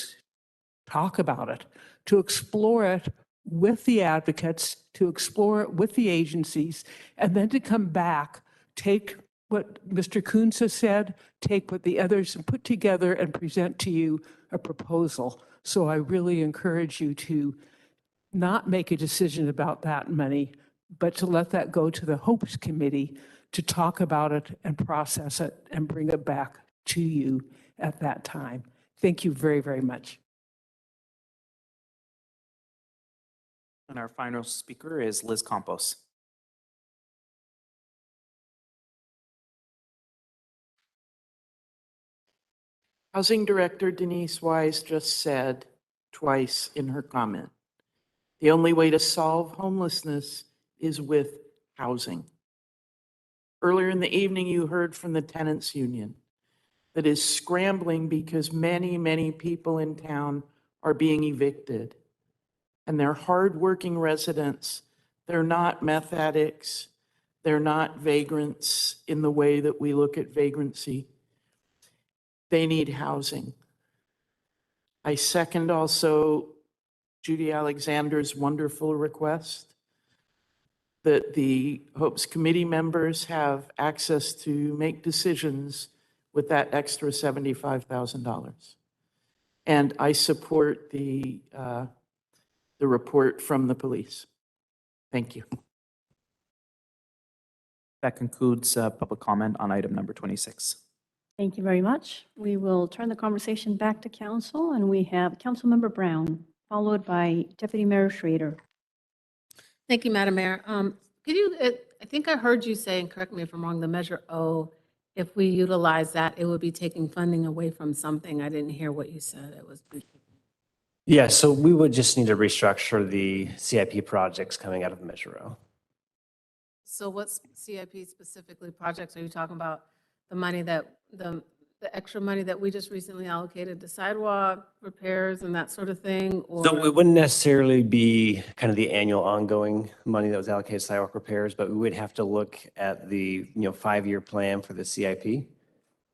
Speaker 7: talk about it, to explore it with the advocates, to explore it with the agencies, and then to come back, take what Mr. Coons has said, take what the others and put together and present to you a proposal. So I really encourage you to not make a decision about that money, but to let that go to the Hopes Committee to talk about it and process it and bring it back to you at that time. Thank you very, very much.
Speaker 2: And our final speaker is Liz Campos.
Speaker 21: Housing Director Denise Wise just said twice in her comment, the only way to solve homelessness is with housing. Earlier in the evening, you heard from the tenants union that is scrambling because many, many people in town are being evicted. And they're hardworking residents. They're not meth addicts. They're not vagrants in the way that we look at vagrancy. They need housing. I second also Judy Alexander's wonderful request that the Hopes Committee members have access to make decisions with that extra $75,000. And I support the report from the police. Thank you.
Speaker 2: That concludes public comment on item number 26.
Speaker 1: Thank you very much. We will turn the conversation back to council, and we have Councilmember Brown, followed by Deputy Mayor Schrader.
Speaker 14: Thank you, Madam Mayor. Could you, I think I heard you say, and correct me if I'm wrong, the Measure O, if we utilize that, it would be taking funding away from something. I didn't hear what you said. It was.
Speaker 19: Yeah, so we would just need to restructure the CIP projects coming out of Measure O.
Speaker 14: So what's CIP specifically projects? Are you talking about the money that, the extra money that we just recently allocated to sidewalk repairs and that sort of thing? Or?
Speaker 19: So it wouldn't necessarily be kind of the annual ongoing money that was allocated to sidewalk repairs, but we would have to look at the 5-year plan for the CIP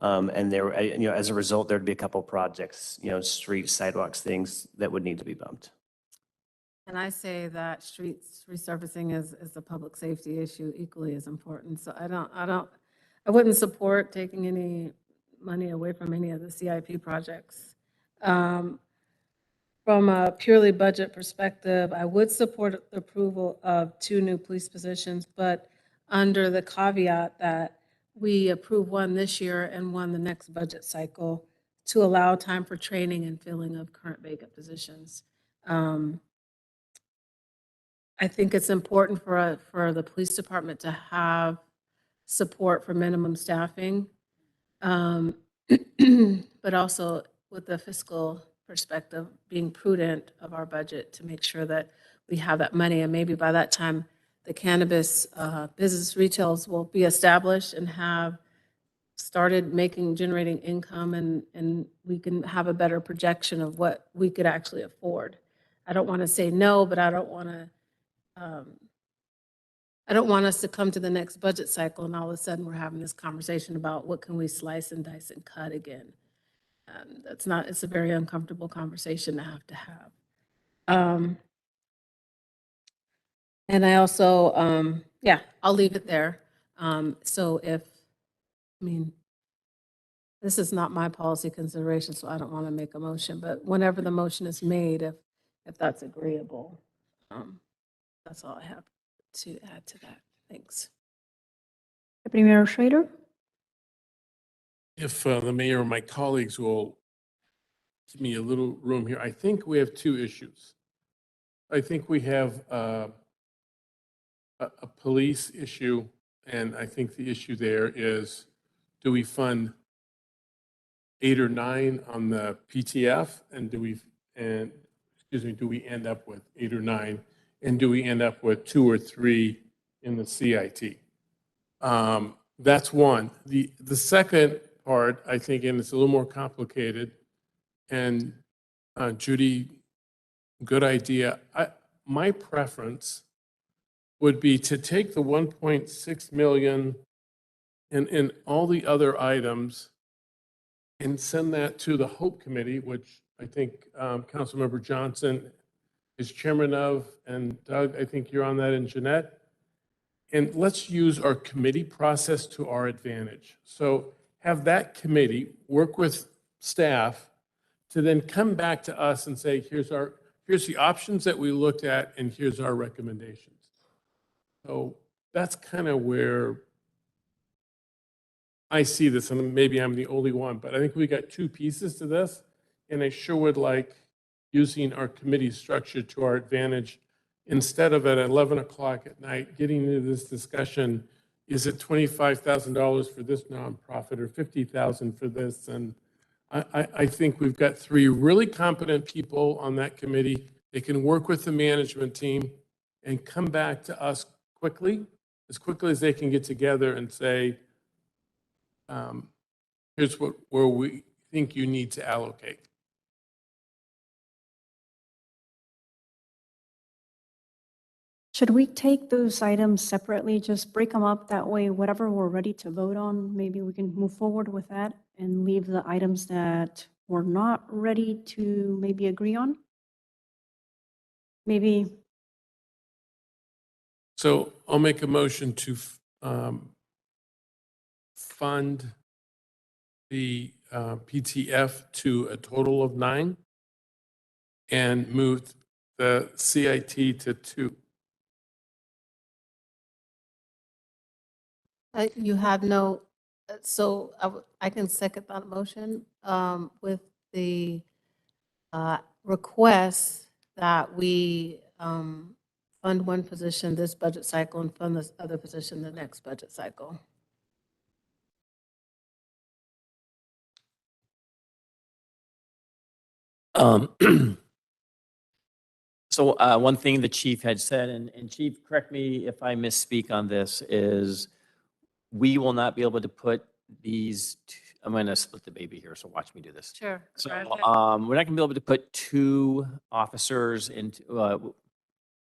Speaker 19: And there, as a result, there'd be a couple projects, street sidewalks, things that would need to be bumped.
Speaker 14: And I say that streets resurfacing is a public safety issue equally as important. So I wouldn't support taking any money away from any of the CIP projects. From a purely budget perspective, I would support the approval of 2 new police positions, but under the caveat that we approve one this year and one the next budget cycle to allow time for training and filling of current vacant positions. I think it's important for the police department to have support for minimum staffing, but also with the fiscal perspective, being prudent of our budget to make sure that we have that money. And maybe by that time, the cannabis business retails will be established and have started generating income, and we can have a better projection of what we could actually afford. I don't want to say no, but I don't want us to come to the next budget cycle and all of a sudden we're having this conversation about what can we slice and dice and cut again. It's a very uncomfortable conversation to have. And I also, I'll leave it there. This is not my policy consideration, so I don't want to make a motion, but whenever the motion is made, if that's agreeable, that's all I have to add to that. Thanks.
Speaker 1: Deputy Mayor Schrader?
Speaker 18: If the mayor or my colleagues will give me a little room here, I think we have 2 issues. I think we have a police issue, and I think the issue there is, do we fund 8 or 9 on the PTF, and do we end up with 8 or 9, and do we end up with 2 or 3 in the CIT? That's one. The second part, I think, and it's a little more complicated, and Judy, good idea. My preference would be to take the 1.6 million and all the other items and send that to the Hope Committee, which I think Councilmember Johnson is chairman of, and Doug, I think you're on that, and Jeanette. And let's use our committee process to our advantage. So have that committee work with staff to then come back to us and say, here's the options that we looked at, and here's our recommendations. So that's kind of where I see this, and maybe I'm the only one, but I think we got 2 pieces to this, and I sure would like using our committee structure to our advantage instead of at 11 o'clock at night getting into this discussion. Is it $25,000 for this nonprofit or $50,000 for this? And I think we've got 3 really competent people on that committee. They can work with the management team and come back to us as quickly as they can get together and say, here's where we think you need to allocate.
Speaker 1: Should we take those items separately, just break them up that way, whatever we're ready to vote on, maybe we can move forward with that and leave the items that we're not ready to maybe agree on? Maybe.
Speaker 18: So I'll make a motion to fund the PTF to a total of 9 and move the CIT to 2.
Speaker 14: You have no, so I can second that motion with the request that we fund one position this budget cycle and fund this other position the next budget cycle.
Speaker 8: So one thing the chief had said, and Chief, correct me if I misspeak on this, is we will not be able to put these, I'm going to split the baby here, so watch me do this.
Speaker 14: Sure.
Speaker 8: So we're not going to be able to put 2 officers into, we'll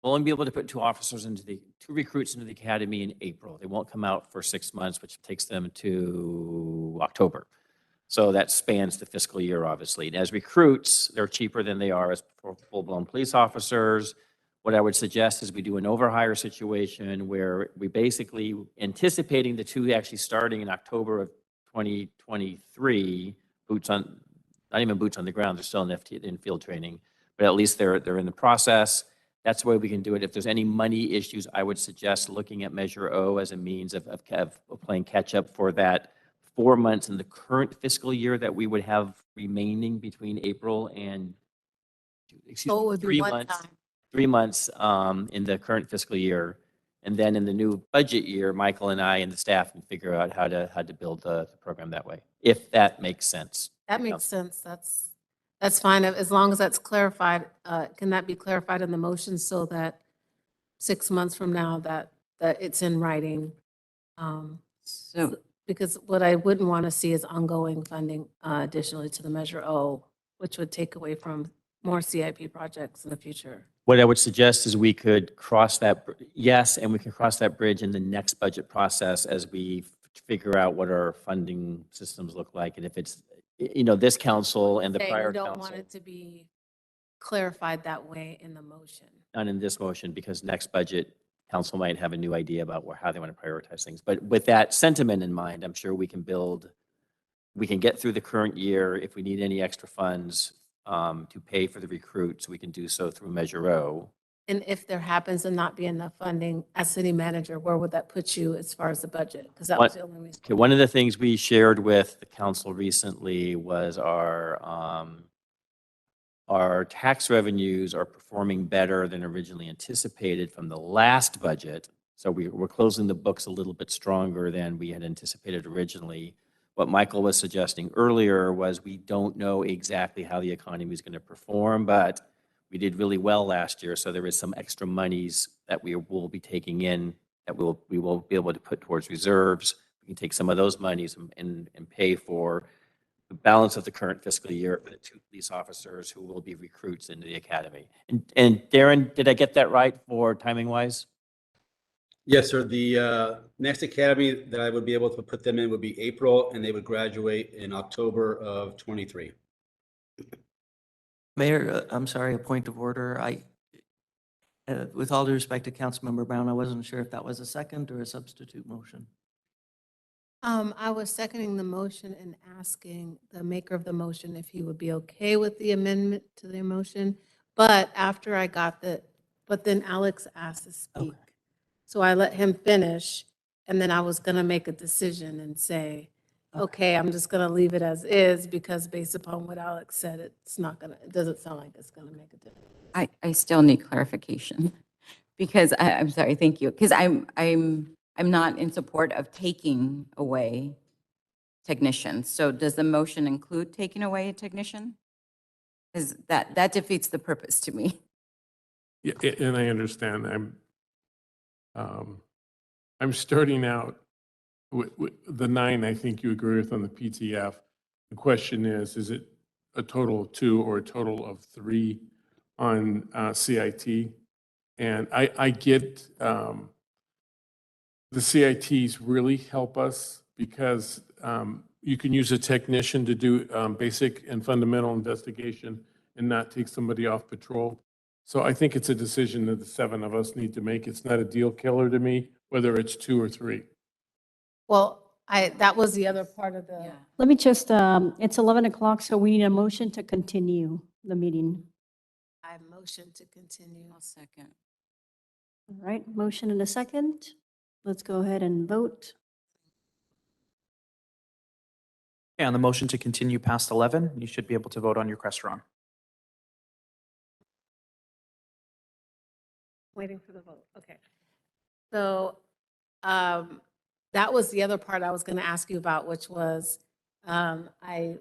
Speaker 8: only be able to put 2 officers into 2 recruits into the academy in April. They won't come out for 6 months, which takes them to through October. So that spans the fiscal year, obviously. And as recruits, they're cheaper than they are as full-blown police officers. What I would suggest is we do an overhire situation where we basically, anticipating the two actually starting in October of 2023, not even boots on the ground, they're still in field training, but at least they're in the process. That's the way we can do it. If there's any money issues, I would suggest looking at Measure O as a means of playing catch up for that 4 months in the current fiscal year that we would have remaining between April and,
Speaker 14: So it would be
Speaker 8: 3
Speaker 14: one
Speaker 8: months.
Speaker 14: time.
Speaker 8: 3 months in the current fiscal year. And then in the new budget year, Michael and I and the staff can figure out how to build the program that way, if that makes sense.
Speaker 14: That makes sense. That's fine. As long as that's clarified, can that be clarified in the motion so that 6 months from now that it's in writing?
Speaker 17: So,
Speaker 14: Because what I wouldn't want to see is ongoing funding additionally to the Measure O, which would take away from more CIP projects in the future.
Speaker 8: What I would suggest is we could cross that, yes, and we can cross that bridge in the next budget process as we figure out what our funding systems look like. And if it's, this council and the
Speaker 14: Saying
Speaker 8: prior
Speaker 14: we don't want
Speaker 8: council,
Speaker 14: it to be clarified that way in the motion.
Speaker 8: not in this motion, because next budget, council might have a new idea about how they want to prioritize things. But with that sentiment in mind, I'm sure we can get through the current year. If we need any extra funds to pay for the recruits, we can do so through Measure O.
Speaker 14: And if there happens to not be enough funding as city manager, where would that put you as far as the budget? Because that was the only reason.
Speaker 8: Okay, one of the things we shared with the council recently was our tax revenues are performing better than originally anticipated from the last budget. So we're closing the books a little bit stronger than we had anticipated originally. What Michael was suggesting earlier was we don't know exactly how the economy is going to perform, but we did really well last year. So there is some extra monies that we will be taking in that we will be able to put towards reserves. We can take some of those monies and pay for the balance of the current fiscal year for the 2 police officers who will be recruits into the academy. And Darren, did I get that right for timing wise?
Speaker 22: Yes, sir. The next academy that I would be able to put them in would be April, and they would graduate in October of 23.
Speaker 16: Mayor, I'm sorry, a point of order. With all due respect to Councilmember Brown, I wasn't sure if that was a second or a substitute motion.
Speaker 14: I was seconding the motion and asking the maker of the motion if he would be okay with the amendment to the motion. But after I got but then Alex asked to speak. So I let him finish, and then I was going to make a decision and say, okay, I'm just going to leave it as is, because based upon what Alex said, it doesn't sound like it's going to make a difference.
Speaker 17: I still need clarification because I'm sorry, thank you. Because I'm not in support of taking away technicians. So does the motion include taking away a technician? Because that defeats the purpose to me.
Speaker 18: Yeah, and I understand. I'm starting out with the 9, I think you agree with on the PTF. The question is it a total of 2 or a total of 3 on CIT? And I get the CITs really help us because you can use a technician to do basic and fundamental investigation and not take somebody off patrol. So I think it's a decision that the 7 of us need to make. It's not a deal killer to me, whether it's 2 or 3.
Speaker 14: Well, that was the other part of the.
Speaker 1: Let me just, it's 11 o'clock, so we need a motion to continue the meeting.
Speaker 14: I motion to continue.
Speaker 17: I'll second.
Speaker 1: All right, motion and a second. Let's go ahead and vote.
Speaker 2: Okay, on the motion to continue past 11, you should be able to vote on your Crestron.
Speaker 14: Waiting for the vote. Okay. So that was the other part I was going to ask you about, which was I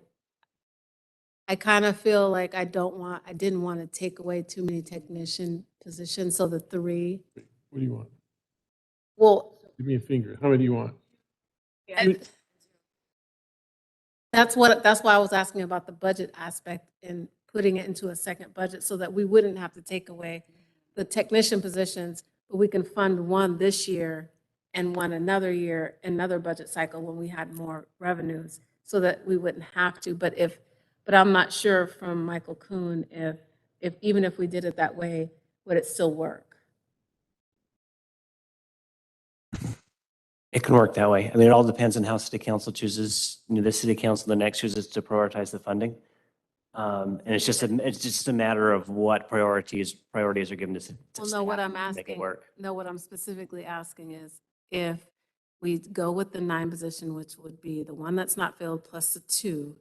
Speaker 14: kind of feel like I didn't want to take away too many technician positions. So the 3.
Speaker 18: What do you want?
Speaker 14: Well,
Speaker 18: Give me a finger. How many do you want?
Speaker 14: that's why I was asking about the budget aspect and putting it into a second budget so that we wouldn't have to take away the technician positions, but we can fund 1 this year and one another year, another budget cycle when we had more revenues, so that we wouldn't have to. But I'm not sure from Michael Kuhn if even if we did it that way, would it still work?
Speaker 19: It can work that way. I mean, it all depends on how city council chooses, the city council, the next chooses to prioritize the funding. And it's just a matter of what priorities are given to
Speaker 14: Well, no, what I'm
Speaker 19: staff to make it
Speaker 14: asking,
Speaker 19: work.
Speaker 14: no, what I'm specifically asking is if we go with the 9 position, which would be the one that's not filled plus the 2,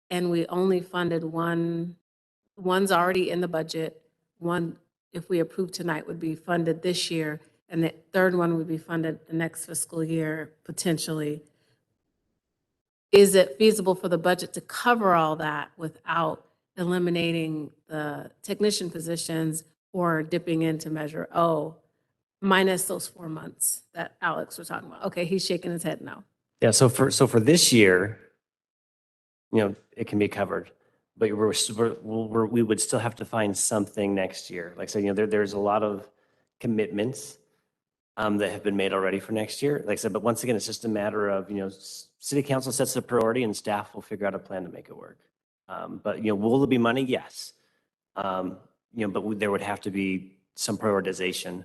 Speaker 14: and we only funded one's already in the budget, one, if we approve tonight, would be funded this year, and the third one would be funded the next fiscal year, potentially. Is it feasible for the budget to cover all that without eliminating the technician positions or dipping into Measure O, minus those 4 months that Alex was talking about? Okay, he's shaking his head no.
Speaker 19: Yeah, so for this year, it can be covered, but we would still have to find something next year. Like I said, there's a lot of commitments that have been made already for next year. Like I said, but once again, it's just a matter of, city council sets the priority and staff will figure out a plan to make it work. But, will there be money? Yes. But there would have to be some prioritization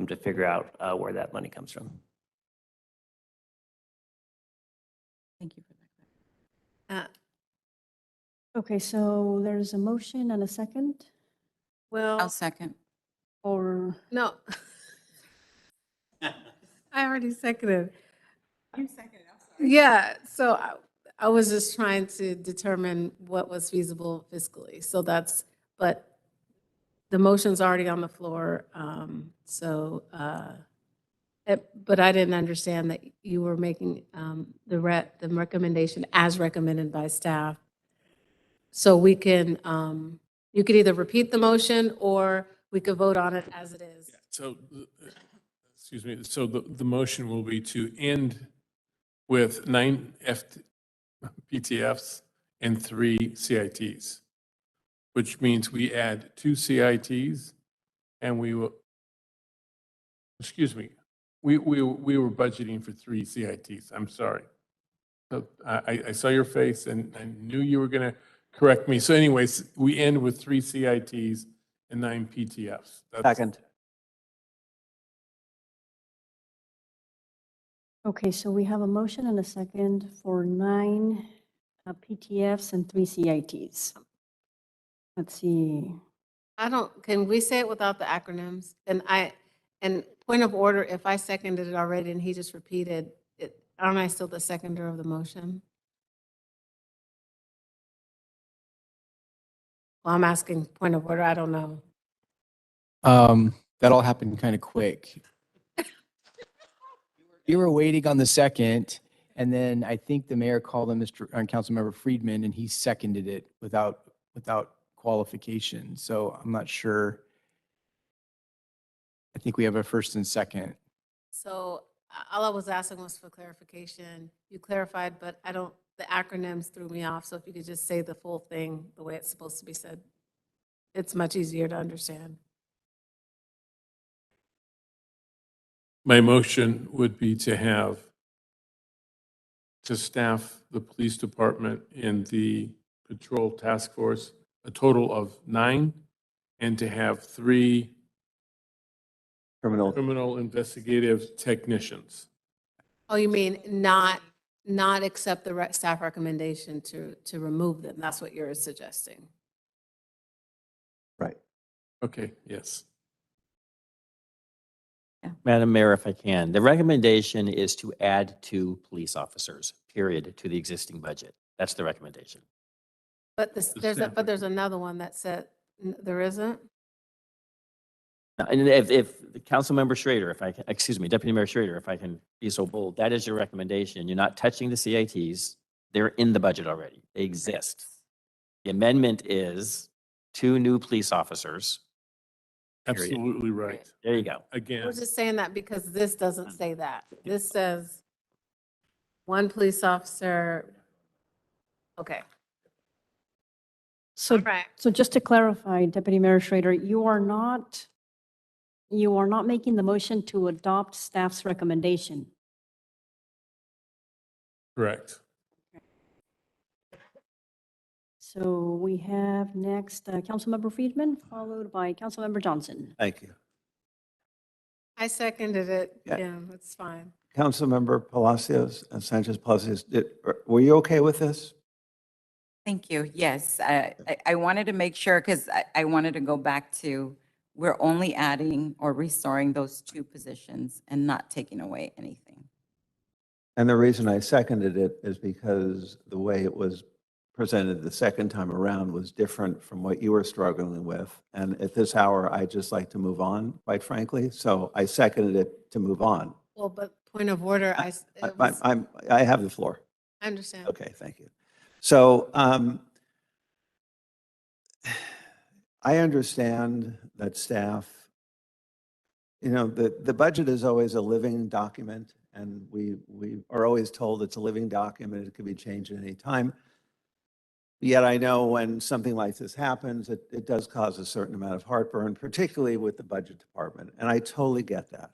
Speaker 19: to figure out where that money comes from.
Speaker 17: Thank you for that.
Speaker 1: Okay, so there's a motion and a second,
Speaker 14: Well,
Speaker 17: I'll second.
Speaker 1: or
Speaker 14: no. I already seconded.
Speaker 17: You seconded, I'm sorry.
Speaker 14: Yeah, so I was just trying to determine what was feasible fiscally. So but the motion's already on the floor. But I didn't understand that you were making the recommendation as recommended by staff. So we can, you could either repeat the motion or we could vote on it as it is.
Speaker 18: So, excuse me, so the motion will be to end with 9 PTFs and 3 CITs, which means we add 2 CITs and we will, excuse me, we were budgeting for 3 CITs. I'm sorry. So I saw your face and I knew you were going to correct me. So anyways, we end with 3 CITs and 9 PTFs.
Speaker 19: Second.
Speaker 1: okay, so we have a motion and a second for 9 PTFs and 3 CITs. Let's see.
Speaker 14: Can we say it without the acronyms? And point of order, if I seconded it already and he just repeated it, aren't I still the seconder of the motion? Well, I'm asking point of order, I don't know.
Speaker 6: That all happened kind of quick. You were waiting on the second, and then I think the mayor called on Councilmember Friedman, and he seconded it without qualification. So I'm not sure. I think we have a first and second.
Speaker 14: So all I was asking was for clarification. You clarified, but the acronyms threw me off. So if you could just say the full thing the way it's supposed to be said, it's much easier to understand.
Speaker 18: My motion would be to staff the police department in the patrol task force, a total of 9, and to have 3 criminal investigative technicians.
Speaker 14: Oh, you mean not accept the staff recommendation to remove them? That's what you're suggesting?
Speaker 4: Right.
Speaker 18: Okay, yes.
Speaker 8: Madam Mayor, if I can, the recommendation is to add 2 police officers, period, to the existing budget. That's the recommendation.
Speaker 14: But there's another one that said, there isn't?
Speaker 8: And if Councilmember Schrader, Deputy Mayor Schrader, if I can be so bold, that is your recommendation. You're not touching the CITs. They're in the budget already. They exist. The amendment is 2 new police officers. Period.
Speaker 18: Absolutely right.
Speaker 8: There you go.
Speaker 18: Again.
Speaker 14: I was just saying that because this doesn't say that. This says 1 police officer. Okay.
Speaker 1: So,
Speaker 14: Right.
Speaker 1: so just to clarify, Deputy Mayor Schrader, you are not you are not making the motion to adopt staff's recommendation.
Speaker 18: Correct.
Speaker 1: So we have next Councilmember Friedman, followed by Councilmember Johnson.
Speaker 4: Thank you.
Speaker 14: I seconded it.
Speaker 4: Yeah.
Speaker 14: Yeah, that's fine.
Speaker 4: Councilmember Palacios and Sanchez Palacios, were you okay with this?
Speaker 17: Thank you. Yes, I wanted to make sure, because I wanted to go back to, we're only adding or restoring those 2 positions and not taking away anything.
Speaker 4: And the reason I seconded it is because the way it was presented the second time around was different from what you were struggling with. And at this hour, I'd just like to move on, quite frankly. So I seconded it to move on.
Speaker 14: Well, but point of order, I
Speaker 4: have the floor.
Speaker 14: I understand.
Speaker 4: Okay, thank you. So I understand that staff, the budget is always a living document, and we are always told it's a living document. It can be changed at any time. Yet I know when something like this happens, it does cause a certain amount of heartburn, particularly with the budget department. And I totally get that.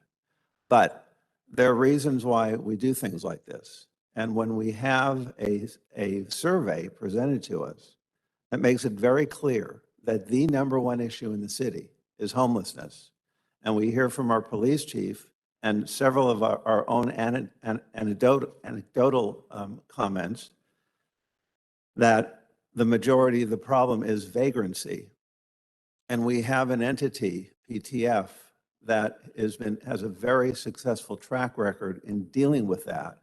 Speaker 4: But there are reasons why we do things like this. And when we have a survey presented to us that makes it very clear that the #1 issue in the city is homelessness, and we hear from our police chief and several of our own anecdotal comments that the majority of the problem is vagrancy. And we have an entity, PTF, that has a very successful track record in dealing with that.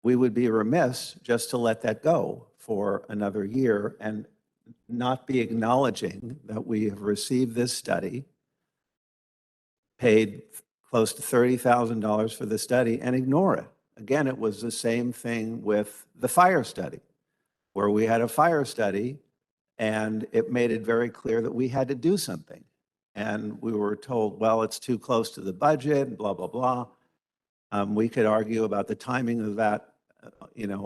Speaker 4: We would be remiss just to let that go for another year and not be acknowledging that we have received this study, paid close to $30,000 for the study, and ignore it. Again, it was the same thing with the fire study, where we had a fire study and it made it very clear that we had to do something. And we were told, well, it's too close to the budget, blah, blah, blah. We could argue about the timing of that,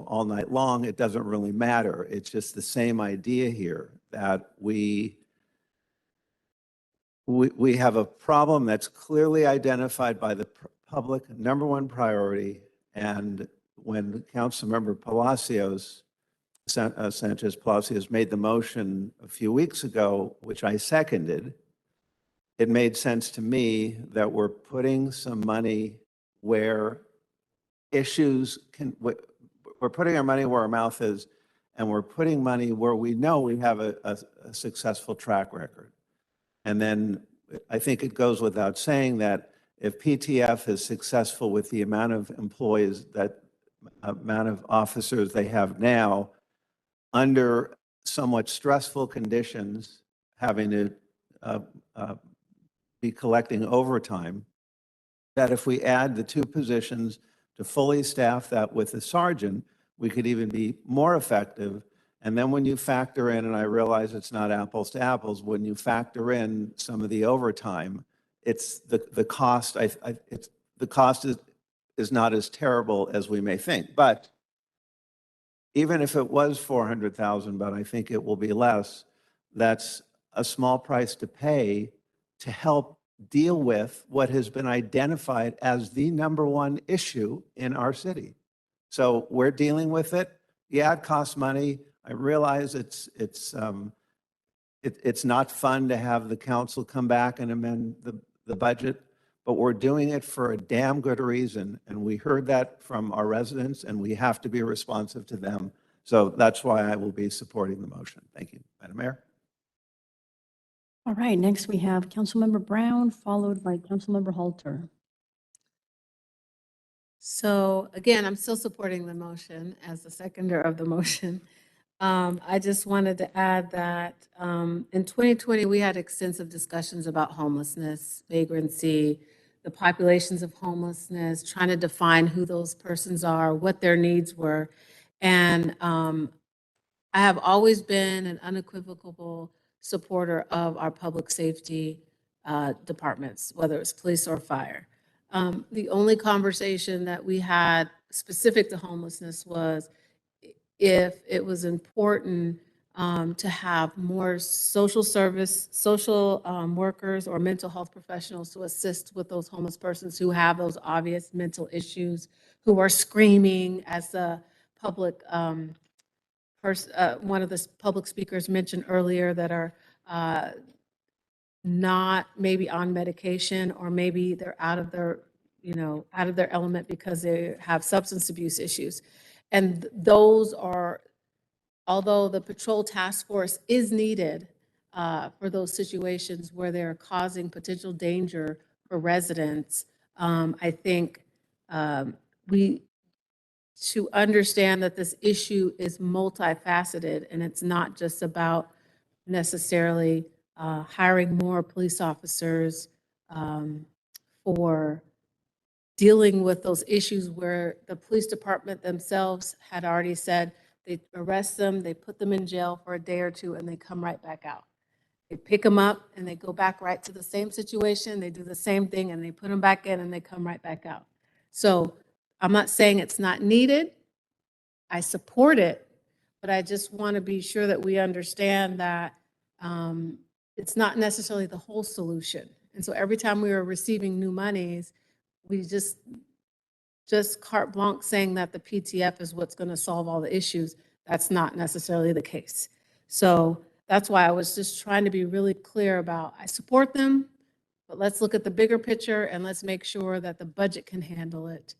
Speaker 4: all night long. It doesn't really matter. It's just the same idea here that we have a problem that's clearly identified by the public, #1 priority. And when Councilmember Palacios, Sanchez Palacios, made the motion a few weeks ago, which I seconded, it made sense to me that we're putting some money where we're putting our money where our mouth is, and we're putting money where we know we have a successful track record. And then I think it goes without saying that if PTF is successful with the amount of employees, that amount of officers they have now, under somewhat stressful conditions, having to be collecting overtime, that if we add the 2 positions to fully staff that with a sergeant, we could even be more effective. And then when you factor in, and I realize it's not apples to apples, when you factor in some of the overtime, it's the cost. The cost is not as terrible as we may think. But even if it was $400,000, but I think it will be less, that's a small price to pay to help deal with what has been identified as the #1 issue in our city. So we're dealing with it. Yeah, it costs money. I realize it's not fun to have the council come back and amend the budget, but we're doing it for a damn good reason. And we heard that from our residents, and we have to be responsive to them. So that's why I will be supporting the motion. Thank you, Madam Mayor.
Speaker 1: All right, next we have Councilmember Brown, followed by Councilmember Halter.
Speaker 14: So again, I'm still supporting the motion as the seconder of the motion. I just wanted to add that in 2020, we had extensive discussions about homelessness, vagrancy, the populations of homelessness, trying to define who those persons are, what their needs were. And I have always been an unequivocal supporter of our public safety departments, whether it's police or fire. The only conversation that we had specific to homelessness was if it was important to have more social workers or mental health professionals to assist with those homeless persons who have those obvious mental issues, who are screaming, as the public one of the public speakers mentioned earlier, that are not maybe on medication, or maybe they're out of their, out of their element because they have substance abuse issues. And those are, although the patrol task force is needed for those situations where they're causing potential danger for residents, I think we, to understand that this issue is multifaceted, and it's not just about necessarily hiring more police officers for dealing with those issues where the police department themselves had already said they arrest them, they put them in jail for a day or two, and they come right back out. They pick them up and they go back right to the same situation, they do the same thing, and they put them back in and they come right back out. So I'm not saying it's not needed. I support it, but I just want to be sure that we understand that it's not necessarily the whole solution. And so every time we are receiving new monies, we just carte blanche saying that the PTF is what's going to solve all the issues. That's not necessarily the case. So that's why I was just trying to be really clear about, I support them, but let's look at the bigger picture and let's make sure that the budget can handle it,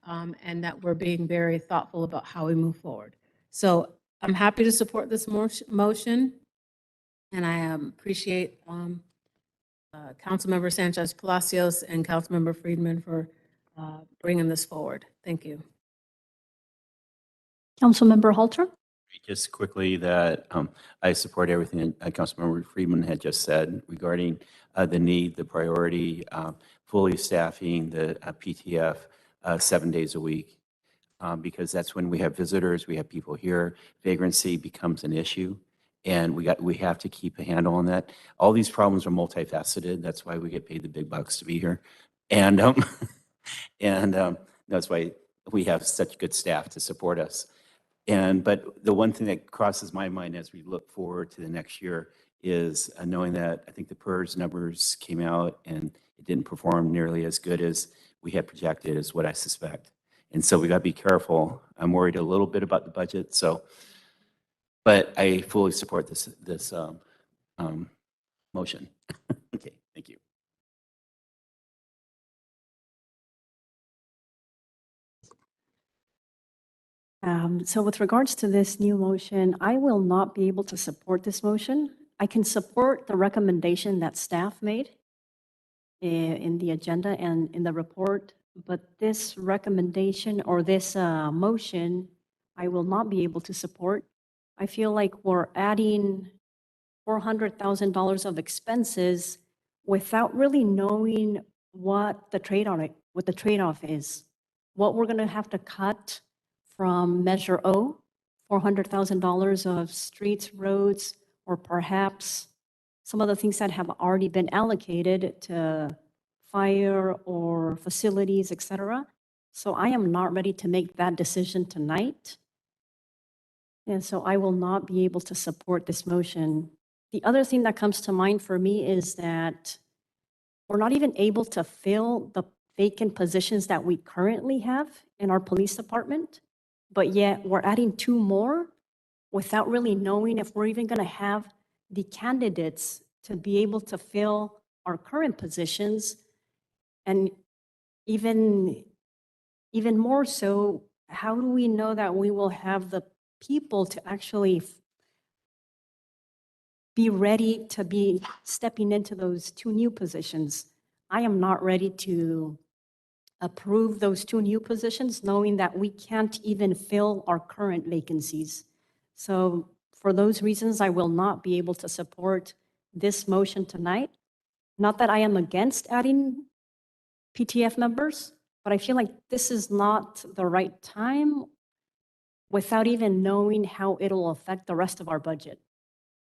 Speaker 14: and that we're being very thoughtful about how we move forward. So I'm happy to support this motion, and I appreciate Councilmember Sanchez Palacios and Councilmember Friedman for bringing this forward. Thank you.
Speaker 1: Councilmember Halter?
Speaker 15: Just quickly that I support everything that Councilmember Friedman had just said regarding the need, the priority, fully staffing the PTF 7 days a week, because that's when we have visitors, we have people here, vagrancy becomes an issue, and we have to keep a handle on that. All these problems are multifaceted. That's why we get paid the big bucks to be here, and that's why we have such good staff to support us. But the one thing that crosses my mind as we look forward to the next year is knowing that I think the PERS numbers came out and it didn't perform nearly as good as we had projected, is what I suspect. And so we got to be careful. I'm worried a little bit about the budget. So, but I fully support this motion. Okay, thank you.
Speaker 1: So with regards to this new motion, I will not be able to support this motion. I can support the recommendation that staff made in the agenda and in the report, but this recommendation or this motion, I will not be able to support. I feel like we're adding $400,000 of expenses without really knowing what the trade-off is, what we're going to have to cut from Measure O, $400,000 of streets, roads, or perhaps some of the things that have already been allocated to fire or facilities, et cetera. So I am not ready to make that decision tonight. And so I will not be able to support this motion. The other thing that comes to mind for me is that we're not even able to fill the vacant positions that we currently have in our police department, but yet we're adding 2 more without really knowing if we're even going to have the candidates to be able to fill our current positions. And even more so, how do we know that we will have the people to actually be ready to be stepping into those 2 new positions? I am not ready to approve those 2 new positions, knowing that we can't even fill our current vacancies. So for those reasons, I will not be able to support this motion tonight. Not that I am against adding PTF members, but I feel like this is not the right time without even knowing how it'll affect the rest of our budget.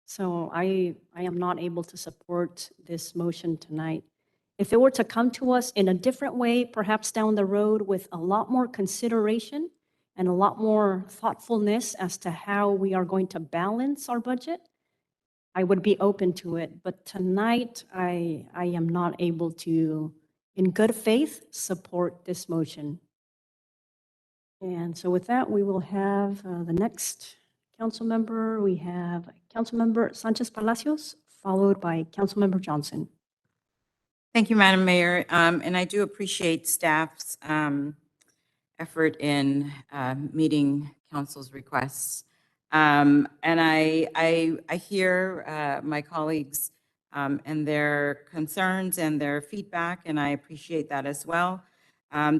Speaker 1: So I am not able to support this motion tonight. If it were to come to us in a different way, perhaps down the road with a lot more consideration and a lot more thoughtfulness as to how we are going to balance our budget, I would be open to it. But tonight, I am not able to, in good faith, support this motion. And so with that, we will have the next council member. We have Councilmember Sanchez Palacios, followed by Councilmember Johnson.
Speaker 17: Thank you, Madam Mayor. And I do appreciate staff's effort in meeting council's requests. And I hear my colleagues and their concerns and their feedback, and I appreciate that as well.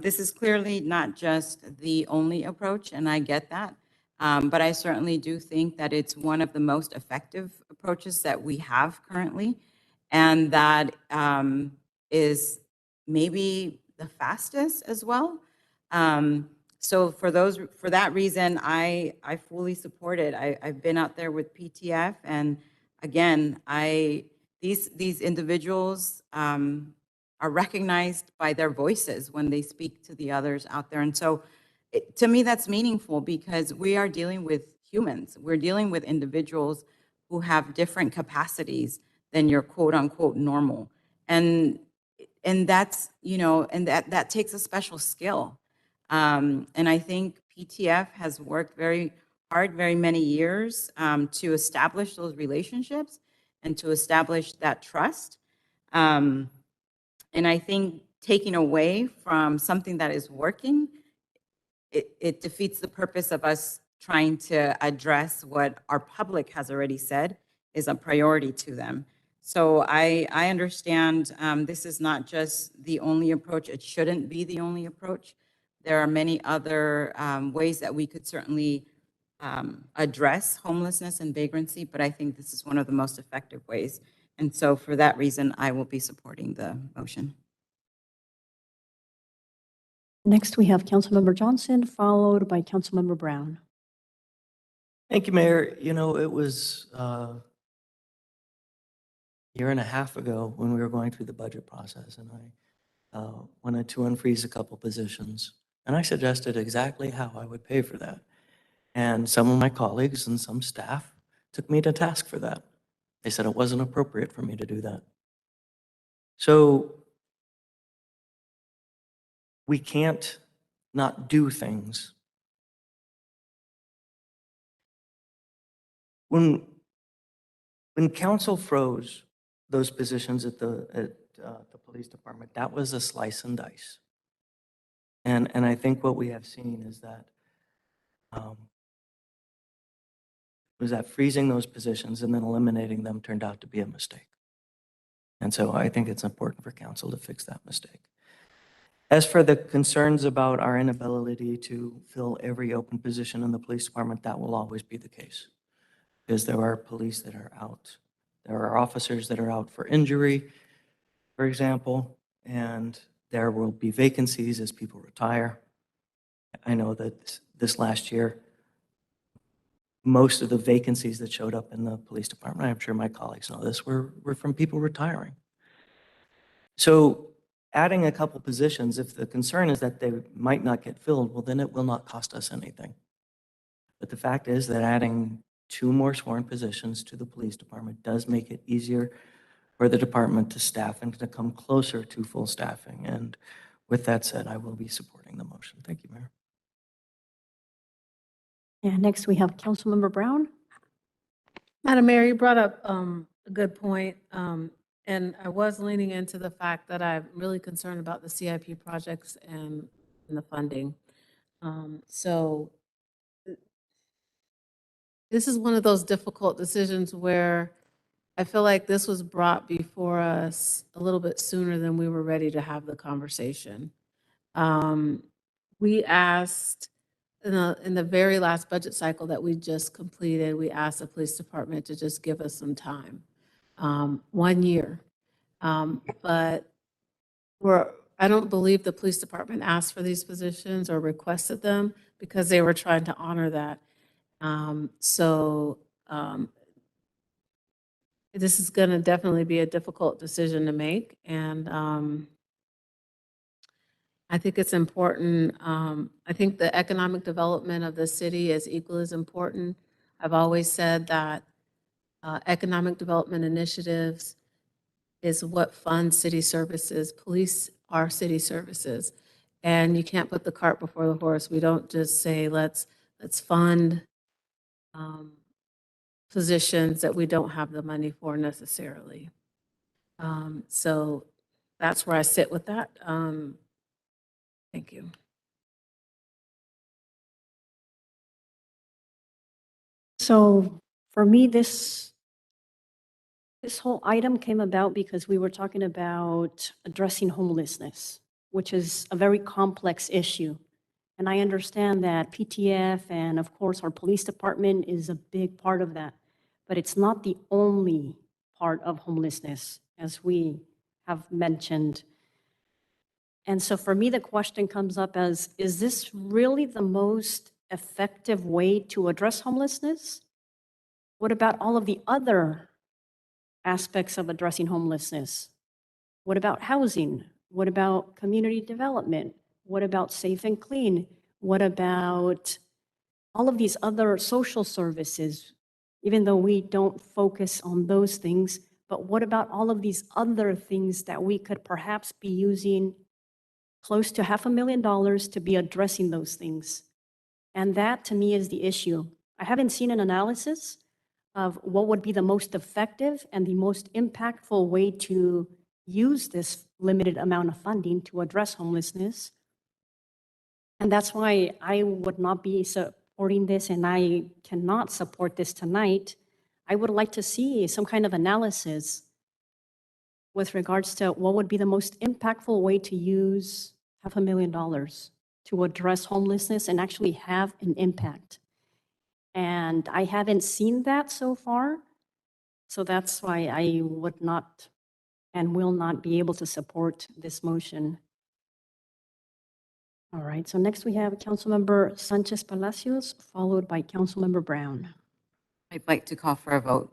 Speaker 17: This is clearly not just the only approach, and I get that. But I certainly do think that it's one of the most effective approaches that we have currently, and that is maybe the fastest as well. So for that reason, I fully support it. I've been out there with PTF, and again, these individuals are recognized by their voices when they speak to the others out there. And so to me, that's meaningful because we are dealing with humans. We're dealing with individuals who have different capacities than your quote unquote normal. And that's, and that takes a special skill. And I think PTF has worked very hard, very many years to establish those relationships and to establish that trust. And I think taking away from something that is working, it defeats the purpose of us trying to address what our public has already said is a priority to them. So I understand this is not just the only approach. It shouldn't be the only approach. There are many other ways that we could certainly address homelessness and vagrancy, but I think this is one of the most effective ways. And so for that reason, I will be supporting the motion.
Speaker 1: Next, we have Councilmember Johnson, followed by Councilmember Brown.
Speaker 16: Thank you, Mayor. It was a year and a half ago when we were going through the budget process, and I wanted to unfreeze a couple positions. And I suggested exactly how I would pay for that. And some of my colleagues and some staff took me to task for that. They said it wasn't appropriate for me to do that. So we can't not do things. When council froze those positions at the police department, that was a slice and dice. And I think what we have seen is that freezing those positions and then eliminating them turned out to be a mistake. And so I think it's important for council to fix that mistake. As for the concerns about our inability to fill every open position in the police department, that will always be the case. Because there are police that are out. There are officers that are out for injury, for example, and there will be vacancies as people retire. I know that this last year, most of the vacancies that showed up in the police department, I'm sure my colleagues know this, were from people retiring. So adding a couple positions, if the concern is that they might not get filled, well, then it will not cost us anything. But the fact is that adding 2 more sworn positions to the police department does make it easier for the department to staff and to come closer to full staffing. And with that said, I will be supporting the motion. Thank you, Mayor.
Speaker 1: And next, we have Councilmember Brown.
Speaker 14: Madam Mayor, you brought up a good point, and I was leaning into the fact that I'm really concerned about the CIP projects and the funding. So this is one of those difficult decisions where I feel like this was brought before us a little bit sooner than we were ready to have the conversation. We asked in the very last budget cycle that we just completed, we asked the police department to just give us some time, 1 year. But I don't believe the police department asked for these positions or requested them because they were trying to honor that. This is going to definitely be a difficult decision to make. And I think it's important. I think the economic development of the city is equally as important. I've always said that economic development initiatives is what funds city services. Police are city services. And you can't put the cart before the horse. We don't just say, let's fund positions that we don't have the money for necessarily. So that's where I sit with that. Thank you.
Speaker 1: So for me, this whole item came about because we were talking about addressing homelessness, which is a very complex issue. And I understand that PTF and of course our police department is a big part of that, but it's not the only part of homelessness, as we have mentioned. And so for me, the question comes up as, is this really the most effective way to address homelessness? What about all of the other aspects of addressing homelessness? What about housing? What about community development? What about safe and clean? What about all of these other social services, even though we don't focus on those things, but what about all of these other things that we could perhaps be using close to $500,000 to be addressing those things? And that to me is the issue. I haven't seen an analysis of what would be the most effective and the most impactful way to use this limited amount of funding to address homelessness. And that's why I would not be supporting this, and I cannot support this tonight. I would like to see some kind of analysis with regards to what would be the most impactful way to use $500,000 to address homelessness and actually have an impact. And I haven't seen that so far. So that's why I would not and will not be able to support this motion. All right, so next we have Councilmember Sanchez Palacios, followed by Councilmember Brown.
Speaker 17: I'd like to call for a vote.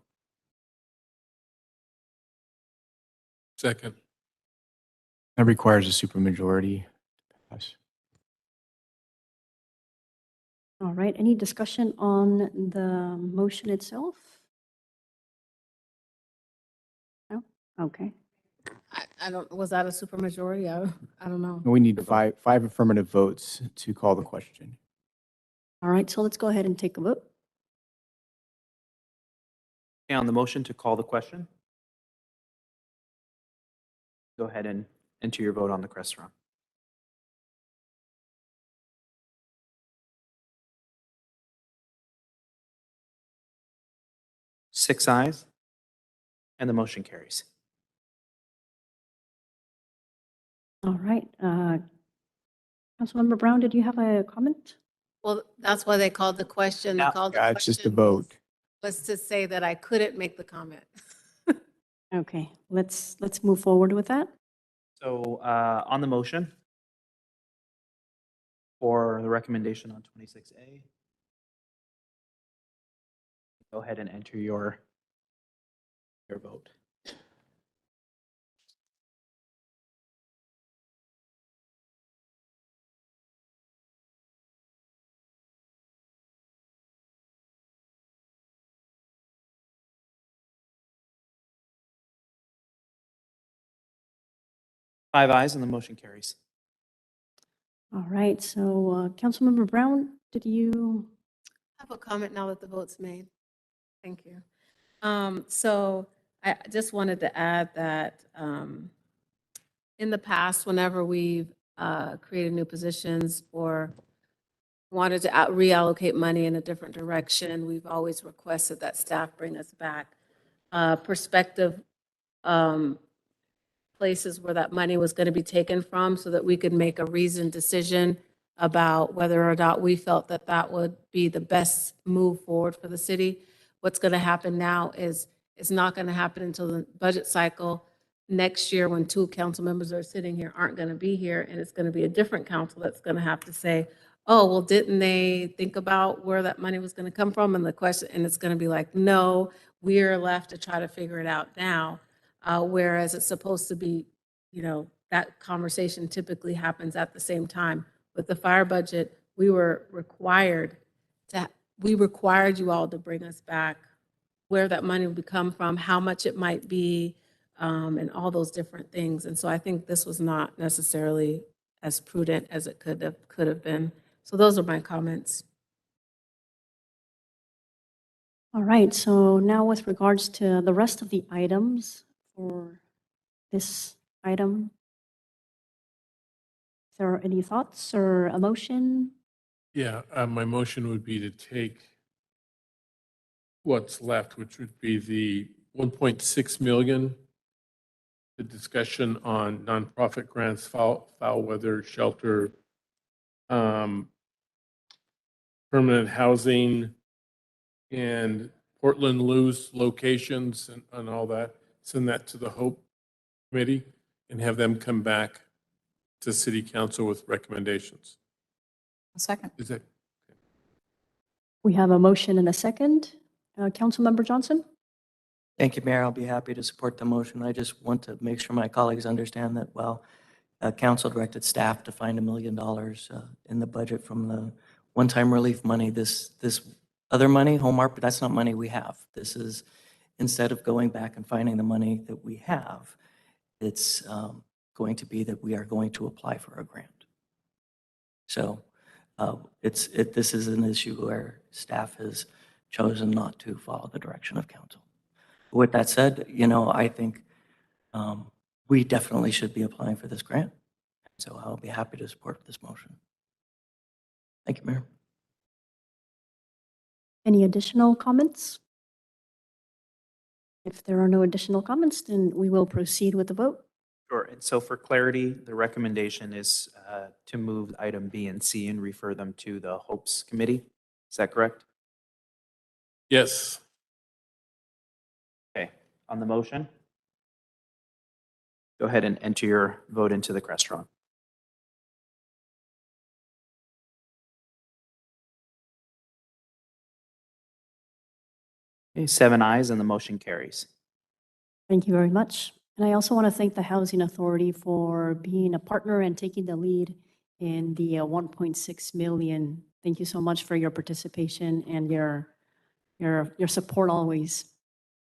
Speaker 18: Second.
Speaker 6: That requires a supermajority to pass.
Speaker 1: All right, any discussion on the motion itself? No? Okay.
Speaker 14: I don't, was that a supermajority? I don't know.
Speaker 6: We need five affirmative votes to call the question.
Speaker 1: All right, so let's go ahead and take a vote.
Speaker 2: Okay, on the motion to call the question, go ahead and enter your vote on the Crestron. Six ayes, and the motion carries.
Speaker 1: All right. Councilmember Brown, did you have a comment?
Speaker 14: Well, that's why they called the question. They called the
Speaker 6: Yeah, it's just a
Speaker 14: question
Speaker 6: vote.
Speaker 14: was to say that I couldn't make the comment.
Speaker 1: Okay, let's move forward with that.
Speaker 2: So on the motion for the recommendation on 26A, go ahead and enter your vote. Five ayes, and the motion carries.
Speaker 1: All right, so Councilmember Brown, did you?
Speaker 14: I have a comment now that the vote's made. Thank you. So I just wanted to add that in the past, whenever we've created new positions or wanted to reallocate money in a different direction, we've always requested that staff bring us back perspective places where that money was going to be taken from so that we could make a reasoned decision about whether or not we felt that that would be the best move forward for the city. What's going to happen now is it's not going to happen until the budget cycle next year when two council members are sitting here aren't going to be here, and it's going to be a different council that's going to have to say, oh, well, didn't they think about where that money was going to come from? And the question, and it's going to be like, no, we're left to try to figure it out now. Whereas it's supposed to be, that conversation typically happens at the same time. With the fire budget, we required you all to bring us back where that money would come from, how much it might be, and all those different things. And so I think this was not necessarily as prudent as it could have been. So those are my comments.
Speaker 1: All right, so now with regards to the rest of the items for this item, is there any thoughts or a motion?
Speaker 18: Yeah, my motion would be to take what's left, which would be the 1.6 million, the discussion on nonprofit grants, foul weather shelter, permanent housing, and Portland Lou's locations and all that. Send that to the Hope Committee and have them come back to City Council with recommendations.
Speaker 17: Second.
Speaker 18: Is that?
Speaker 1: We have a motion and a second. Councilmember Johnson?
Speaker 16: Thank you, Mayor. I'll be happy to support the motion. I just want to make sure my colleagues understand that while council directed staff to find $1 million in the budget from the one-time relief money, this other money, home ARP, that's not money we have. This is, instead of going back and finding the money that we have, it's going to be that we are going to apply for a grant. So this is an issue where staff has chosen not to follow the direction of council. With that said, I think we definitely should be applying for this grant. So I'll be happy to support this motion. Thank you, Mayor.
Speaker 1: Any additional comments? If there are no additional comments, then we will proceed with the vote.
Speaker 2: Sure. And so for clarity, the recommendation is to move item B and C and refer them to the Hopes Committee. Is that correct?
Speaker 18: Yes.
Speaker 2: Okay. On the motion, go ahead and enter your vote into the Crestron. Okay, 7 ayes and the motion carries.
Speaker 1: Thank you very much. And I also want to thank the Housing Authority for being a partner and taking the lead in the 1.6 million. Thank you so much for your participation and your support always.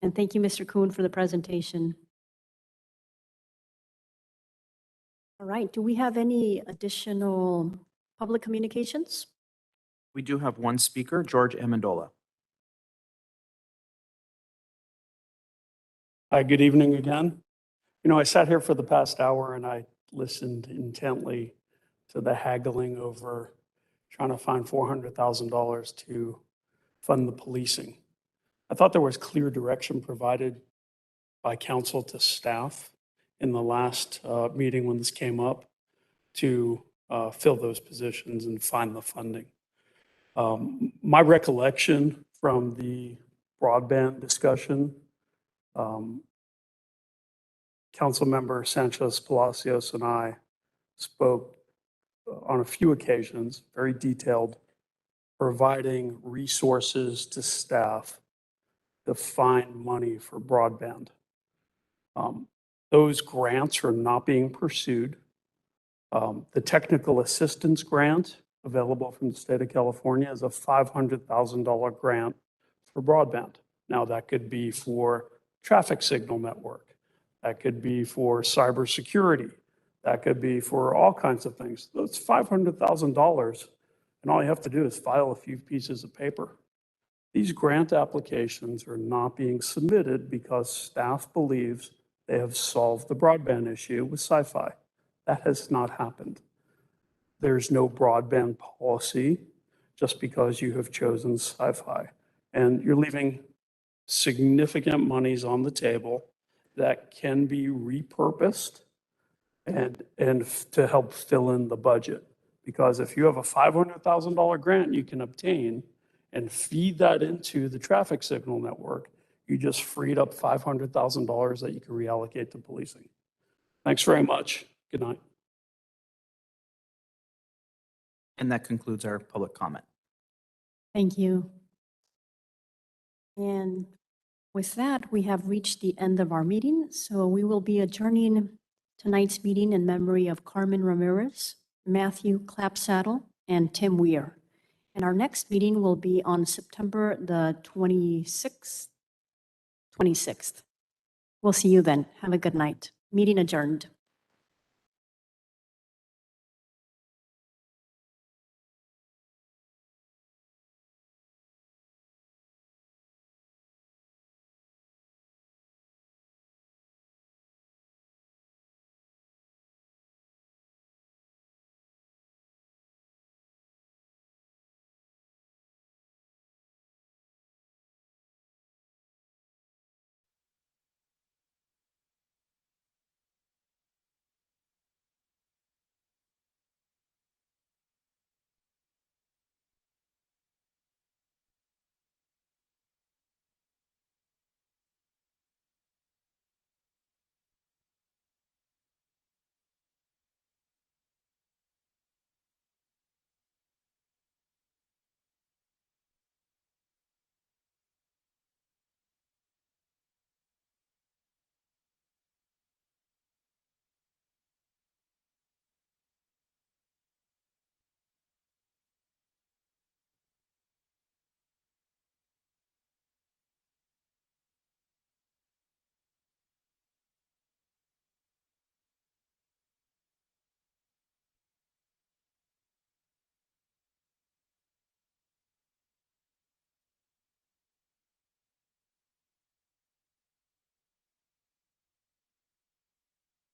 Speaker 1: And thank you, Mr. Kuhn, for the presentation. All right, do we have any additional public communications?
Speaker 2: We do have one speaker, George Amendola.
Speaker 12: Hi, good evening again. I sat here for the past hour and I listened intently to the haggling over trying to find $400,000 to fund the policing. I thought there was clear direction provided by council to staff in the last meeting when this came up to fill those positions and find the funding. My recollection from the broadband discussion, Councilmember Sanchez Palacios and I spoke on a few occasions, very detailed, providing resources to staff to find money for broadband. Those grants are not being pursued. The technical assistance grant available from the state of California is a $500,000 grant for broadband. Now, that could be for traffic signal network. That could be for cybersecurity. That could be for all kinds of things. That's $500,000, and all you have to do is file a few pieces of paper. These grant applications are not being submitted because staff believes they have solved the broadband issue with Sci-Fi. That has not happened. There's no broadband policy just because you have chosen Sci-Fi. And you're leaving significant monies on the table that can be repurposed and to help fill in the budget. Because if you have a $500,000 grant you can obtain and feed that into the traffic signal network, you just freed up $500,000 that you can reallocate to policing. Thanks very much. Good night.
Speaker 2: And that concludes our public comment.
Speaker 1: Thank you. And with that, we have reached the end of our meeting, so we will be adjourning tonight's meeting in memory of Carmen Ramirez, Matthew Clapsaddle, and Tim Weir. And our next meeting will be on September the 26th. We'll see you then. Have a good night. Meeting adjourned.